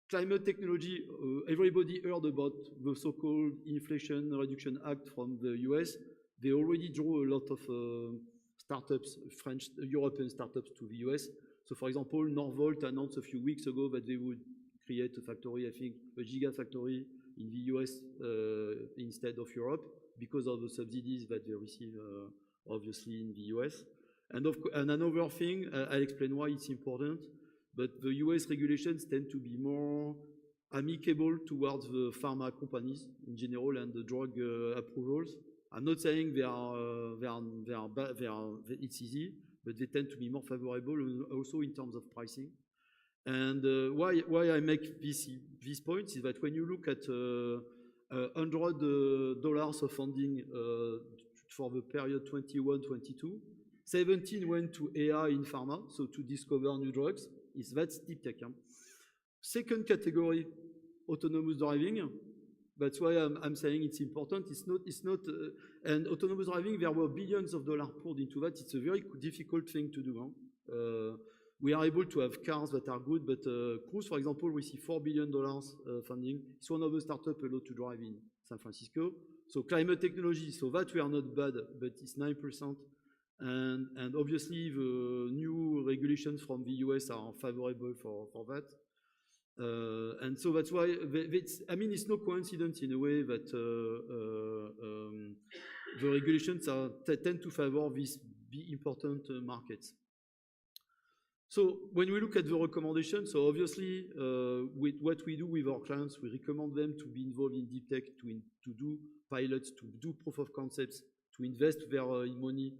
Climate technology, everybody heard about the so-called Inflation Reduction Act from the US. They already drew a lot of startups, European startups to the US. So for example, Norvolt announced a few weeks ago that they would create a factory, I think, a gigafactory in the US instead of Europe because of the subsidies that they receive, obviously, in the US. And another thing, I'll explain why it's important, but the US regulations tend to be more amicable towards the pharma companies in general and the drug approvals. I'm not saying it's easy, but they tend to be more favorable also in terms of pricing. And why I make these points is that when you look at $100 of funding for the period 21-22, 17 went to AI in pharma, so to discover new drugs. That's deep tech. Second category, autonomous driving. That's why I'm saying it's important. It's not, and autonomous driving, there were billions of dollars poured into that. It's a very difficult thing to do. We are able to have cars that are good, but Cruise, for example, received $4 billion funding. It's one of the startups allowed to drive in San Francisco. So climate technology, so that we are not bad, but it's 9%. And obviously the new regulations from the US are favorable for that. And so that's why, I mean, it's no coincidence in a way that the regulations tend to favor these important markets. So when we look at the recommendations, so obviously with what we do with our clients, we recommend them to be involved in deep tech, to do pilots, to do proof of concepts, to invest their money,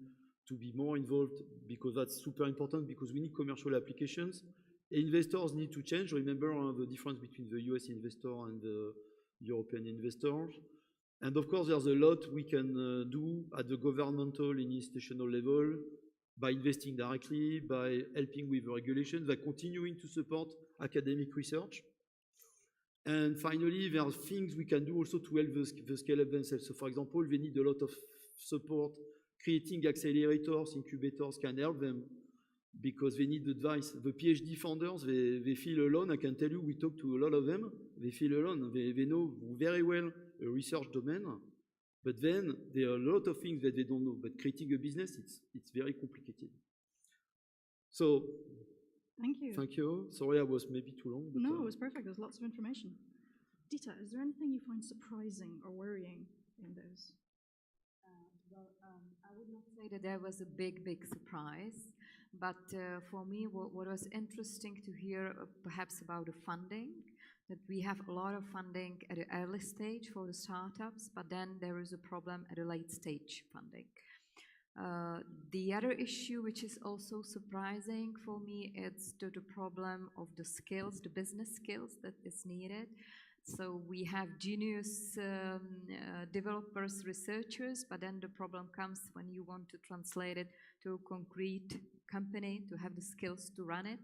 to be more involved, because that's super important, because we need commercial applications. Investors need to change. Remember the difference between the US investor and the European investors. And of course, there's a lot we can do at the governmental and institutional level by investing directly, by helping with regulations, by continuing to support academic research. And finally, there are things we can do also to help the scale up themselves. So for example, they need a lot of support. Creating accelerators, incubators can help them because they need advice. The PhD founders, they feel alone. I can tell you, we talk to a lot of them. They feel alone. They know very well a research domain, but then there are a lot of things that they don't know. But creating a business, it's very complicated. So, thank you. Thank you. Sorry, I was maybe too long. But, no, it was perfect. There's lots of information. Dita, is there anything you find surprising or worrying in those? I would not say that there was a big surprise, but for me, what was interesting to hear perhaps about the funding, that we have a lot of funding at the early stage for the startups, but then there is a problem at a late stage funding. The other issue, which is also surprising for me, is the problem of the skills, the business skills that is needed. So we have genius developers, researchers, but then the problem comes when you want to translate it to a concrete company to have the skills to run it.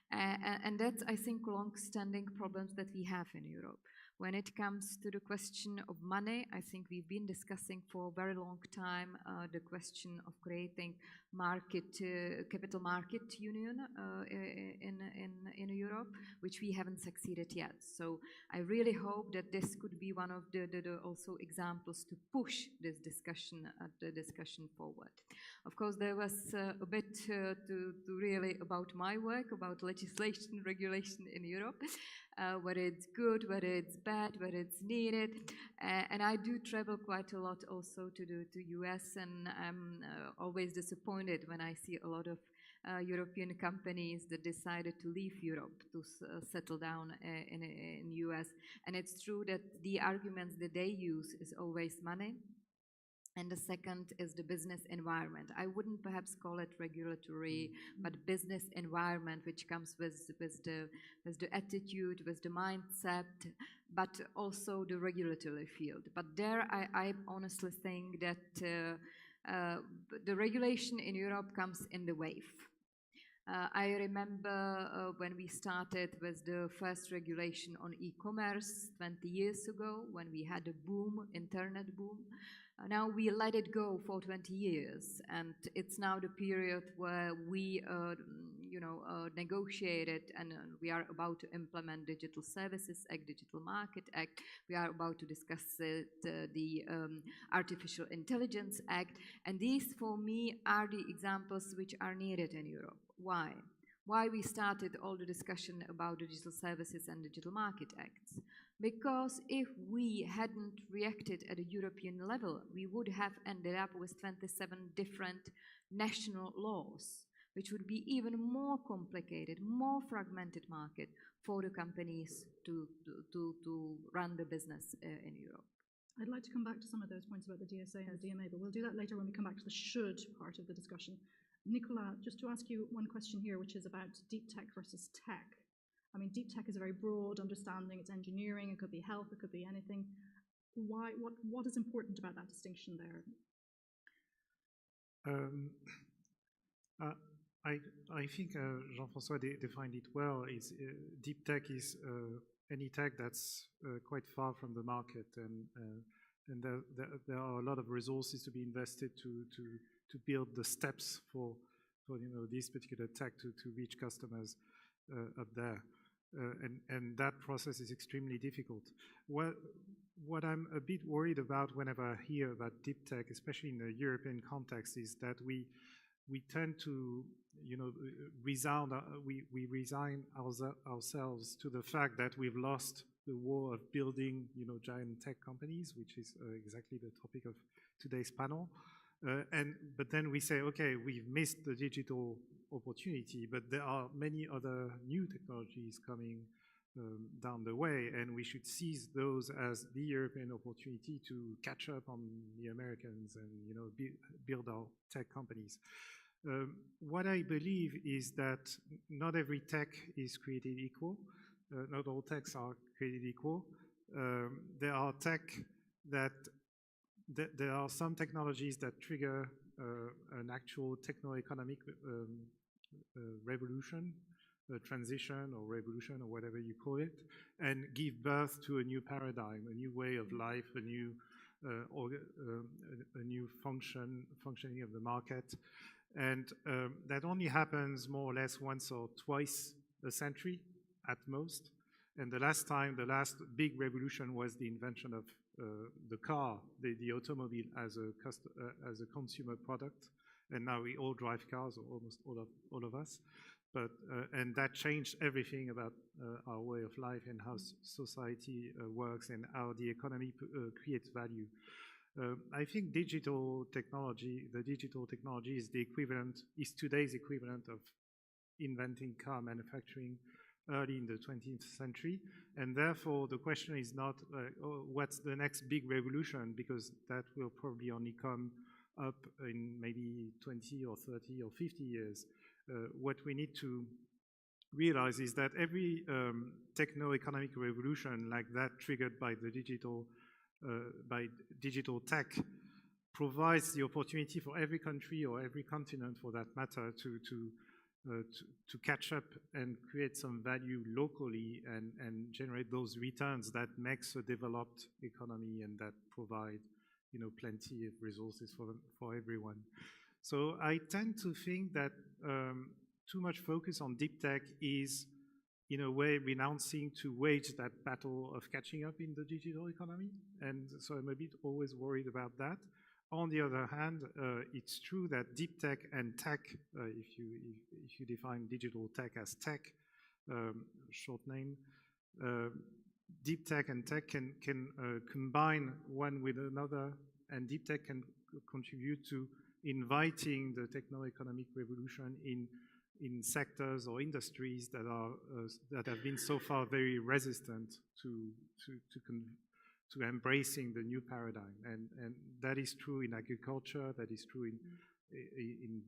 And that's, I think, long-standing problems that we have in Europe. When it comes to the question of money, I think we've been discussing for a very long time the question of creating capital market union in Europe, which we haven't succeeded yet. So I really hope that this could be one of the also examples to push this discussion forward. Of course, there was a bit to really about my work, about legislation, regulation in Europe. Whether it's good, whether it's bad, whether it's needed. And I do travel quite a lot also to the US, and I'm always disappointed when I see a lot of European companies that decided to leave Europe to settle down in US. And it's true that the arguments that they use is always money. And the second is the business environment. I wouldn't perhaps call it regulatory, but business environment, which comes with the attitude, with the mindset, but also the regulatory field. But there, I honestly think that the regulation in Europe comes in the wave. I remember when we started with the first regulation on e-commerce 20 years ago, when we had a boom, internet boom. Now we let it go for 20 years, and it's now the period where we, negotiated, and we are about to implement Digital Services Act, Digital Market Act. We are about to discuss the Artificial Intelligence Act, and these, for me, are the examples which are needed in Europe. Why? Why we started all the discussion about the Digital Services and Digital Market Acts? Because if we hadn't reacted at a European level, we would have ended up with 27 different national laws, which would be even more complicated, more fragmented market for the companies to run the business in Europe. I'd like to come back to some of those points about the DSA and the DMA, but we'll do that later when we come back to the should part of the discussion. Nicola, just to ask you one question here, which is about deep tech versus tech. I mean, deep tech is a very broad understanding. It's engineering, it could be health, it could be anything. Why? What is important about that distinction there? I think Jean-François defined it well. Is deep tech is any tech that's quite far from the market, and there are a lot of resources to be invested to build the steps for this particular tech to reach customers up there. And that process is extremely difficult. What I'm a bit worried about whenever I hear about deep tech, especially in the European context, is that we we tend to, we resign ourselves to the fact that we've lost the war of building, giant tech companies, which is exactly the topic of today's panel. But then we say, okay, we've missed the digital opportunity, but there are many other new technologies coming down the way, and we should seize those as the European opportunity to catch up on the Americans and build our tech companies. What I believe is that not every tech is created equal. Not all techs are created equal. There are there are some technologies that trigger an actual techno-economic revolution, transition or revolution or whatever you call it, and give birth to a new paradigm, a new way of life, a new functioning of the market. And that only happens more or less once or twice a century at most. And the last big revolution was the invention of the car, the automobile as a consumer product. And now we all drive cars, or almost all of us. But and that changed everything about our way of life and how society works and how the economy creates value. I think the digital technology is today's equivalent of inventing car manufacturing early in the 20th century. And therefore, the question is not, what's the next big revolution, because that will probably only come up in maybe 20 or 30 or 50 years. What we need to realize is that every techno-economic revolution like that triggered by the digital tech provides the opportunity for every country or every continent, for that matter, to catch up and create some value locally and generate those returns that makes a developed economy and that provide plenty of resources for everyone. So I tend to think that too much focus on deep tech is, in a way, renouncing to wage that battle of catching up in the digital economy. And so I'm a bit always worried about that. On the other hand, it's true that deep tech and tech, if you define digital tech as tech, short name, deep tech and tech can combine one with another, and deep tech can contribute to inviting the techno-economic revolution in sectors or industries that have been so far very resistant to embracing the new paradigm, and that is true in agriculture, that is true in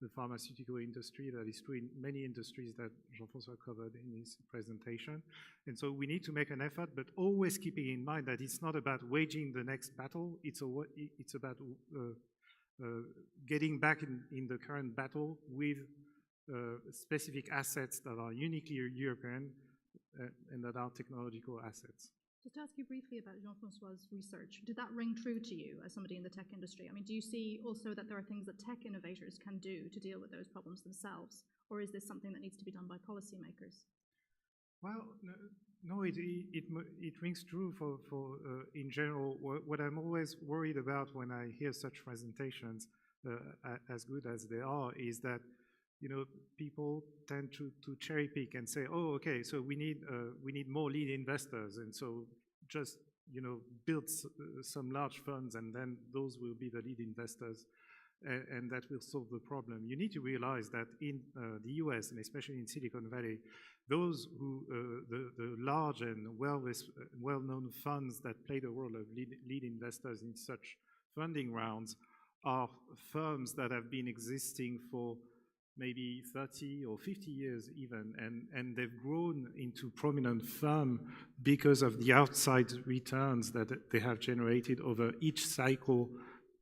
the pharmaceutical industry, that is true in many industries that Jean-François covered in his presentation. And so we need to make an effort, but always keeping in mind that it's not about waging the next battle, it's about getting back in the current battle with specific assets that are uniquely European and that are technological assets. Just to ask you briefly about Jean-François' research, did that ring true to you as somebody in the tech industry? I mean, do you see also that there are things that tech innovators can do to deal with those problems themselves? Or is this something that needs to be done by policymakers? Well, no, it rings true for in general. What I'm always worried about when I hear such presentations, as good as they are, is that people tend to cherry pick and say, oh, okay, so we need more lead investors, and so just build some large funds, and then those will be the lead investors, and that will solve the problem. You need to realize that in the US, and especially in Silicon Valley, those who the large and well-known funds that play the role of lead investors in such funding rounds are firms that have been existing for maybe 30 or 50 years even, and they've grown into prominent firm because of the outside returns that they have generated over each cycle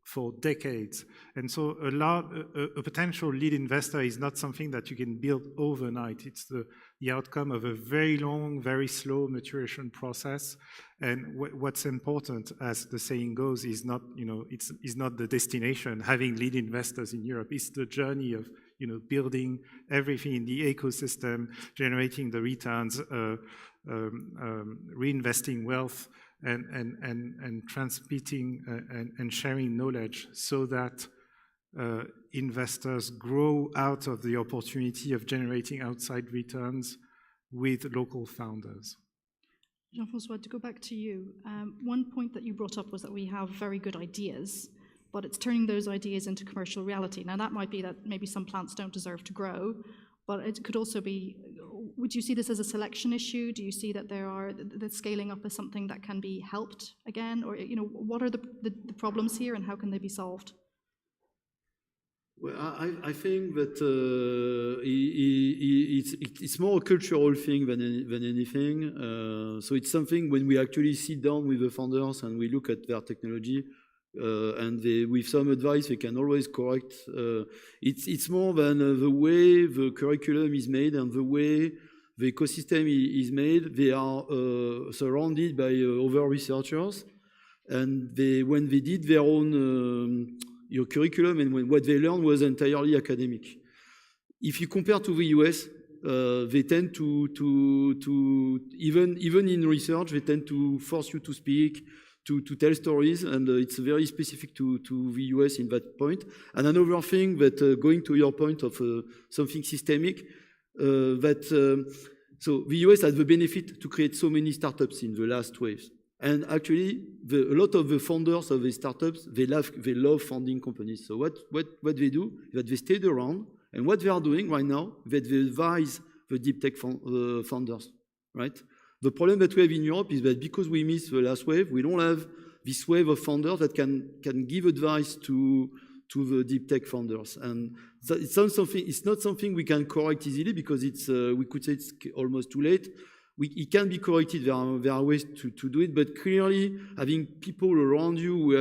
for decades. And so a potential lead investor is not something that you can build overnight. It's the outcome of a very long, very slow maturation process. And what's important, as the saying goes, is not, it's not the destination. Having lead investors in Europe is the journey of building everything in the ecosystem, generating the returns, reinvesting wealth, and transmitting and sharing knowledge, so that investors grow out of the opportunity of generating outside returns with local founders. Jean-Francois, to go back to you, one point that you brought up was that we have very good ideas, but it's turning those ideas into commercial reality. Now that might be that maybe some plants don't deserve to grow, but it could also be, would you see this as a selection issue? Do you see that the scaling up is something that can be helped again? Or, what are the problems here and how can they be solved? Well, I think that it's more a cultural thing than anything. So it's something when we actually sit down with the founders and we look at their technology, and with some advice they can always correct. It's more than the way the curriculum is made and the way the ecosystem is made. They are surrounded by other researchers, and when they did their own curriculum, and what they learned was entirely academic. If you compare to the US, they tend to even in research, they tend to force you to speak, to tell stories, and it's very specific to the US in that point. And another thing that, going to your point of something systemic, so the US has the benefit to create so many startups in the last waves. And actually, a lot of the founders of the startups, they love founding companies. So what they do is that they stayed around, and what they are doing right now, that they advise the deep tech founders, right? The problem that we have in Europe is that because we missed the last wave, we don't have this wave of founders that can give advice to the deep tech founders. And so it's not something we can correct easily because we could say it's almost too late. It can be corrected. There are ways to do it, but clearly having people around you who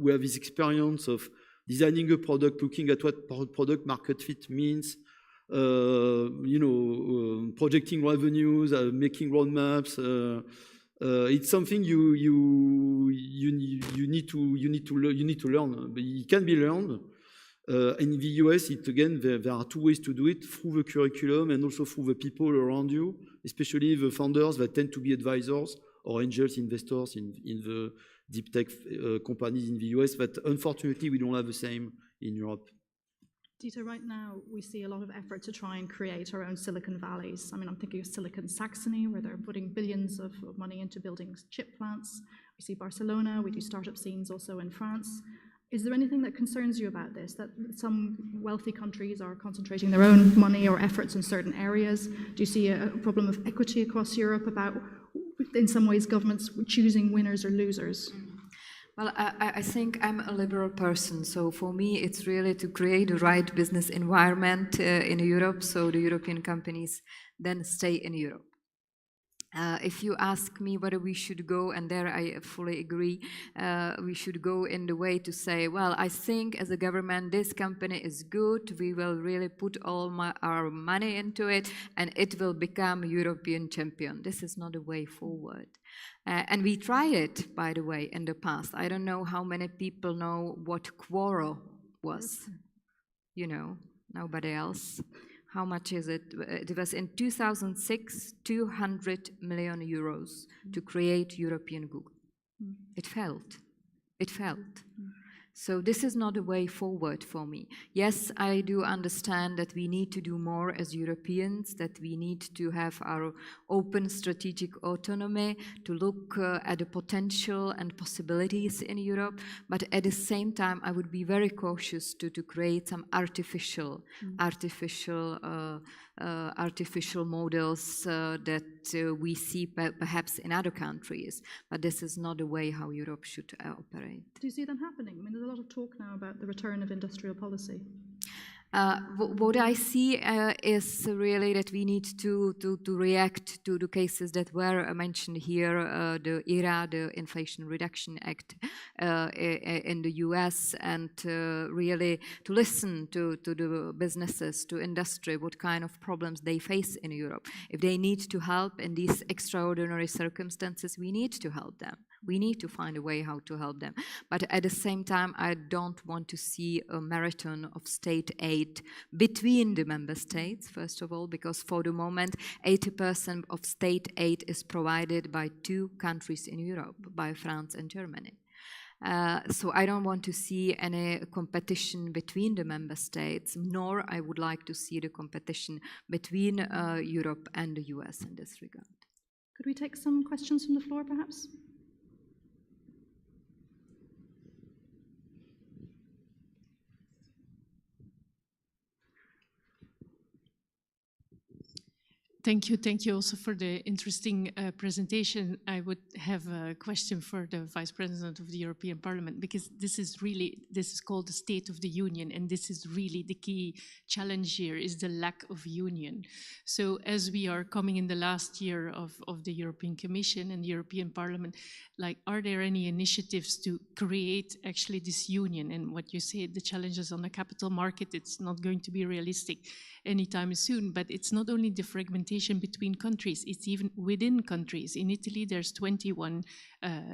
have this experience of designing a product, looking at what product market fit means, projecting revenues, making roadmaps. It's something you need to learn. But it can be learned. In the US, there are two ways to do it: through the curriculum and also through the people around you, especially the founders that tend to be advisors or angels investors in the deep tech companies in the US. But unfortunately, we don't have the same in Europe. Dieter, right now we see a lot of effort to try and create our own Silicon Valleys. I mean, I'm thinking of Silicon Saxony, where they're putting billions of money into building chip plants. We see Barcelona, we do startup scenes also in France. Is there anything that concerns you about this, that some wealthy countries are concentrating their own money or efforts in certain areas? Do you see a problem of equity across Europe about, in some ways, governments choosing winners or losers? Well, I think I'm a liberal person, so for me it's really to create the right business environment in Europe, so the European companies then stay in Europe. If you ask me whether we should go, and there I fully agree, we should go in the way to say, well, I think as a government this company is good, we will really put all our money into it, and it will become a European champion. This is not a way forward. And we tried it, by the way, in the past. I don't know how many people know what Quora was. Nobody else. How much is it? It was in 2006, 200 million euros to create European Google. It failed. It failed. So this is not a way forward for me. Yes, I do understand that we need to do more as Europeans, that we need to have our open strategic autonomy to look at the potential and possibilities in Europe. But at the same time, I would be very cautious to create some artificial models that we see perhaps in other countries. But this is not the way how Europe should operate. Do you see them happening? I mean, there's a lot of talk now about the return of industrial policy. What I see is really that we need to react to the cases that were mentioned here, the ERA, the Inflation Reduction Act in the US, and really to listen to the businesses, to industry, what kind of problems they face in Europe. If they need to help in these extraordinary circumstances, we need to help them. We need to find a way how to help them. But at the same time, I don't want to see a marathon of state aid between the member states, first of all, because for the moment, 80% of state aid is provided by two countries in Europe, by France and Germany. So I don't want to see any competition between the member states, nor I would like to see the competition between Europe and the US in this regard. Could we take some questions from the floor, perhaps? Thank you also for the interesting presentation. I would have a question for the Vice President of the European Parliament, because this is called the State of the Union, and this is really the key challenge here, is the lack of union. So as we are coming in the last year of the European Commission and the European Parliament, like, are there any initiatives to create actually this union? And what you say, the challenges on the capital market, it's not going to be realistic anytime soon, but it's not only the fragmentation between countries, it's even within countries. In Italy, there's 21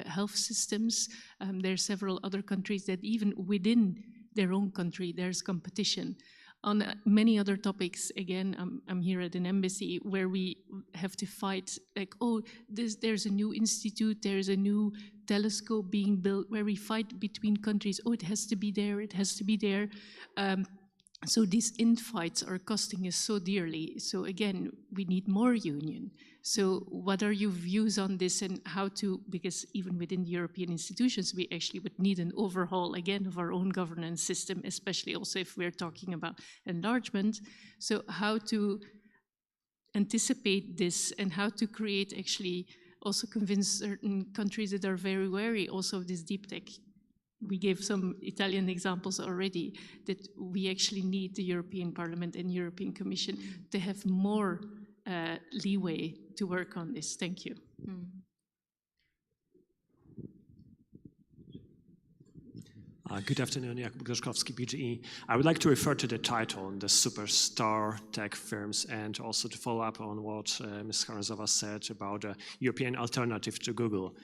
health systems. There are several other countries that even within their own country, there's competition. On many other topics, again, I'm here at an embassy where we have to fight, like, oh, there's a new institute, there's a new telescope being built, where we fight between countries. Oh, it has to be there, it has to be there. So these infights are costing us so dearly. So again, we need more union. So what are your views on this, and how to, because even within the European institutions, we actually would need an overhaul again of our own governance system, especially also if we're talking about enlargement. So how to anticipate this, and how to create, actually also convince certain countries that are very wary also of this deep tech. We gave some Italian examples already, that we actually need the European Parliament and European Commission to have more leeway to work on this. Thank you. Good afternoon, Jakub Groszkowski, BGE. I would like to refer to the title on the superstar tech firms, and also to follow up on what Ms. Karazova said about a European alternative to Google.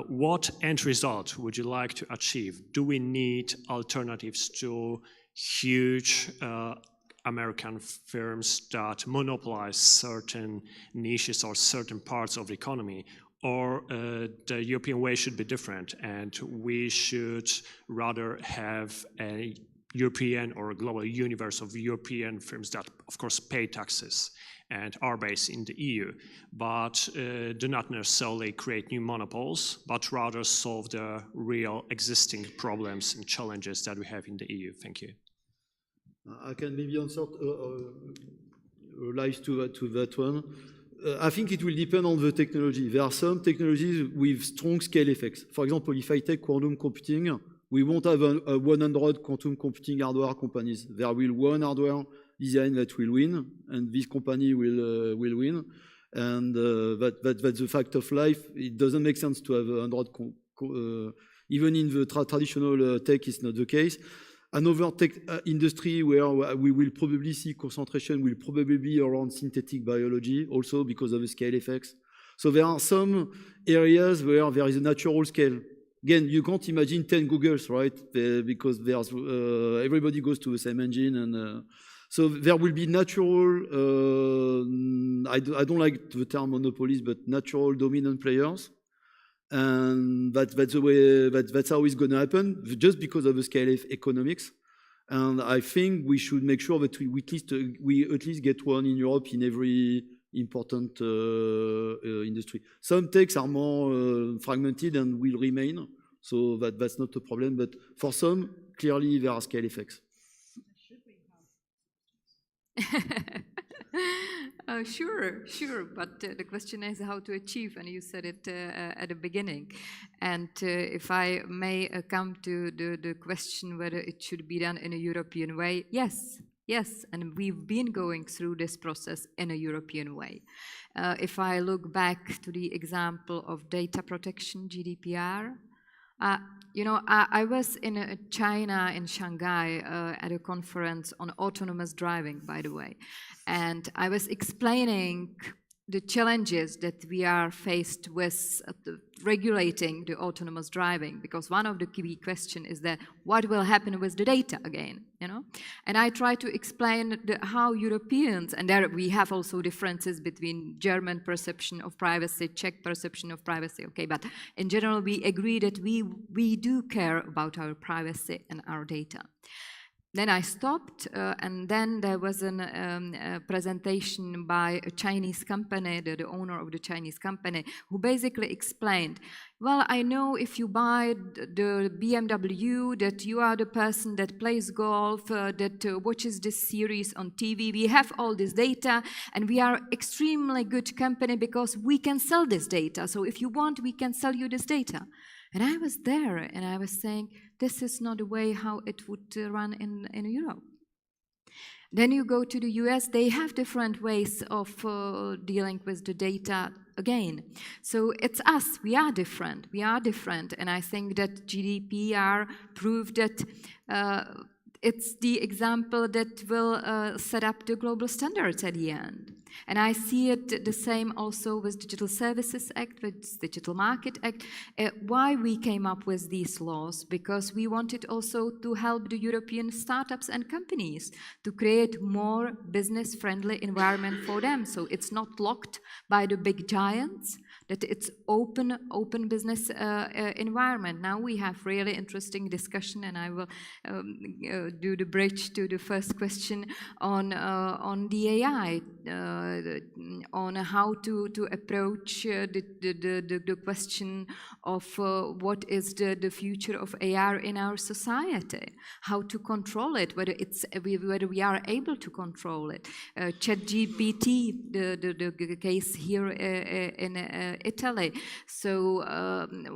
What end result would you like to achieve? Do we need alternatives to huge American firms that monopolize certain niches or certain parts of the economy? Or the European way should be different, and we should rather have a European or a global universe of European firms that, of course, pay taxes and are based in the EU, but do not necessarily create new monopoles, but rather solve the real existing problems and challenges that we have in the EU. Thank you. I can maybe answer live to that one. I think it will depend on the technology. There are some technologies with strong scale effects. For example, if I take quantum computing, we won't have a 100 quantum computing hardware companies. There will one hardware design that will win, and this company will win. And that's the fact of life. It doesn't make sense to have 100, even in the traditional tech, it's not the case. Another tech industry where we will probably see concentration will probably be around synthetic biology, also because of the scale effects. So there are some areas where there is a natural scale. Again, you can't imagine 10 Googles, right? Because there's everybody goes to the same engine, and so there will be natural. I don't like the term monopolies, but natural dominant players. And that's the way, that's how it's going to happen, just because of the scale of economics. And I think we should make sure that we at least get one in Europe in every important industry. Some techs are more fragmented and will remain, so that's not a problem. But for some, clearly there are scale effects. Sure, but the question is how to achieve, and you said it at the beginning. And if I may come to the question whether it should be done in a European way, yes, and we've been going through this process in a European way. If I look back to the example of data protection, GDPR, I was in China, in Shanghai, at a conference on autonomous driving, by the way. And I was explaining the challenges that we are faced with regulating the autonomous driving, because one of the key questions is that what will happen with the data again, you know? And I try to explain how Europeans, and there we have also differences between German perception of privacy, Czech perception of privacy, okay, but in general we agree that we do care about our privacy and our data. Then I stopped, and then there was a presentation by a Chinese company, the owner of the Chinese company, who basically explained, well, I know if you buy the BMW, that you are the person that plays golf, that watches this series on TV. We have all this data, and we are extremely good company because we can sell this data. So if you want, we can sell you this data. And I was there, and I was saying, this is not the way how it would run in Europe. Then you go to the US, they have different ways of dealing with the data again. So it's us, we are different, and I think that GDPR proved that it's the example that will set up the global standards at the end. And I see it the same also with Digital Services Act, with Digital Market Act. Why we came up with these laws? Because we wanted also to help the European startups and companies to create more business-friendly environment for them. So it's not locked by the big giants, that it's open business environment. Now we have really interesting discussion, and I will do the bridge to the first question on the AI, on how to approach the question of what is the future of AI in our society, how to control it, whether we are able to control it. ChatGPT, the case here in Italy. So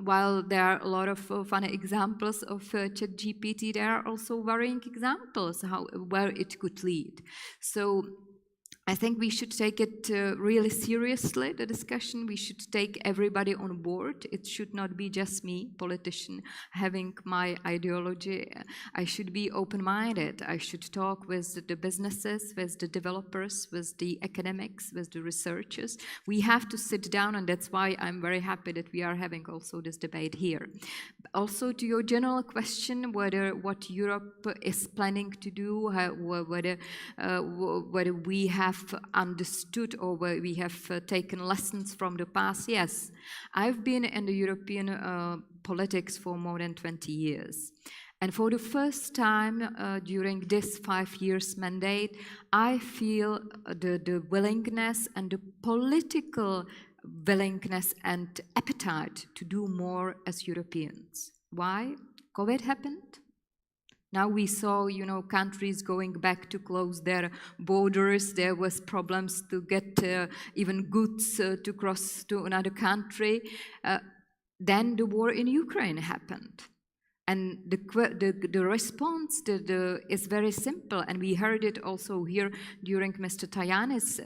while there are a lot of funny examples of ChatGPT, there are also worrying examples where it could lead. So I think we should take it really seriously, the discussion. We should take everybody on board. It should not be just me, politician, having my ideology. I should be open-minded. I should talk with the businesses, with the developers, with the academics, with the researchers. We have to sit down, and that's why I'm very happy that we are having also this debate here. Also, to your general question, what Europe is planning to do, whether we have understood or where we have taken lessons from the past. Yes, I've been in the European politics for more than 20 years. And for the first time during this 5 years mandate, I feel the willingness and the political willingness and appetite to do more as Europeans. Why? COVID happened. Now we saw, countries going back to close their borders. There was problems to get even goods to cross to another country. Then the war in Ukraine happened. And the response is very simple, and we heard it also here during Mr. Tajani's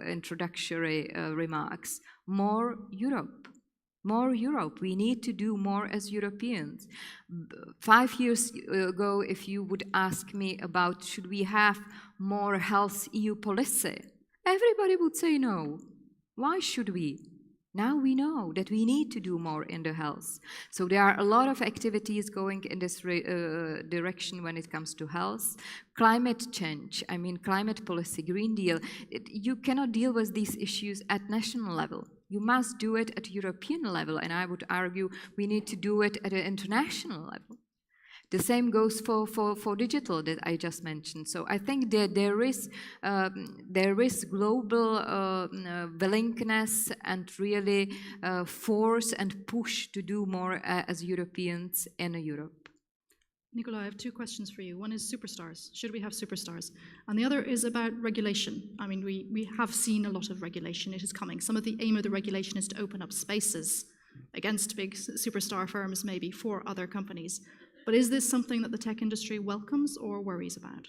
introductory remarks. More Europe. More Europe. We need to do more as Europeans. 5 years ago, if you would ask me about should we have more health EU policy, everybody would say no. Why should we? Now we know that we need to do more in the health. So there are a lot of activities going in this direction when it comes to health. Climate change, climate policy, Green Deal. You cannot deal with these issues at national level. You must do it at European level, and I would argue we need to do it at an international level. The same goes for digital that I just mentioned. So I think that there is global willingness and really force and push to do more as Europeans in Europe. Nicola, I have two questions for you. One is superstars. Should we have superstars? And the other is about regulation. We have seen a lot of regulation. It is coming. Some of the aim of the regulation is to open up spaces against big superstar firms, maybe for other companies. But is this something that the tech industry welcomes or worries about?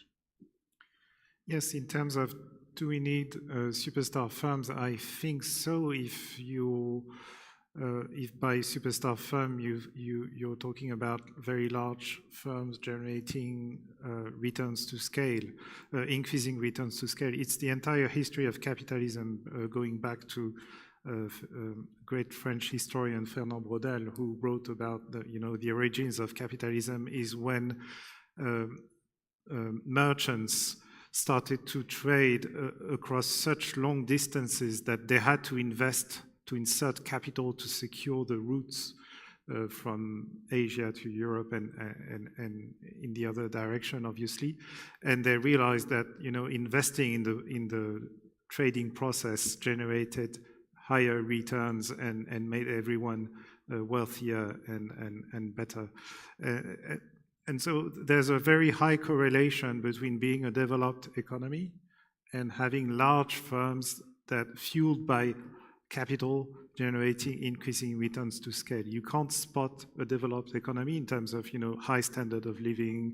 Yes, in terms of do we need superstar firms, I think so. If you if by superstar firm you're talking about very large firms generating returns to scale, increasing returns to scale. It's the entire history of capitalism going back to great French historian Fernand Braudel, who wrote about the origins of capitalism is when merchants started to trade across such long distances that they had to invest to insert capital to secure the routes from Asia to Europe and in the other direction, obviously. And they realized that investing in the trading process generated higher returns and made everyone wealthier and better. And so there's a very high correlation between being a developed economy and having large firms that, fueled by capital, generating increasing returns to scale. You can't spot a developed economy in terms of high standard of living,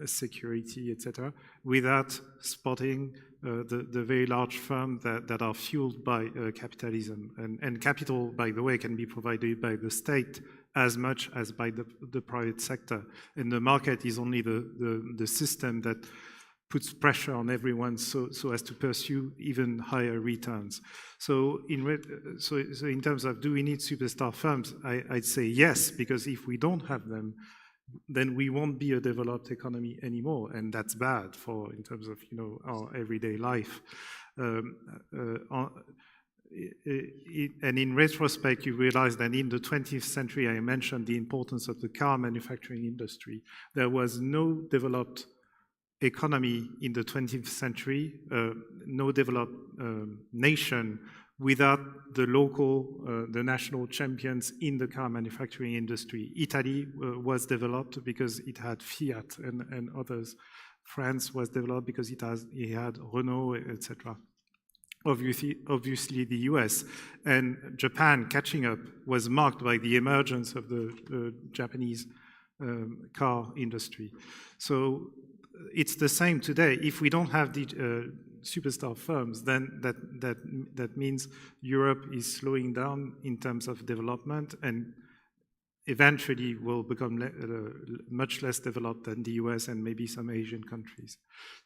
security, etc., without spotting the very large firms that are fueled by capitalism. And capital, by the way, can be provided by the state as much as by the private sector. And the market is only the system that puts pressure on everyone so as to pursue even higher returns. So in terms of do we need superstar firms, I'd say yes, because if we don't have them, then we won't be a developed economy anymore, and that's bad in terms of our everyday life. And in retrospect, you realize that in the 20th century, I mentioned the importance of the car manufacturing industry. There was no developed economy in the 20th century, no developed nation without the local, the national champions in the car manufacturing industry. Italy was developed because it had Fiat and others. France was developed because it had Renault, etc. Obviously the US and Japan catching up was marked by the emergence of the Japanese car industry. So it's the same today. If we don't have the superstar firms, then that means Europe is slowing down in terms of development and eventually will become much less developed than the US and maybe some Asian countries.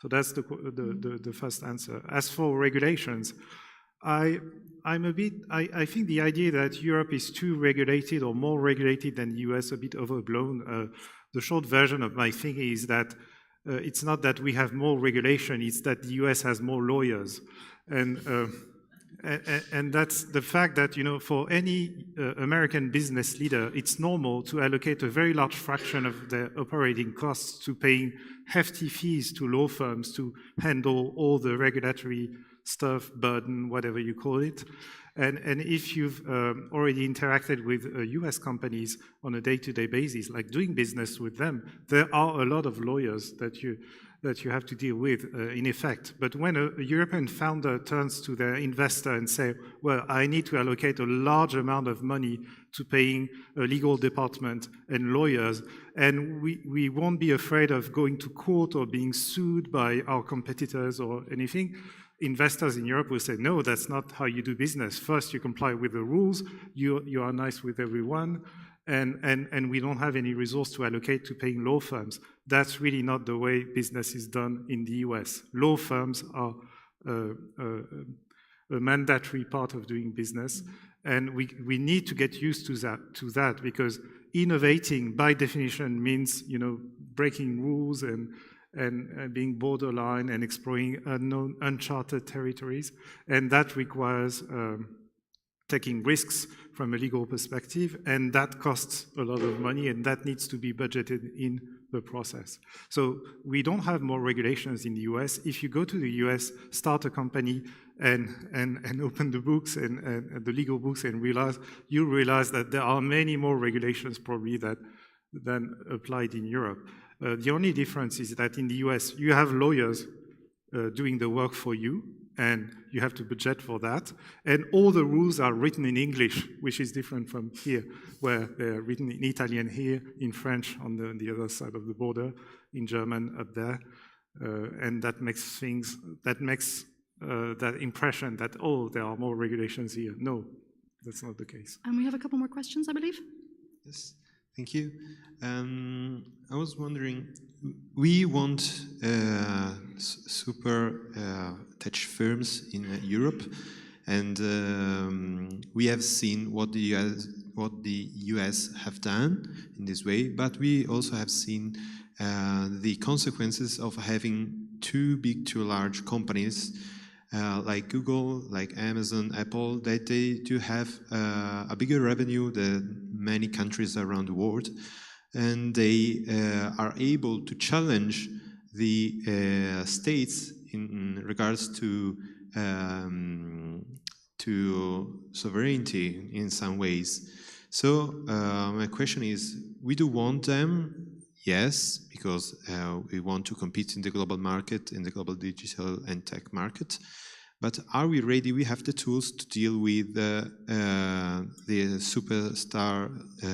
So that's the first answer. As for regulations, I think the idea that Europe is too regulated or more regulated than the US is a bit overblown. The short version of my thinking is that it's not that we have more regulation, it's that the US has more lawyers. And that's the fact that, for any American business leader, it's normal to allocate a very large fraction of their operating costs to paying hefty fees to law firms to handle all the regulatory stuff, burden, whatever you call it. And if you've already interacted with US companies on a day-to-day basis, like doing business with them, there are a lot of lawyers that you have to deal with, in effect. But when a European founder turns to their investor and say, well, I need to allocate a large amount of money to paying a legal department and lawyers, and we won't be afraid of going to court or being sued by our competitors or anything, investors in Europe will say, no, that's not how you do business. First, you comply with the rules, you are nice with everyone, and we don't have any resource to allocate to paying law firms. That's really not the way business is done in the US. Law firms are a mandatory part of doing business, and we need to get used to that because innovating by definition means breaking rules and being borderline and exploring unknown, uncharted territories, and that requires taking risks from a legal perspective, and that costs a lot of money, and that needs to be budgeted in the process. So we don't have more regulations in the US. If you go to the US, start a company and open the books and the legal books and you realize that there are many more regulations probably than applied in Europe. The only difference is that in the US, you have lawyers doing the work for you, and you have to budget for that. And all the rules are written in English, which is different from here, where they're written in Italian here, in French on the other side of the border, in German up there. And that makes that impression that, oh, there are more regulations here. No, that's not the case. And we have a couple more questions, I believe. Yes, thank you. I was wondering, we want super tech firms in Europe, and we have seen what the US have done in this way, but we also have seen the consequences of having too big, too large companies like Google, like Amazon, Apple, that they do have a bigger revenue than many countries around the world, and they are able to challenge the states in regards to sovereignty in some ways. So my question is, we do want them, yes, because we want to compete in the global market, in the global digital and tech market. But are we ready? We have the tools to deal with the superstar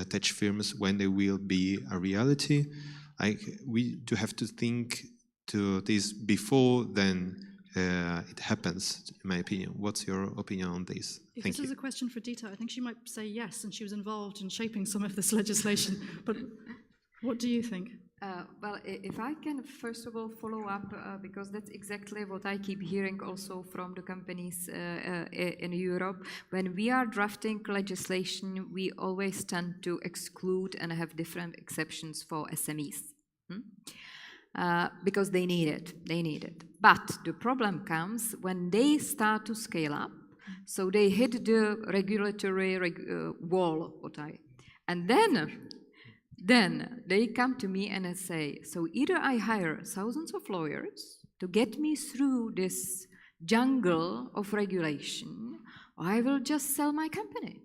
tech firms when they will be a reality. Like, we do have to think to this before then it happens, in my opinion. What's your opinion on this? If Thank this is you. a question for Dita, I think she might say yes, and she was involved in shaping some of this legislation. But what do you think? Well, if I can first of all follow up, because that's exactly what I keep hearing also from the companies in Europe. When we are drafting legislation, we always tend to exclude and have different exceptions for SMEs. Because they need it. But the problem comes when they start to scale up, so they hit the regulatory wall, and then they come to me and I say, so either I hire thousands of lawyers to get me through this jungle of regulation, or I will just sell my company.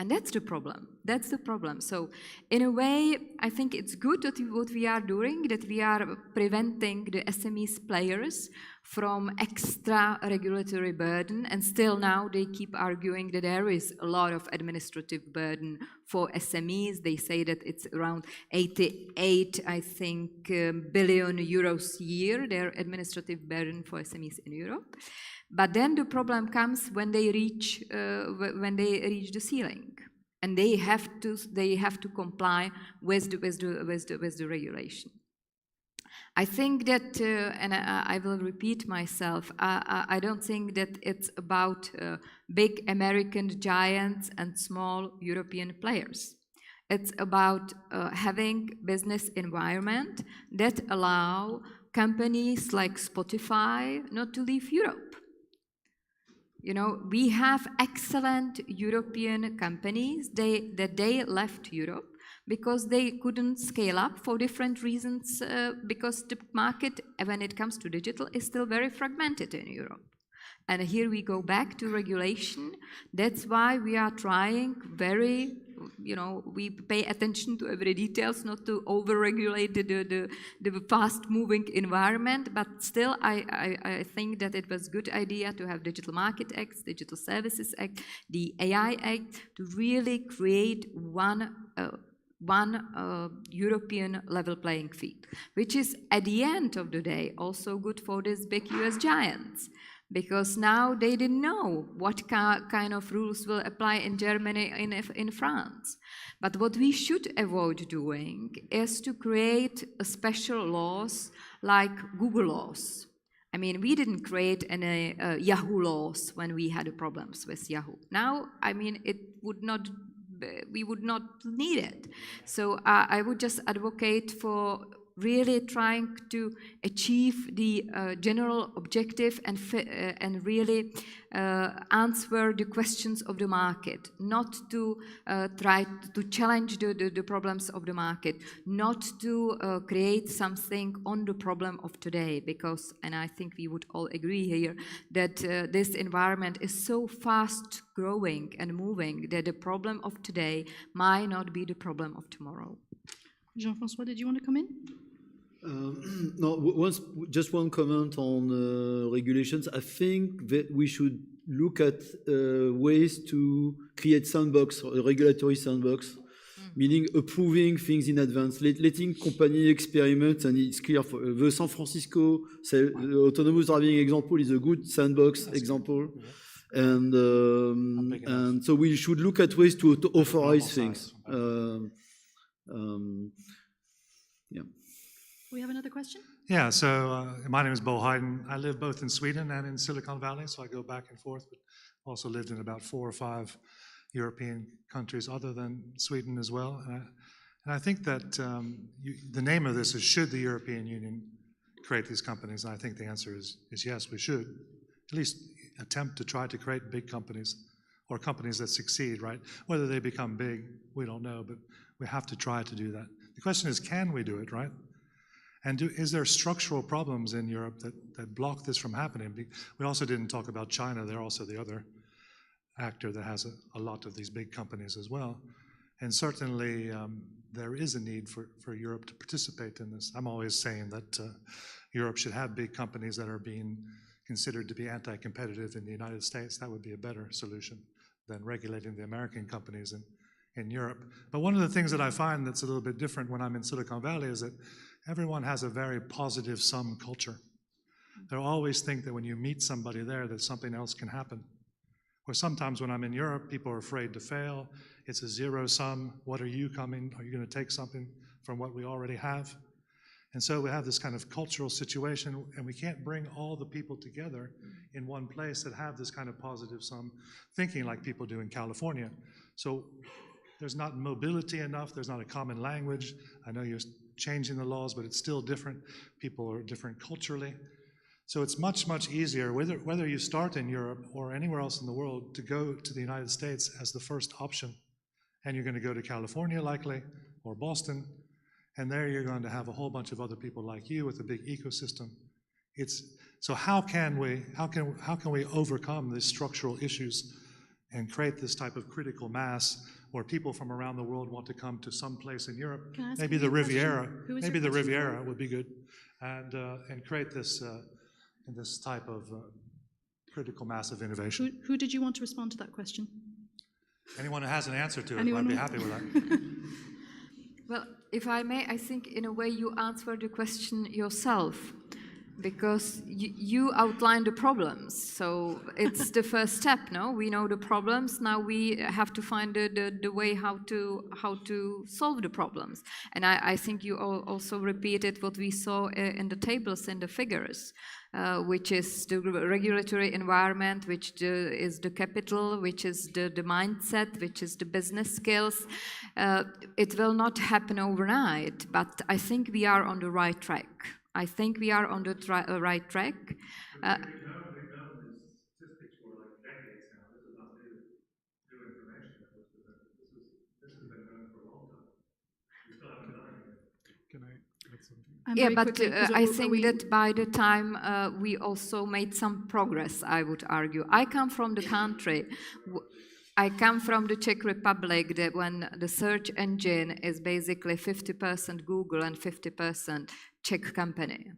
And that's the problem. That's the problem. So in a way, I think it's good that what we are doing, that we are preventing the SMEs players from extra regulatory burden, and still now they keep arguing that there is a lot of administrative burden for SMEs. They say that it's around 88, I think, billion euros a year, their administrative burden for SMEs in Europe. But then the problem comes when they reach the ceiling, and they have to comply with the regulation. I think that, and I will repeat myself, I don't think that it's about big American giants and small European players. It's about having business environment that allow companies like Spotify not to leave Europe. You know, we have excellent European companies that they left Europe because they couldn't scale up for different reasons, because the market, when it comes to digital, is still very fragmented in Europe. And here we go back to regulation. That's why we are trying we pay attention to every details, not to over-regulate the fast-moving environment, but still I think that it was a good idea to have Digital Market Act, Digital Services Act, the AI Act, to really create one European level playing field, which is at the end of the day also good for these big US giants. Because now they didn't know what kind of rules will apply in Germany, in France. But what we should avoid doing is to create special laws like Google laws. I mean, we didn't create any Yahoo laws when we had problems with Yahoo. Now, I mean, we would not need it. So I would just advocate for really trying to achieve the general objective and really answer the questions of the market, not to try to challenge the problems of the market, not to create something on the problem of today, because, and I think we would all agree here, that this environment is so fast growing and moving that the problem of today might not be the problem of tomorrow. Jean-François, did you want to come in? No, just one comment on regulations. I think that we should look at ways to create sandbox, a regulatory sandbox, meaning approving things in advance, letting company experiment, and it's clear for the San Francisco autonomous driving example is a good sandbox example. And so we should look at ways to authorize things. Yeah. We have another question? Yeah, so my name is Bo Hayden. I live both in Sweden and in Silicon Valley, so I go back and forth, but also lived in about 4 or 5 European countries other than Sweden as well. And I think that the name of this is, should the European Union create these companies? And I think the answer is yes, we should. At least attempt to try to create big companies, or companies that succeed, right? Whether they become big, we don't know, but we have to try to do that. The question is, can we do it, right? And is there structural problems in Europe that block this from happening? We also didn't talk about China. They're also the other actor that has a lot of these big companies as well. And certainly there is a need for Europe to participate in this. I'm always saying that Europe should have big companies that are being considered to be anti-competitive in the United States. That would be a better solution than regulating the American companies in Europe. But one of the things that I find that's a little bit different when I'm in Silicon Valley is that everyone has a very positive sum culture. They always think that when you meet somebody there that something else can happen. Or sometimes when I'm in Europe, people are afraid to fail. It's a zero sum. What are you coming? Are you going to take something from what we already have? And so we have this kind of cultural situation, and we can't bring all the people together in one place that have this kind of positive sum thinking like people do in California. So there's not mobility enough. There's not a common language. I know you're changing the laws, but it's still different. People are different culturally. So it's much, much easier, whether you start in Europe or anywhere else in the world, to go to the United States as the first option. And you're going to go to California likely, or Boston, and there you're going to have a whole bunch of other people like you with a big ecosystem. So how can we overcome these structural issues and create this type of critical mass where people from around the world want to come to some place in Europe? Maybe the Riviera. Maybe the Riviera would be good, and create this this type of critical mass of innovation. Who did you want to respond to that question? Anyone who has an answer to it, Anyone I'd be happy with that. Well, if I may, I think in a way you answered the question yourself, because you outlined the problems. So it's the first step, no? We know the problems. Now we have to find the way how to solve the problems. And I think you also repeated what we saw in the tables and the figures, which is the regulatory environment, which is the capital, which is the mindset, which is the business skills. It will not happen overnight, but I think we are on the right track. I think we are on the right track. We've known these statistics for like decades now. This is not new information. This has been known for a long time. We still haven't done anything. Can I add something? Yeah, but I think that by the time we also made some progress, I would argue. I come from the country. I come from the Czech Republic, that when the search engine is basically 50% Google and 50% Czech company.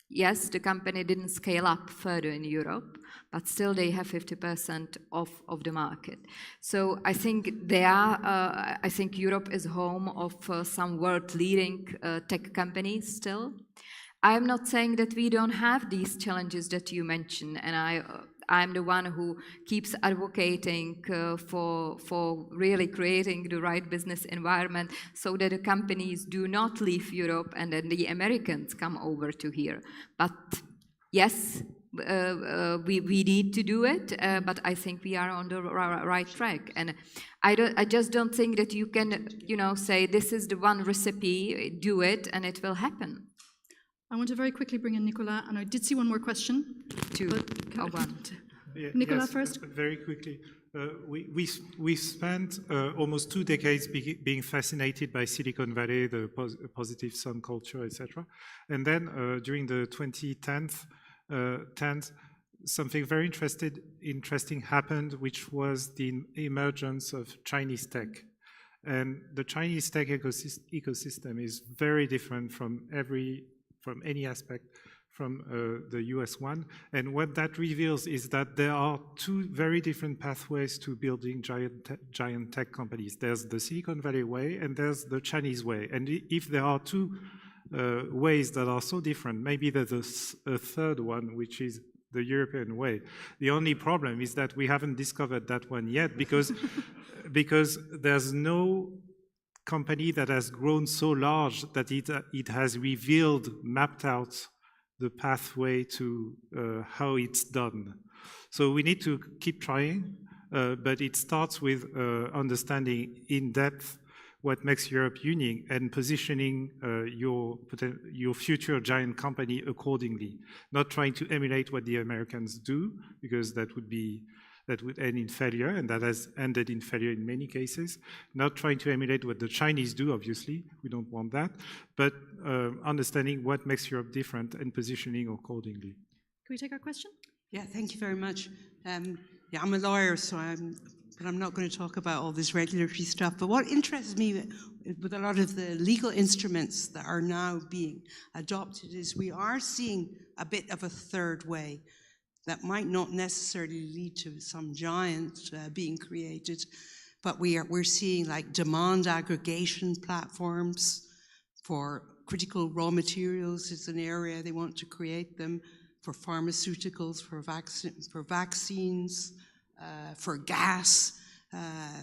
Yes, the company didn't scale up further in Europe, but still they have 50% of the market. So I think I think Europe is home of some world-leading tech companies still. I'm not saying that we don't have these challenges that you mentioned, and I'm the one who keeps advocating for really creating the right business environment so that the companies do not leave Europe and then the Americans come over to here. But yes, we need to do it, but I think we are on the right track. And I just don't think that you can, say this is the one recipe, do it, and it will happen. I want to very quickly bring in Nicolas, and I did see one more question. Nicolas first. Very quickly. We spent almost 2 decades being fascinated by Silicon Valley, the positive sum culture, etc. And then during the 2010s, something very interesting happened, which was the emergence of Chinese tech. And the Chinese tech ecosystem is very different from any aspect from the US one. And what that reveals is that there are 2 very different pathways to building giant tech companies. There's the Silicon Valley way and there's the Chinese way. And if there are 2 ways that are so different, maybe there's a third one, which is the European way. The only problem is that we haven't discovered that one yet, because there's no company that has grown so large that it has mapped out the pathway to how it's done. So we need to keep trying, but it starts with understanding in depth what makes Europe unique and positioning your future giant company accordingly. Not trying to emulate what the Americans do, because that would end in failure, and that has ended in failure in many cases. Not trying to emulate what the Chinese do, obviously, we don't want that, but understanding what makes Europe different and positioning accordingly. Can we take our question? Yeah, thank you very much. Yeah, I'm a lawyer, but I'm not going to talk about all this regulatory stuff. But what interests me with a lot of the legal instruments that are now being adopted is we are seeing a bit of a third way that might not necessarily lead to some giant being created, but we're seeing like demand aggregation platforms for critical raw materials is an area they want to create them, for pharmaceuticals, for vaccines, for gas.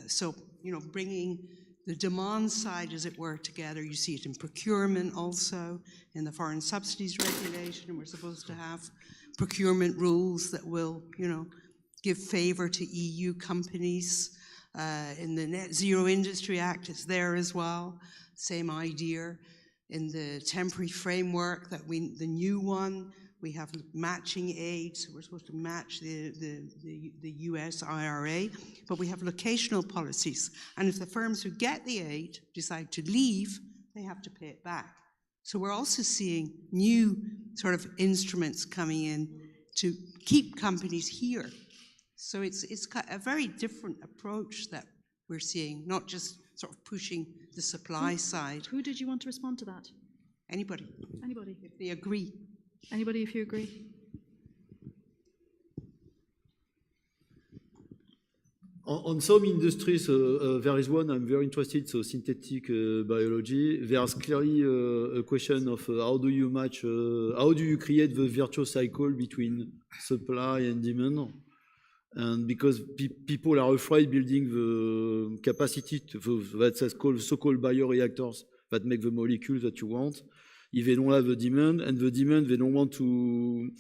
So, bringing the demand side, as it were, together. You see it in procurement also, in the foreign subsidies regulation. We're supposed to have procurement rules that will, give favor to EU companies. In the Net Zero Industry Act, it's there as well, same idea. In the temporary framework, the new one, we have matching aid, so we're supposed to match the US IRA, but we have locational policies. And if the firms who get the aid decide to leave, they have to pay it back. So we're also seeing new sort of instruments coming in to keep companies here. So it's a very different approach that we're seeing, not just sort of pushing the supply side. Who did you want to respond to that? Anybody. Anybody. If they agree. Anybody, if you agree? On some industries, there is one I'm very interested, so synthetic biology. There's clearly a question of how do you match, how do you create the virtuous cycle between supply and demand? And because people are afraid building the capacity that's called so-called bioreactors that make the molecules that you want, if they don't have the demand, and the demand they don't want to,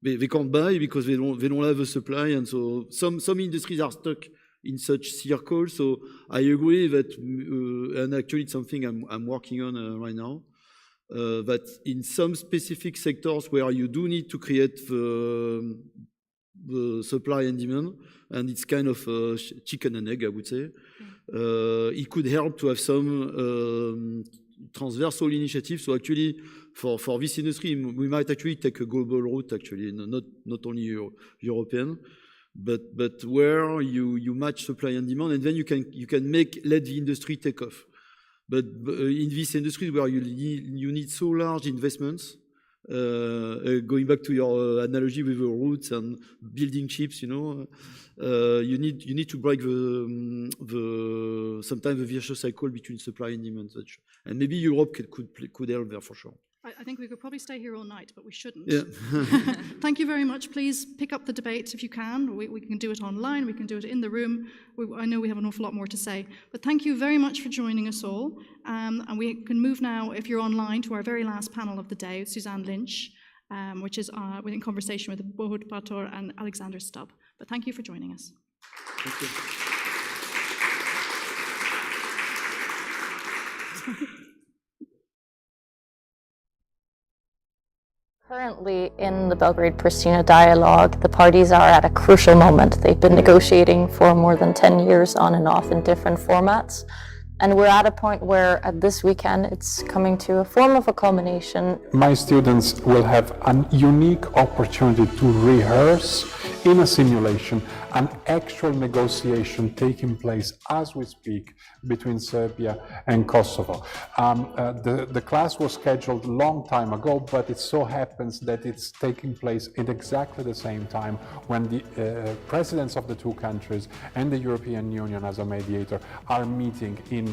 they can't buy because they don't have the supply, and so some industries are stuck in such circles. So I agree that, and actually it's something I'm working on right now, that in some specific sectors where you do need to create the supply and demand, and it's kind of chicken and egg, I would say, it could help to have some transversal initiatives. So actually, for this industry, we might actually take a global route, actually, not only European, but where you match supply and demand, and then you can let the industry take off. But in this industry where you need so large investments, going back to your analogy with the roots and building chips, you need to break sometimes the vicious cycle between supply and demand. And maybe Europe could help there for sure. I think we could probably stay here all night, but we shouldn't. Yeah. Thank you very much. Please pick up the debate if you can. We can do it online, we can do it in the room. I know we have an awful lot more to say. But thank you very much for joining us all. And we can move now, if you're online, to our very last panel of the day, Suzanne Lynch, which is in conversation with Bohut Pator and Alexander Stubb. But thank you for joining us. Thank you. Currently, in the Belgrade-Pristina dialogue, the parties are at a crucial moment. They've been negotiating for more than 10 years on and off in different formats. And we're at a point where, at this weekend, it's coming to a form of a culmination. My students will have a unique opportunity to rehearse in a simulation, an actual negotiation taking place as we speak between Serbia and Kosovo. The class was scheduled a long time ago, but it so happens that it's taking place at exactly the same time when the presidents of the two countries and the European Union as a mediator are meeting in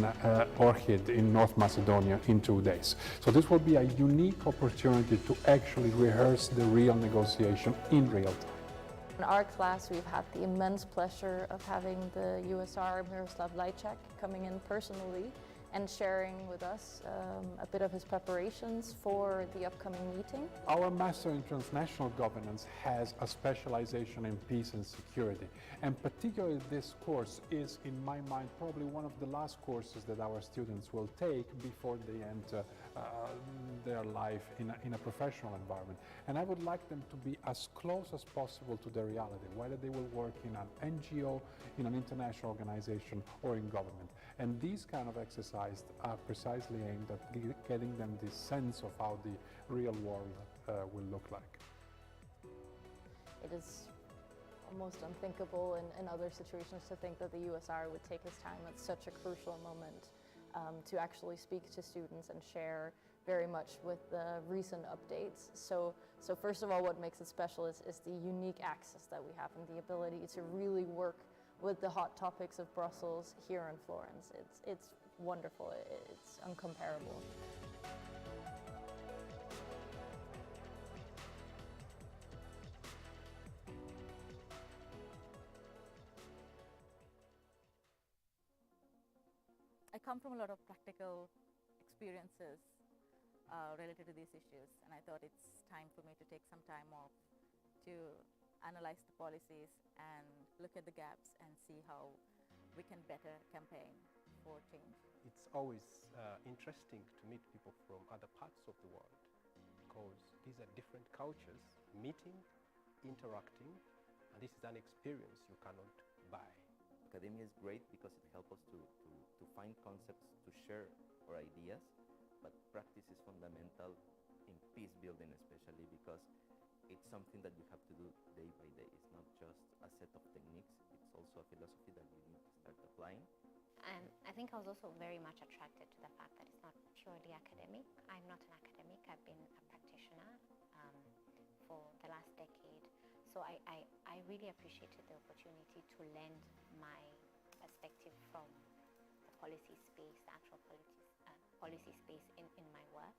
Ohrid in North Macedonia in 2 days. So this will be a unique opportunity to actually rehearse the real negotiation in real time. In our class, we've had the immense pleasure of having the USR Miroslav Lajčák coming in personally and sharing with us a bit of his preparations for the upcoming meeting. Our Master in Transnational Governance has a specialization in peace and security, and particularly this course is, in my mind, probably one of the last courses that our students will take before they enter their life in a professional environment. And I would like them to be as close as possible to the reality, whether they will work in an NGO, in an international organization, or in government. And these kind of exercises are precisely aimed at getting them this sense of how the real world will look like. It is almost unthinkable in other situations to think that the USR would take his time at such a crucial moment to actually speak to students and share very much with the recent updates. So first of all, what makes it special is the unique access that we have and the ability to really work with the hot topics of Brussels here in Florence. It's wonderful, it's uncomparable. I come from a lot of practical experiences related to these issues, and I thought it's time for me to take some time off to analyze the policies and look at the gaps and see how we can better campaign for change. It's always interesting to meet people from other parts of the world because these are different cultures meeting, interacting, and this is an experience you cannot buy. Academia is great because it helps us to find concepts, to share our ideas, but practice is fundamental in peace building, especially because it's something that you have to do day by day. It's not just a set of techniques, it's also a philosophy that you need to start applying. And I think I was also very much attracted to the fact that it's not purely academic. I'm not an academic, I've been a practitioner for the last decade. So I really appreciated the opportunity to lend my perspective from the policy space, the actual policy space in my work.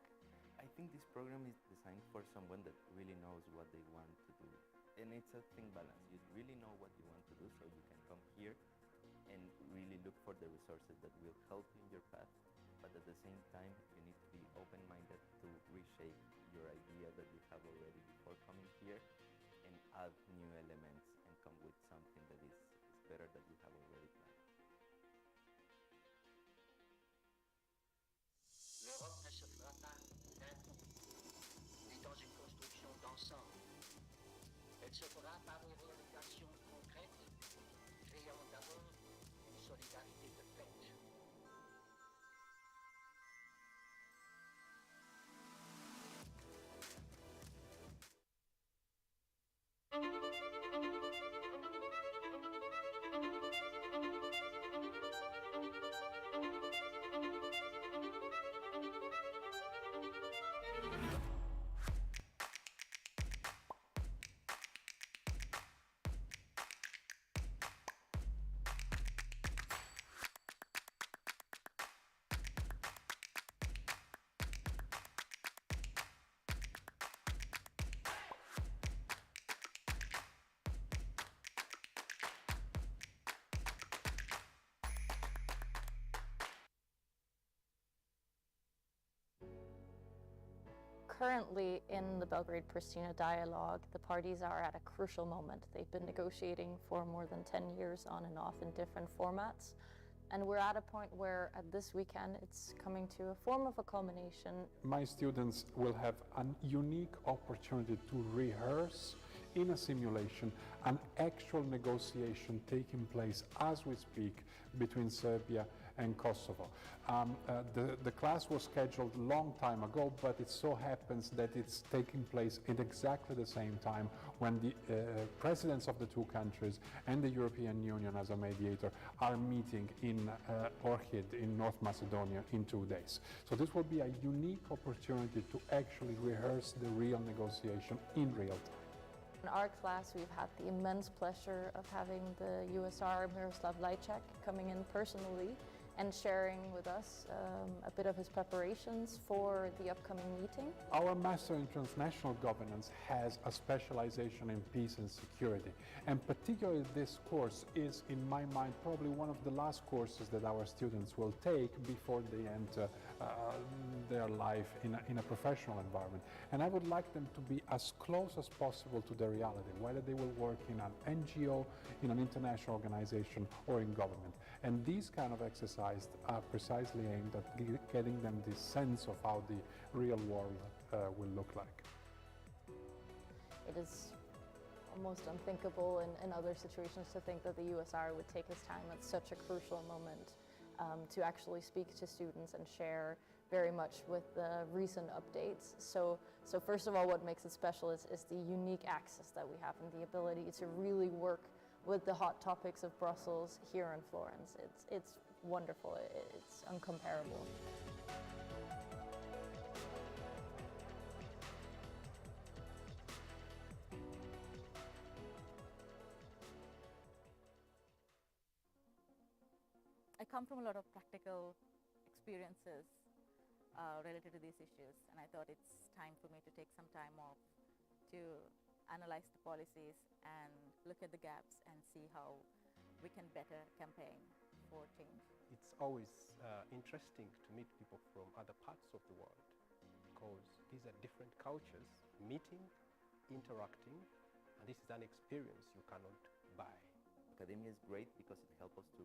I think this program is designed for someone that really knows what they want to do. And it's a thin balance. You really know what you want to do, so you can come here and really look for the resources that will help you in your path. But at the same time, you need to be open-minded to reshape your idea that you have already before coming here and add new elements and come with something that is better that you have already planned. L'Europe ne se fera pas d'un coup, ni dans une construction d'ensemble. Elle se fera par une réalisation concrète, créant d'abord une solidarité de fait. Currently, in the Belgrade-Pristina dialogue, the parties are at a crucial moment. They've been negotiating for more than 10 years on and off in different formats. And we're at a point where, at this weekend, it's coming to a form of a culmination. My students will have a unique opportunity to rehearse in a simulation an actual negotiation taking place as we speak between Serbia and Kosovo. The class was scheduled a long time ago, but it so happens that it's taking place at exactly the same time when the presidents of the two countries and the European Union as a mediator are meeting in Orchid in North Macedonia in 2 days. So this will be a unique opportunity to actually rehearse the real negotiation in real time. In our class, we've had the immense pleasure of having the USR Miroslav Lajčák coming in personally and sharing with us a bit of his preparations for the upcoming meeting. Our Master in Transnational Governance has a specialization in peace and security, and particularly this course is, in my mind, probably one of the last courses that our students will take before they enter their life in a professional environment. And I would like them to be as close as possible to the reality, whether they will work in an NGO, in an international organization, or in government. And these kind of exercises are precisely aimed at getting them this sense of how the real world will look like. It is almost unthinkable in other situations to think that the USR would take his time at such a crucial moment to actually speak to students and share very much with the recent updates. So first of all, what makes it special is the unique access that we have and the ability to really work with the hot topics of Brussels here in Florence. It's wonderful, it's uncomparable. I come from a lot of practical experiences related to these issues, and I thought it's time for me to take some time off to analyze the policies and look at the gaps and see how we can better campaign for change. It's always interesting to meet people from other parts of the world because these are different cultures meeting, interacting, and this is an experience you cannot buy. Academia is great because it helps us to